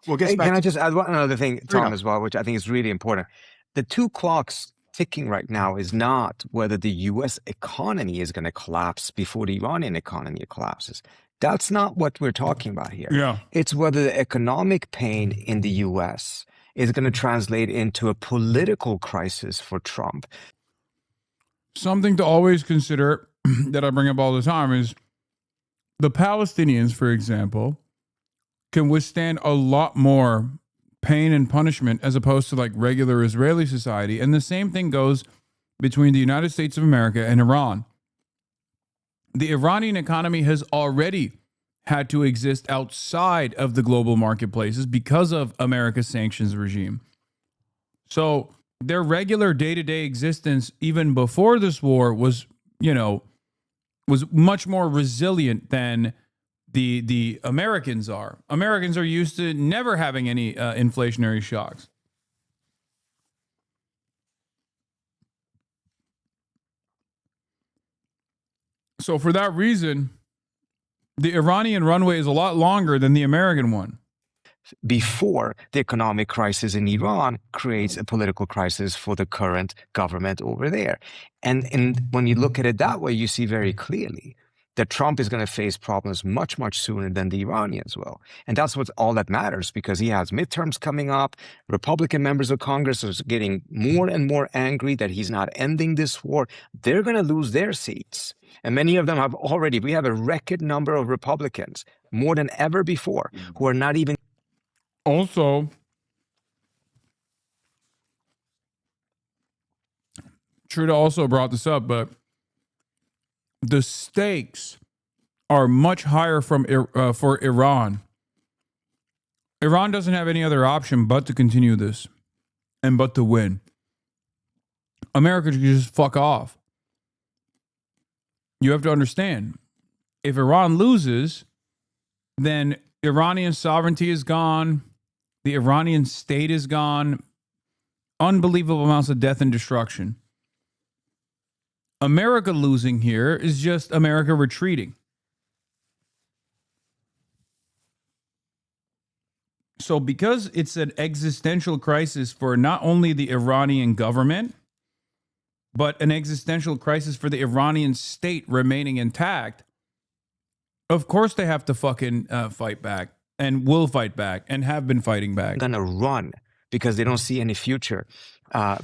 Well, Can I just add one other thing, Tom, as well, which I think is really important? The two clocks ticking right now is not whether the U.S. economy is going to collapse before the Iranian economy collapses. That's not what we're talking about here. Yeah. It's whether the economic pain in the U.S. is going to translate into a political crisis for Trump. Something to always consider that I bring up all the time is the Palestinians, for example, can withstand a lot more pain and punishment as opposed to like regular Israeli society. And the same thing goes between the United States of America and Iran. The Iranian economy has already had to exist outside of the global marketplaces because of America's sanctions regime. So their regular day-to-day existence, even before this war, was much more resilient than the Americans are. Americans are used to never having any inflationary shocks. So for that reason, the Iranian runway is a lot longer than the American one. Before the economic crisis in Iran creates a political crisis for the current government over there. And when you look at it that way, you see very clearly that Trump is going to face problems much, much sooner than the Iranians will. And that's what's all that matters, because he has midterms coming up. Republican members of Congress are getting more and more angry that he's not ending this war. They're going to lose their seats. And many of them have already, we have a record number of Republicans, more than ever before, who are not even. Also, Trita also brought this up, but the stakes are much higher for Iran. Iran doesn't have any other option but to continue this and but to win. America should just fuck off. You have to understand, if Iran loses, then Iranian sovereignty is gone. The Iranian state is gone. Unbelievable amounts of death and destruction. America losing here is just America retreating. So because it's an existential crisis for not only the Iranian government, but an existential crisis for the Iranian state remaining intact, of course they have to fucking fight back, and will fight back, and have been fighting back. Going to run because they don't see any future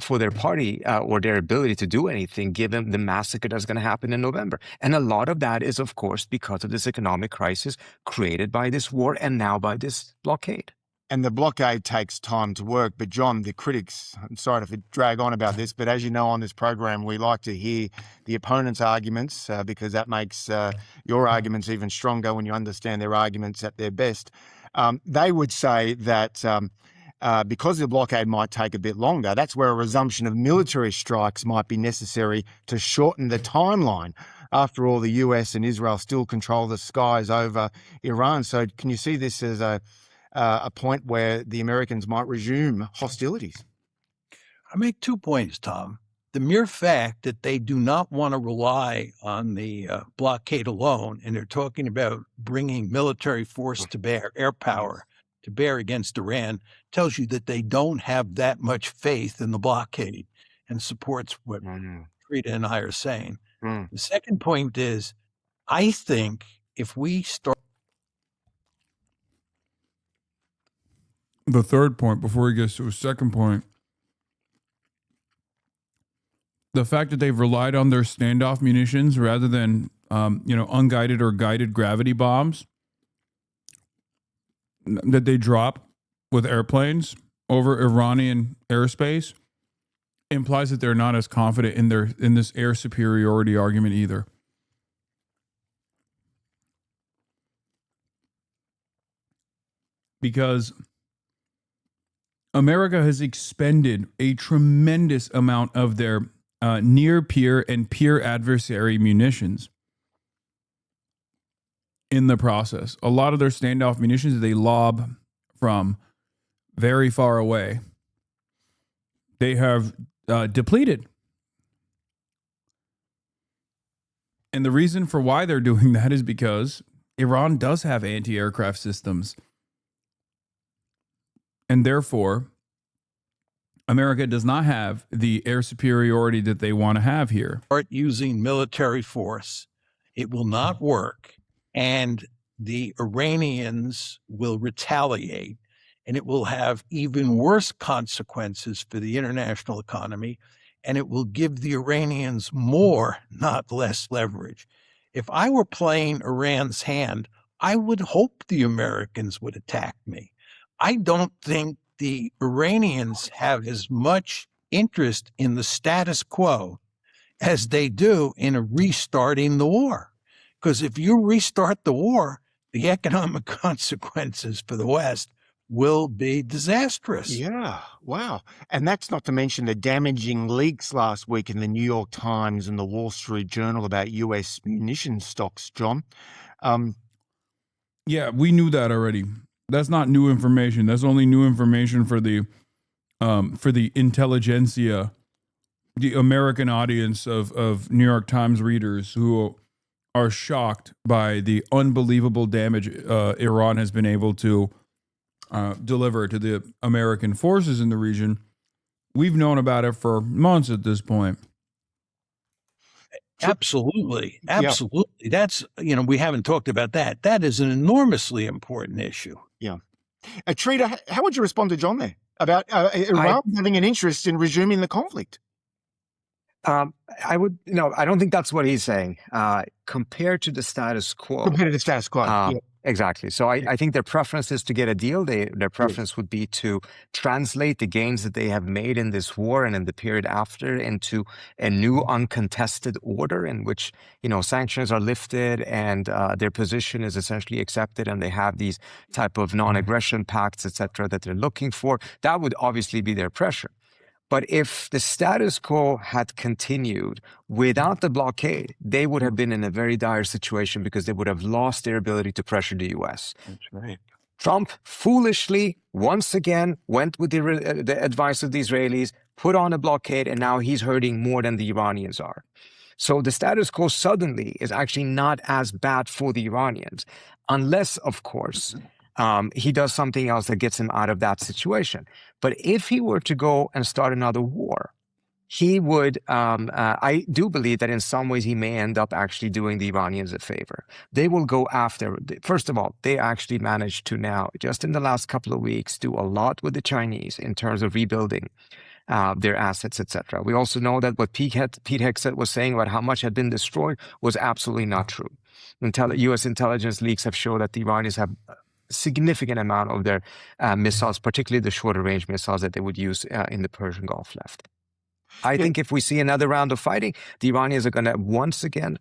for their party or their ability to do anything given the massacre that's going to happen in November. And a lot of that is, of course, because of this economic crisis created by this war and now by this blockade. And the blockade takes time to work. But John, the critics, I'm sorry to drag on about this, but as you know on this program, we like to hear the opponent's arguments because that makes your arguments even stronger when you understand their arguments at their best. They would say that because the blockade might take a bit longer, that's where a resumption of military strikes might be necessary to shorten the timeline. After all, the US and Israel still control the skies over Iran. So can you see this as a point where the Americans might resume hostilities? I make 2 points, Tom. The mere fact that they do not want to rely on the blockade alone, and they're talking about bringing military force to bear, air power to bear against Iran, tells you that they don't have that much faith in the blockade and supports what Trita and I are saying. The second point is, I think if we start. The third point, before he gets to his second point, the fact that they've relied on their standoff munitions rather than, unguided or guided gravity bombs that they drop with airplanes over Iranian airspace implies that they're not as confident in this air superiority argument either. Because America has expended a tremendous amount of their near peer and peer adversary munitions in the process. A lot of their standoff munitions they lob from very far away. They have depleted. And the reason for why they're doing that is because Iran does have anti-aircraft systems. And therefore, America does not have the air superiority that they want to have here. Start using military force. It will not work. And the Iranians will retaliate. And it will have even worse consequences for the international economy. And it will give the Iranians more, not less leverage. If I were playing Iran's hand, I would hope the Americans would attack me. I don't think the Iranians have as much interest in the status quo as they do in restarting the war. Because if you restart the war, the economic consequences for the West will be disastrous. Yeah, wow. And that's not to mention the damaging leaks last week in the New York Times and the Wall Street Journal about U.S. munitions stocks, John. Yeah, we knew that already. That's not new information. That's only new information for the intelligentsia, the American audience of New York Times readers who are shocked by the unbelievable damage Iran has been able to deliver to the American forces in the region. We've known about it for months at this point. Absolutely. Absolutely. Yeah. That's, we haven't talked about that. That is an enormously important issue. Yeah. Trita, how would you respond to John there about Iran having an interest in resuming the conflict? I don't think that's what he's saying. Compared to the status quo. Compared to the status quo. Yeah. Exactly. So I think their preference is to get a deal. Their preference would be to translate the gains that they have made in this war and in the period after into a new uncontested order in which, sanctions are lifted and their position is essentially accepted and they have these type of non-aggression pacts, etc., that they're looking for. That would obviously be their pressure. But if the status quo had continued without the blockade, they would have been in a very dire situation because they would have lost their ability to pressure the U.S. That's right. Trump foolishly, once again, went with the advice of the Israelis, put on a blockade, and now he's hurting more than the Iranians are. So the status quo suddenly is actually not as bad for the Iranians, unless, of course, he does something else that gets him out of that situation. But if he were to go and start another war, he would, I do believe that in some ways he may end up actually doing the Iranians a favor. They will go after, first of all, they actually managed to now, just in the last couple of weeks, do a lot with the Chinese in terms of rebuilding their assets, etc. We also know that what Pete Hegseth was saying about how much had been destroyed was absolutely not true. U.S. intelligence leaks have shown that the Iranians have significant amount of their missiles, particularly the shorter range missiles that they would use in the Persian Gulf left. I think if we see another round of fighting, the Iranians are going to once again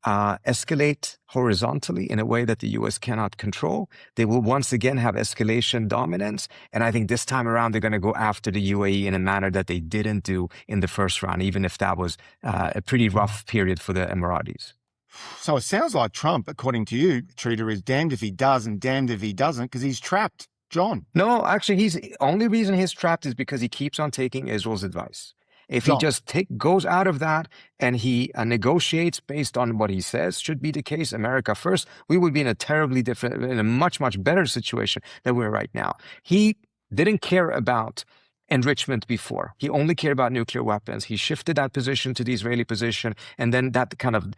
escalate horizontally in a way that the U.S. cannot control. They will once again have escalation dominance. And I think this time around, they're going to go after the UAE in a manner that they didn't do in the first round, even if that was a pretty rough period for the Emiratis. So it sounds like Trump, according to you, Trita, is damned if he does and damned if he doesn't because he's trapped. John? No, actually, only reason he's trapped is because he keeps on taking Israel's advice. If he just goes out of that and he negotiates based on what he says should be the case, America first, we would be in a much, much better situation than we're right now. He didn't care about enrichment before. He only cared about nuclear weapons. He shifted that position to the Israeli position, and then that kind of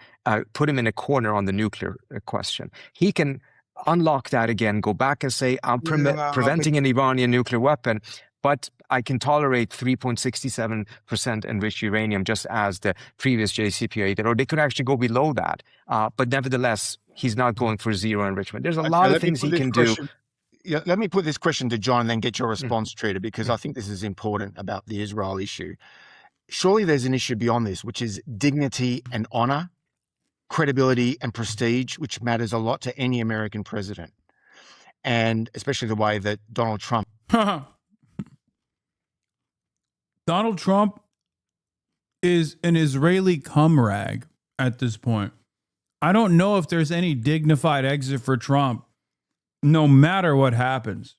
put him in a corner on the nuclear question. He can unlock that again, go back and say, I'm preventing an Iranian nuclear weapon, but I can tolerate 3.67% enriched uranium just as the previous JCPOA did, or they could actually go below that. But nevertheless, he's not going for zero enrichment. There's a lot of things he can do. let me put this question to John and then get your response, Trita, because I think this is important about the Israel issue. Surely there's an issue beyond this, which is dignity and honor, credibility and prestige, which matters a lot to any American president. And especially the way that Donald Trump. Donald Trump is an Israeli cum rag at this point. I don't know if there's any dignified exit for Trump, no matter what happens.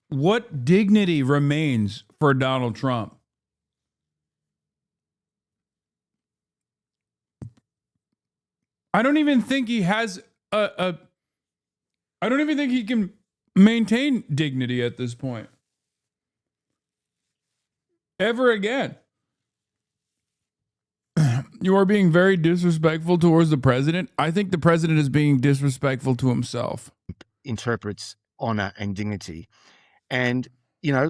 What dignity remains for Donald Trump? I don't even think he has I don't even think he can maintain dignity at this point. Ever again. You are being very disrespectful towards the president. I think the president is being disrespectful to himself. Interprets honor and dignity. And, you know,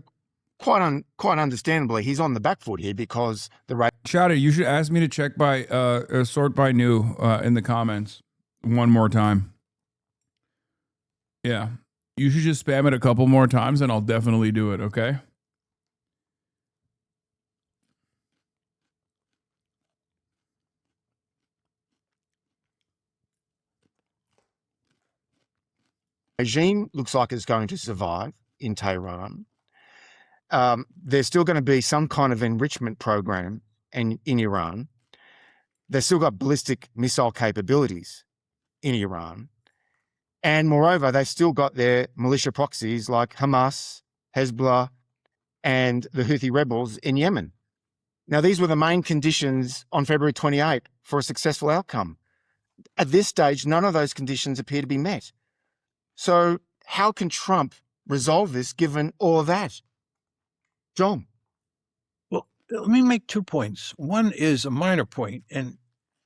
quite understandably, he's on the back foot here because the right. Shadow, you should ask me to check by sort by new in the comments one more time. Yeah, you should just spam it a couple more times and I'll definitely do it, okay? Regime looks like it's going to survive in Tehran. There's still going to be some kind of enrichment program in Iran. They've still got ballistic missile capabilities in Iran. And moreover, they've still got their militia proxies like Hamas, Hezbollah, and the Houthi rebels in Yemen. Now, these were the main conditions on February 28 for a successful outcome. At this stage, none of those conditions appear to be met. So how can Trump resolve this given all of that? John? Well, let me make 2 points. One is a minor point, and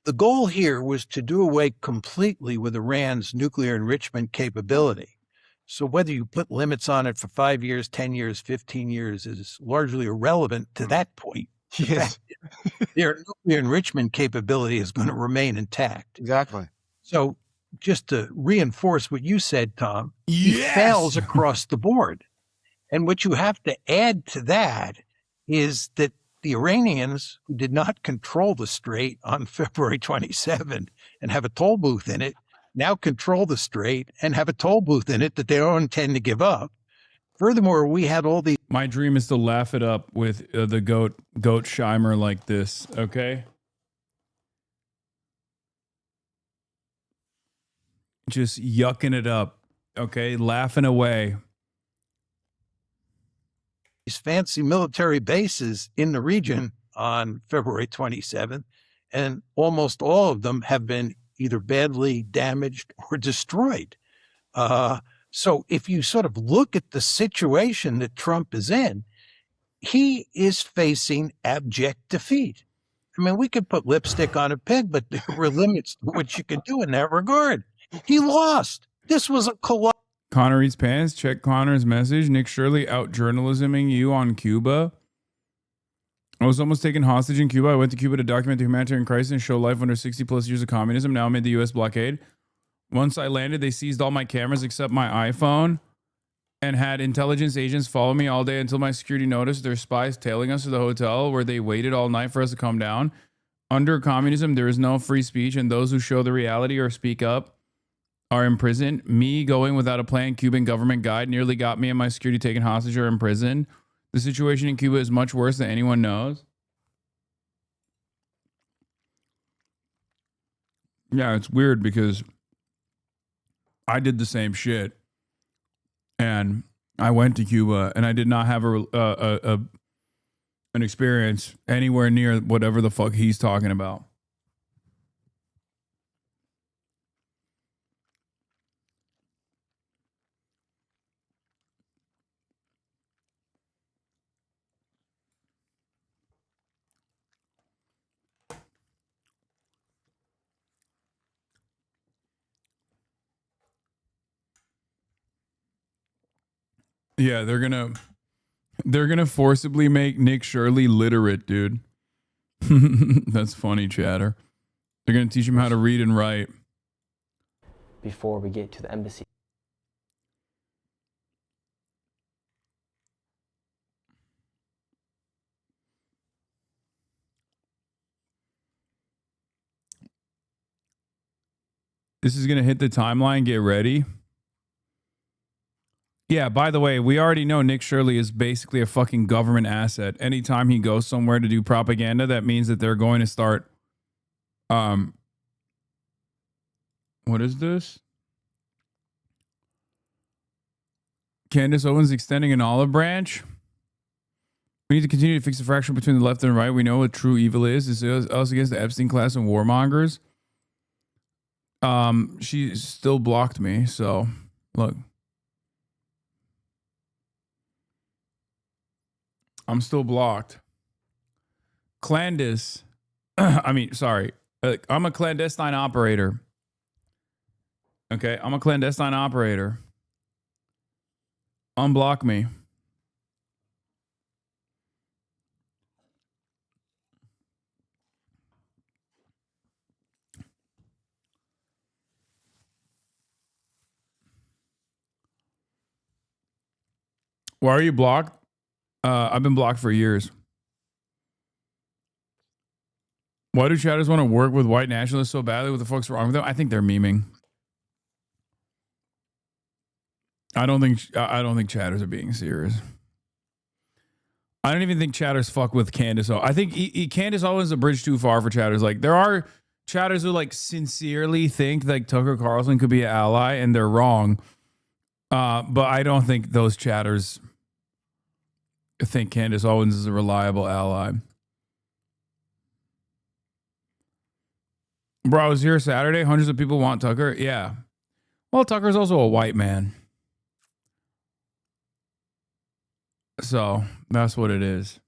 the goal here was to do away completely with Iran's nuclear enrichment capability. So whether you put limits on it for 5 years, 10 years, 15 years is largely irrelevant to that point. Yes. Their nuclear enrichment capability is going to remain intact. Exactly. So just to reinforce what you said, Tom, he fails across the board. And what you have to add to that is that the Iranians, who did not control the strait on February 27 and have a toll booth in it, now control the strait and have a toll booth in it that they don't intend to give up. Furthermore, we had all the... My dream is to laugh it up with the goat Shimer like this, okay? Just yucking it up, okay? Laughing away. These fancy military bases in the region on February 27th, and almost all of them have been either badly damaged or destroyed. So if you sort of look at the situation that Trump is in, he is facing abject defeat. I mean, we could put lipstick on a pig, but there were limits to what you could do in that regard. He lost. This was a collapse. Connor eats pants. Check Connor's message. Nick Shirley out journalisming you on Cuba. I was almost taken hostage in Cuba. I went to Cuba to document the humanitarian crisis and show life under 60 plus years of communism. Now I'm in the U.S. blockade. Once I landed, they seized all my cameras except my iPhone and had intelligence agents follow me all day until my security noticed their spies tailing us to the hotel where they waited all night for us to come down. Under communism, there is no free speech, and those who show the reality or speak up are imprisoned. Me going without a planned Cuban government guide nearly got me and my security taken hostage or imprisoned. The situation in Cuba is much worse than anyone knows. Yeah, it's weird because I did the same shit, and I went to Cuba, and I did not have an experience anywhere near whatever the fuck he's talking about. Yeah, they're gonna forcibly make Nick Shirley literate, dude. That's funny, chatter. They're gonna teach him how to read and write. before we get to the embassy. This is going to hit the timeline. Get ready. Yeah, by the way, we already know Nick Shirley is basically a fucking government asset. Anytime he goes somewhere to do propaganda, that means that they're going to start... what is this? Candace Owens extending an olive branch. We need to continue to fix the fracture between the left and the right. We know what true evil is. It's us against the Epstein class and warmongers. She still blocked me, so look. I'm still blocked. I'm a clandestine operator. Okay, I'm a clandestine operator. Unblock me. Why are you blocked? I've been blocked for years. Why do chatters want to work with white nationalists so badly? What the fuck's wrong with them? I think they're memeing. I don't think chatters are being serious. I don't even think chatters fuck with Candace. I think Candace Owens is a bridge too far for chatters. Like, there are chatters who like sincerely think like Tucker Carlson could be an ally, and they're wrong. But I don't think those chatters think Candace Owens is a reliable ally. Bro, I was here Saturday. Hundreds of people want Tucker. Yeah. Well, Tucker's also a white man. So that's what it is.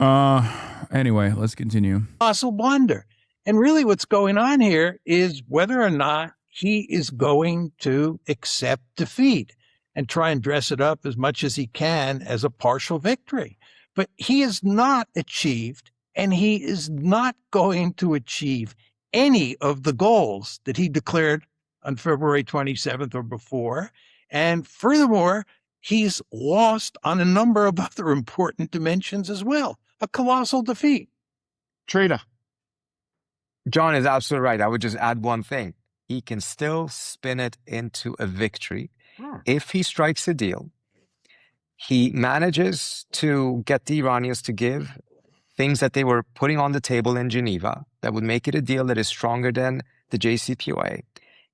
Anyway, let's continue. Colossal blunder. And really what's going on here is whether or not he is going to accept defeat and try and dress it up as much as he can as a partial victory. But he has not achieved, and he is not going to achieve any of the goals that he declared on February 27th or before. And furthermore, he's lost on a number of other important dimensions as well. A colossal defeat. Trita. John is absolutely right. I would just add one thing. He can still spin it into a victory if he strikes a deal. He manages to get the Iranians to give things that they were putting on the table in Geneva that would make it a deal that is stronger than the JCPOA.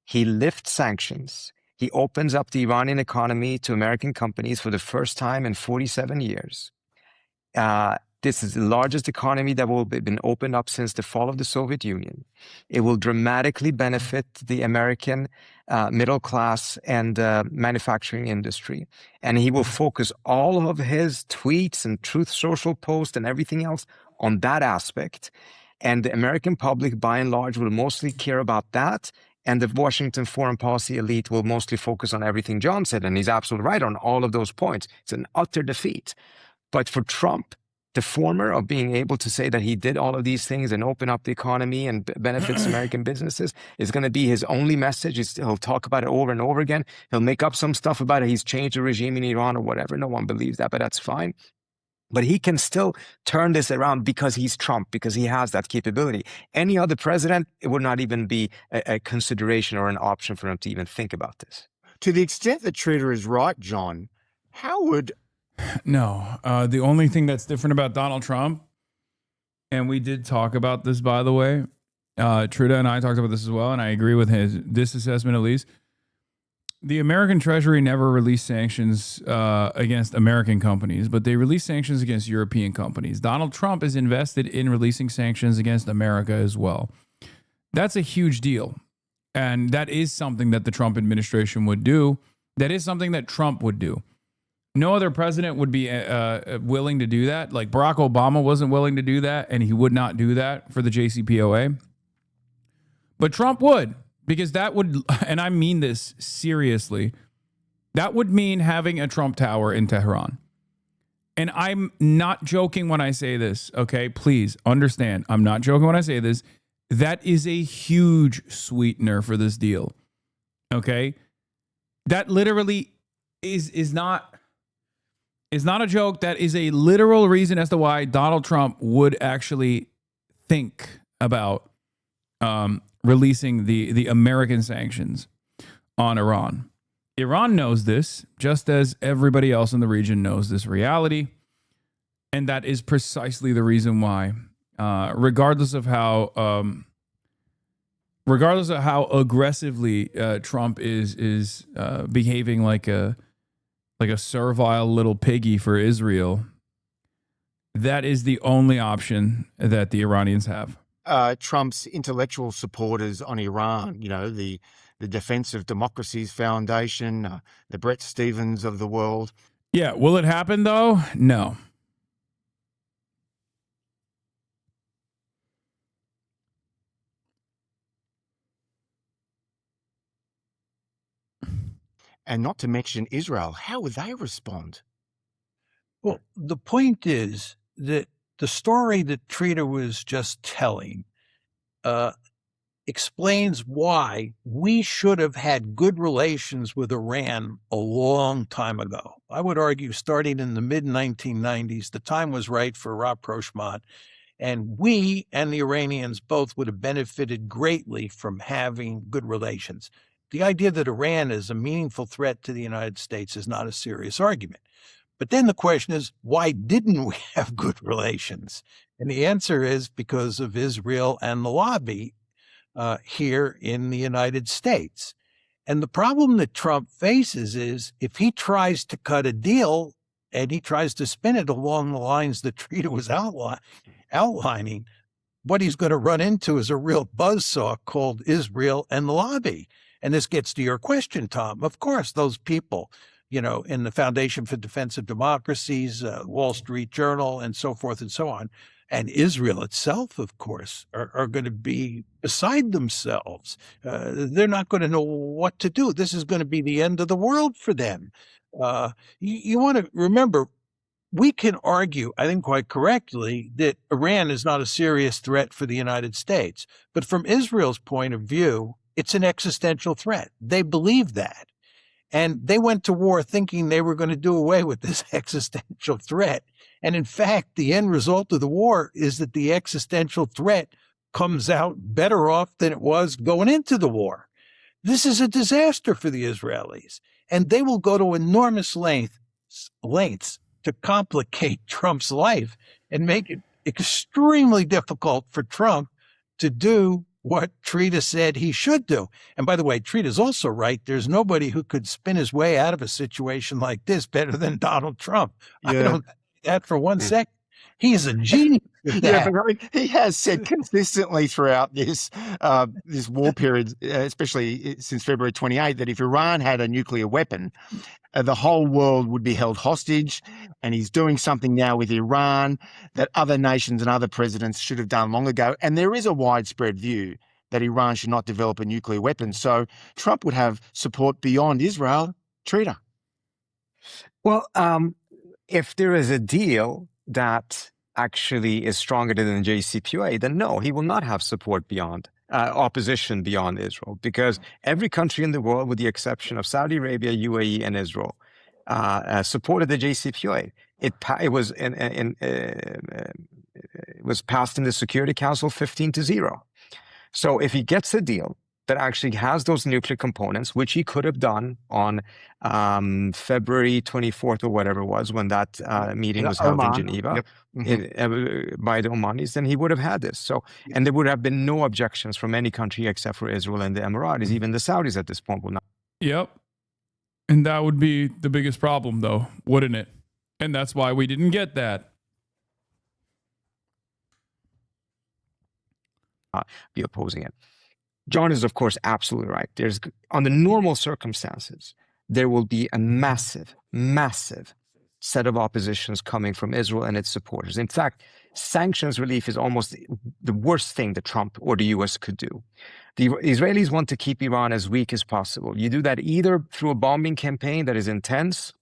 He lifts sanctions. He opens up the Iranian economy to American companies for the first time in 47 years. This is the largest economy that will have been opened up since the fall of the Soviet Union. It will dramatically benefit the American middle class and manufacturing industry. And he will focus all of his tweets and Truth Social posts and everything else on that aspect. And the American public, by and large, will mostly care about that. And the Washington foreign policy elite will mostly focus on everything John said. And he's absolutely right on all of those points. It's an utter defeat. But for Trump, the former of being able to say that he did all of these things and open up the economy and benefits American businesses is going to be his only message. He'll talk about it over and over again. He'll make up some stuff about it. He's changed the regime in Iran or whatever. No one believes that, but that's fine. But he can still turn this around because he's Trump, because he has that capability. Any other president, it would not even be a consideration or an option for him to even think about this. To the extent that Trita is right, John, how would... No, the only thing that's different about Donald Trump, and we did talk about this, by the way, Trita and I talked about this as well, and I agree with this assessment at least. The American Treasury never released sanctions against American companies, but they released sanctions against European companies. Donald Trump is invested in releasing sanctions against America as well. That's a huge deal, and that is something that the Trump administration would do. That is something that Trump would do. No other president would be willing to do that. Like Barack Obama wasn't willing to do that, and he would not do that for the JCPOA. But Trump would, because that would, and I mean this seriously, that would mean having a Trump Tower in Tehran. And I'm not joking when I say this, okay? Please understand, I'm not joking when I say this. That is a huge sweetener for this deal, okay? That literally is not a joke. That is a literal reason as to why Donald Trump would actually think about releasing the American sanctions on Iran. Iran knows this, just as everybody else in the region knows this reality. And that is precisely the reason why, regardless of how aggressively Trump is behaving like a servile little piggy for Israel, that is the only option that the Iranians have. Trump's intellectual supporters on Iran, the Defense of Democracies Foundation, the Brett Stevens of the world. Yeah, will it happen though? No. And not to mention Israel. How would they respond? Well, the point is that the story that Trita was just telling explains why we should have had good relations with Iran a long time ago. I would argue starting in the mid-1990s, the time was right for rapprochement, and we and the Iranians both would have benefited greatly from having good relations. The idea that Iran is a meaningful threat to the United States is not a serious argument. But then the question is, why didn't we have good relations? And the answer is because of Israel and the lobby here in the United States. And the problem that Trump faces is if he tries to cut a deal and he tries to spin it along the lines that Trita was outlining, what he's going to run into is a real buzzsaw called Israel and the lobby. And this gets to your question, Tom. Of course, those people, in the Foundation for Defense of Democracies, Wall Street Journal, and so forth and so on, and Israel itself, of course, are going to be beside themselves. They're not going to know what to do. This is going to be the end of the world for them. You want to remember, we can argue, I think quite correctly, that Iran is not a serious threat for the United States. But from Israel's point of view, it's an existential threat. They believe that. And they went to war thinking they were going to do away with this existential threat. And in fact, the end result of the war is that the existential threat comes out better off than it was going into the war. This is a disaster for the Israelis. And they will go to enormous lengths to complicate Trump's life and make it extremely difficult for Trump to do what Trita said he should do. And by the way, Trita's also right. There's nobody who could spin his way out of a situation like this better than Donald Trump. Yeah. I don't think that for one second. He's a genius. Yeah, but he has said consistently throughout this war period, especially since February 28, that if Iran had a nuclear weapon, the whole world would be held hostage. And he's doing something now with Iran that other nations and other presidents should have done long ago. And there is a widespread view that Iran should not develop a nuclear weapon. So Trump would have support beyond Israel. Trita. Well, if there is a deal that actually is stronger than the JCPOA, then no, he will not have support beyond opposition beyond Israel, because every country in the world, with the exception of Saudi Arabia, UAE, and Israel, supported the JCPOA. It was passed in the Security Council 15-0. So if he gets a deal that actually has those nuclear components, which he could have done on February 24th or whatever it was, when that meeting was held in Geneva, by the Omanis, then he would have had this. So, and there would have been no objections from any country except for Israel and the Emiratis. Even the Saudis at this point will not. Yep. And that would be the biggest problem, though, wouldn't it? And that's why we didn't get that. Be opposing it. John is, of course, absolutely right. Under normal circumstances, there will be a massive, massive set of oppositions coming from Israel and its supporters. In fact, sanctions relief is almost the worst thing that Trump or the U.S. could do. The Israelis want to keep Iran as weak as possible. You do that either through a bombing campaign that is intense,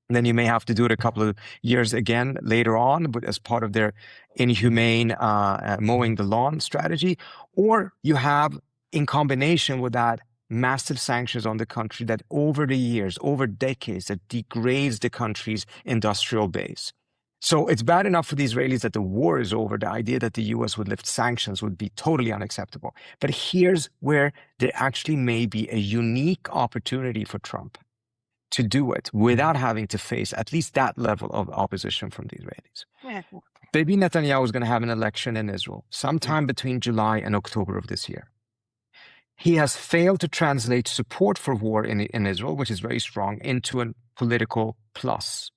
And then you may have to do it a couple of years again later on, but as part of their inhumane mowing the lawn strategy. Or you have, in combination with that, massive sanctions on the country that over the years, over decades, that degrades the country's industrial base. So it's bad enough for the Israelis that the war is over. The idea that the U.S. would lift sanctions would be totally unacceptable. But here's where there actually may be a unique opportunity for Trump to do it without having to face at least that level of opposition from the Israelis. Bibi Netanyahu is going to have an election in Israel sometime between July and October of this year. He has failed to translate support for war in Israel, which is very strong, into a political plus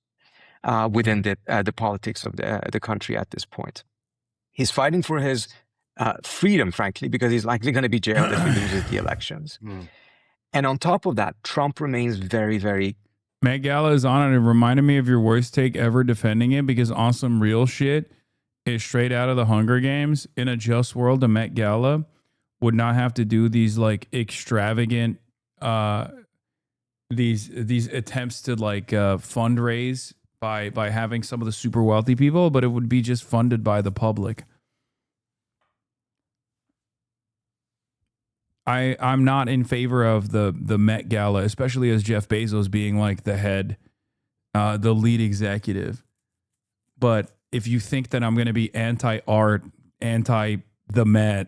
within the politics of the country at this point. He's fighting for his freedom, frankly, because he's likely going to be jailed if he loses the elections. And on top of that, Trump remains very, very... Met Gala is on it. It reminded me of your worst take ever defending it, because on some real shit is straight out of the Hunger Games. In a just world, the Met Gala would not have to do these like extravagant these attempts to like fundraise by having some of the super wealthy people, but it would be just funded by the public. I'm not in favor of the Met Gala, especially as Jeff Bezos being like the head, the lead executive. But if you think that I'm going to be anti-art, anti-the Met,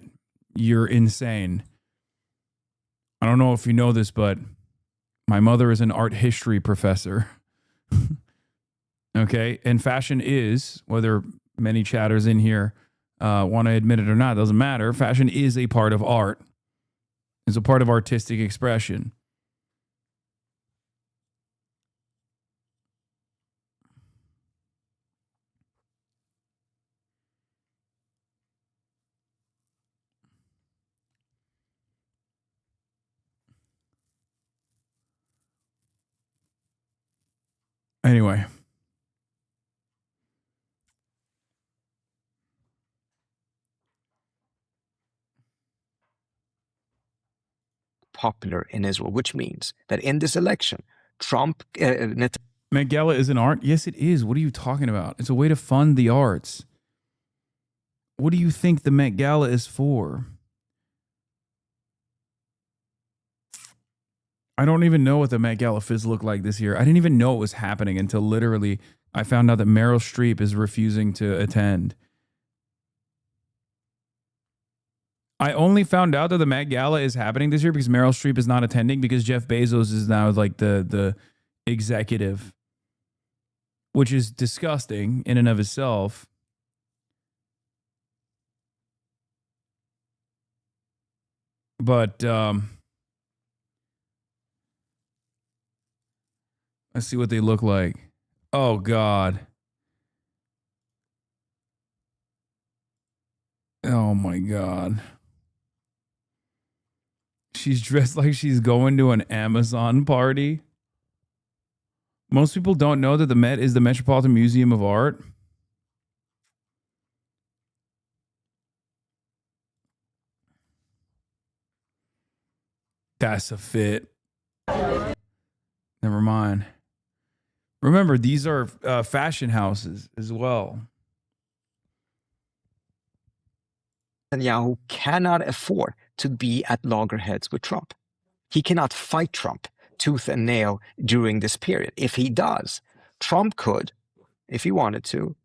you're insane. I don't know if you know this, but my mother is an art history professor. Okay. And fashion is, whether many chatters in here want to admit it or not, doesn't matter. Fashion is a part of art. It's a part of artistic expression. Anyway. Popular in Israel, which means that in this election, Trump... Met Gala is an art? Yes, it is. What are you talking about? It's a way to fund the arts. What do you think the Met Gala is for? I don't even know what the Met Gala fizz looked like this year. I didn't even know it was happening until literally I found out that Meryl Streep is refusing to attend. I only found out that the Met Gala is happening this year because Meryl Streep is not attending, because Jeff Bezos is now like the executive, which is disgusting in and of itself. But let's see what they look like. Oh, God. Oh, my God. She's dressed like she's going to an Amazon party. Most people don't know that the Met is the Metropolitan Museum of Art. That's a fit. Never mind. Remember, these are fashion houses as well. Netanyahu cannot afford to be at loggerheads with Trump. He cannot fight Trump tooth and nail during this period. If he does, Trump could, if he wanted to,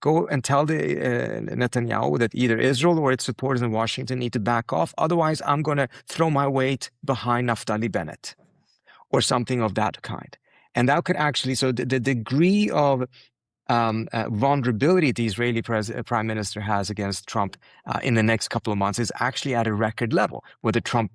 go and tell the Netanyahu that either Israel or its supporters in Washington need to back off. Otherwise, I'm going to throw my weight behind Naftali Bennett or something of that kind. And that could actually, so the degree of vulnerability the Israeli prime minister has against Trump in the next couple of months is actually at a record level. Whether Trump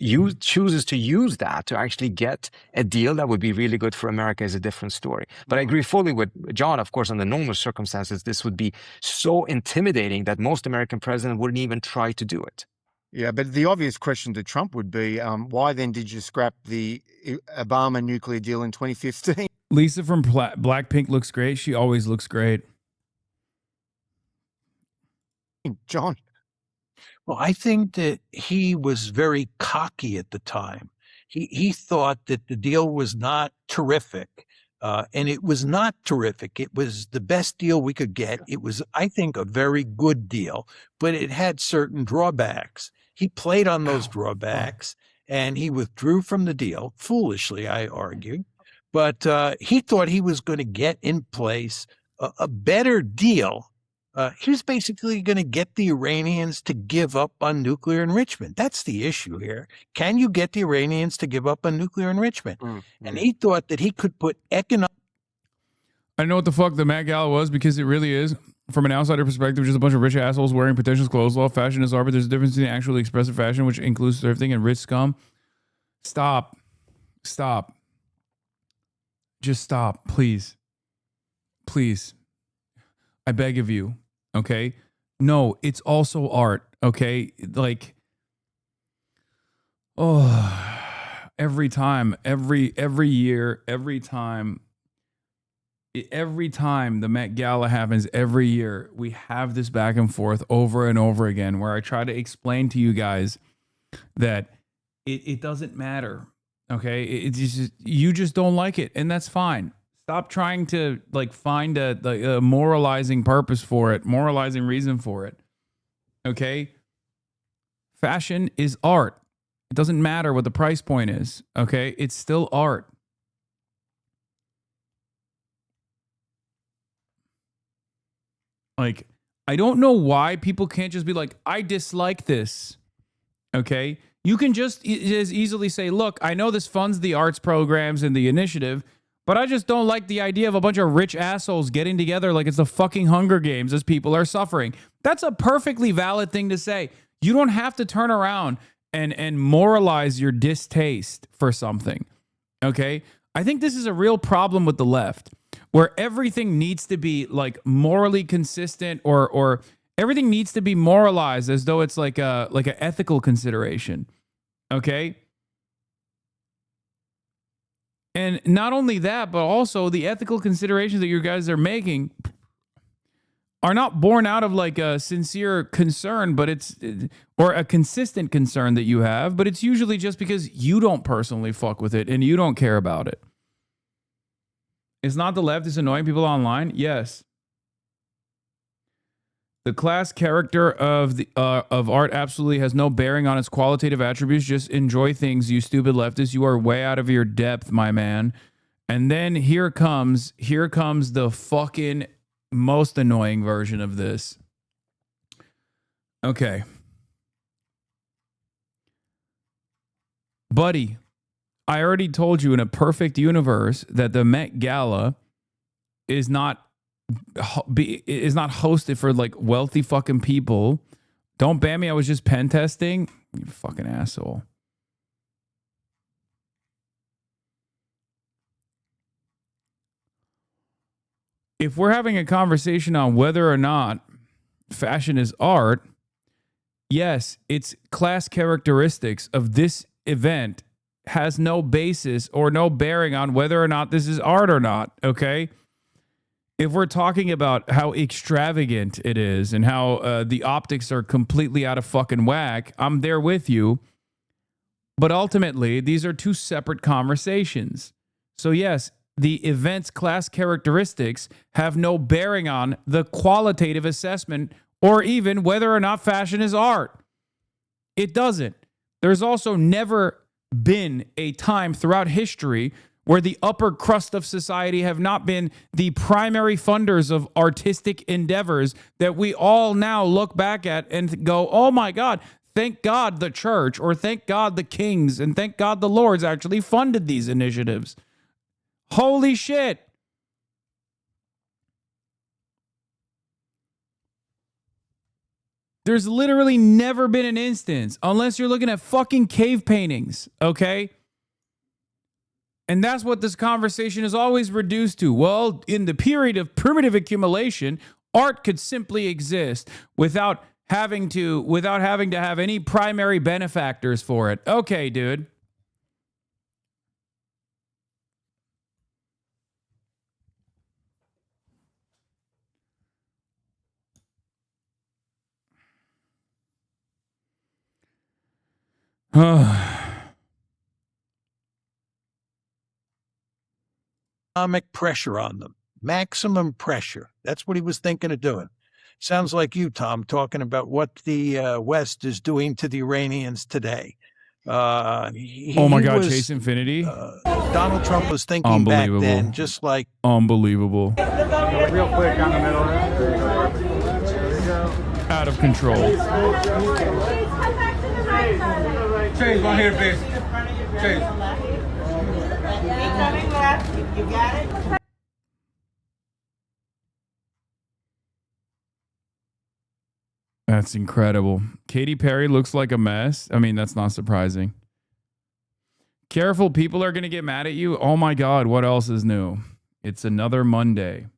chooses to use that to actually get a deal that would be really good for America is a different story. But I agree fully with John. Of course, under normal circumstances, this would be so intimidating that most American presidents wouldn't even try to do it. Yeah, but the obvious question to Trump would be, why then did you scrap the Obama nuclear deal in 2015? Lisa from Blackpink looks great. She always looks great. John? Well, I think that he was very cocky at the time. He thought that the deal was not terrific, And it was not terrific. It was the best deal we could get. It was, I think, a very good deal, but it had certain drawbacks. He played on those drawbacks and he withdrew from the deal, foolishly, I argue. But he thought he was going to get in place a better deal. He was basically going to get the Iranians to give up on nuclear enrichment. That's the issue here. Can you get the Iranians to give up on nuclear enrichment? And he thought that he could put economic. I know what the fuck the Met Gala was, because it really is, from an outsider perspective, just a bunch of rich assholes wearing pretentious clothes. Law, fashion is art, but there's a difference between actually expressive fashion, which includes thrifting, and rich scum. Stop. Stop. Just stop, please. Please. I beg of you. Okay? No, it's also art. Okay? Like, oh, every time, every year, every time the Met Gala happens, every year, we have this back and forth over and over again, where I try to explain to you guys that it doesn't matter. Okay? It's just, you just don't like it, and that's fine. Stop trying to like find a moralizing purpose for it, moralizing reason for it. Okay? Fashion is art. It doesn't matter what the price point is. Okay? It's still art. Like, I don't know why people can't just be like, I dislike this. Okay? You can just as easily say, look, I know this funds the arts programs and the initiative, but I just don't like the idea of a bunch of rich assholes getting together like it's the fucking Hunger Games as people are suffering. That's a perfectly valid thing to say. You don't have to turn around and moralize your distaste for something. Okay? I think this is a real problem with the left, where everything needs to be like morally consistent, or everything needs to be moralized as though it's like an ethical consideration. Okay? And not only that, but also the ethical considerations that you guys are making are not born out of like a sincere concern, but or a consistent concern that you have, but it's usually just because you don't personally fuck with it and you don't care about it. It's not the left, it's annoying people online. Yes. The class character of art absolutely has no bearing on its qualitative attributes. Just enjoy things, you stupid leftists. You are way out of your depth, my man. And then here comes the fucking most annoying version of this. Okay. Buddy, I already told you in a perfect universe that the Met Gala is not hosted for like wealthy fucking people. Don't ban me. I was just pen testing. You fucking asshole. If we're having a conversation on whether or not fashion is art, yes, its class characteristics of this event has no basis or no bearing on whether or not this is art or not. Okay? If we're talking about how extravagant it is and how the optics are completely out of fucking whack, I'm there with you. But ultimately, these are two separate conversations. So yes, the event's class characteristics have no bearing on the qualitative assessment or even whether or not fashion is art. It doesn't. There's also never been a time throughout history where the upper crust of society have not been the primary funders of artistic endeavors that we all now look back at and go, oh my God, thank God the church, or thank God the kings, and thank God the lords actually funded these initiatives. Holy shit. There's literally never been an instance, unless you're looking at fucking cave paintings, okay? And that's what this conversation is always reduced to. Well, in the period of primitive accumulation, art could simply exist without having to have any primary benefactors for it. Okay, dude. economic pressure on them. Maximum pressure. That's what he was thinking of doing. Sounds like you, Tom, talking about what the West is doing to the Iranians today. Oh my God, Chase Infinity. Donald Trump was thinking back then, just like unbelievable. Real quick down the middle. Out of control. Chase, one here, please. Chase. You got it? That's incredible. Katy Perry looks like a mess. I mean, that's not surprising. Careful, people are going to get mad at you. Oh my God, what else is new? It's another Monday.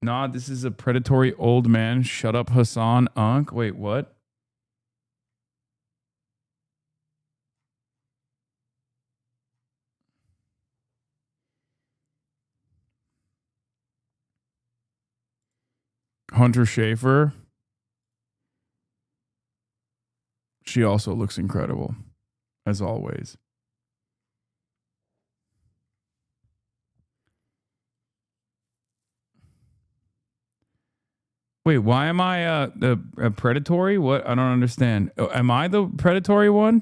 Nah, this is a predatory old man. Shut up, Hasan. Wait, what? Hunter Schafer. She also looks incredible, as always. Wait, why am I a predatory? What? I don't understand. Am I the predatory one?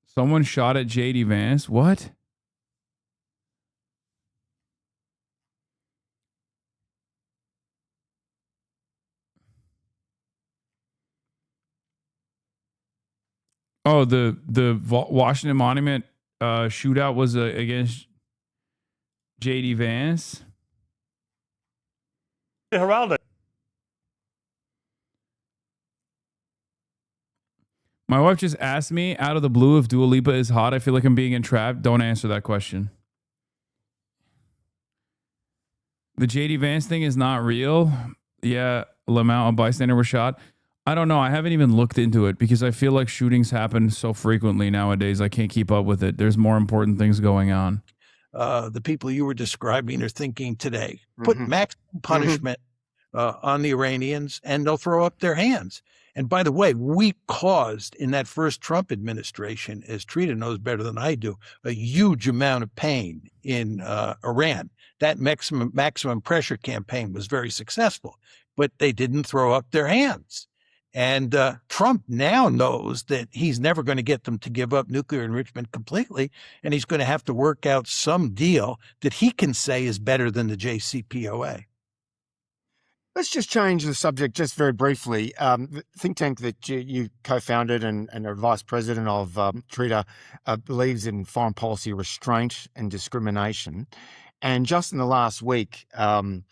Someone shot at J.D. Vance. What? Oh, the Washington Monument shootout was against J.D. Vance. Geraldo. My wife just asked me out of the blue if Dua Lipa is hot. I feel like I'm being entrapped. Don't answer that question. The J.D. Vance thing is not real. Yeah, Lamau, a bystander, was shot. I don't know. I haven't even looked into it because I feel like shootings happen so frequently nowadays. I can't keep up with it. There's more important things going on. the people you were describing are thinking today. Put maximum punishment on the Iranians and they'll throw up their hands. And by the way, we caused in that first Trump administration, as Trita knows better than I do, a huge amount of pain in Iran. That maximum pressure campaign was very successful, but they didn't throw up their hands. And Trump now knows that he's never going to get them to give up nuclear enrichment completely, and he's going to have to work out some deal that he can say is better than the JCPOA. Let's just change the subject just very briefly. The think tank that you co-founded and are vice president of, Trita, believes in foreign policy restraint and discrimination. And just in the last week, in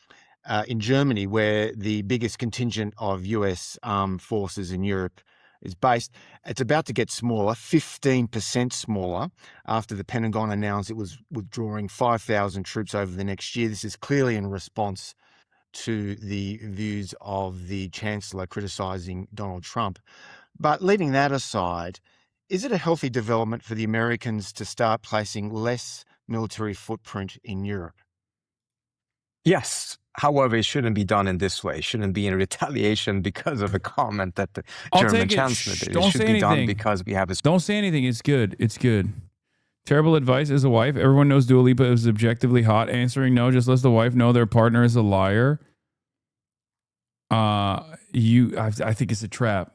Germany, where the biggest contingent of US armed forces in Europe is based, it's about to get smaller, 15% smaller, after the Pentagon announced it was withdrawing 5,000 troops over the next year. This is clearly in response to the views of the Chancellor criticizing Donald Trump. But leaving that aside, is it a healthy development for the Americans to start placing less military footprint in Europe? Yes. However, it shouldn't be done in this way. It shouldn't be in retaliation because of a comment that the German Chancellor did. It should be done because we have a... Don't say anything. It's good. It's good. Terrible advice as a wife. Everyone knows Dua Lipa is objectively hot. Answering no just lets the wife know their partner is a liar. I think it's a trap.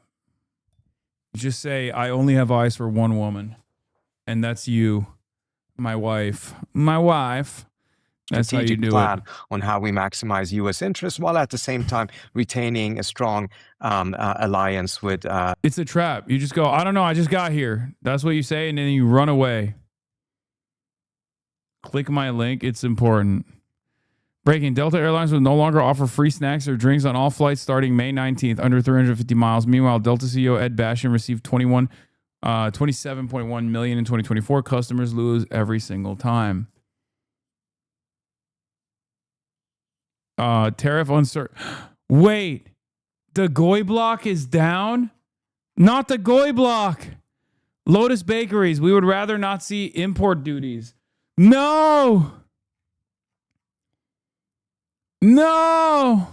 Just say, I only have eyes for one woman, and that's you, my wife. My wife. That's how you do plan it. On how we maximize U.S. interests while at the same time retaining a strong alliance with... It's a trap. You just go, I don't know, I just got here. That's what you say, and then you run away. Click my link. It's important. Breaking. Delta Airlines will no longer offer free snacks or drinks on all flights starting May 19th, under 350 miles. Meanwhile, Delta CEO Ed Bastian received $27.1 million in 2024. Customers lose every single time. Tariff uncertain. Wait, the Goy block is down? Not the Goy block. Lotus Bakeries. We would rather not see import duties. No. No.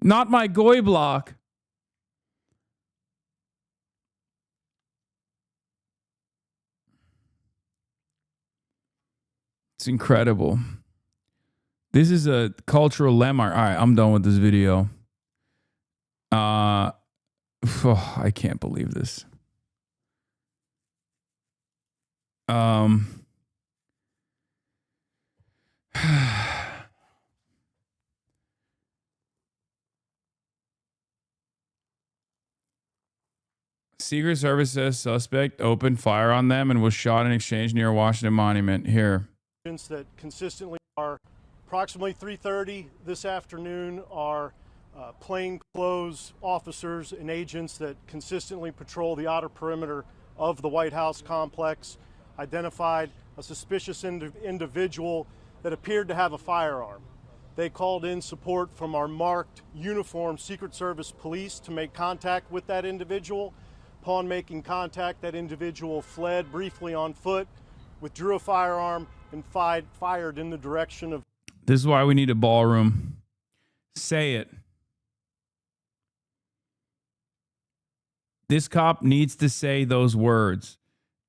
Not my goy block. It's incredible. This is a cultural landmark. All right, I'm done with this video. I can't believe this. Secret Service says suspect opened fire on them and was shot in exchange near Washington Monument. Here. That consistently are approximately 3:30 this afternoon are plainclothes officers and agents that consistently patrol the outer perimeter of the White House complex identified a suspicious individual that appeared to have a firearm. They called in support from our marked uniformed Secret Service police to make contact with that individual. Upon making contact, that individual fled briefly on foot, withdrew a firearm, and fired in the direction of... This is why we need a ballroom. Say it. This cop needs to say those words.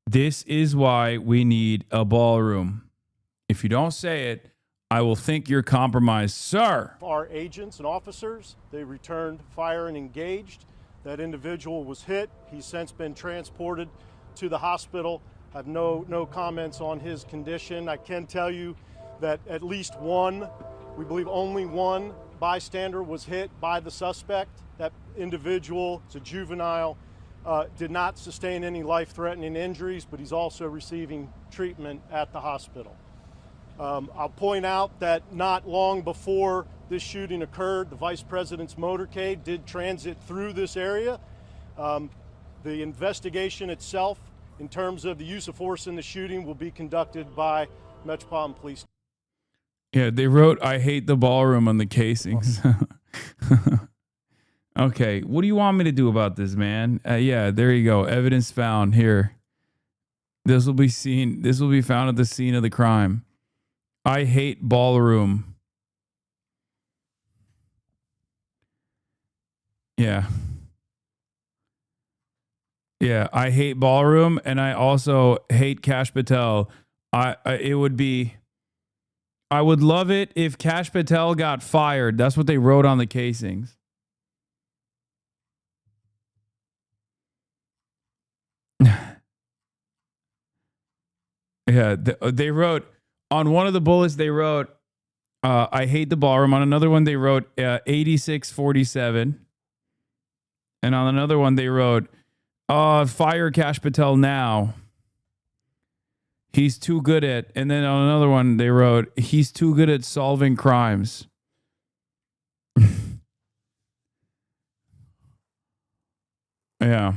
This is why we need a ballroom. If you don't say it, I will think you're compromised, sir. Our agents and officers, they returned fire and engaged. That individual was hit. He's since been transported to the hospital. I have no comments on his condition. I can tell you that at least one, we believe only one bystander was hit by the suspect. That individual, it's a juvenile, did not sustain any life-threatening injuries, but he's also receiving treatment at the hospital. I'll point out that not long before this shooting occurred, the Vice President's motorcade did transit through this area. The investigation itself, in terms of the use of force in the shooting, will be conducted by Metropolitan Police. Yeah, they wrote, "I hate the ballroom" on the casings. Okay, what do you want me to do about this, man? Yeah, there you go. Evidence found here. This will be found at the scene of the crime. I hate ballroom. Yeah. Yeah, I hate ballroom, and I also hate Kash Patel. I would love it if Kash Patel got fired. That's what they wrote on the casings. Yeah, they wrote on one of the bullets. They wrote, "I hate the ballroom." On another one, they wrote 8647, and on another one, they wrote, "Fire Kash Patel now. He's too good at." And then on another one, they wrote, "He's too good at solving crimes." Yeah,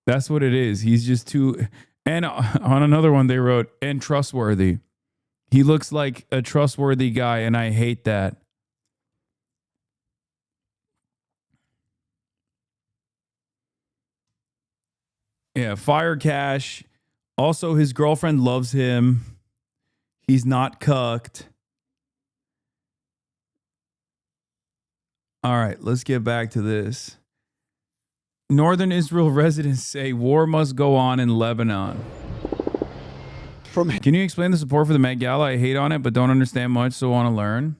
that's what it is. He's just too. And on another one, they wrote, "and trustworthy." He looks like a trustworthy guy, and I hate that. Yeah, fire Cash. Also, his girlfriend loves him. He's not cucked. All right, let's get back to this. Northern Israel residents say war must go on in Lebanon. Can you explain the support for the Met Gala? I hate on it, but don't understand much, so want to learn.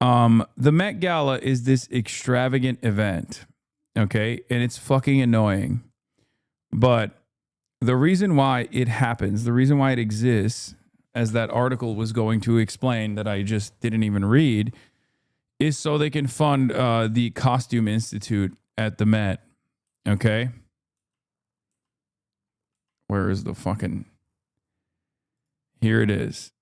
The Met Gala is this extravagant event, okay? And it's fucking annoying. But the reason why it happens, the reason why it exists, as that article was going to explain that I just didn't even read, is so they can fund the Costume Institute at the Met. Okay? Where is the fucking... Here it is.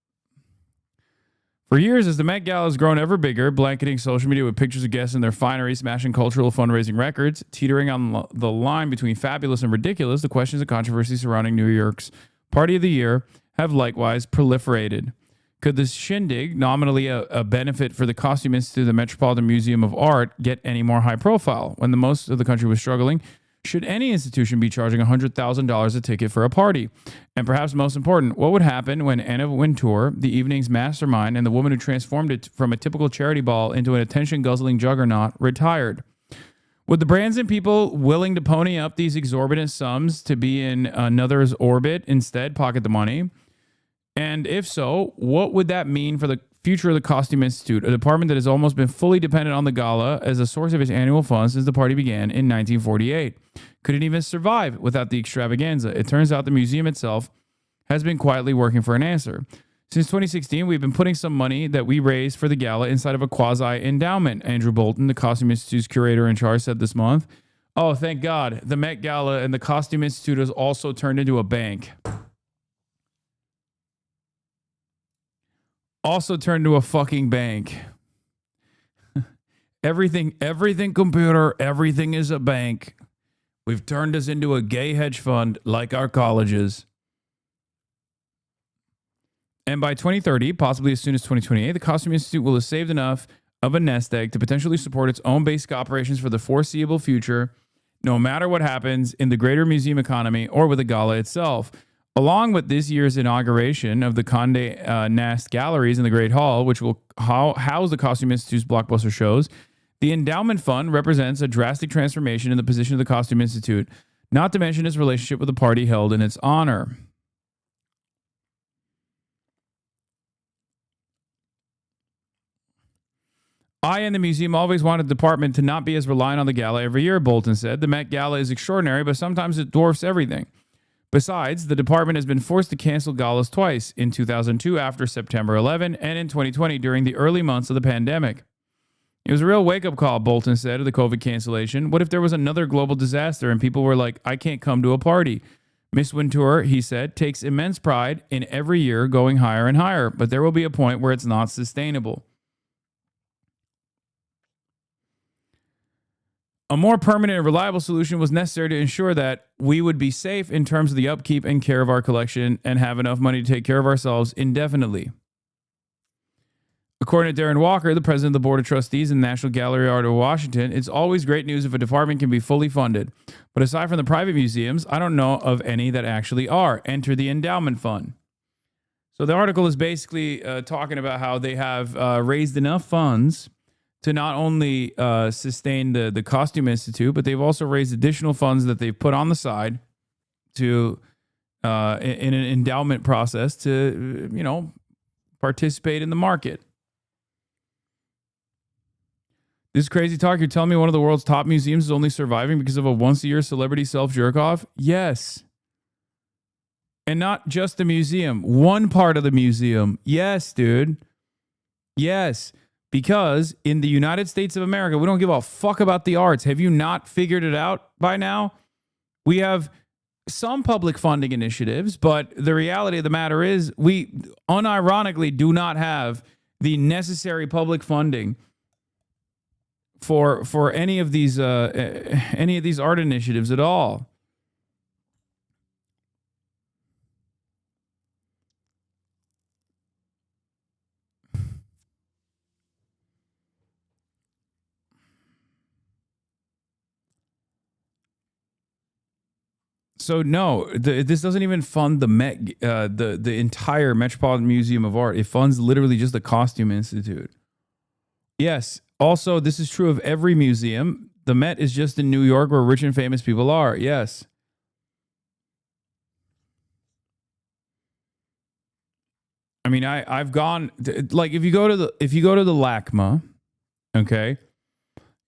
For years, as the Met Gala has grown ever bigger, blanketing social media with pictures of guests in their finery, smashing cultural fundraising records, teetering on the line between fabulous and ridiculous, the questions and controversies surrounding New York's Party of the Year have likewise proliferated. Could this shindig, nominally a benefit for the Costume Institute of the Metropolitan Museum of Art, get any more high profile? When the most of the country was struggling, should any institution be charging $100,000 a ticket for a party? And perhaps most important, what would happen when Anna Wintour, the evening's mastermind and the woman who transformed it from a typical charity ball into an attention-guzzling juggernaut, retired? Would the brands and people willing to pony up these exorbitant sums to be in another's orbit instead pocket the money? And if so, what would that mean for the future of the Costume Institute, a department that has almost been fully dependent on the Gala as a source of its annual funds since the party began in 1948? Could it even survive without the extravaganza? It turns out the museum itself has been quietly working for an answer. Since 2016, we've been putting some money that we raised for the Gala inside of a quasi-endowment, Andrew Bolton, the Costume Institute's curator in charge, said this month. Oh, thank God. The Met Gala and the Costume Institute has also turned into a bank. Also turned to a fucking bank. everything computer, everything is a bank. We've turned us into a gay hedge fund like our colleges. And by 2030, possibly as soon as 2028, the Costume Institute will have saved enough of a nest egg to potentially support its own basic operations for the foreseeable future, no matter what happens in the greater museum economy or with the Gala itself. Along with this year's inauguration of the Condé Nast Galleries in the Great Hall, which will house the Costume Institute's blockbuster shows, the endowment fund represents a drastic transformation in the position of the Costume Institute, not to mention its relationship with the party held in its honor. I and the museum always wanted the department to not be as reliant on the Gala every year, Bolton said. The Met Gala is extraordinary, but sometimes it dwarfs everything. Besides, the department has been forced to cancel galas twice, in 2002 after September 11 and in 2020 during the early months of the pandemic. It was a real wake-up call, Bolton said, of the COVID cancellation. What if there was another global disaster and people were like, I can't come to a party? Miss Wintour, he said, takes immense pride in every year going higher and higher, but there will be a point where it's not sustainable. A more permanent and reliable solution was necessary to ensure that we would be safe in terms of the upkeep and care of our collection and have enough money to take care of ourselves indefinitely. According to Darren Walker, the president of the Board of Trustees in the National Gallery of Art of Washington, it's always great news if a department can be fully funded. But aside from the private museums, I don't know of any that actually are. Enter the endowment fund. So the article is basically talking about how they have raised enough funds to not only sustain the Costume Institute, but they've also raised additional funds that they've put on the side to in an endowment process to, participate in the market. This is crazy talk. You're telling me one of the world's top museums is only surviving because of a once-a-year celebrity self-jerk-off? Yes. And not just the museum. One part of the museum. Yes, dude. Yes. Because in the United States of America, we don't give a fuck about the arts. Have you not figured it out by now? We have some public funding initiatives, but the reality of the matter is we unironically do not have the necessary public funding for any of these art initiatives at all. So no, this doesn't even fund the Met, the entire Metropolitan Museum of Art. It funds literally just the Costume Institute. Yes. Also, this is true of every museum. The Met is just in New York, where rich and famous people are. Yes. I mean, I've gone like if you go to the LACMA, okay.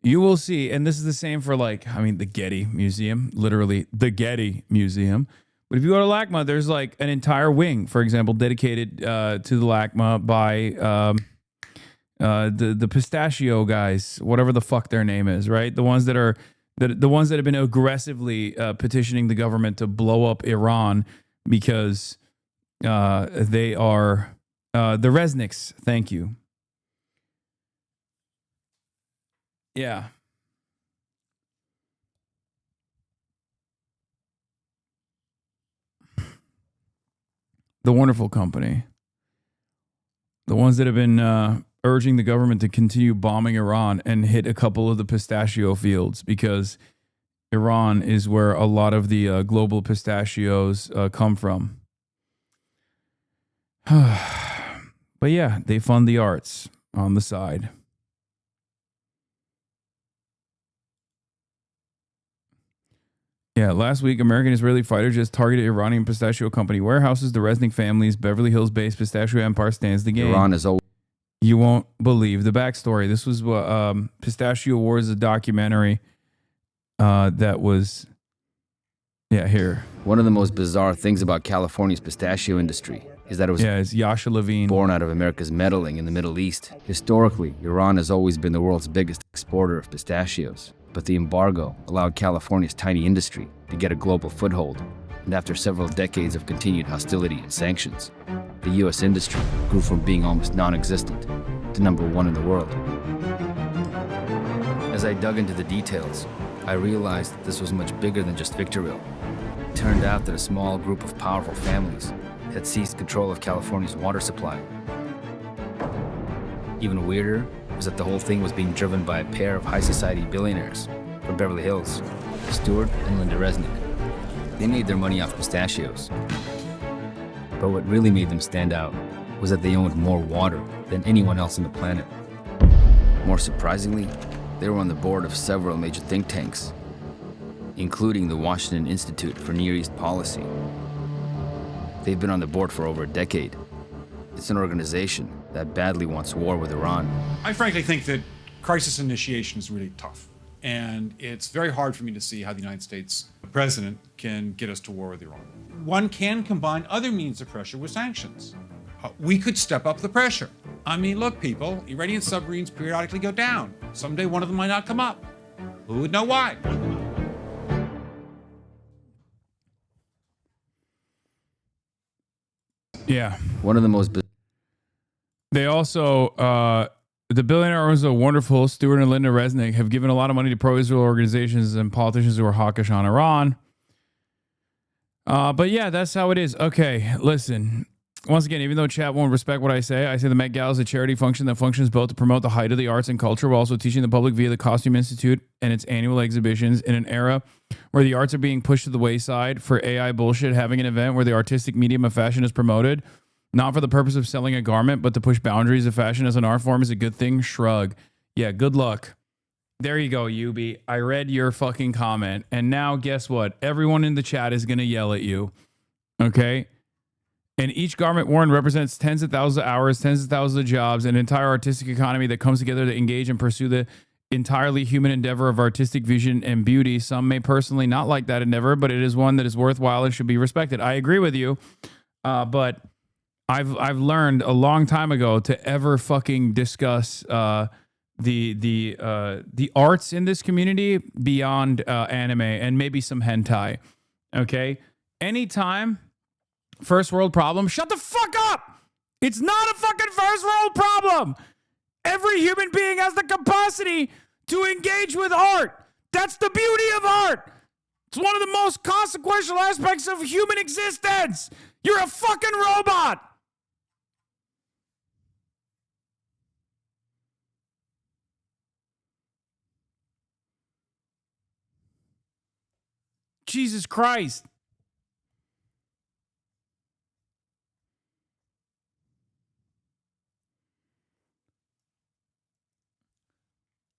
You will see, and this is the same for the Getty Museum, literally the Getty Museum. But if you go to LACMA, there's like an entire wing, for example, dedicated to the LACMA by the pistachio guys, whatever the fuck their name is, right? The ones that have been aggressively petitioning the government to blow up Iran because they are the Resnicks. Thank you. Yeah. The wonderful company. The ones that have been urging the government to continue bombing Iran and hit a couple of the pistachio fields because Iran is where a lot of the global pistachios come from. But yeah, they fund the arts on the side. Yeah, last week, American Israeli fighters just targeted Iranian pistachio company warehouses. The Resnick family's Beverly Hills-based pistachio empire stands the game. Iran is always. You won't believe the backstory. This was Pistachio Wars, a documentary that was, yeah, here. One of the most bizarre things about California's pistachio industry is that it was it's Yasha Levine, born out of America's meddling in the Middle East. Historically, Iran has always been the world's biggest exporter of pistachios, but the embargo allowed California's tiny industry to get a global foothold. And after several decades of continued hostility and sanctions, the U.S. industry grew from being almost non-existent to #1 in the world. As I dug into the details, I realized that this was much bigger than just Victorville. It turned out that a small group of powerful families had seized control of California's water supply. Even weirder was that the whole thing was being driven by a pair of high society billionaires from Beverly Hills, Stuart and Linda Resnick. They made their money off pistachios. But what really made them stand out was that they owned more water than anyone else on the planet. More surprisingly, they were on the board of several major think tanks, including the Washington Institute for Near East Policy. They've been on the board for over a decade. It's an organization that badly wants war with Iran. I frankly think that crisis initiation is really tough. And it's very hard for me to see how the United States president can get us to war with Iran. One can combine other means of pressure with sanctions. We could step up the pressure. I mean, look, people, Iranian submarines periodically go down. Someday one of them might not come up. Who would know why? Yeah. One of the most... They also... the billionaire owns a wonderful Stuart and Linda Resnick have given a lot of money to pro-Israel organizations and politicians who are hawkish on Iran. But yeah, that's how it is. Okay, listen. Once again, even though chat won't respect what I say the Met Gala is a charity function that functions both to promote the height of the arts and culture while also teaching the public via the Costume Institute and its annual exhibitions in an era where the arts are being pushed to the wayside for AI bullshit. Having an event where the artistic medium of fashion is promoted, not for the purpose of selling a garment, but to push boundaries of fashion as an art form is a good thing. Shrug. Yeah, good luck. There you go, Yubi. I read your fucking comment. And now guess what? Everyone in the chat is going to yell at you. Okay? And each garment worn represents tens of thousands of hours, tens of thousands of jobs, an entire artistic economy that comes together to engage and pursue the entirely human endeavor of artistic vision and beauty. Some may personally not like that endeavor, but it is one that is worthwhile and should be respected. I agree with you. But I've learned a long time ago to ever fucking discuss the arts in this community beyond anime and maybe some hentai. Okay? Anytime first world problem, shut the fuck up! It's not a fucking first world problem! Every human being has the capacity to engage with art. That's the beauty of art. It's one of the most consequential aspects of human existence. You're a fucking robot. Jesus Christ.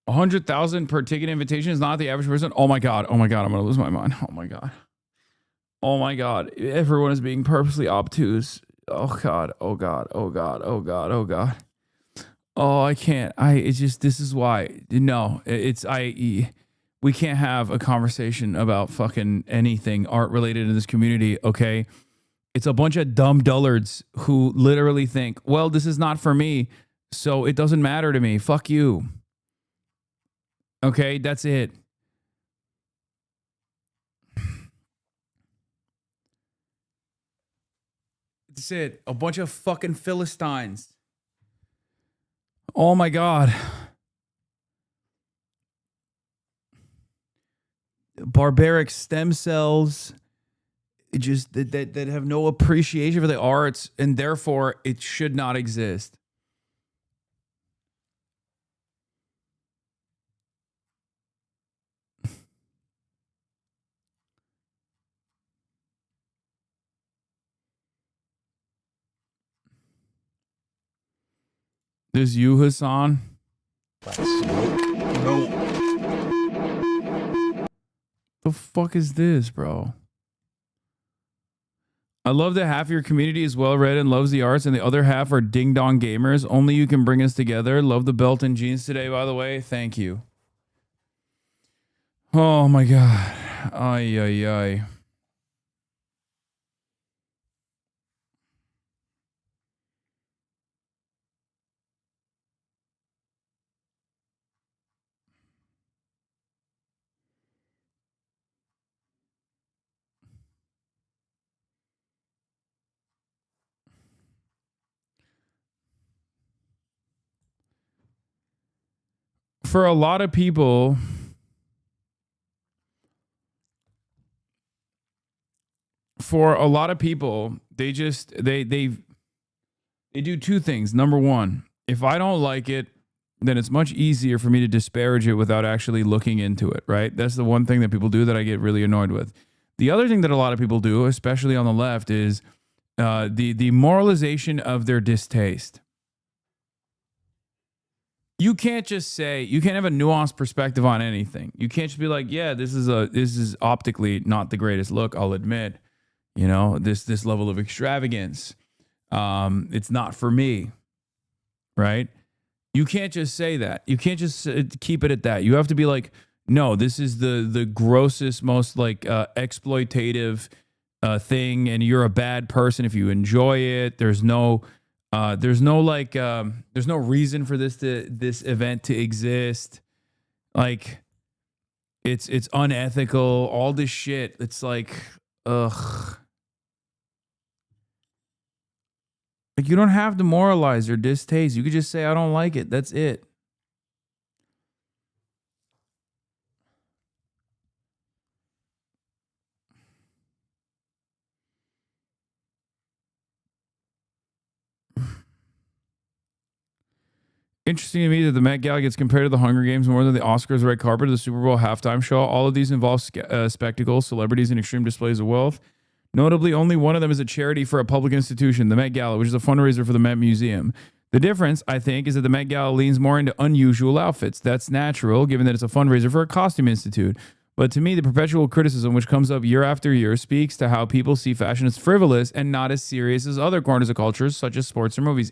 $100,000 per ticket invitation is not the average person. Oh my God. Oh my God. I'm going to lose my mind. Oh my God. Oh my God. Everyone is being purposely obtuse. Oh God. Oh God. Oh God. Oh God. Oh God. Oh, I can't. It's just, this is why. No, we can't have a conversation about fucking anything art related in this community. Okay. It's a bunch of dumb dullards who literally think, well, this is not for me, so it doesn't matter to me. Fuck you. Okay, that's it. That's it. A bunch of fucking Philistines. Oh my God. Barbaric stem cells just that have no appreciation for the arts, and therefore it should not exist. This you, Hasan? The fuck is this, bro? I love that half your community is well read and loves the arts, and the other half are ding dong gamers. Only you can bring us together. Love the belt and jeans today, by the way. Thank you. Oh my god. Ay, ay, ay. For a lot of people, they just they do two things. Number one, if I don't like it, then it's much easier for me to disparage it without actually looking into it, right? That's the one thing that people do that I get really annoyed with. The other thing that a lot of people do, especially on the left, is the moralization of their distaste. You can't just say, you can't have a nuanced perspective on anything. You can't just be like, yeah, this is optically not the greatest look, I'll admit. You know, this level of extravagance, it's not for me, right? You can't just say that. You can't just keep it at that. You have to be like, no, this is the grossest, most like exploitative thing, and you're a bad person if you enjoy it. There's no reason for this event to exist. Like, it's unethical. All this shit. It's like, ugh. Like, you don't have to moralize or distaste. You could just say, I don't like it. That's it. Interesting to me that the Met Gala gets compared to the Hunger Games more than the Oscars, red carpet, or the Super Bowl halftime show. All of these involve spectacles, celebrities, and extreme displays of wealth. Notably, only one of them is a charity for a public institution, the Met Gala, which is a fundraiser for the Met Museum. The difference, I think, is that the Met Gala leans more into unusual outfits. That's natural, given that it's a fundraiser for a costume institute. But to me, the perpetual criticism, which comes up year after year, speaks to how people see fashion as frivolous and not as serious as other corners of culture, such as sports or movies.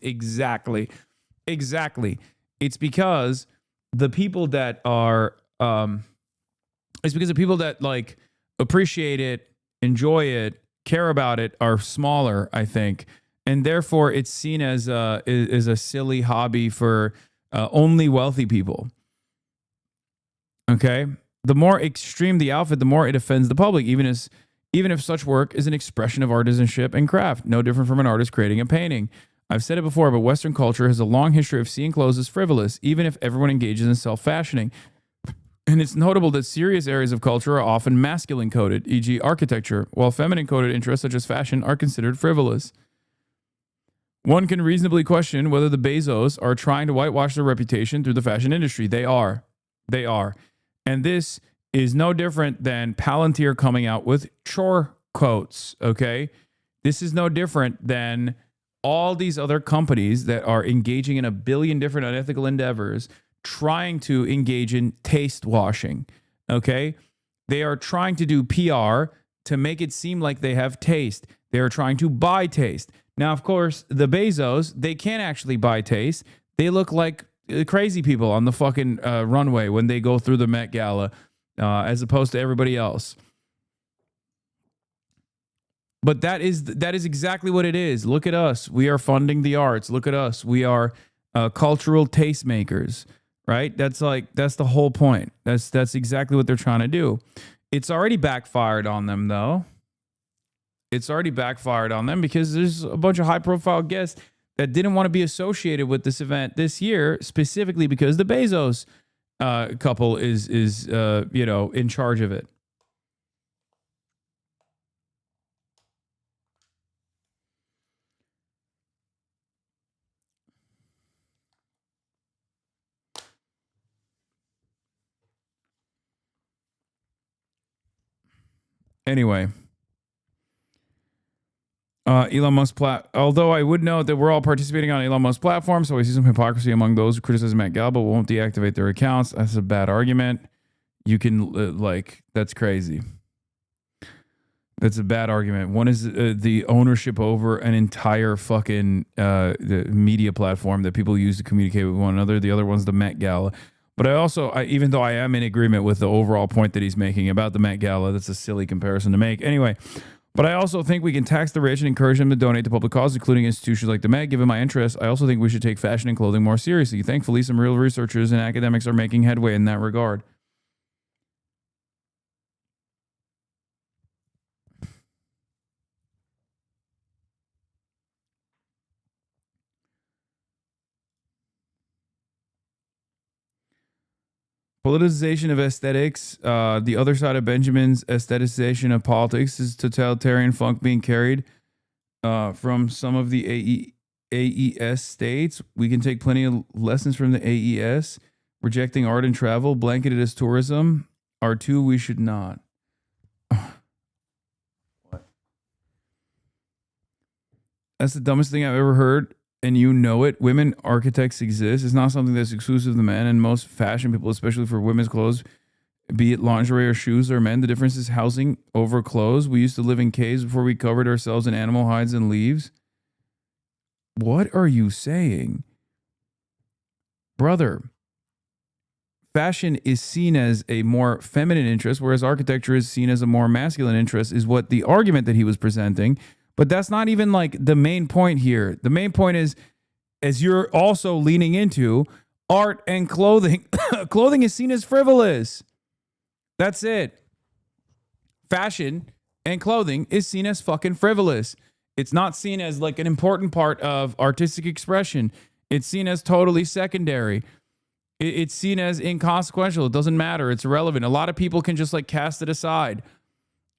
Exactly. It's because the people that are, it's because the people that like appreciate it, enjoy it, care about it are smaller, I think. And therefore it's seen as a silly hobby for only wealthy people. Okay. The more extreme the outfit, the more it offends the public, even if such work is an expression of artisanship and craft, no different from an artist creating a painting. I've said it before, but Western culture has a long history of seeing clothes as frivolous, even if everyone engages in self-fashioning. And it's notable that serious areas of culture are often masculine-coded, e.g. architecture, while feminine-coded interests such as fashion are considered frivolous. One can reasonably question whether the Bezos are trying to whitewash their reputation through the fashion industry. They are. And this is no different than Palantir coming out with chore coats, okay? This is no different than all these other companies that are engaging in a billion different unethical endeavors, trying to engage in taste washing, okay? They are trying to do PR to make it seem like they have taste. They are trying to buy taste. Now, of course, the Bezos, they can't actually buy taste. They look like crazy people on the fucking runway when they go through the Met Gala, as opposed to everybody else. But that is exactly what it is. Look at us. We are funding the arts. Look at us. We are cultural tastemakers, right? That's the whole point. That's exactly what they're trying to do. It's already backfired on them, though. It's already backfired on them because there's a bunch of high-profile guests that didn't want to be associated with this event this year, specifically because the Bezos couple is in charge of it. Anyway, Elon Musk although I would note that we're all participating on Elon Musk's platform, so I see some hypocrisy among those who criticize Met Gala but won't deactivate their accounts. That's a bad argument. You can that's crazy. That's a bad argument. One is the ownership over an entire fucking the media platform that people use to communicate with one another. The other one's the Met Gala. But even though I am in agreement with the overall point that he's making about the Met Gala, that's a silly comparison to make. Anyway, but I also think we can tax the rich and encourage them to donate to public causes, including institutions like the Met. Given my interest, I also think we should take fashion and clothing more seriously. Thankfully, some real researchers and academics are making headway in that regard. Politicization of aesthetics. The other side of Benjamin's aestheticization of politics is totalitarian funk being carried from some of the AES states. We can take plenty of lessons from the AES. Rejecting art and travel, blanketed as tourism, are two we should not. What? That's the dumbest thing I've ever heard. And you know it. Women architects exist. It's not something that's exclusive to men, and most fashion people, especially for women's clothes, be it lingerie or shoes or men, the difference is housing over clothes. We used to live in caves before we covered ourselves in animal hides and leaves. What are you saying? Brother, fashion is seen as a more feminine interest, whereas architecture is seen as a more masculine interest, is what the argument that he was presenting. But that's not even like the main point here. The main point is, as you're also leaning into, art and clothing. Clothing is seen as frivolous. That's it. Fashion and clothing is seen as fucking frivolous. It's not seen as like an important part of artistic expression. It's seen as totally secondary. It's seen as inconsequential. It doesn't matter. It's irrelevant. A lot of people can just like cast it aside.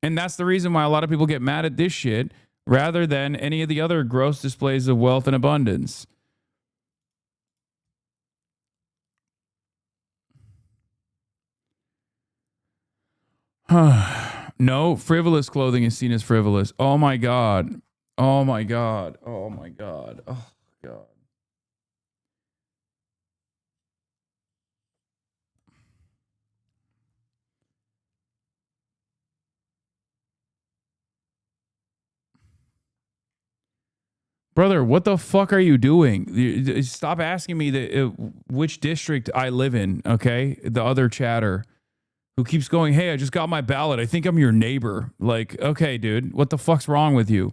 And that's the reason why a lot of people get mad at this shit rather than any of the other gross displays of wealth and abundance. No, frivolous clothing is seen as frivolous. Oh my God. Oh my God. Oh my God. Oh God. Brother, what the fuck are you doing? Stop asking me which district I live in, okay? The other chatter who keeps going, hey, I just got my ballot. I think I'm your neighbor. Like, okay, dude, what the fuck's wrong with you?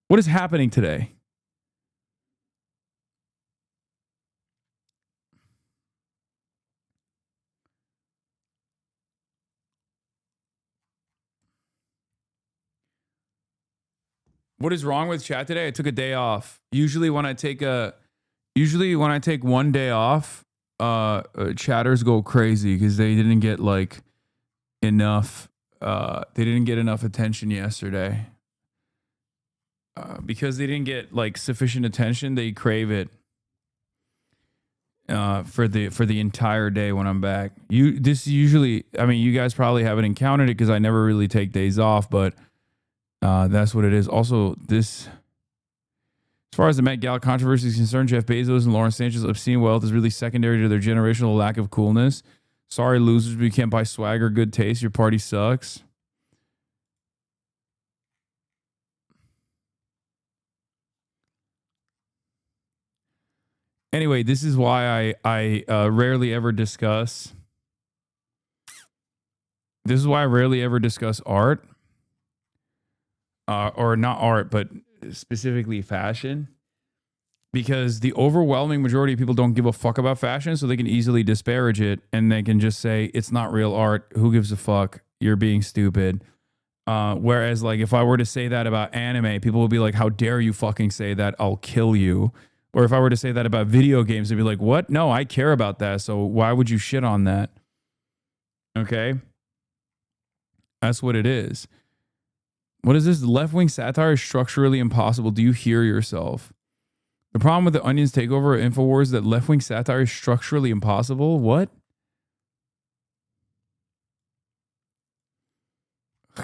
What is happening today? What is wrong with chat today? I took a day off. Usually when I take one day off, chatters go crazy because they didn't get like enough. They didn't get enough attention yesterday. Because they didn't get like sufficient attention, they crave it for the entire day when I'm back. You guys probably haven't encountered it because I never really take days off, but that's what it is. Also, as far as the Met Gala controversy is concerned, Jeff Bezos and Lawrence Sanchez' obscene wealth is really secondary to their generational lack of coolness. Sorry, losers, but you can't buy swag or good taste. Your party sucks. Anyway, this is why I rarely ever discuss. This is why I rarely ever discuss art. Or not art, but specifically fashion, because the overwhelming majority of people don't give a fuck about fashion, so they can easily disparage it and they can just say it's not real art. Who gives a fuck? You're being stupid. Whereas, like, if I were to say that about anime, people would be like, "How dare you fucking say that? I'll kill you." Or if I were to say that about video games, they'd be like, "What? No, I care about that. So why would you shit on that?" Okay, that's what it is. What is this? Left-wing satire is structurally impossible. Do you hear yourself? The problem with the Onion's takeover of InfoWars is that left-wing satire is structurally impossible? What?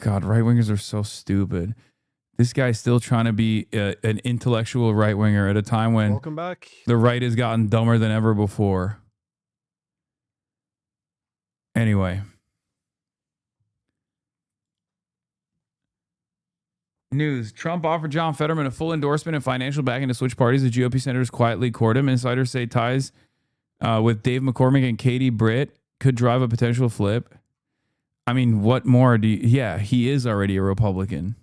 God, right-wingers are so stupid. This guy's still trying to be an intellectual right-winger at a time when Welcome back. The right has gotten dumber than ever before. Anyway. News. Trump offered John Fetterman a full endorsement and financial backing to switch parties. The GOP senators quietly court him. Insiders say ties with Dave McCormick and Katie Britt could drive a potential flip. I mean, what more do you... Yeah, he is already a Republican.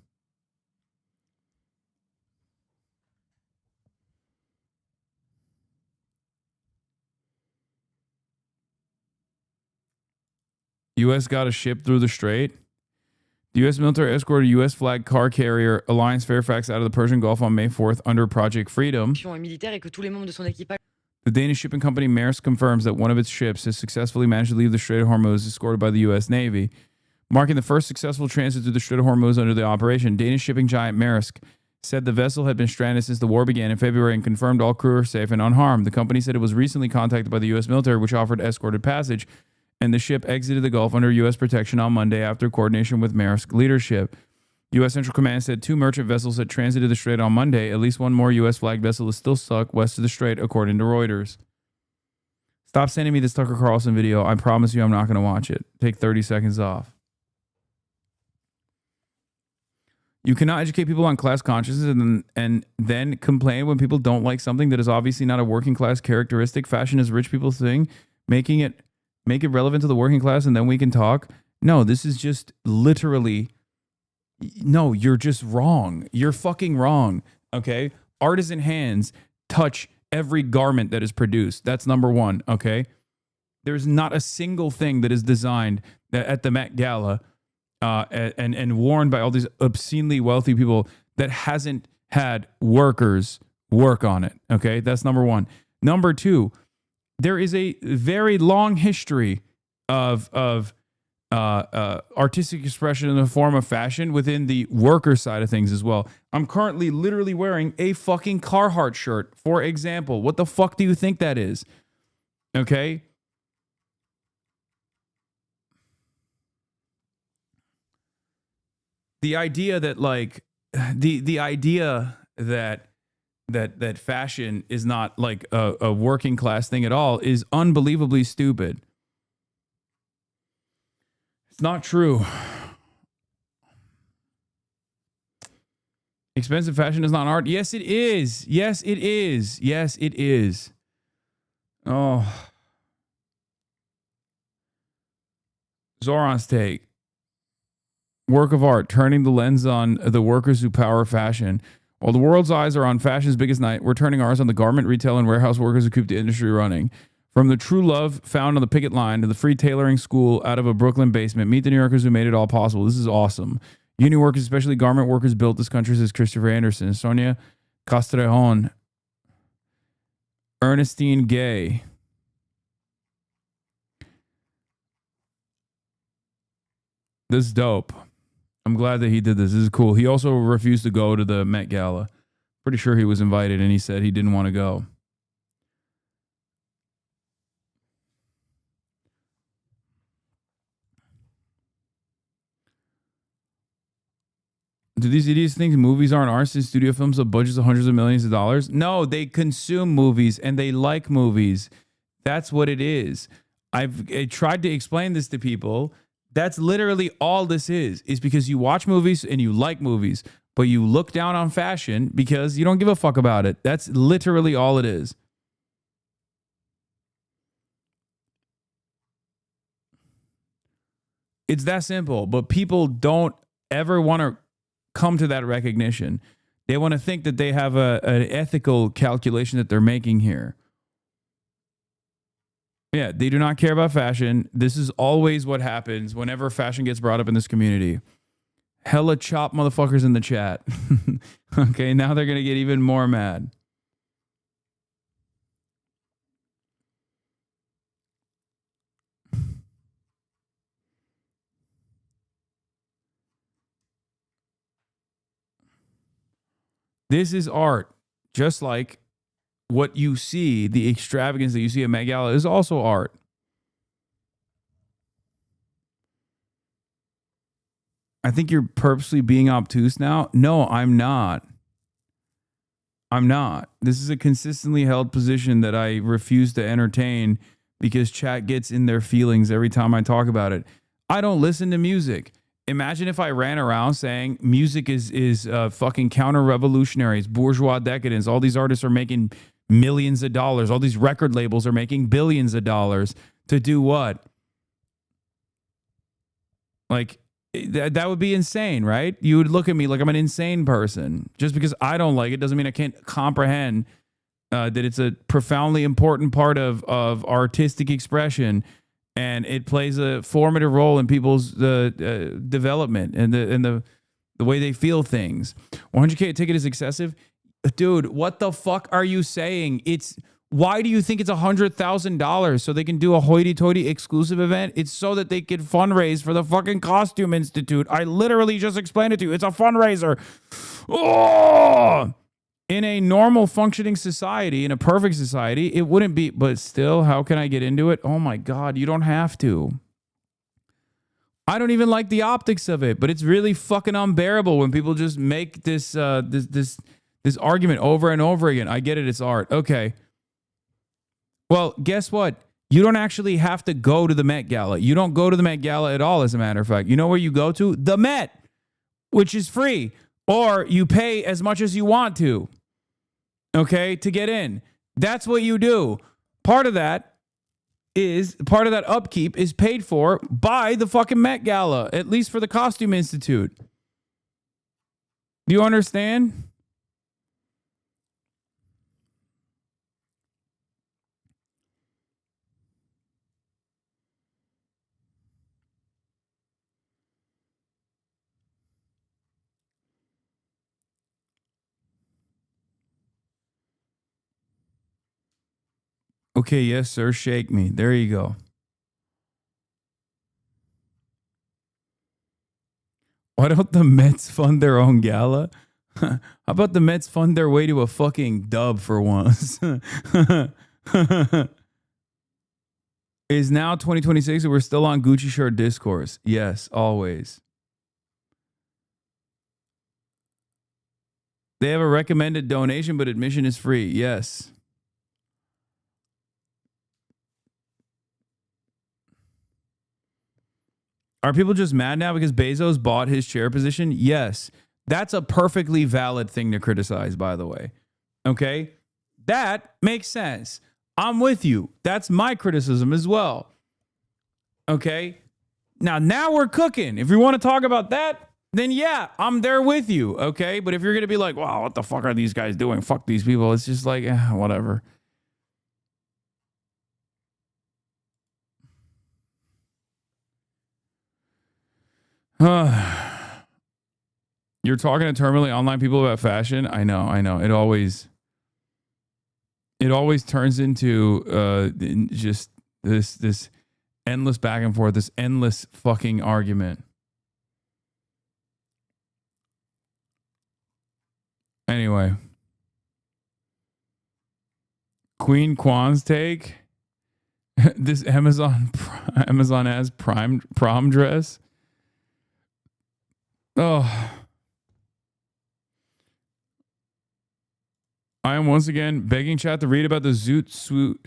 U.S. got a ship through the strait. The U.S. military escorted a U.S. flag car carrier Alliance Fairfax out of the Persian Gulf on May 4th under Project Freedom. The Danish shipping company Maersk confirms that one of its ships has successfully managed to leave the Strait of Hormuz, escorted by the U.S. Navy, marking the first successful transit through the Strait of Hormuz under the operation. Danish shipping giant Maersk said the vessel had been stranded since the war began in February and confirmed all crew are safe and unharmed. The company said it was recently contacted by the U.S. military, which offered escorted passage, and the ship exited the Gulf under U.S. protection on Monday after coordination with Maersk leadership. U.S. Central Command said 2 merchant vessels had transited the strait on Monday. At least one more U.S. flagged vessel is still stuck west of the strait, according to Reuters. Stop sending me this Tucker Carlson video. I promise you I'm not going to watch it. Take 30 seconds off. You cannot educate people on class consciousness and then complain when people don't like something that is obviously not a working class characteristic. Fashion is rich people's thing. Make it relevant to the working class and then we can talk. No, this is just literally... No, you're just wrong. You're fucking wrong. Okay? Artisan hands touch every garment that is produced. That's number one. Okay? There's not a single thing that is designed at the Met Gala and worn by all these obscenely wealthy people that hasn't had workers work on it. Okay? That's number one. Number two, there is a very long history of artistic expression in the form of fashion within the worker side of things as well. I'm currently literally wearing a fucking Carhartt shirt, for example. What the fuck do you think that is? Okay? The idea that like the idea that fashion is not like a working class thing at all is unbelievably stupid. It's not true. Expensive fashion is not art. Yes, it is. Yes, it is. Yes, it is. Oh. Zoran's take. Work of art, turning the lens on the workers who power fashion. While the world's eyes are on fashion's biggest night, we're turning ours on the garment, retail, and warehouse workers who keep the industry running. From the true love found on the picket line to the free tailoring school out of a Brooklyn basement, meet the New Yorkers who made it all possible. This is awesome. Union workers, especially garment workers, built this country, says Christopher Anderson. Sonia Castrejon. Ernestine Gay. This is dope. I'm glad that he did this. This is cool. He also refused to go to the Met Gala. Pretty sure he was invited and he said he didn't want to go. Do these idiots think movies aren't art since studio films have budgets of hundreds of millions of dollars? No, they consume movies and they like movies. That's what it is. I've tried to explain this to people. That's literally all this is because you watch movies and you like movies, but you look down on fashion because you don't give a fuck about it. That's literally all it is. It's that simple, but people don't ever want to come to that recognition. They want to think that they have an ethical calculation that they're making here. Yeah, they do not care about fashion. This is always what happens whenever fashion gets brought up in this community. Hella chop motherfuckers in the chat. Okay, now they're going to get even more mad. This is art, just like what you see, the extravagance that you see at Met Gala is also art. I think you're purposely being obtuse now. No, I'm not. I'm not. This is a consistently held position that I refuse to entertain because chat gets in their feelings every time I talk about it. I don't listen to music. Imagine if I ran around saying music is fucking counter-revolutionary. It's bourgeois decadence. All these artists are making millions of dollars. All these record labels are making billions of dollars to do what? Like, that would be insane, right? You would look at me like I'm an insane person. Just because I don't like it doesn't mean I can't comprehend that it's a profoundly important part of artistic expression, and it plays a formative role in people's development and the way they feel things. 100K ticket is excessive, dude. What the fuck are you saying? Why do you think it's $100,000 so they can do a hoity-toity exclusive event? It's so that they can fundraise for the fucking Costume Institute. I literally just explained it to you. It's a fundraiser. Oh! In a normal functioning society, in a perfect society, it wouldn't be. But still, how can I get into it? Oh my God, you don't have to. I don't even like the optics of it, but it's really fucking unbearable when people just make this argument over and over again. I get it. It's art. Okay. Well, guess what? You don't actually have to go to the Met Gala. You don't go to the Met Gala at all, as a matter of fact. You know where you go to? The Met, which is free. Or you pay as much as you want to, okay, to get in. That's what you do. Part of that upkeep is paid for by the fucking Met Gala, at least for the Costume Institute. Do you understand? Okay, yes, sir. Shake me. There you go. Why don't the Mets fund their own gala? How about the Mets fund their way to a fucking dub for once? Is now 2026 and we're still on Gucci shirt discourse? Yes, always. They have a recommended donation, but admission is free. Yes. Are people just mad now because Bezos bought his chair position? Yes. That's a perfectly valid thing to criticize, by the way. Okay? That makes sense. I'm with you. That's my criticism as well. Okay? Now we're cooking. If you want to talk about that, then yeah, I'm there with you. Okay? But if you're going to be like, wow, what the fuck are these guys doing? Fuck these people. It's just like, whatever. You're talking to terminally online people about fashion. I know. It always turns into just this endless back and forth, this endless fucking argument. Anyway, Queen Kwan's take. This Amazon has prom dress. Oh, I am once again begging chat to read about the zoot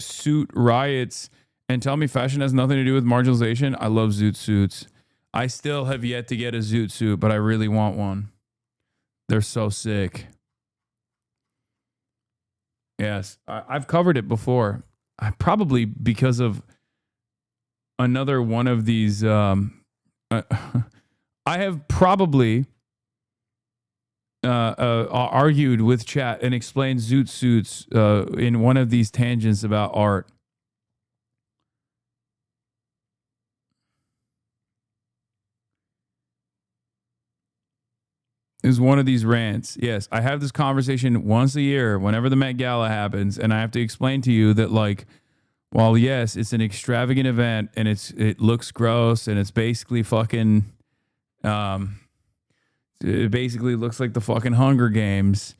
suit riots and tell me fashion has nothing to do with marginalization. I love zoot suits. I still have yet to get a zoot suit, but I really want one. They're so sick. Yes, I've covered it before. Probably because of another one of these. I have probably argued with chat and explained zoot suits in one of these tangents about art. Is one of these rants. Yes, I have this conversation once a year whenever the Met Gala happens, and I have to explain to you that, like, while yes, it's an extravagant event and it looks gross and it's basically fucking it basically looks like the fucking Hunger Games.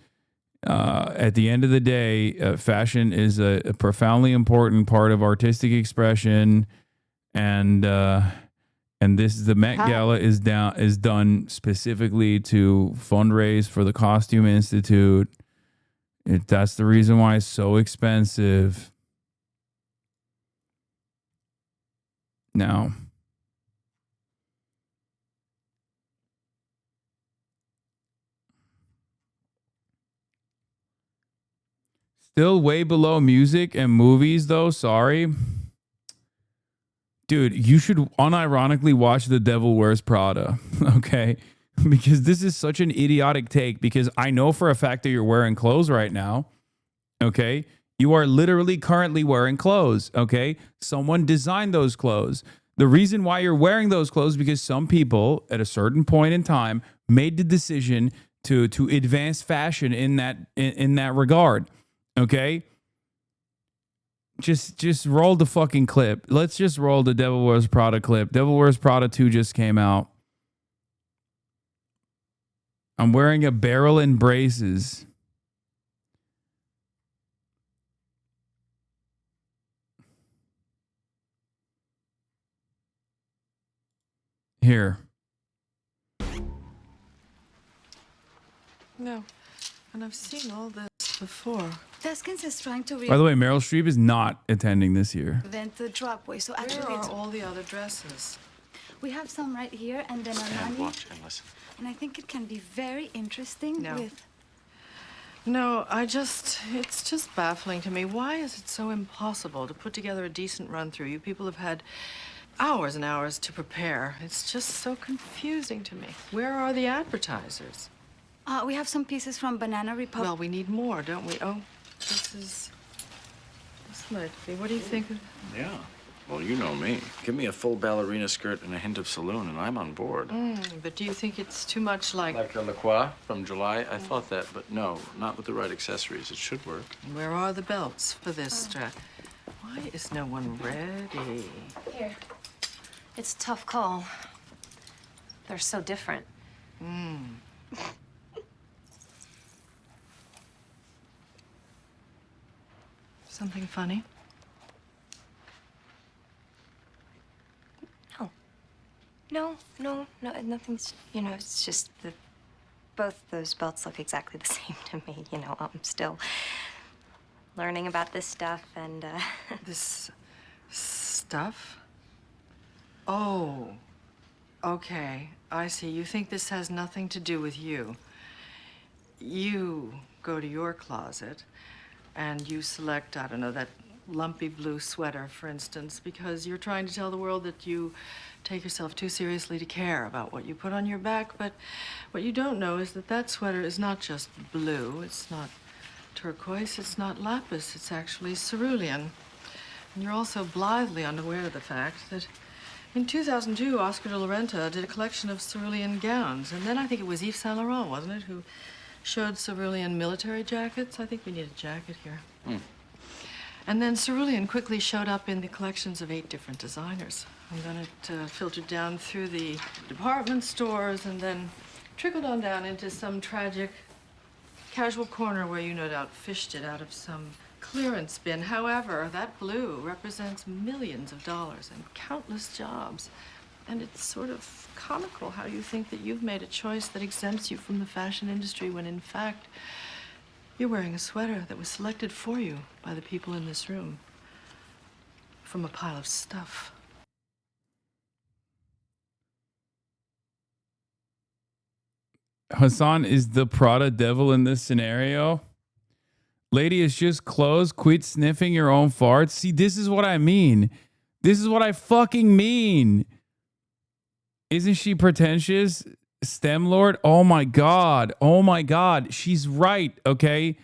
At the end of the day, fashion is a profoundly important part of artistic expression, and And the Met Gala is done specifically to fundraise for the Costume Institute. That's the reason why it's so expensive. Now, still way below music and movies, though. Sorry. Dude, you should unironically watch The Devil Wears Prada, okay? Because this is such an idiotic take, because I know for a fact that you're wearing clothes right now, okay? You are literally currently wearing clothes, okay? Someone designed those clothes. The reason why you're wearing those clothes is because some people at a certain point in time made the decision to advance fashion in that regard, okay? Just roll the fucking clip. Let's just roll the Devil Wears Prada clip. Devil Wears Prada 2 just came out. I'm wearing a barrel and braces. Here. No, and I've seen all this before. Deskins is trying to By the way, Meryl Streep is not attending this year. reinvent the drugway. So actually, Where are it's all the other dresses? we have some right here, and then And Armani. watch and listen. And I think it can be very interesting No. with. No, it's just baffling to me. Why is it so impossible to put together a decent run through? You people have had hours and hours to prepare. It's just so confusing to me. Where are the advertisers? We have some pieces from Banana Republic. Well, we need more, don't we? Oh, this might be. What do you think? Yeah. Well, you know me. Give me a full ballerina skirt and a hint of saloon, and I'm on board. But do you think it's too much like... Like the La Croix from July? I thought that, but no, not with the right accessories. It should work. Where are the belts for this dress? Why is no one ready? Here. It's a tough call. They're so different. Something funny? No, nothing's, it's just that both those belts look exactly the same to me. I'm still learning about this stuff and, This stuff? Oh, okay. I see. You think this has nothing to do with you. You go to your closet and you select, I don't know, that lumpy blue sweater, for instance, because you're trying to tell the world that you take yourself too seriously to care about what you put on your back. But what you don't know is that that sweater is not just blue. It's not turquoise. It's not lapis. It's actually cerulean. And you're also blithely unaware of the fact that in 2002, Oscar de la Renta did a collection of cerulean gowns. And then I think it was Yves Saint Laurent, wasn't it, who showed cerulean military jackets? I think we need a jacket here. And then cerulean quickly showed up in the collections of 8 different designers. And then it filtered down through the department stores and then trickled on down into some tragic casual corner where you no doubt fished it out of some clearance bin. However, that blue represents millions of dollars and countless jobs. And it's sort of comical how you think that you've made a choice that exempts you from the fashion industry when in fact you're wearing a sweater that was selected for you by the people in this room from a pile of stuff. Hasan is the Prada devil in this scenario. Lady, it's just clothes. Quit sniffing your own farts. See, this is what I mean. This is what I fucking mean. Isn't she pretentious? STEM Lord? Oh my God. Oh my God. She's right. Okay.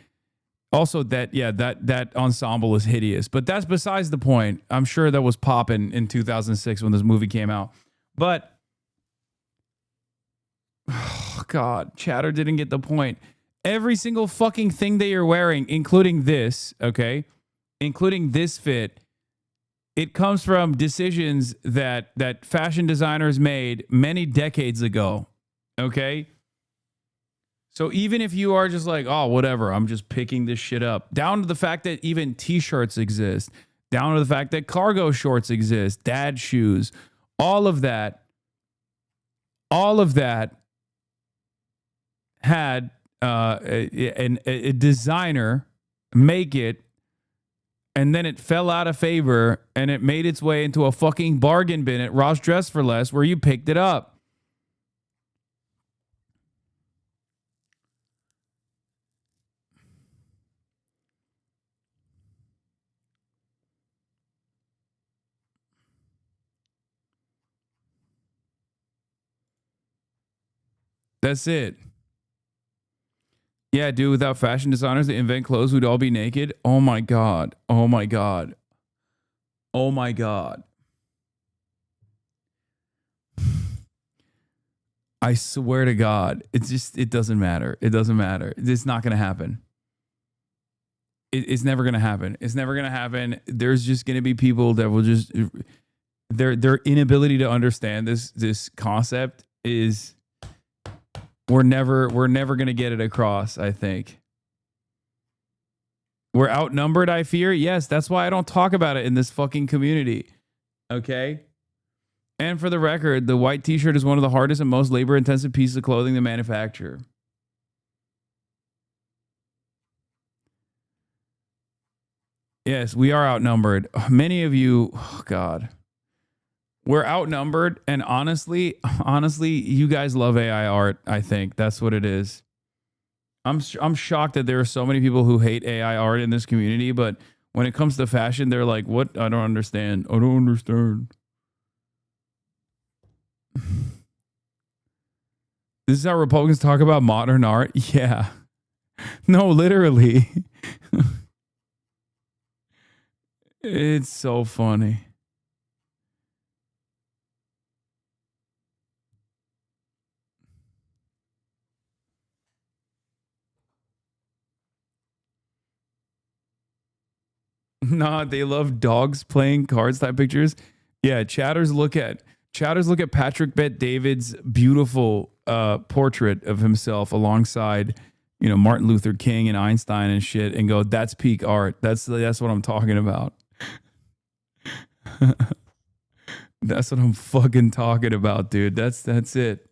Also, that ensemble is hideous, but that's besides the point. I'm sure that was popping in 2006 when this movie came out. But, oh God, Chatter didn't get the point. Every single fucking thing that you're wearing, including this, okay, including this fit, it comes from decisions that fashion designers made many decades ago, okay? So even if you are just like, oh, whatever, I'm just picking this shit up, down to the fact that even t-shirts exist, down to the fact that cargo shorts exist, dad shoes, all of that all of that had a designer make it, and then it fell out of favor and it made its way into a fucking bargain bin at Ross Dress for Less where you picked it up. That's it. Yeah, dude, without fashion designers that invent clothes, we'd all be naked. Oh my God. Oh my God. Oh my God. I swear to God, it doesn't matter. It doesn't matter. It's not going to happen. It's never going to happen. It's never going to happen. There's just going to be people that will just, their inability to understand this concept is, we're never going to get it across, I think. We're outnumbered, I fear. Yes, that's why I don't talk about it in this fucking community. Okay? And for the record, the white t-shirt is one of the hardest and most labor-intensive pieces of clothing to manufacture. Yes, we are outnumbered. Many of you, oh God. We're outnumbered, and honestly, you guys love AI art, I think. That's what it is. I'm shocked that there are so many people who hate AI art in this community, but when it comes to fashion, they're like, what? I don't understand. I don't understand. This is how Republicans talk about modern art? Yeah. No, literally. It's so funny. Nah, they love dogs playing cards type pictures. Yeah, chatters look at Patrick Bet-David's beautiful portrait of himself alongside, Martin Luther King and Einstein and shit, and go, that's peak art. That's what I'm talking about. That's what I'm fucking talking about, dude. That's it.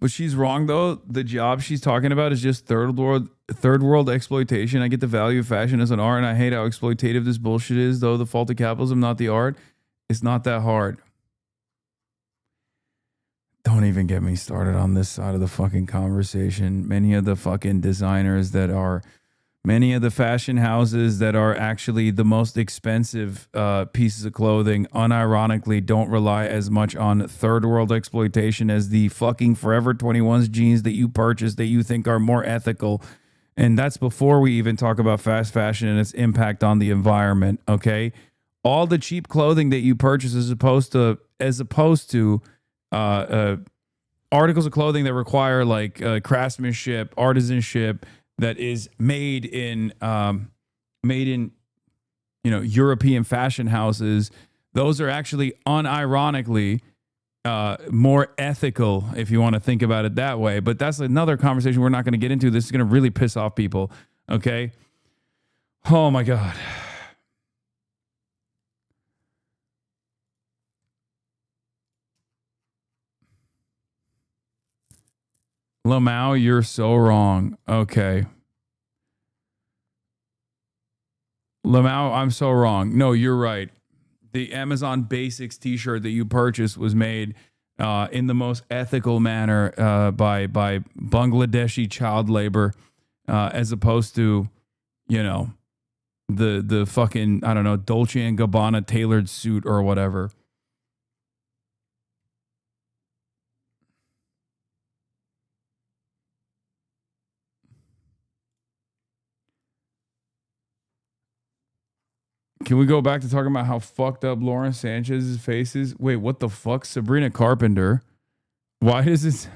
But she's wrong, though. The job she's talking about is just third world exploitation. I get the value of fashion as an art, and I hate how exploitative this bullshit is, though the fault of capitalism, not the art. It's not that hard. Don't even get me started on this side of the fucking conversation. Many of the fucking designers that are... Many of the fashion houses that are actually the most expensive pieces of clothing, unironically, don't rely as much on third world exploitation as the fucking Forever 21's jeans that you purchase that you think are more ethical. And that's before we even talk about fast fashion and its impact on the environment, okay? All the cheap clothing that you purchase as opposed to articles of clothing that require like craftsmanship, artisanship, that is made in European fashion houses. Those are actually unironically more ethical, if you want to think about it that way. But that's another conversation we're not going to get into. This is going to really piss off people. Okay. Oh my God. Lamau, you're so wrong. Okay. Lamau, I'm so wrong. No, you're right. The Amazon Basics t-shirt that you purchased was made in the most ethical manner by Bangladeshi child labor, as opposed to, the fucking, I don't know, Dolce & Gabbana tailored suit or whatever. Can we go back to talking about how fucked up Lauren Sanchez's face is? Wait, what the fuck? Sabrina Carpenter. Why does this...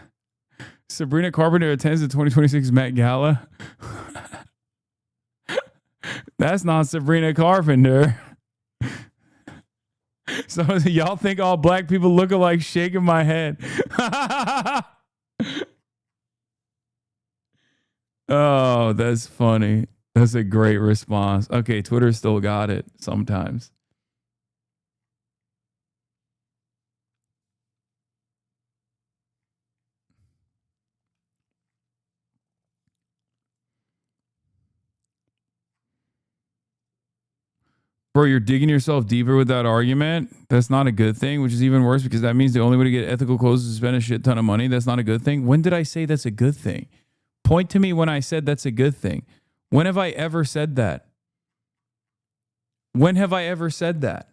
Sabrina Carpenter attends the 2026 Met Gala? That's not Sabrina Carpenter. So y'all think all black people look alike? Shaking my head. Oh, that's funny. That's a great response. Okay, Twitter still got it sometimes. Bro, you're digging yourself deeper with that argument. That's not a good thing, which is even worse because that means the only way to get ethical clothes is to spend a shit ton of money. That's not a good thing. When did I say that's a good thing? Point to me when I said that's a good thing. When have I ever said that? When have I ever said that?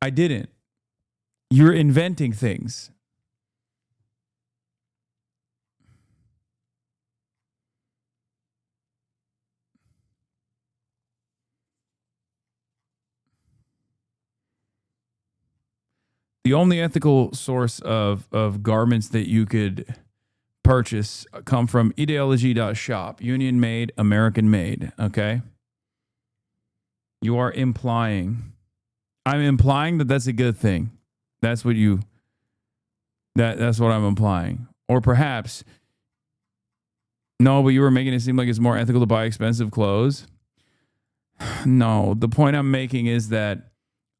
I didn't. You're inventing things. The only ethical source of garments that you could purchase come from ideology.shop, Union made, American made, okay? You are implying. I'm implying that that's a good thing. That's what you, that's what I'm implying. Or perhaps, no, but you were making it seem like it's more ethical to buy expensive clothes. No, the point I'm making is that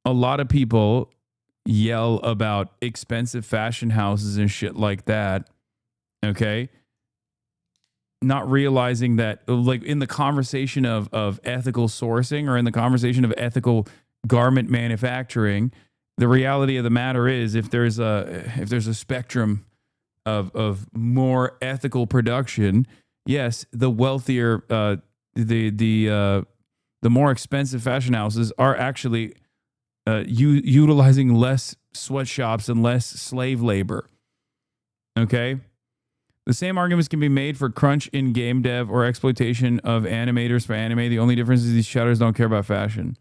a lot of people yell about expensive fashion houses and shit like that, okay? Not realizing that, like, in the conversation of ethical sourcing or in the conversation of ethical garment manufacturing, the reality of the matter is if there's a spectrum of more ethical production, yes, the wealthier, the more expensive fashion houses are actually utilizing less sweatshops and less slave labor. Okay? The same arguments can be made for crunch in game dev or exploitation of animators for anime. The only difference is these shadows don't care about fashion.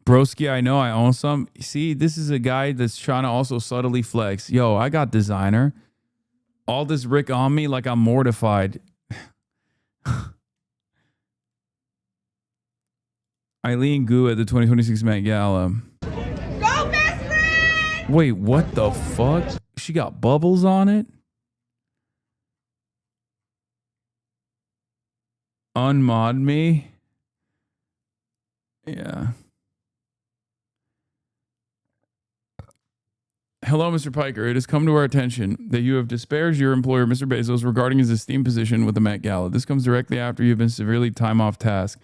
Broski, I know I own some. See, this is a guy that's trying to also subtly flex. Yo, I got designer. All this Rick on me like I'm mortified. Eileen Gu at the 2026 Met Gala. Go best friend! Wait, what the fuck? She got bubbles on it? Unmod me? Yeah. Hello, Mr. Piker. It has come to our attention that you have disparaged your employer, Mr. Bezos, regarding his esteemed position with the Met Gala. This comes directly after you have been severely time off task.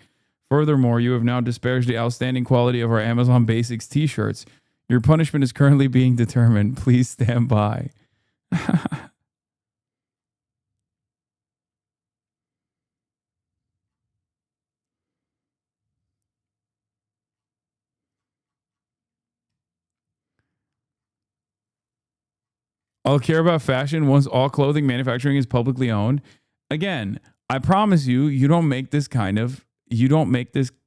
Furthermore, you have now disparaged the outstanding quality of our Amazon Basics t-shirts. Your punishment is currently being determined. Please stand by. I'll care about fashion once all clothing manufacturing is publicly owned. Again, I promise you, you don't make this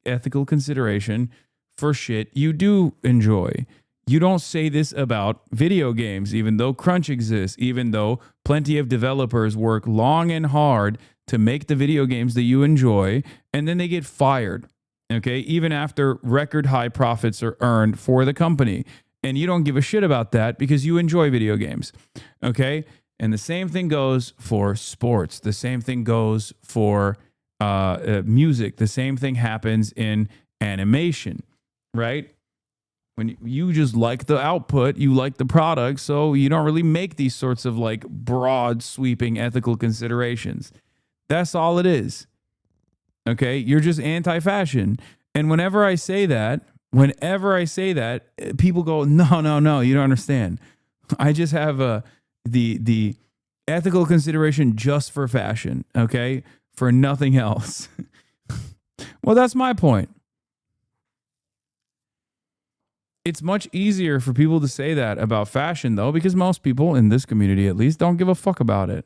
ethical consideration for shit you do enjoy. You don't say this about video games, even though crunch exists, even though plenty of developers work long and hard to make the video games that you enjoy, and then they get fired, okay? Even after record high profits are earned for the company. And you don't give a shit about that because you enjoy video games, okay? And the same thing goes for sports. The same thing goes for music. The same thing happens in animation, right? When you just like the output, you like the product, so you don't really make these sorts of like broad sweeping ethical considerations. That's all it is, okay? You're just anti-fashion. And whenever I say that, people go, no, you don't understand. I just have the ethical consideration just for fashion, okay? For nothing else. Well, that's my point. It's much easier for people to say that about fashion, though, because most people, in this community at least, don't give a fuck about it.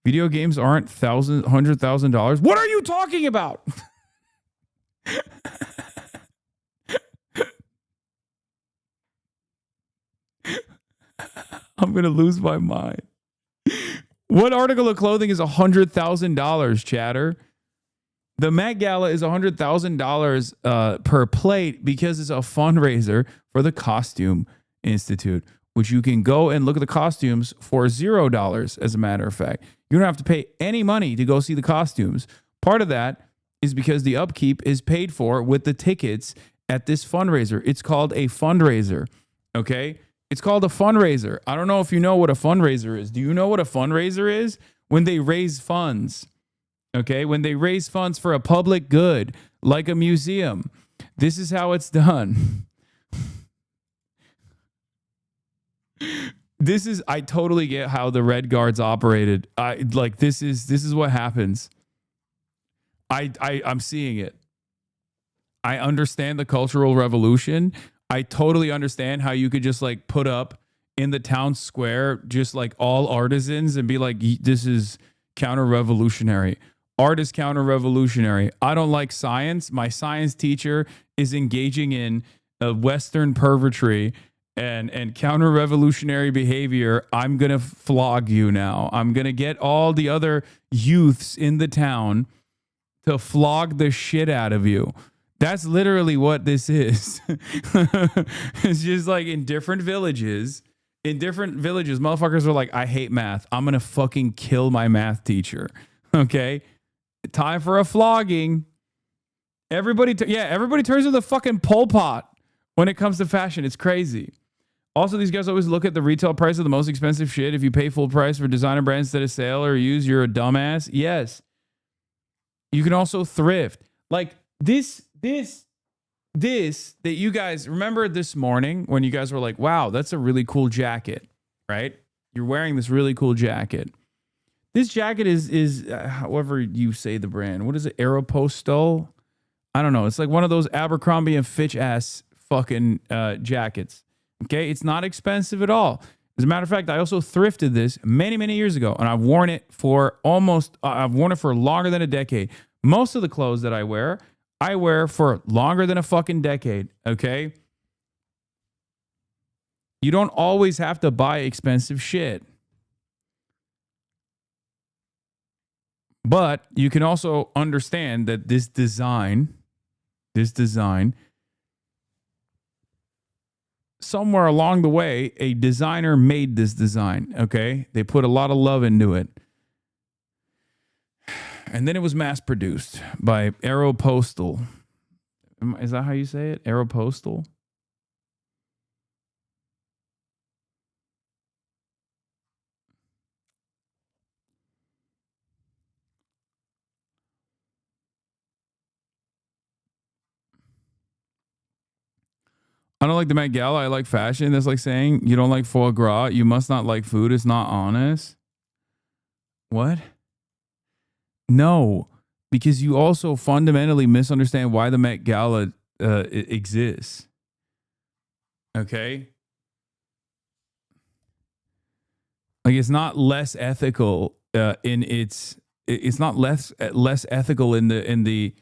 Video games aren't $100,000. What are you talking about? I'm going to lose my mind. What article of clothing is $100,000, chatter? The Met Gala is $100,000 per plate because it's a fundraiser for the Costume Institute, which you can go and look at the costumes for $0, as a matter of fact. You don't have to pay any money to go see the costumes. Part of that is because the upkeep is paid for with the tickets at this fundraiser. It's called a fundraiser, okay? It's called a fundraiser. I don't know if you know what a fundraiser is. Do you know what a fundraiser is? When they raise funds, okay? When they raise funds for a public good, like a museum. This is how it's done. I totally get how the Red Guards operated. This is what happens. I'm seeing it. I understand the Cultural Revolution. I totally understand how you could just like put up in the town square just like all artisans and be like, this is counter-revolutionary. Art is counter-revolutionary. I don't like science. My science teacher is engaging in a Western pervertry and counter-revolutionary behavior. I'm going to flog you now. I'm going to get all the other youths in the town to flog the shit out of you. That's literally what this is. It's just like in different villages, motherfuckers are like, I hate math. I'm going to fucking kill my math teacher. Okay. Time for a flogging. Everybody turns into the fucking Pol Pot when it comes to fashion. It's crazy. Also, these guys always look at the retail price of the most expensive shit. If you pay full price for designer brands instead of sale or use, you're a dumbass. Yes. You can also thrift. Like this that you guys remember this morning when you guys were like, wow, that's a really cool jacket, right? You're wearing this really cool jacket. This jacket is however you say the brand. What is it? Aeropostale? I don't know. It's like one of those Abercrombie and Fitch ass fucking jackets. Okay. It's not expensive at all. As a matter of fact, I also thrifted this many, many years ago, and I've worn it for longer than a decade. Most of the clothes that I wear for longer than a fucking decade, okay? You don't always have to buy expensive shit. But you can also understand that this design, somewhere along the way, a designer made this design, okay? They put a lot of love into it. And then it was mass produced by Aeropostale. Is that how you say it? Aeropostale? I don't like the Met Gala. I like fashion. That's like saying you don't like foie gras. You must not like food. It's not honest. What? No, because you also fundamentally misunderstand why the Met Gala exists. Okay? Like it's not less ethical it's not less ethical in the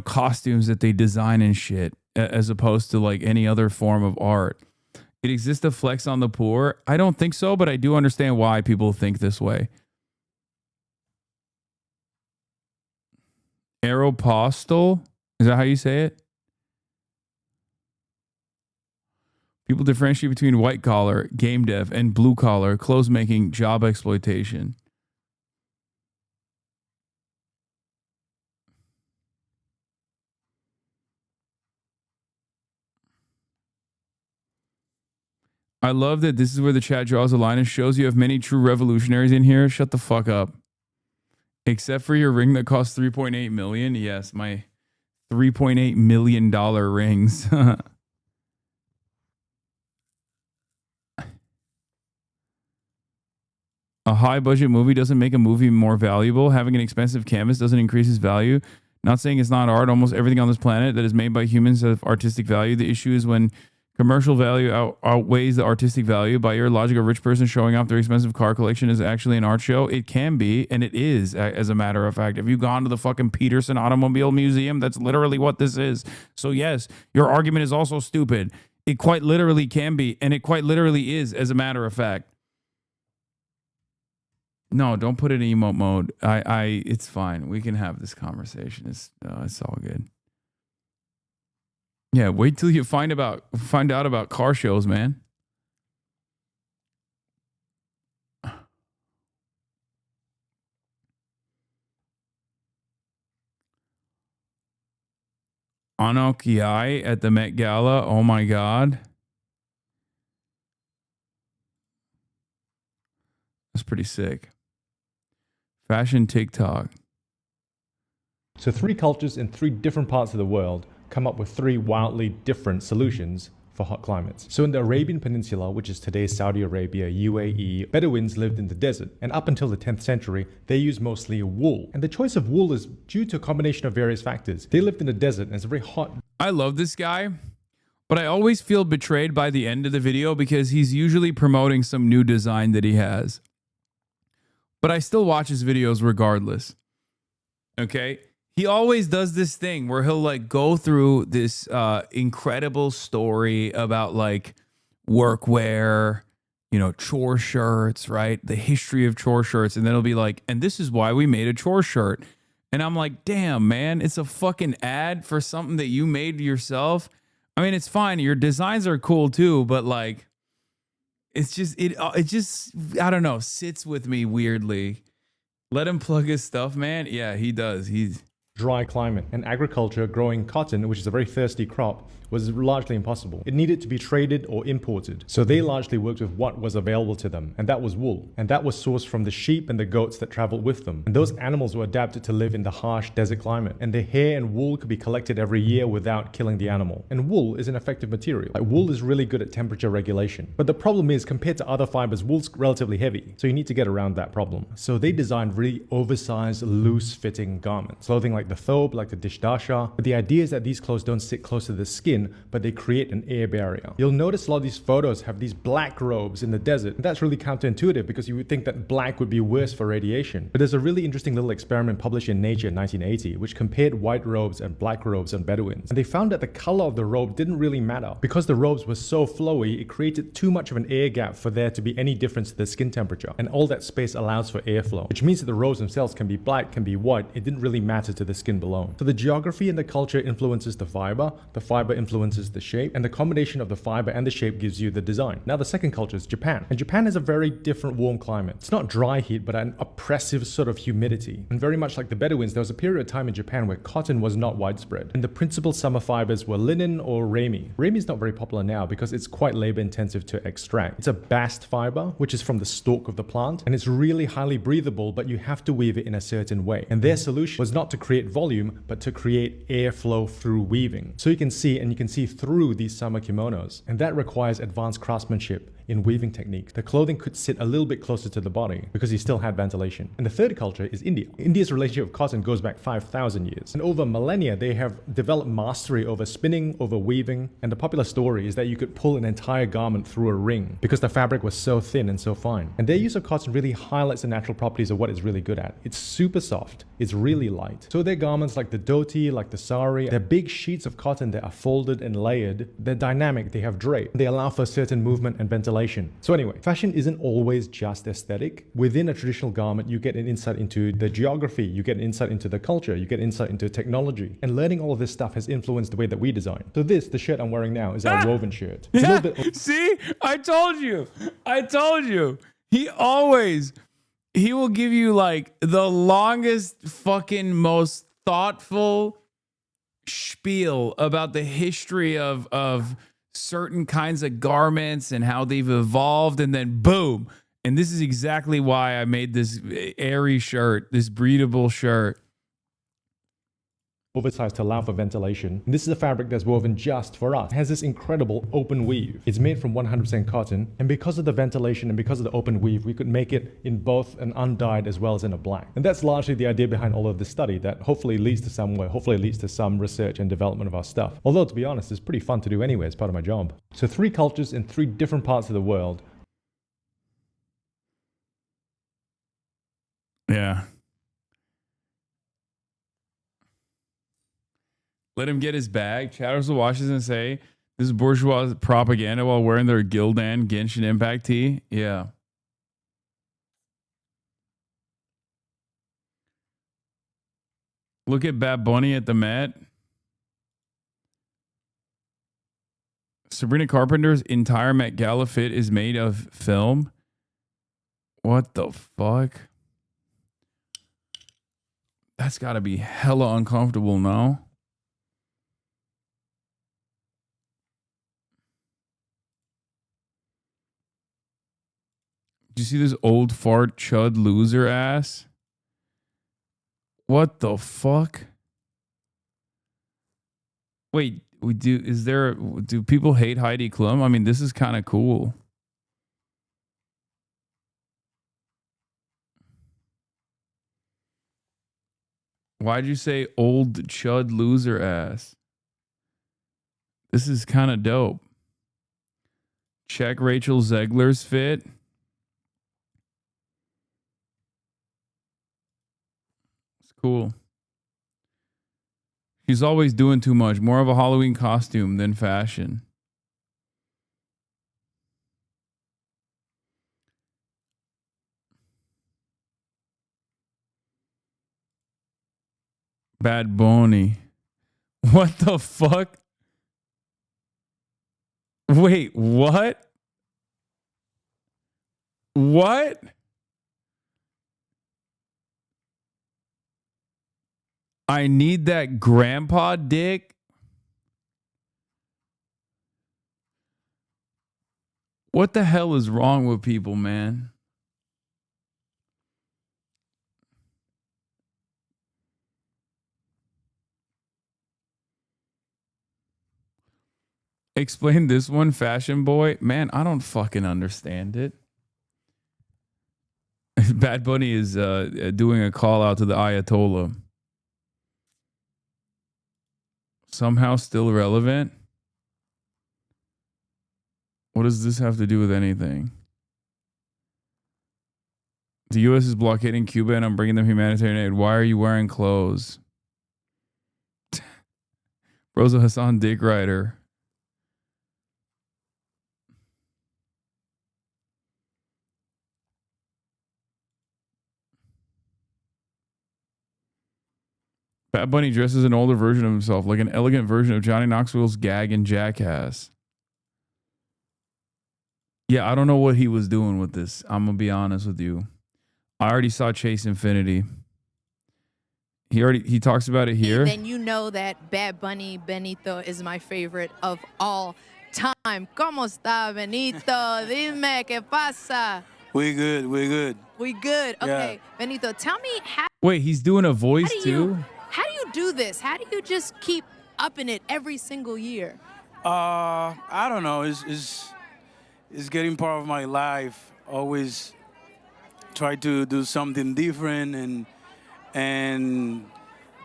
costumes that they design and shit as opposed to like any other form of art. It exists to flex on the poor. I don't think so, but I do understand why people think this way. Aeropostale? Is that how you say it? People differentiate between white collar, game dev, and blue collar, clothes making, job exploitation. I love that this is where the chat draws a line and shows you have many true revolutionaries in here. Shut the fuck up. Except for your ring that costs $3.8 million. Yes, my $3.8 million rings. A high budget movie doesn't make a movie more valuable. Having an expensive canvas doesn't increase its value. Not saying it's not art. Almost everything on this planet that is made by humans has artistic value. The issue is when commercial value outweighs the artistic value. By your logic, a rich person showing off their expensive car collection is actually an art show. It can be, and it is, as a matter of fact. Have you gone to the fucking Peterson Automobile Museum? That's literally what this is. So yes, your argument is also stupid. It quite literally can be, and it quite literally is, as a matter of fact. No, don't put it in emote mode. It's fine. We can have this conversation. It's all good. Yeah, wait till you find out about car shows, man. Anokiai at the Met Gala. Oh my God. That's pretty sick. Fashion TikTok. So 3 cultures in 3 different parts of the world come up with 3 wildly different solutions for hot climates. So in the Arabian Peninsula, which is today's Saudi Arabia, UAE, Bedouins lived in the desert. And up until the 10th century, they used mostly wool. And the choice of wool is due to a combination of various factors. They lived in the desert and it's very hot. I love this guy, but I always feel betrayed by the end of the video because he's usually promoting some new design that he has. But I still watch his videos regardless. Okay? He always does this thing where he'll like go through this incredible story about like workwear, you know, chore shirts, right? The history of chore shirts. And then he'll be like, and this is why we made a chore shirt. And I'm like, damn, man, it's a fucking ad for something that you made yourself. I mean, it's fine. Your designs are cool too, but like, it's just, it just, I don't know, sits with me weirdly. Let him plug his stuff, man. Yeah, he does. He's dry climate, and agriculture growing cotton, which is a very thirsty crop, was largely impossible. It needed to be traded or imported. So they largely worked with what was available to them, and that was wool. And that was sourced from the sheep and the goats that traveled with them. And those animals were adapted to live in the harsh desert climate. And their hair and wool could be collected every year without killing the animal. And wool is an effective material. Like, wool is really good at temperature regulation. But the problem is, compared to other fibers, wool's relatively heavy. So you need to get around that problem. So they designed really oversized, loose-fitting garments. Clothing like the thobe, like the dishdasha. But the idea is that these clothes don't sit close to the skin, but they create an air barrier. You'll notice a lot of these photos have these black robes in the desert. And that's really counterintuitive because you would think that black would be worse for radiation. But there's a really interesting little experiment published in Nature in 1980, which compared white robes and black robes on Bedouins. And they found that the color of the robe didn't really matter. Because the robes were so flowy, it created too much of an air gap for there to be any difference to the skin temperature. And all that space allows for airflow, which means that the robes themselves can be black, can be white. It didn't really matter to the skin below. So the geography and the culture influences the fiber influences the shape, and the combination of the fiber and the shape gives you the design. Now the second culture is Japan. And Japan has a very different warm climate. It's not dry heat, but an oppressive sort of humidity. And very much like the Bedouins, there was a period of time in Japan where cotton was not widespread. And the principal summer fibers were linen or rami. Rami is not very popular now because it's quite labor intensive to extract. It's a bast fiber, which is from the stalk of the plant, and it's really highly breathable, but you have to weave it in a certain way. And their solution was not to create volume, but to create airflow through weaving. So you can see through these summer kimonos, and that requires advanced craftsmanship in weaving techniques. The clothing could sit a little bit closer to the body because you still had ventilation. And the third culture is India. India's relationship with cotton goes back 5,000 years. And over millennia, they have developed mastery over spinning, over weaving. And the popular story is that you could pull an entire garment through a ring because the fabric was so thin and so fine. And their use of cotton really highlights the natural properties of what it's really good at. It's super soft. It's really light. So their garments like the dhoti, like the sari, they're big sheets of cotton that are folded and layered. They're dynamic. They have drape. They allow for certain movement and ventilation. So anyway, fashion isn't always just aesthetic. Within a traditional garment, you get an insight into the geography, you get an insight into the culture, you get insight into technology. And learning all of this stuff has influenced the way that we design. So the shirt I'm wearing now is our woven shirt. It's a little bit... See? I told you. He will give you like the longest fucking most thoughtful spiel about the history of certain kinds of garments and how they've evolved, and then boom. And this is exactly why I made this airy shirt, this breathable shirt. Oversized to allow for ventilation. And this is a fabric that's woven just for us. It has this incredible open weave. It's made from 100% cotton, and because of the ventilation and because of the open weave, we could make it in both an undyed as well as in a black. And that's largely the idea behind all of this study that hopefully leads to somewhere, hopefully leads to some research and development of our stuff. Although, to be honest, it's pretty fun to do anyway as part of my job. So 3 cultures in 3 different parts of the world. Yeah. Let him get his bag. Chatters will watch this and say, this is bourgeois propaganda while wearing their Gildan Genshin Impact tee. Yeah. Look at Bad Bunny at the Met. Sabrina Carpenter's entire Met Gala fit is made of film. What the fuck? That's got to be hella uncomfortable, no? Did you see this old fart chud loser ass? What the fuck? Wait, do people hate Heidi Klum? I mean, this is kind of cool. Why'd you say old chud loser ass? This is kind of dope. Check Rachel Zegler's fit. It's cool. She's always doing too much. More of a Halloween costume than fashion. Bad Bunny. What the fuck? Wait, what? What? I need that grandpa dick. What the hell is wrong with people, man? Explain this one, Fashion Boy. Man, I don't fucking understand it. Bad Bunny is doing a call out to the Ayatollah. Somehow still relevant. What does this have to do with anything? The U.S. is blockading Cuba and I'm bringing them humanitarian aid. Why are you wearing clothes? Bro's a Hassan dick rider. Bad Bunny dresses an older version of himself, like an elegant version of Johnny Knoxville's gag in Jackass. Yeah, I don't know what he was doing with this. I'm going to be honest with you. I already saw Chase Infinity. He talks about it here. Then you know that Bad Bunny Benito is my favorite of all time. ¿Cómo está, Benito? Dime, ¿qué pasa? We good. We good. Okay, Yeah. Benito, tell me how. Wait, he's doing a voice too? How do you do this? How do you just keep upping it every single year? I don't know. It's getting part of my life. Always try to do something different, and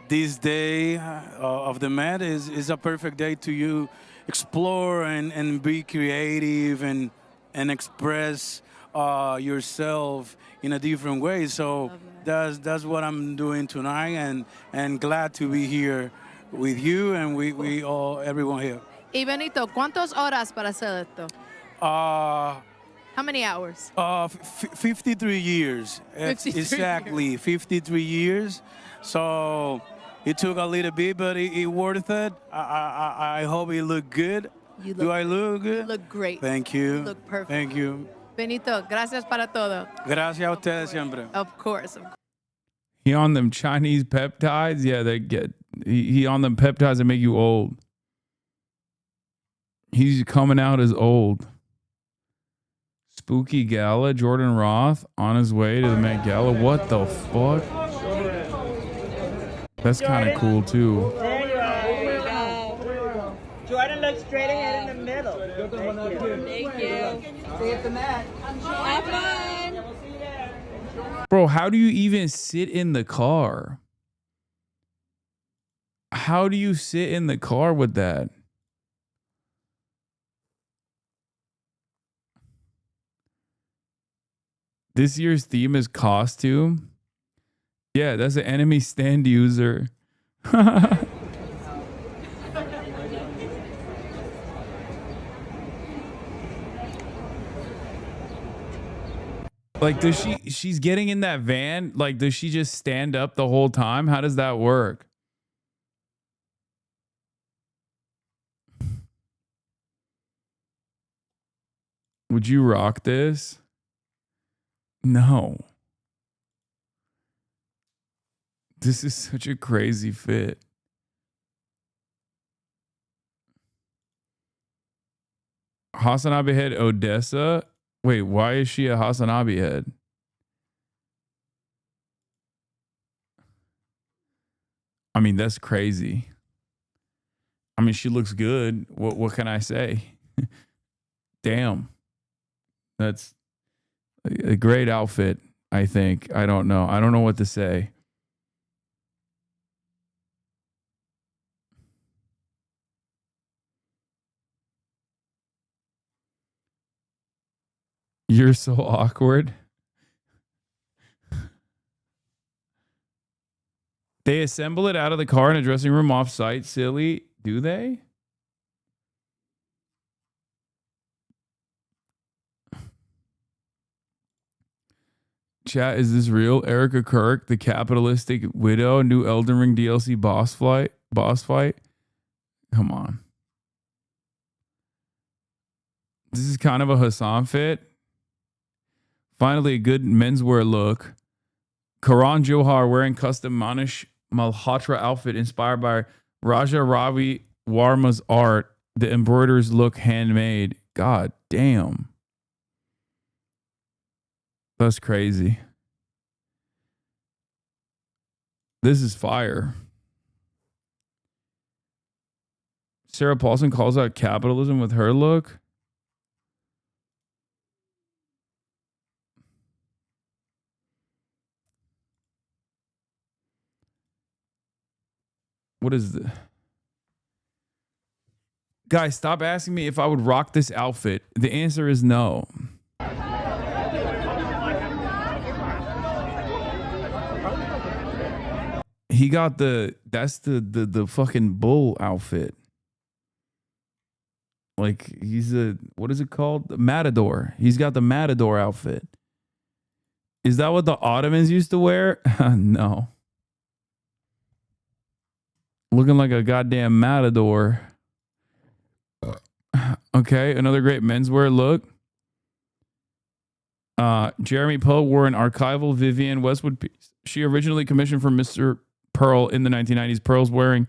this day of the Met is a perfect day to you explore and be creative and express yourself in a different way. So that's what I'm doing tonight, and glad to be here with you and we all everyone here. Y Benito, ¿cuántas horas para hacer esto? How many hours? 53 years. 53 exactly, 53 years. So it took a little bit, but it worth it. I hope it looked good. Do I look good? You look great. Thank you. You look perfect. Thank you. Benito, gracias para todo. Gracias a ustedes siempre. Of course. He on them Chinese peptides? Yeah, he on them peptides that make you old. He's coming out as old. Spooky Gala, Jordan Roth on his way to the Met Gala. What the fuck? That's kind of cool too. There you go. Jordan, look straight ahead in the middle. Thank you. See you at the Met. Have fun. Bro, how do you even sit in the car? How do you sit in the car with that? This year's theme is costume. Yeah, that's an enemy stand user. Like, she's getting in that van? Like, does she just stand up the whole time? How does that work? Would you rock this? No. This is such a crazy fit. HasanAbi head Odessa. Wait, why is she a HasanAbi head? I mean, that's crazy. I mean, she looks good. What can I say? Damn. That's a great outfit, I think. I don't know. I don't know what to say. You're so awkward. They assemble it out of the car in a dressing room off site. Silly. Do they? Chat, is this real? Erica Kirk, the capitalistic widow, new Elden Ring DLC boss fight. Come on. This is kind of a Hasan fit. Finally, a good menswear look. Karan Johar wearing custom Manish Malhotra outfit inspired by Raja Ravi Warma's art. The embroiders look handmade. God damn. That's crazy. This is fire. Sarah Paulson calls out capitalism with her look. What is this? Guys, stop asking me if I would rock this outfit. The answer is no. He got that's the fucking bull outfit. Like he's what is it called? The Matador. He's got the Matador outfit. Is that what the Ottomans used to wear? No. Looking like a goddamn matador. Okay, another great menswear look. Jeremy Poe wore an archival Vivienne Westwood piece. She originally commissioned for Mr. Pearl in the 1990s. Pearl's wearing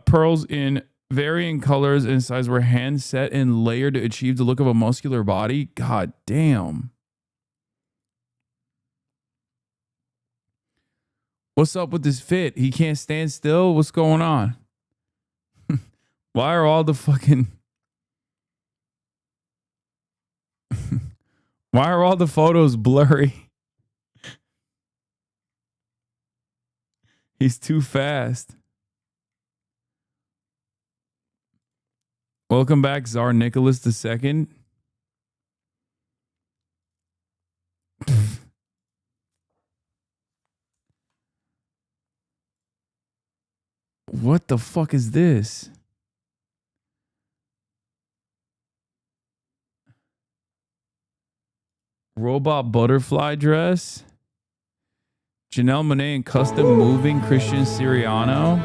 pearls in varying colors and sizes were hand set and layered to achieve the look of a muscular body. God damn. What's up with this fit? He can't stand still? What's going on? Why are all the fucking... Why are all the photos blurry? He's too fast. Welcome back, Tsar Nicholas II. What the fuck is this? Robot butterfly dress. Janelle Monáe in custom moving Christian Siriano.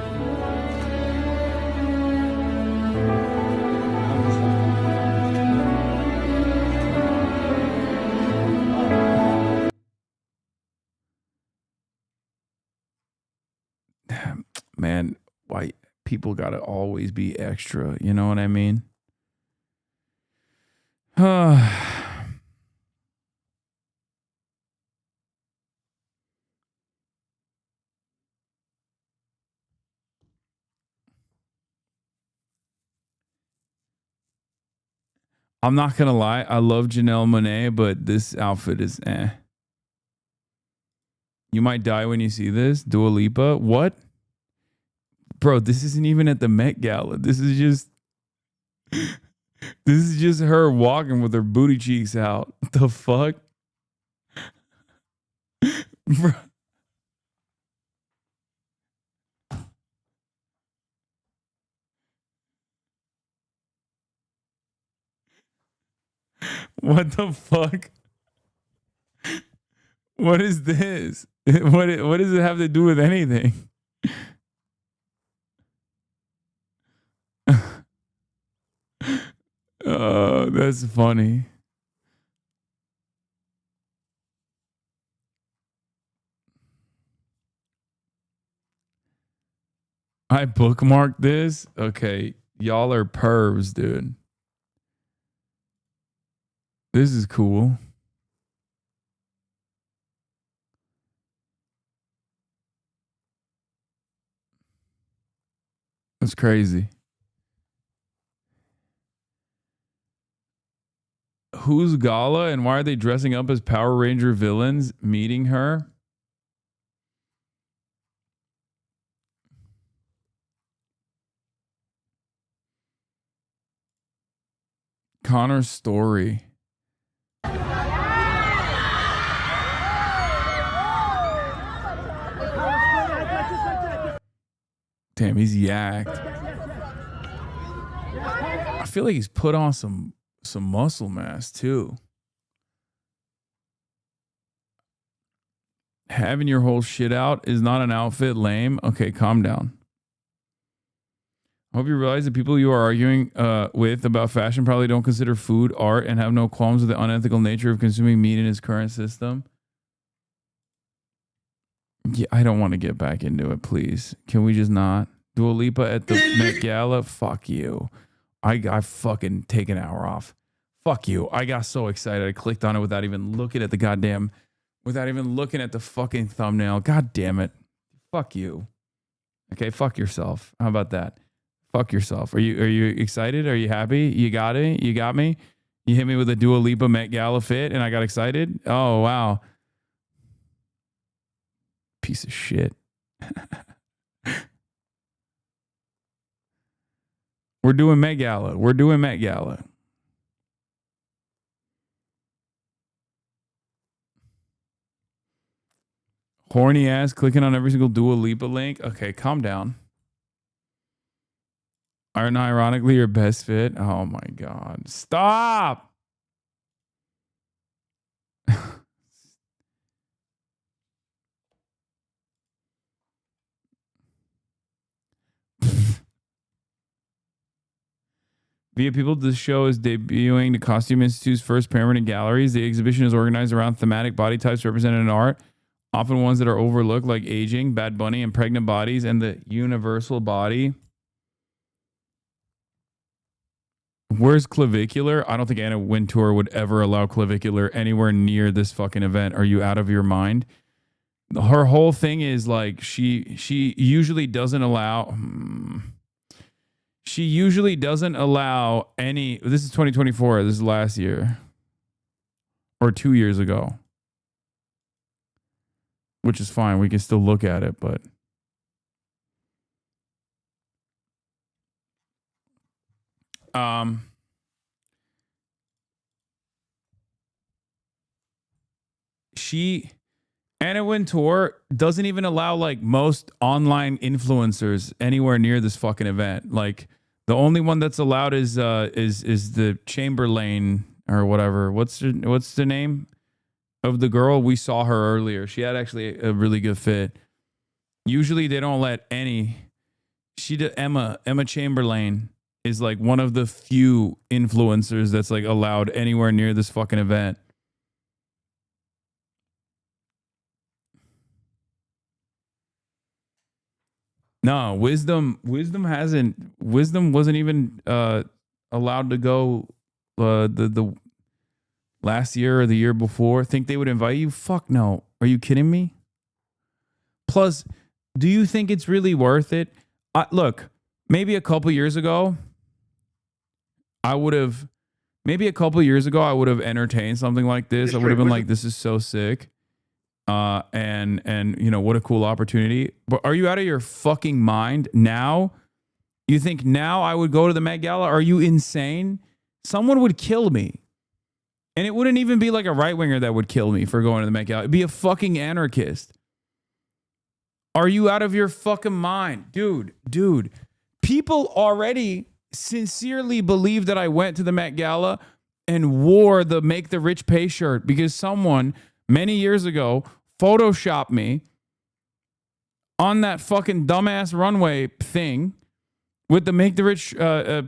Man, why people gotta always be extra, you know what I mean? I'm not gonna lie, I love Janelle Monáe, but this outfit is eh. You might die when you see this. Dua Lipa. What? Bro, this isn't even at the Met Gala. This is just her walking with her booty cheeks out. What the fuck? Bro. What the fuck? What is this? What does it have to do with anything? Oh, that's funny. I bookmarked this. Okay, y'all are pervs, dude. This is cool. That's crazy. Who's Gala and why are they dressing up as Power Ranger villains meeting her? Connor's story. Damn, he's yacked. I feel like he's put on some muscle mass too. Having your whole shit out is not an outfit, lame. Okay, calm down. I hope you realize that people you are arguing with about fashion probably don't consider food art and have no qualms with the unethical nature of consuming meat in its current system. Yeah, I don't want to get back into it, please. Can we just not? Dua Lipa at the Met Gala? Fuck you. I fucking take an hour off. Fuck you. I got so excited. I clicked on it without even looking at the fucking thumbnail. God damn it. Fuck you. Okay, fuck yourself. How about that? Fuck yourself. Are you excited? Are you happy? You got it? You got me? You hit me with a Dua Lipa Met Gala fit and I got excited? Oh, wow. Piece of shit. We're doing Met Gala. We're doing Met Gala. Horny ass clicking on every single Dua Lipa link. Okay, calm down. Aren't ironically your best fit? Oh my God. Stop. Via people, this show is debuting the Costume Institute's first permanent galleries. The exhibition is organized around thematic body types represented in art, often ones that are overlooked like aging, Bad Bunny, and pregnant bodies, and the universal body. Where's clavicular? I don't think Anna Wintour would ever allow clavicular anywhere near this fucking event. Are you out of your mind? Her whole thing is like she usually doesn't allow... She usually doesn't allow any... This is 2024. This is last year. Or 2 years ago. Which is fine. We can still look at it, but... Anna Wintour doesn't even allow like most online influencers anywhere near this fucking event. Like the only one that's allowed is the Chamberlain or whatever. What's the name of the girl? We saw her earlier. She had actually a really good fit. Usually they don't let any. Emma Chamberlain is like one of the few influencers that's like allowed anywhere near this fucking event. No, Wisdom wasn't even allowed to go the last year or the year before. Think they would invite you? Fuck no. Are you kidding me? Plus, do you think it's really worth it? Look, maybe a couple years ago, I would have entertained something like this. I would have been like, this is so sick. And you know, what a cool opportunity. But are you out of your fucking mind now? You think now I would go to the Met Gala? Are you insane? Someone would kill me. And it wouldn't even be like a right-winger that would kill me for going to the Met Gala. It'd be a fucking anarchist. Are you out of your fucking mind? Dude. People already sincerely believe that I went to the Met Gala and wore the Make the Rich Pay shirt because someone many years ago photoshopped me on that fucking dumbass runway thing with the Make the Rich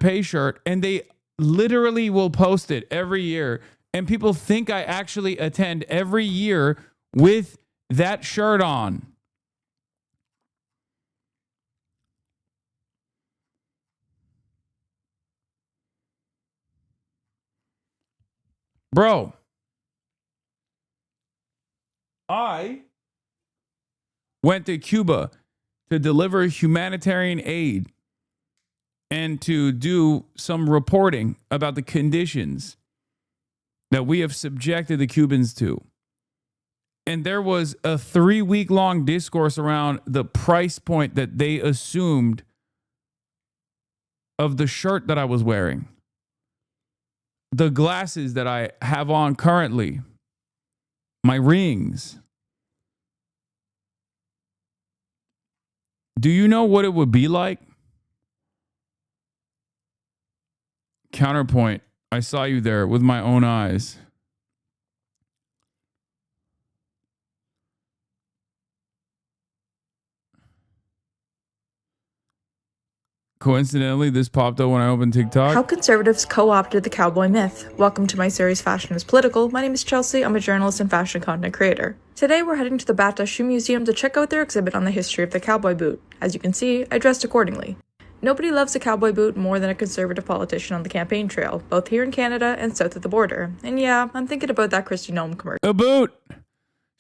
Pay shirt, and they literally will post it every year, and people think I actually attend every year with that shirt on. Bro, I went to Cuba to deliver humanitarian aid and to do some reporting about the conditions that we have subjected the Cubans to. And there was a 3-week-long discourse around the price point that they assumed of the shirt that I was wearing, the glasses that I have on currently, my rings. Do you know what it would be like? Counterpoint. I saw you there with my own eyes. Coincidentally, this popped up when I opened TikTok. How conservatives co-opted the cowboy myth. Welcome to my series Fashion is Political. My name is Chelsea. I'm a journalist and fashion content creator. Today we're heading to the Bata Shoe Museum to check out their exhibit on the history of the cowboy boot. As you can see, I dressed accordingly. Nobody loves a cowboy boot more than a conservative politician on the campaign trail, both here in Canada and south of the border. And yeah, I'm thinking about that Kristi Noem commercial. A boot!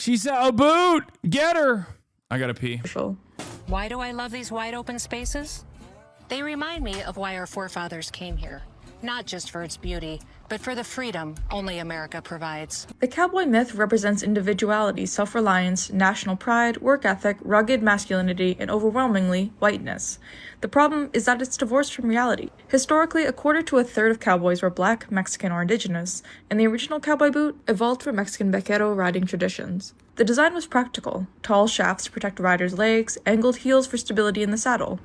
She said a boot! Get her! I gotta pee. Why do I love these wide open spaces? They remind me of why our forefathers came here. Not just for its beauty, but for the freedom only America provides. The cowboy myth represents individuality, self-reliance, national pride, work ethic, rugged masculinity, and overwhelmingly whiteness. The problem is that it's divorced from reality. Historically, a quarter to a third of cowboys were black, Mexican, or indigenous, and the original cowboy boot evolved from Mexican vaquero riding traditions. The design was practical: tall shafts to protect riders' legs, angled heels for stability in the saddle.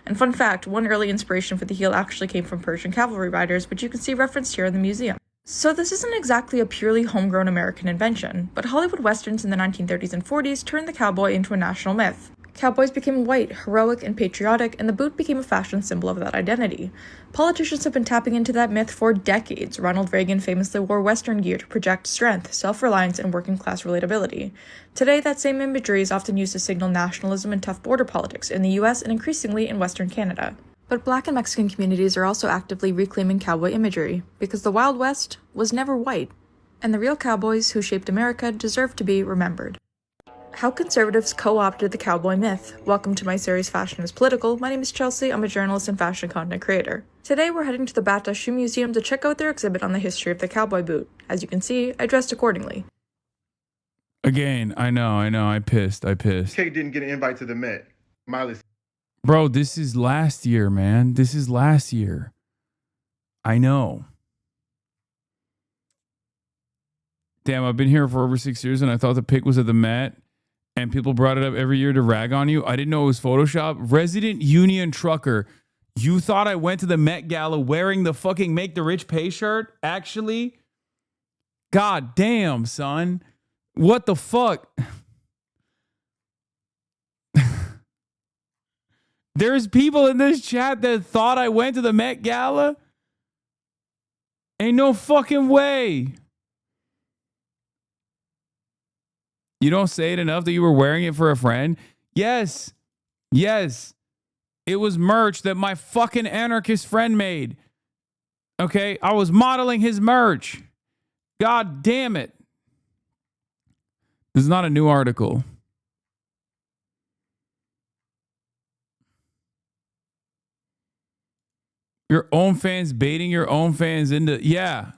And fun fact, one early inspiration for the heel actually came from Persian cavalry riders, which you can see referenced here in the museum. So this isn't exactly a purely homegrown American invention, but Hollywood westerns in the 1930s and 40s turned the cowboy into a national myth. Cowboys became white, heroic, and patriotic, and the boot became a fashion symbol of that identity. Politicians have been tapping into that myth for decades. Ronald Reagan famously wore Western gear to project strength, self-reliance, and working-class relatability. Today, that same imagery is often used to signal nationalism and tough border politics in the US and increasingly in Western Canada. But Black and Mexican communities are also actively reclaiming cowboy imagery, because the Wild West was never white, and the real cowboys who shaped America deserve to be remembered. How conservatives co-opted the cowboy myth. Welcome to my series Fashion is Political. My name is Chelsea. I'm a journalist and fashion content creator. Today we're heading to the Bata Shoe Museum to check out their exhibit on the history of the cowboy boot. As you can see, I dressed accordingly. Again, I know, I pissed. Kate didn't get an invite to the Met. Miley. Bro, this is last year, man. This is last year. I know. Damn, I've been here for over 6 years and I thought the pic was at the Met. And people brought it up every year to rag on you. I didn't know it was Photoshop. Resident Union Trucker. You thought I went to the Met Gala wearing the fucking Make the Rich Pay shirt? Actually? God damn, son. What the fuck? There's people in this chat that thought I went to the Met Gala? Ain't no fucking way. You don't say it enough that you were wearing it for a friend? Yes. Yes. It was merch that my fucking anarchist friend made. Okay? I was modeling his merch. God damn it. This is not a new article. Your own fans baiting your own fans into... Yeah.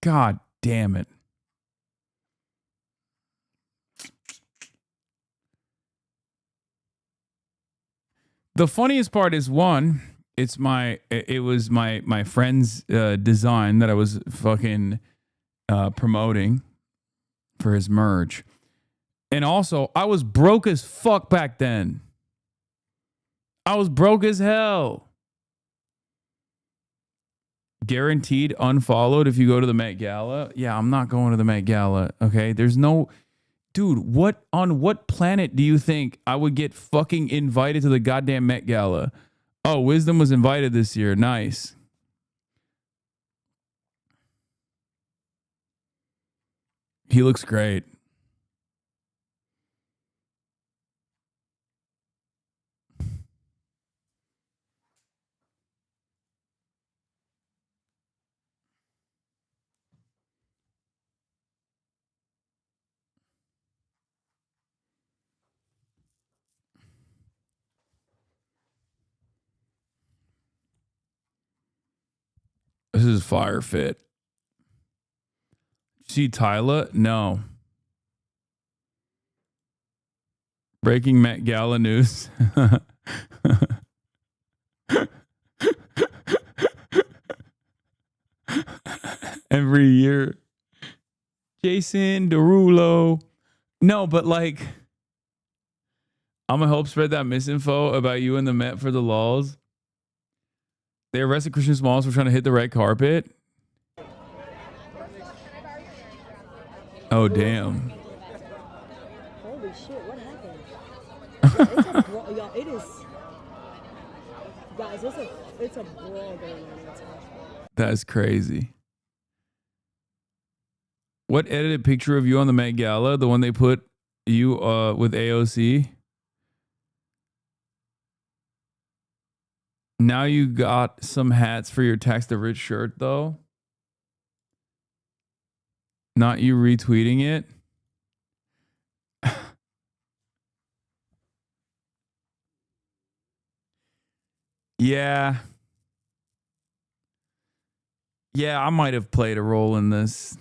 God damn it. The funniest part is, one, it was my friend's design that I was fucking promoting for his merch. And also, I was broke as fuck back then. I was broke as hell. Guaranteed unfollowed if you go to the Met Gala. Yeah, I'm not going to the Met Gala. Okay, there's no... Dude, on what planet do you think I would get fucking invited to the goddamn Met Gala? Oh, Wisdom was invited this year. Nice. He looks great. This is fire fit. See Tyla? No. Breaking Met Gala news. Every year. Jason Derulo. No, but like, I'm gonna help spread that misinfo about you and the Met for the lulz. They arrested Christian Smalls for trying to hit the red carpet. Oh, damn. Holy shit, what happened? Y'all, it is. Guys, it's a brawl going on outside. That's crazy. What edited picture of you on the Met Gala? The one they put you with AOC? Now you got some hats for your Tax the Rich shirt, though. Not you retweeting it. Yeah. Yeah, I might have played a role in this.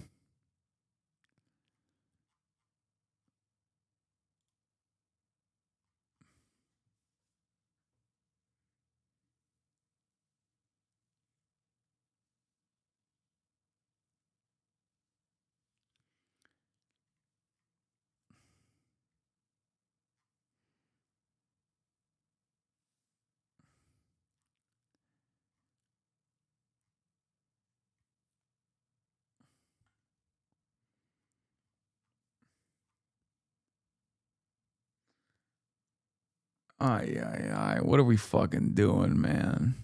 Ay. What are we fucking doing, man?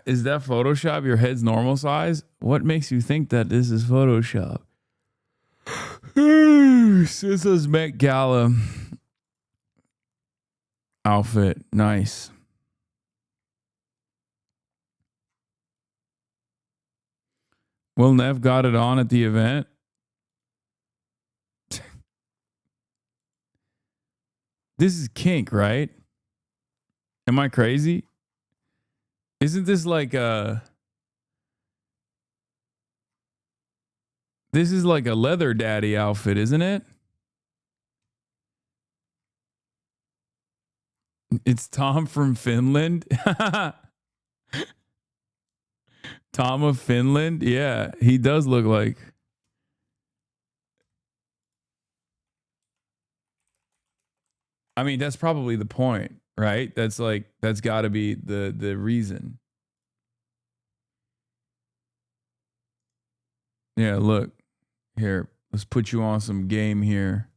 Is that Photoshop? Your head's normal size? What makes you think that this is Photoshop? SZA's Met Gala outfit. Nice. Will Nev got it on at the event? This is kink, right? Am I crazy? Isn't this like a... This is like a leather daddy outfit, isn't it? It's Tom from Finland. Tom of Finland? Yeah, he does look like... I mean, that's probably the point, right? That's got to be the reason. Yeah, look. Here, let's put you on some game here.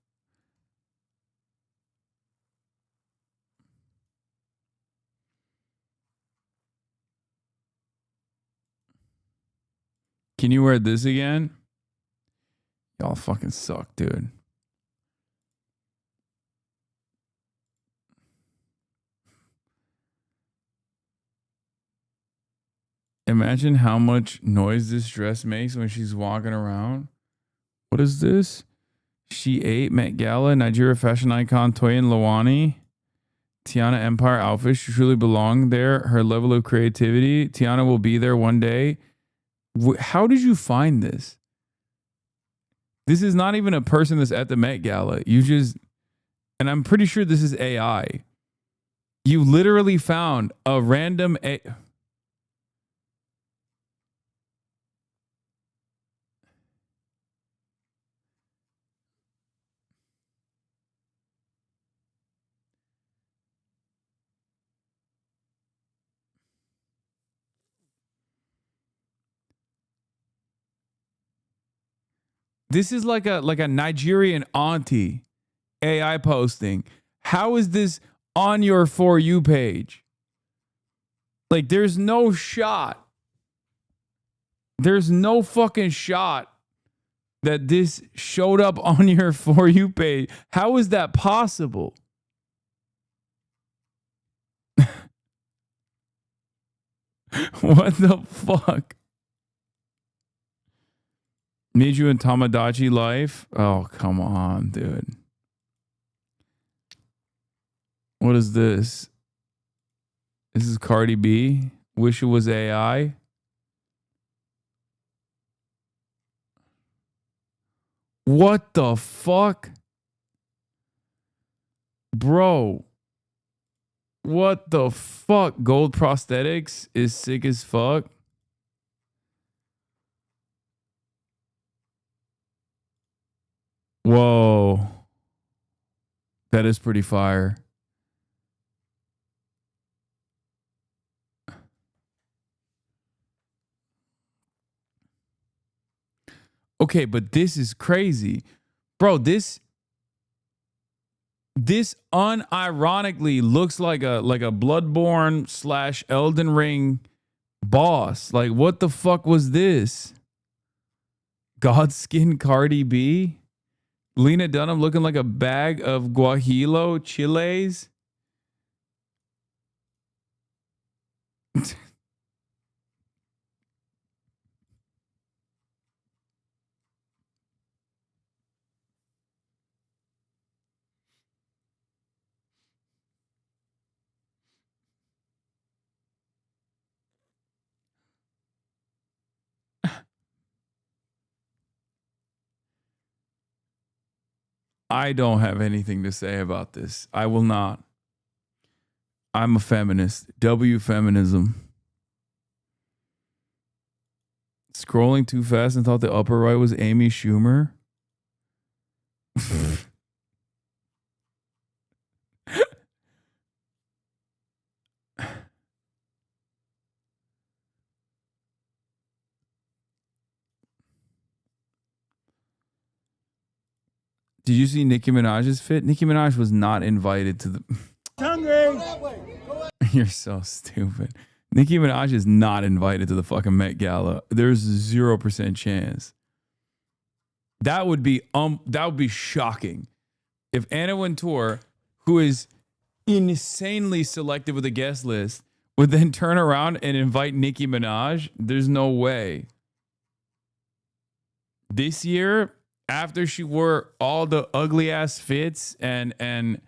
Can you wear this again? Y'all fucking suck, dude. Imagine how much noise this dress makes when she's walking around. What is this? She ate Met Gala, Nigeria fashion icon Toyin Lawani. Tiana Empire outfit. She truly belonged there. Her level of creativity. Tiana will be there one day. How did you find this? This is not even a person that's at the Met Gala. You just, and I'm pretty sure this is AI. You literally found a random This is like a Nigerian auntie AI posting. How is this on your For You page? Like, there's no shot. There's no fucking shot that this showed up on your For You page. How is that possible? What the fuck? Need you in Tamagotchi life? Oh, come on, dude. What is this? This is Cardi B. Wish it was AI. What the fuck? Bro. What the fuck? Gold prosthetics is sick as fuck. Whoa. That is pretty fire. Okay, but this is crazy. Bro, this unironically looks like a Bloodborne / Elden Ring boss. Like, what the fuck was this? Godskin Cardi B? Lena Dunham looking like a bag of guajillo chiles? I don't have anything to say about this. I will not. I'm a feminist. W feminism. Scrolling too fast and thought the upper right was Amy Schumer. Did you see Nicki Minaj's fit? Nicki Minaj was not invited to the... You're so stupid. Nicki Minaj is not invited to the fucking Met Gala. There's 0% chance. That would be shocking. If Anna Wintour, who is insanely selective with a guest list, would then turn around and invite Nicki Minaj, there's no way. This year, after she wore all the ugly ass fits and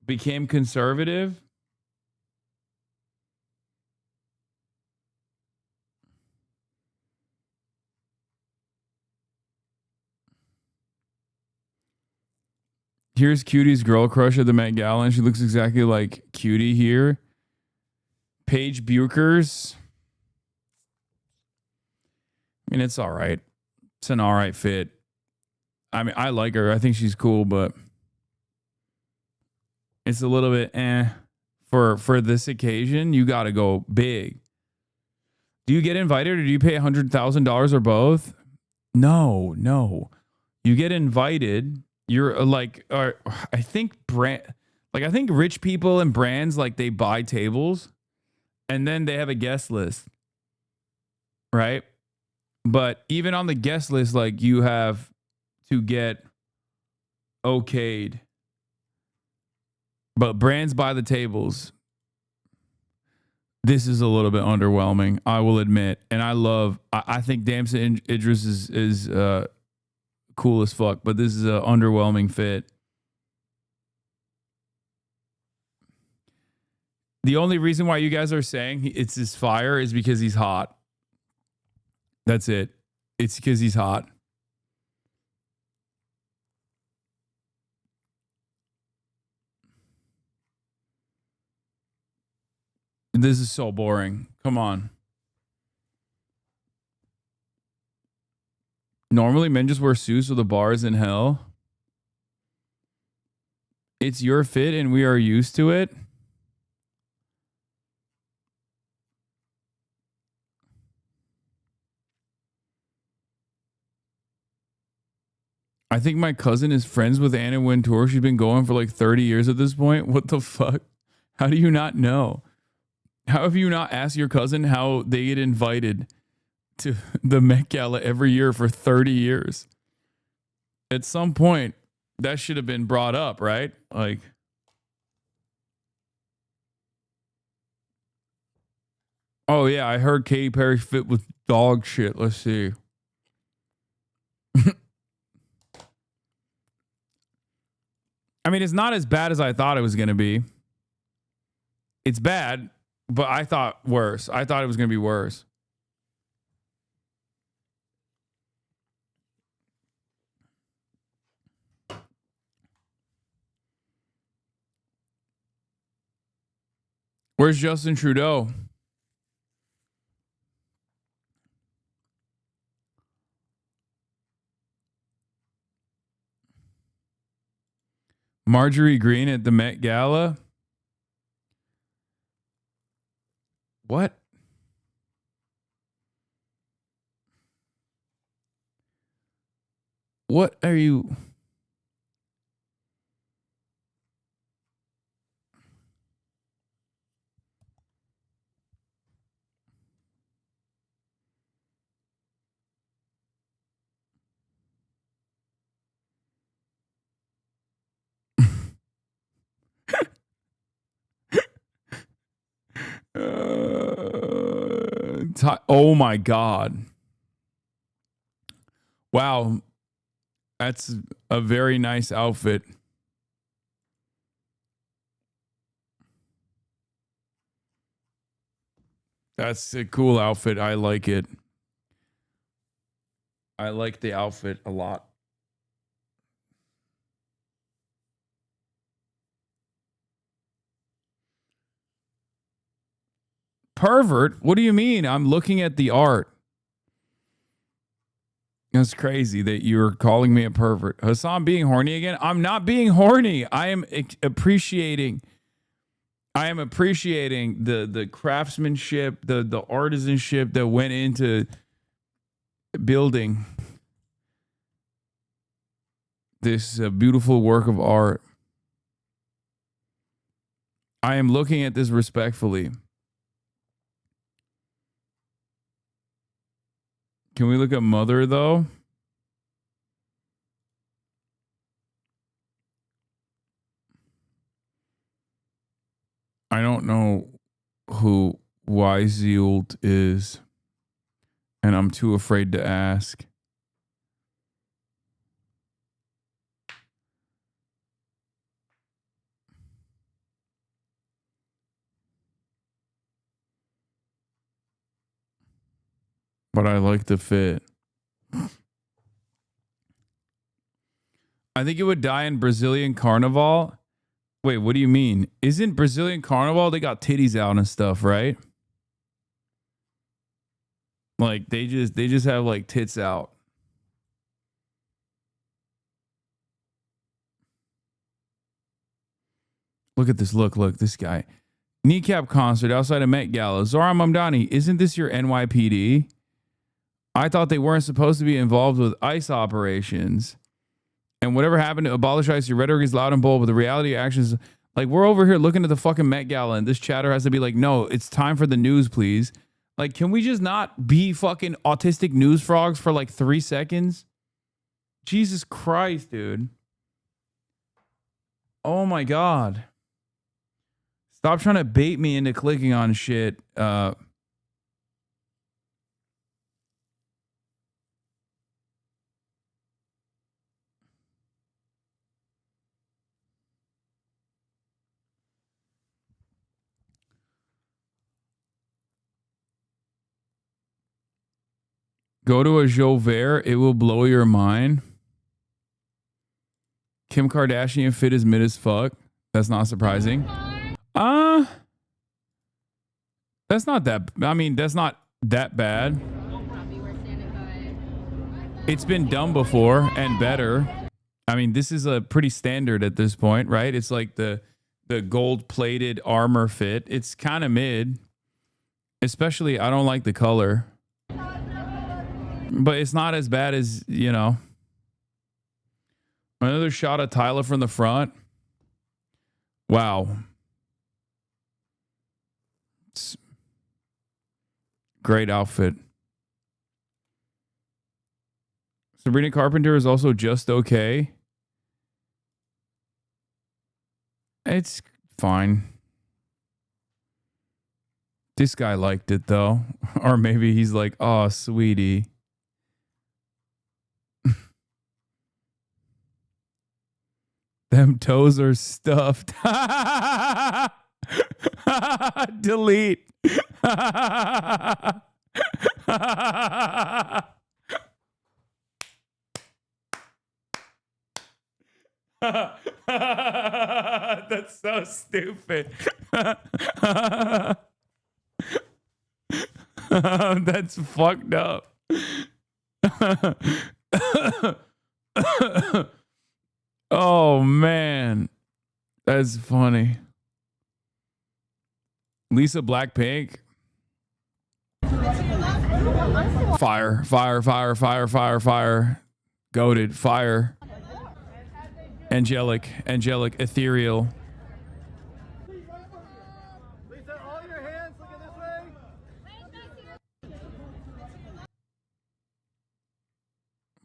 became conservative, here's Cutie's girl crush at the Met Gala, and she looks exactly like Cutie here. Paige Buchers. I mean, it's all right. It's an all right fit. I mean, I like her. I think she's cool, but it's a little bit for this occasion. You got to go big. Do you get invited, or do you pay $100,000 or both? No. You get invited. You're I think I think rich people and brands, like, they buy tables and then they have a guest list, right? But even on the guest list, like, you have to get okayed. But brands buy the tables. This is a little bit underwhelming, I will admit. And I think Damson Idris is cool as fuck, but this is an underwhelming fit. The only reason why you guys are saying it's his fire is because he's hot. That's it. It's because he's hot. This is so boring. Come on. Normally, men just wear suits with the bars in hell. It's your fit and we are used to it. I think my cousin is friends with Anna Wintour. She's been going for like 30 years at this point. What the fuck? How do you not know? How have you not asked your cousin how they get invited to the Met Gala every year for 30 years? At some point, that should have been brought up, right? Like, oh yeah, I heard Katy Perry fit with dog shit. Let's see. I mean, it's not as bad as I thought it was going to be. It's bad, but I thought worse. I thought it was going to be worse. Where's Justin Trudeau? Marjorie Greene at the Met Gala? What? What are you... Oh my God. Wow. That's a very nice outfit. That's a cool outfit. I like it. I like the outfit a lot. Pervert? What do you mean? I'm looking at the art. That's crazy that you're calling me a pervert. Hasan being horny again? I'm not being horny. I am appreciating the craftsmanship, the artisanship that went into building this beautiful work of art. I am looking at this respectfully. Can we look at Mother, though? I don't know who Weiseld is, and I'm too afraid to ask. But I like the fit. I think it would die in Brazilian Carnival. Wait, what do you mean? Isn't Brazilian Carnival, they got titties out and stuff, right? Like they just have like tits out. Look at this. Look, this guy. Kneecap concert outside of Met Gala. Zara Mamdani, isn't this your NYPD? I thought they weren't supposed to be involved with ICE operations. And whatever happened to abolish ICE, your rhetoric is loud and bold, but the reality of actions, like we're over here looking at the fucking Met Gala and this chatter has to be like, no, it's time for the news, please. Like, can we just not be fucking autistic news frogs for like 3 seconds? Jesus Christ, dude. Oh my God. Stop trying to bait me into clicking on shit. Go to a Jover, it will blow your mind. Kim Kardashian fit as mid as fuck. That's not surprising. That's not that, I mean, that's not that bad. It's been done before and better. I mean, this is a pretty standard at this point, right? It's like the gold-plated armor fit. It's kind of mid. Especially, I don't like the color. But it's not as bad as, you know. Another shot of Tyler from the front. Wow. It's great outfit. Sabrina Carpenter is also just okay. It's fine. This guy liked it though. Or maybe he's like, oh, sweetie. Them toes are stuffed. Delete. That's so stupid. That's fucked up. Oh man, that's funny. Lisa Blackpink. Fire, fire, fire, fire, fire, fire. Goated, fire. Angelic, ethereal.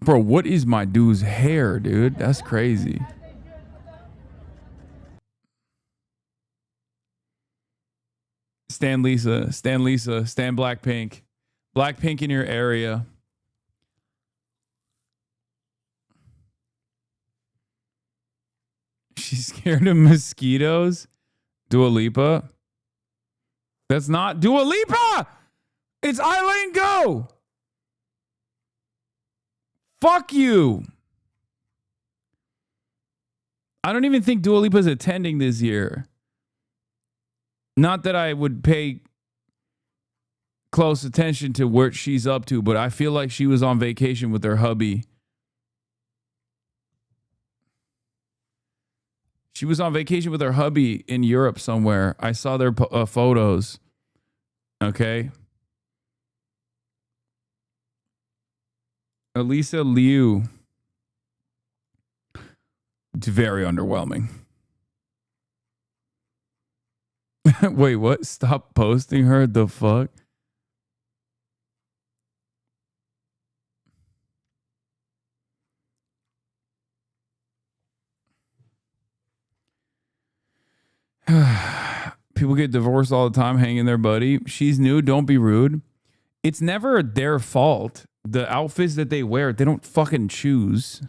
Bro, what is my dude's hair, dude? That's crazy. Stan Lisa, Stan Blackpink. Blackpink in your area. She's scared of mosquitoes? Dua Lipa? That's not Dua Lipa! It's Eileen Go! Fuck you! I don't even think Dua Lipa's attending this year. Not that I would pay close attention to what she's up to, but I feel like she was on vacation with her hubby. She was on vacation with her hubby in Europe somewhere. I saw their photos. Okay. Elisa Liu. It's very underwhelming. Wait, what? Stop posting her? The fuck? People get divorced all the time, hanging their buddy. She's new. Don't be rude. It's never their fault. The outfits that they wear, they don't fucking choose.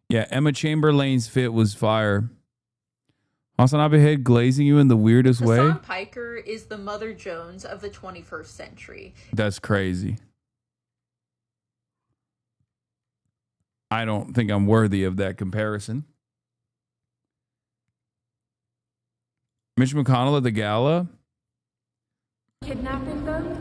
Yeah, Emma Chamberlain's fit was fire. HasanAbi head glazing you in the weirdest way. Hasan Piker is the Mother Jones of the 21st century. That's crazy. I don't think I'm worthy of that comparison. Mitch McConnell at the gala. Kidnapping them?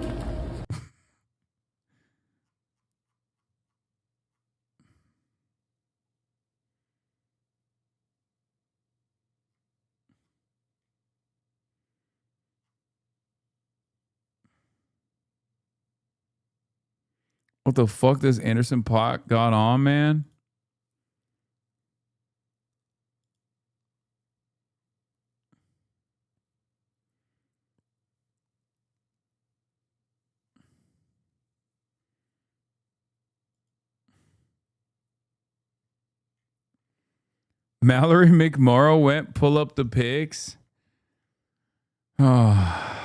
What the fuck does Anderson Pot got on, man? Mallory McMorrow went pull up the pics. Oh.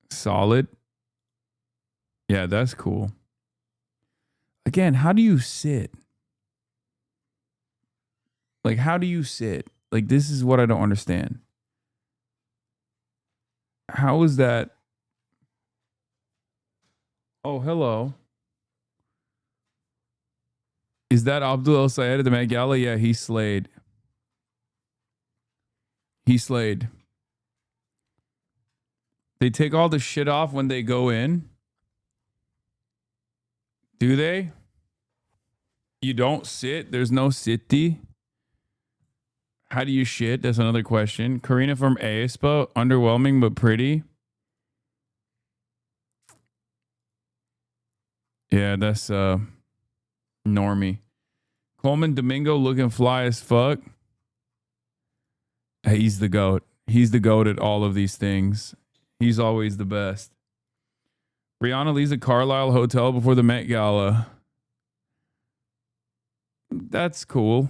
Solid. Yeah, that's cool. Again, how do you sit? Like, how do you sit? Like, this is what I don't understand. How is that? Oh, hello. Is that Abdul El Sayed at the Met Gala? Yeah, he slayed. He slayed. They take all the shit off when they go in. Do they? You don't sit? There's no sitty? How do you shit? That's another question. Karina from aespa, underwhelming but pretty. Yeah, that's normie. Coleman Domingo looking fly as fuck. He's the GOAT. He's the GOAT at all of these things. He's always the best. Rihanna leaves the Carlisle Hotel before the Met Gala. That's cool.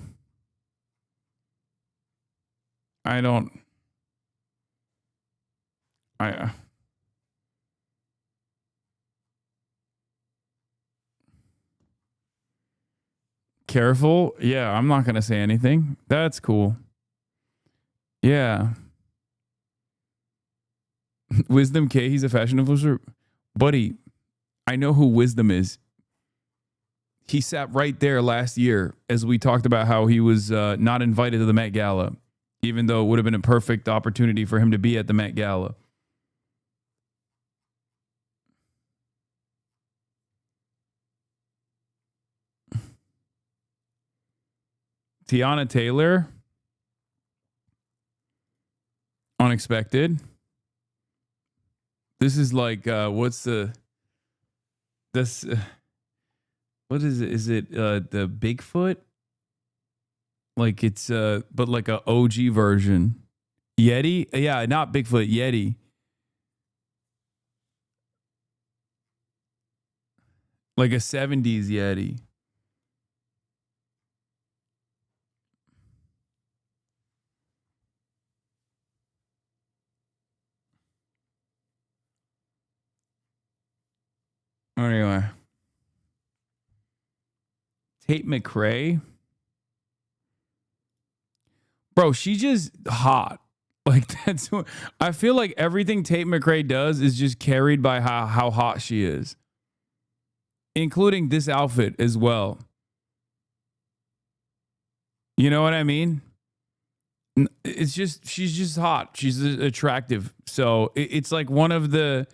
Careful. Yeah, I'm not going to say anything. That's cool. Yeah. Wisdom K, he's a fashion influencer. Buddy, I know who Wisdom is. He sat right there last year as we talked about how he was not invited to the Met Gala, even though it would have been a perfect opportunity for him to be at the Met Gala. Tiana Taylor. Unexpected. This is like, what is it? Is it the Bigfoot? Like it's, but like a OG version. Yeti? Yeah, not Bigfoot, Yeti. Like a 70s Yeti. Anyway. Tate McRae. Bro, she's just hot. Like that's what I feel like everything Tate McRae does is just carried by how hot she is. Including this outfit as well. You know what I mean? It's just, she's just hot. She's attractive. So it's like one of the,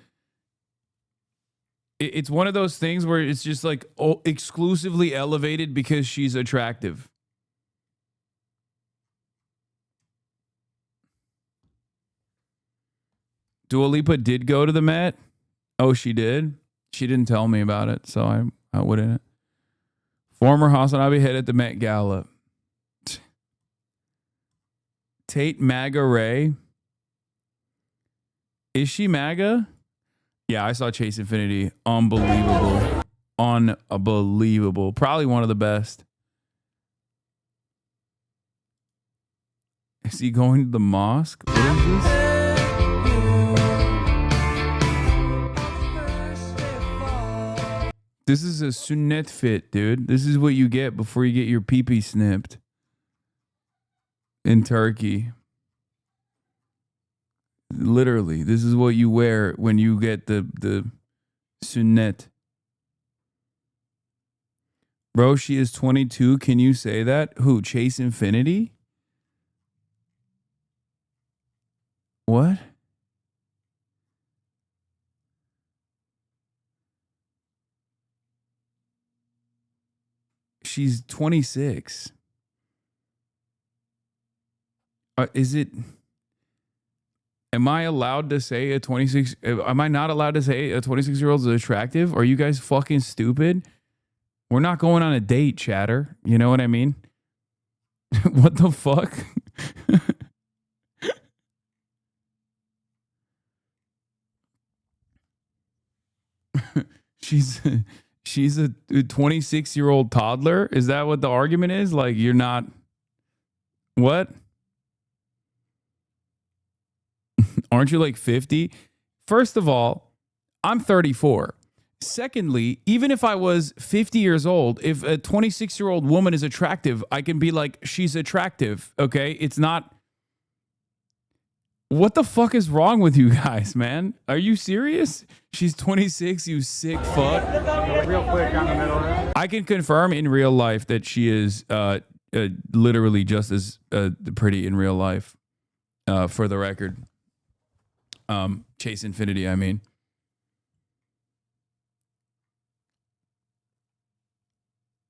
it's one of those things where it's just like exclusively elevated because she's attractive. Dua Lipa did go to the Met. Oh, she did? She didn't tell me about it, so I wouldn't. Former HasanAbi head at the Met Gala. Tate MAGA Ray. Is she MAGA? Yeah, I saw Chase Infinity. Unbelievable. Unbelievable. Probably one of the best. Is he going to the mosque? What is this? This is a sunnet fit, dude. This is what you get before you get your pee-pee snipped. In Turkey. Literally, this is what you wear when you get the sunnet. Bro, she is 22. Can you say that? Who? Chase Infinity? What? She's 26. Is it... Am I allowed to say a 26? Am I not allowed to say a 26-year-old is attractive? Are you guys fucking stupid? We're not going on a date, chatter. You know what I mean? What the fuck? She's a 26-year-old toddler. Is that what the argument is? Like you're not. What? Aren't you like 50? First of all, I'm 34. Secondly, even if I was 50 years old, if a 26-year-old woman is attractive, I can be like, she's attractive. Okay. It's not. What the fuck is wrong with you guys, man? Are you serious? She's 26, you sick fuck. Real quick on the middle. I can confirm in real life that she is literally just as pretty in real life, for the record. Chase Infinity, I mean.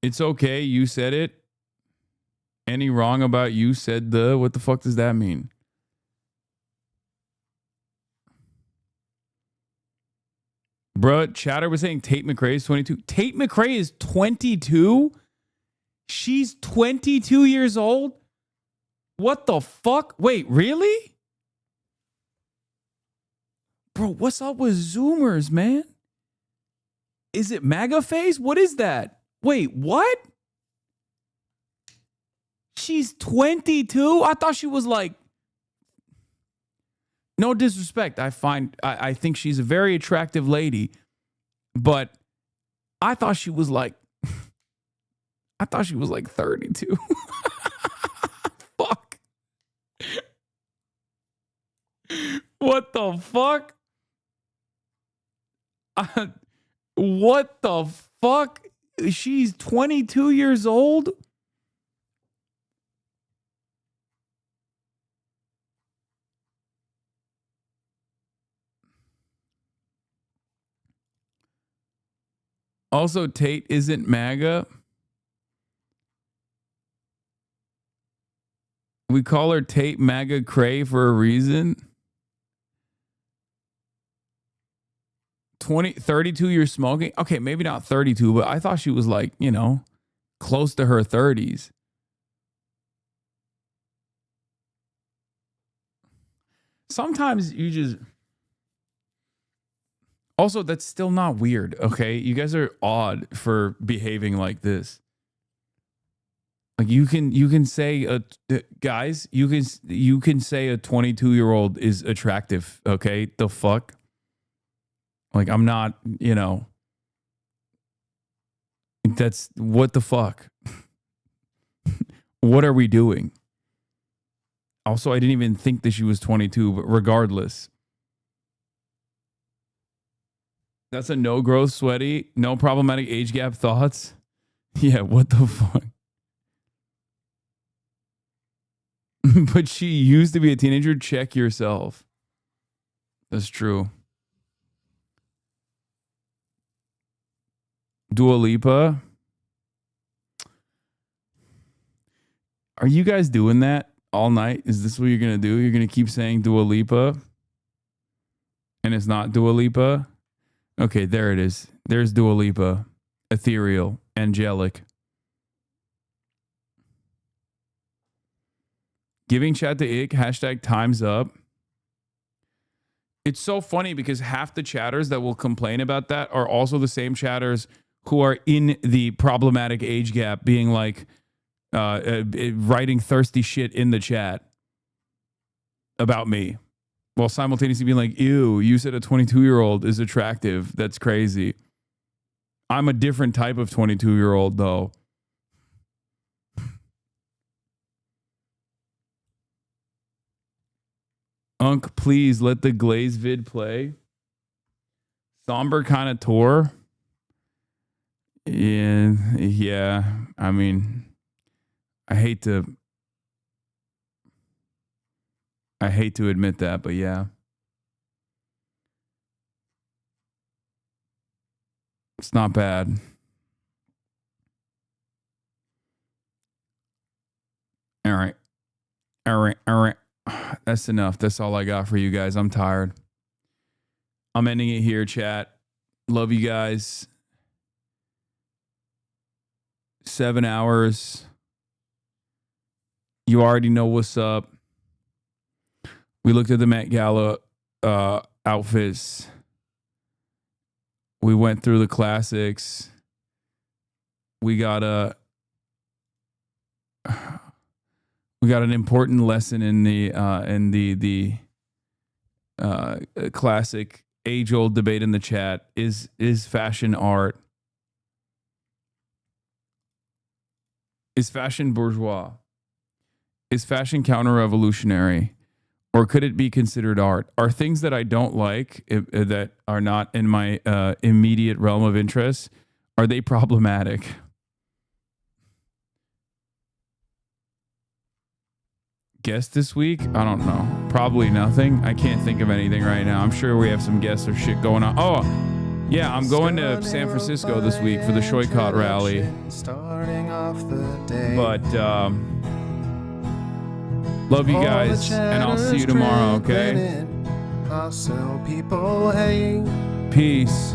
It's okay, you said it. Any wrong about you said the, what the fuck does that mean? Bruh, chatter was saying Tate McRae is 22. Tate McRae is 22? She's 22 years old? What the fuck? Wait, really? Bro, what's up with Zoomers, man? Is it MAGA face? What is that? Wait, what? She's 22? I thought she was like... No disrespect. I think she's a very attractive lady, but I thought she was like... I thought she was like 32. Fuck. What the fuck? What the fuck? She's 22 years old? Also, Tate isn't MAGA. We call her Tate MAGA Cray for a reason. 32 years smoking. Okay, maybe not 32, but I thought she was like, you know, close to her 30s. Sometimes you just... Also, that's still not weird, okay? You guys are odd for behaving like this. Like you can say guys, you can say a 22-year-old is attractive, okay? The fuck? Like I'm not, you know. That's what the fuck? What are we doing? Also, I didn't even think that she was 22, but regardless. That's a no growth sweaty, no problematic age gap thoughts. Yeah, what the fuck? But she used to be a teenager. Check yourself. That's true. Dua Lipa. Are you guys doing that all night? Is this what you're going to do? You're going to keep saying Dua Lipa? And it's not Dua Lipa? Okay, there it is. There's Dua Lipa. Ethereal. Angelic. Giving chat to ick. Hashtag time's up. It's so funny because half the chatters that will complain about that are also the same chatters who are in the problematic age gap being like, writing thirsty shit in the chat about me. While simultaneously being like, ew, you said a 22-year-old is attractive. That's crazy. I'm a different type of 22-year-old, though. Unc, please let the Glaze vid play. Somber kind of tour. Yeah. I mean, I hate to admit that, but yeah. It's not bad. All right. That's enough. That's all I got for you guys. I'm tired. I'm ending it here, chat. Love you guys. 7 hours. You already know what's up. We looked at the Met Gala outfits. We went through the classics. We got an important lesson in the classic age-old debate in the chat. Is fashion art? Is fashion bourgeois? Is fashion counter-revolutionary? Or could it be considered art? Are things that I don't like, that are not in my immediate realm of interest, are they problematic? Guest this week? I don't know. Probably nothing. I can't think of anything right now. I'm sure we have some guests or shit going on. Oh, yeah, I'm going to San Francisco this week for the Shoycott rally. But, love you guys, and I'll see you tomorrow, okay? Peace.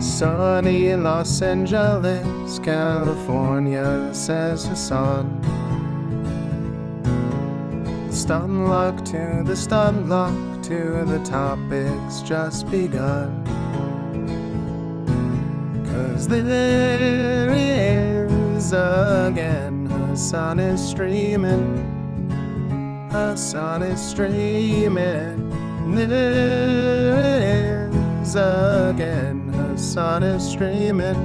Sunny Los Angeles, California, says Hasan. Stun luck to the stun luck to the topic's just begun. 'Cause there he is again, Hasan is streaming. Hasan is streaming. There is again, Hasan is streaming.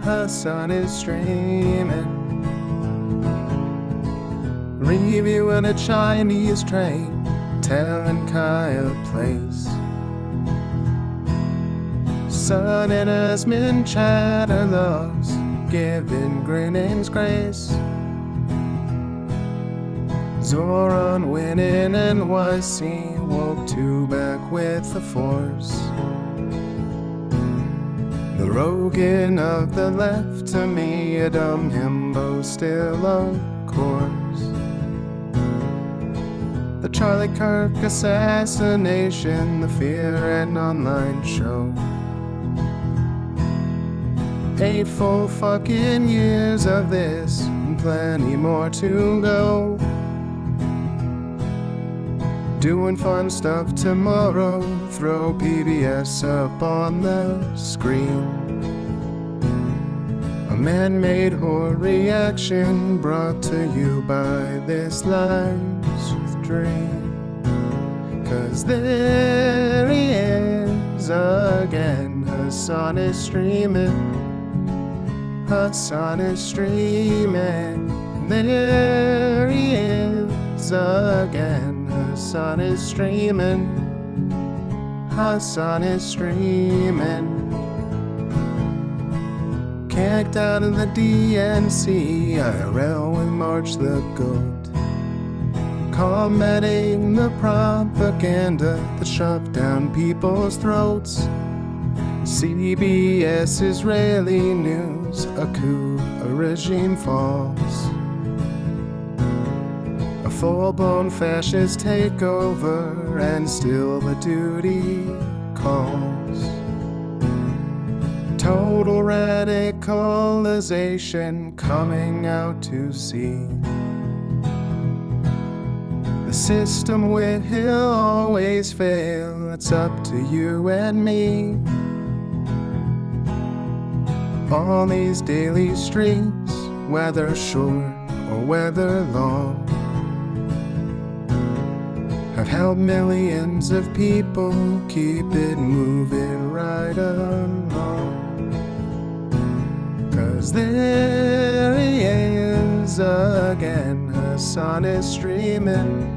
Hasan is streaming. Reviewing a Chinese train, telling Kaya place. Sun and Asmin Chatterloss, giving Grinning's grace. Zoran winning NYC, woke two back with the force. The Rogan of the left, to me a dumb himbo, still of course. The Charlie Kirk assassination, the Fear and Online show. 8 full fucking years of this, and plenty more to go. Doing fun stuff tomorrow, throw PBS up on the screen. A man-made horror reaction brought to you by this life's dream. 'Cause there he is again, Hasan is streaming. Hasan is streaming. There he is again, Hasan is streaming. Hasan is streaming. Kicked out of the DNC, IRL with March the Goat. Combating the propaganda that shoved down people's throats. CBS Israeli news, a coup, a regime falls. A full-blown fascist takeover, and still the duty calls. Total radicalization coming out to sea. The system will always fail, it's up to you and me. On these daily streets, whether short or whether long, have helped millions of people keep it moving right along. 'Cause there he is again, Hasan is streaming.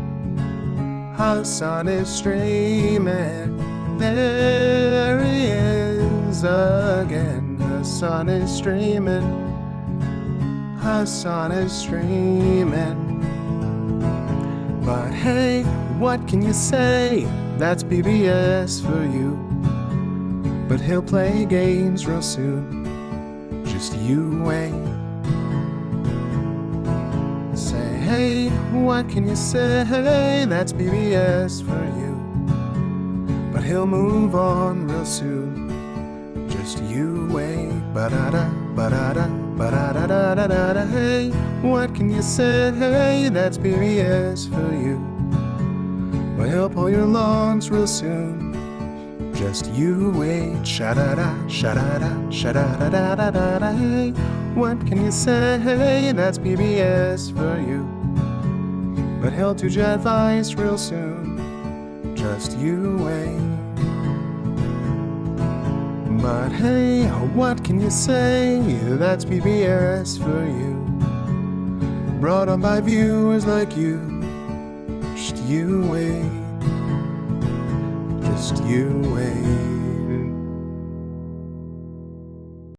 Hasan is streaming. There he is again, Hasan is streaming. Hasan is streaming. But hey, what can you say? That's PBS for you. But he'll play games real soon. Just you wait. Say, hey, what can you say? That's PBS for you. But he'll move on real soon. Just you wait. Ba-da-da, ba-da-da, ba-da-da-da-da-da. Hey, what can you say? That's PBS for you. But he'll pull your lungs real soon. Just you wait. Sha-da-da, sha-da-da, sha-da-da-da-da-da. Hey, what can you say? That's PBS for you. But he'll do jet advice real soon. Just you wait. But hey, what can you say? That's PBS for you. Brought on by viewers like you. Just you wait. Just you wait.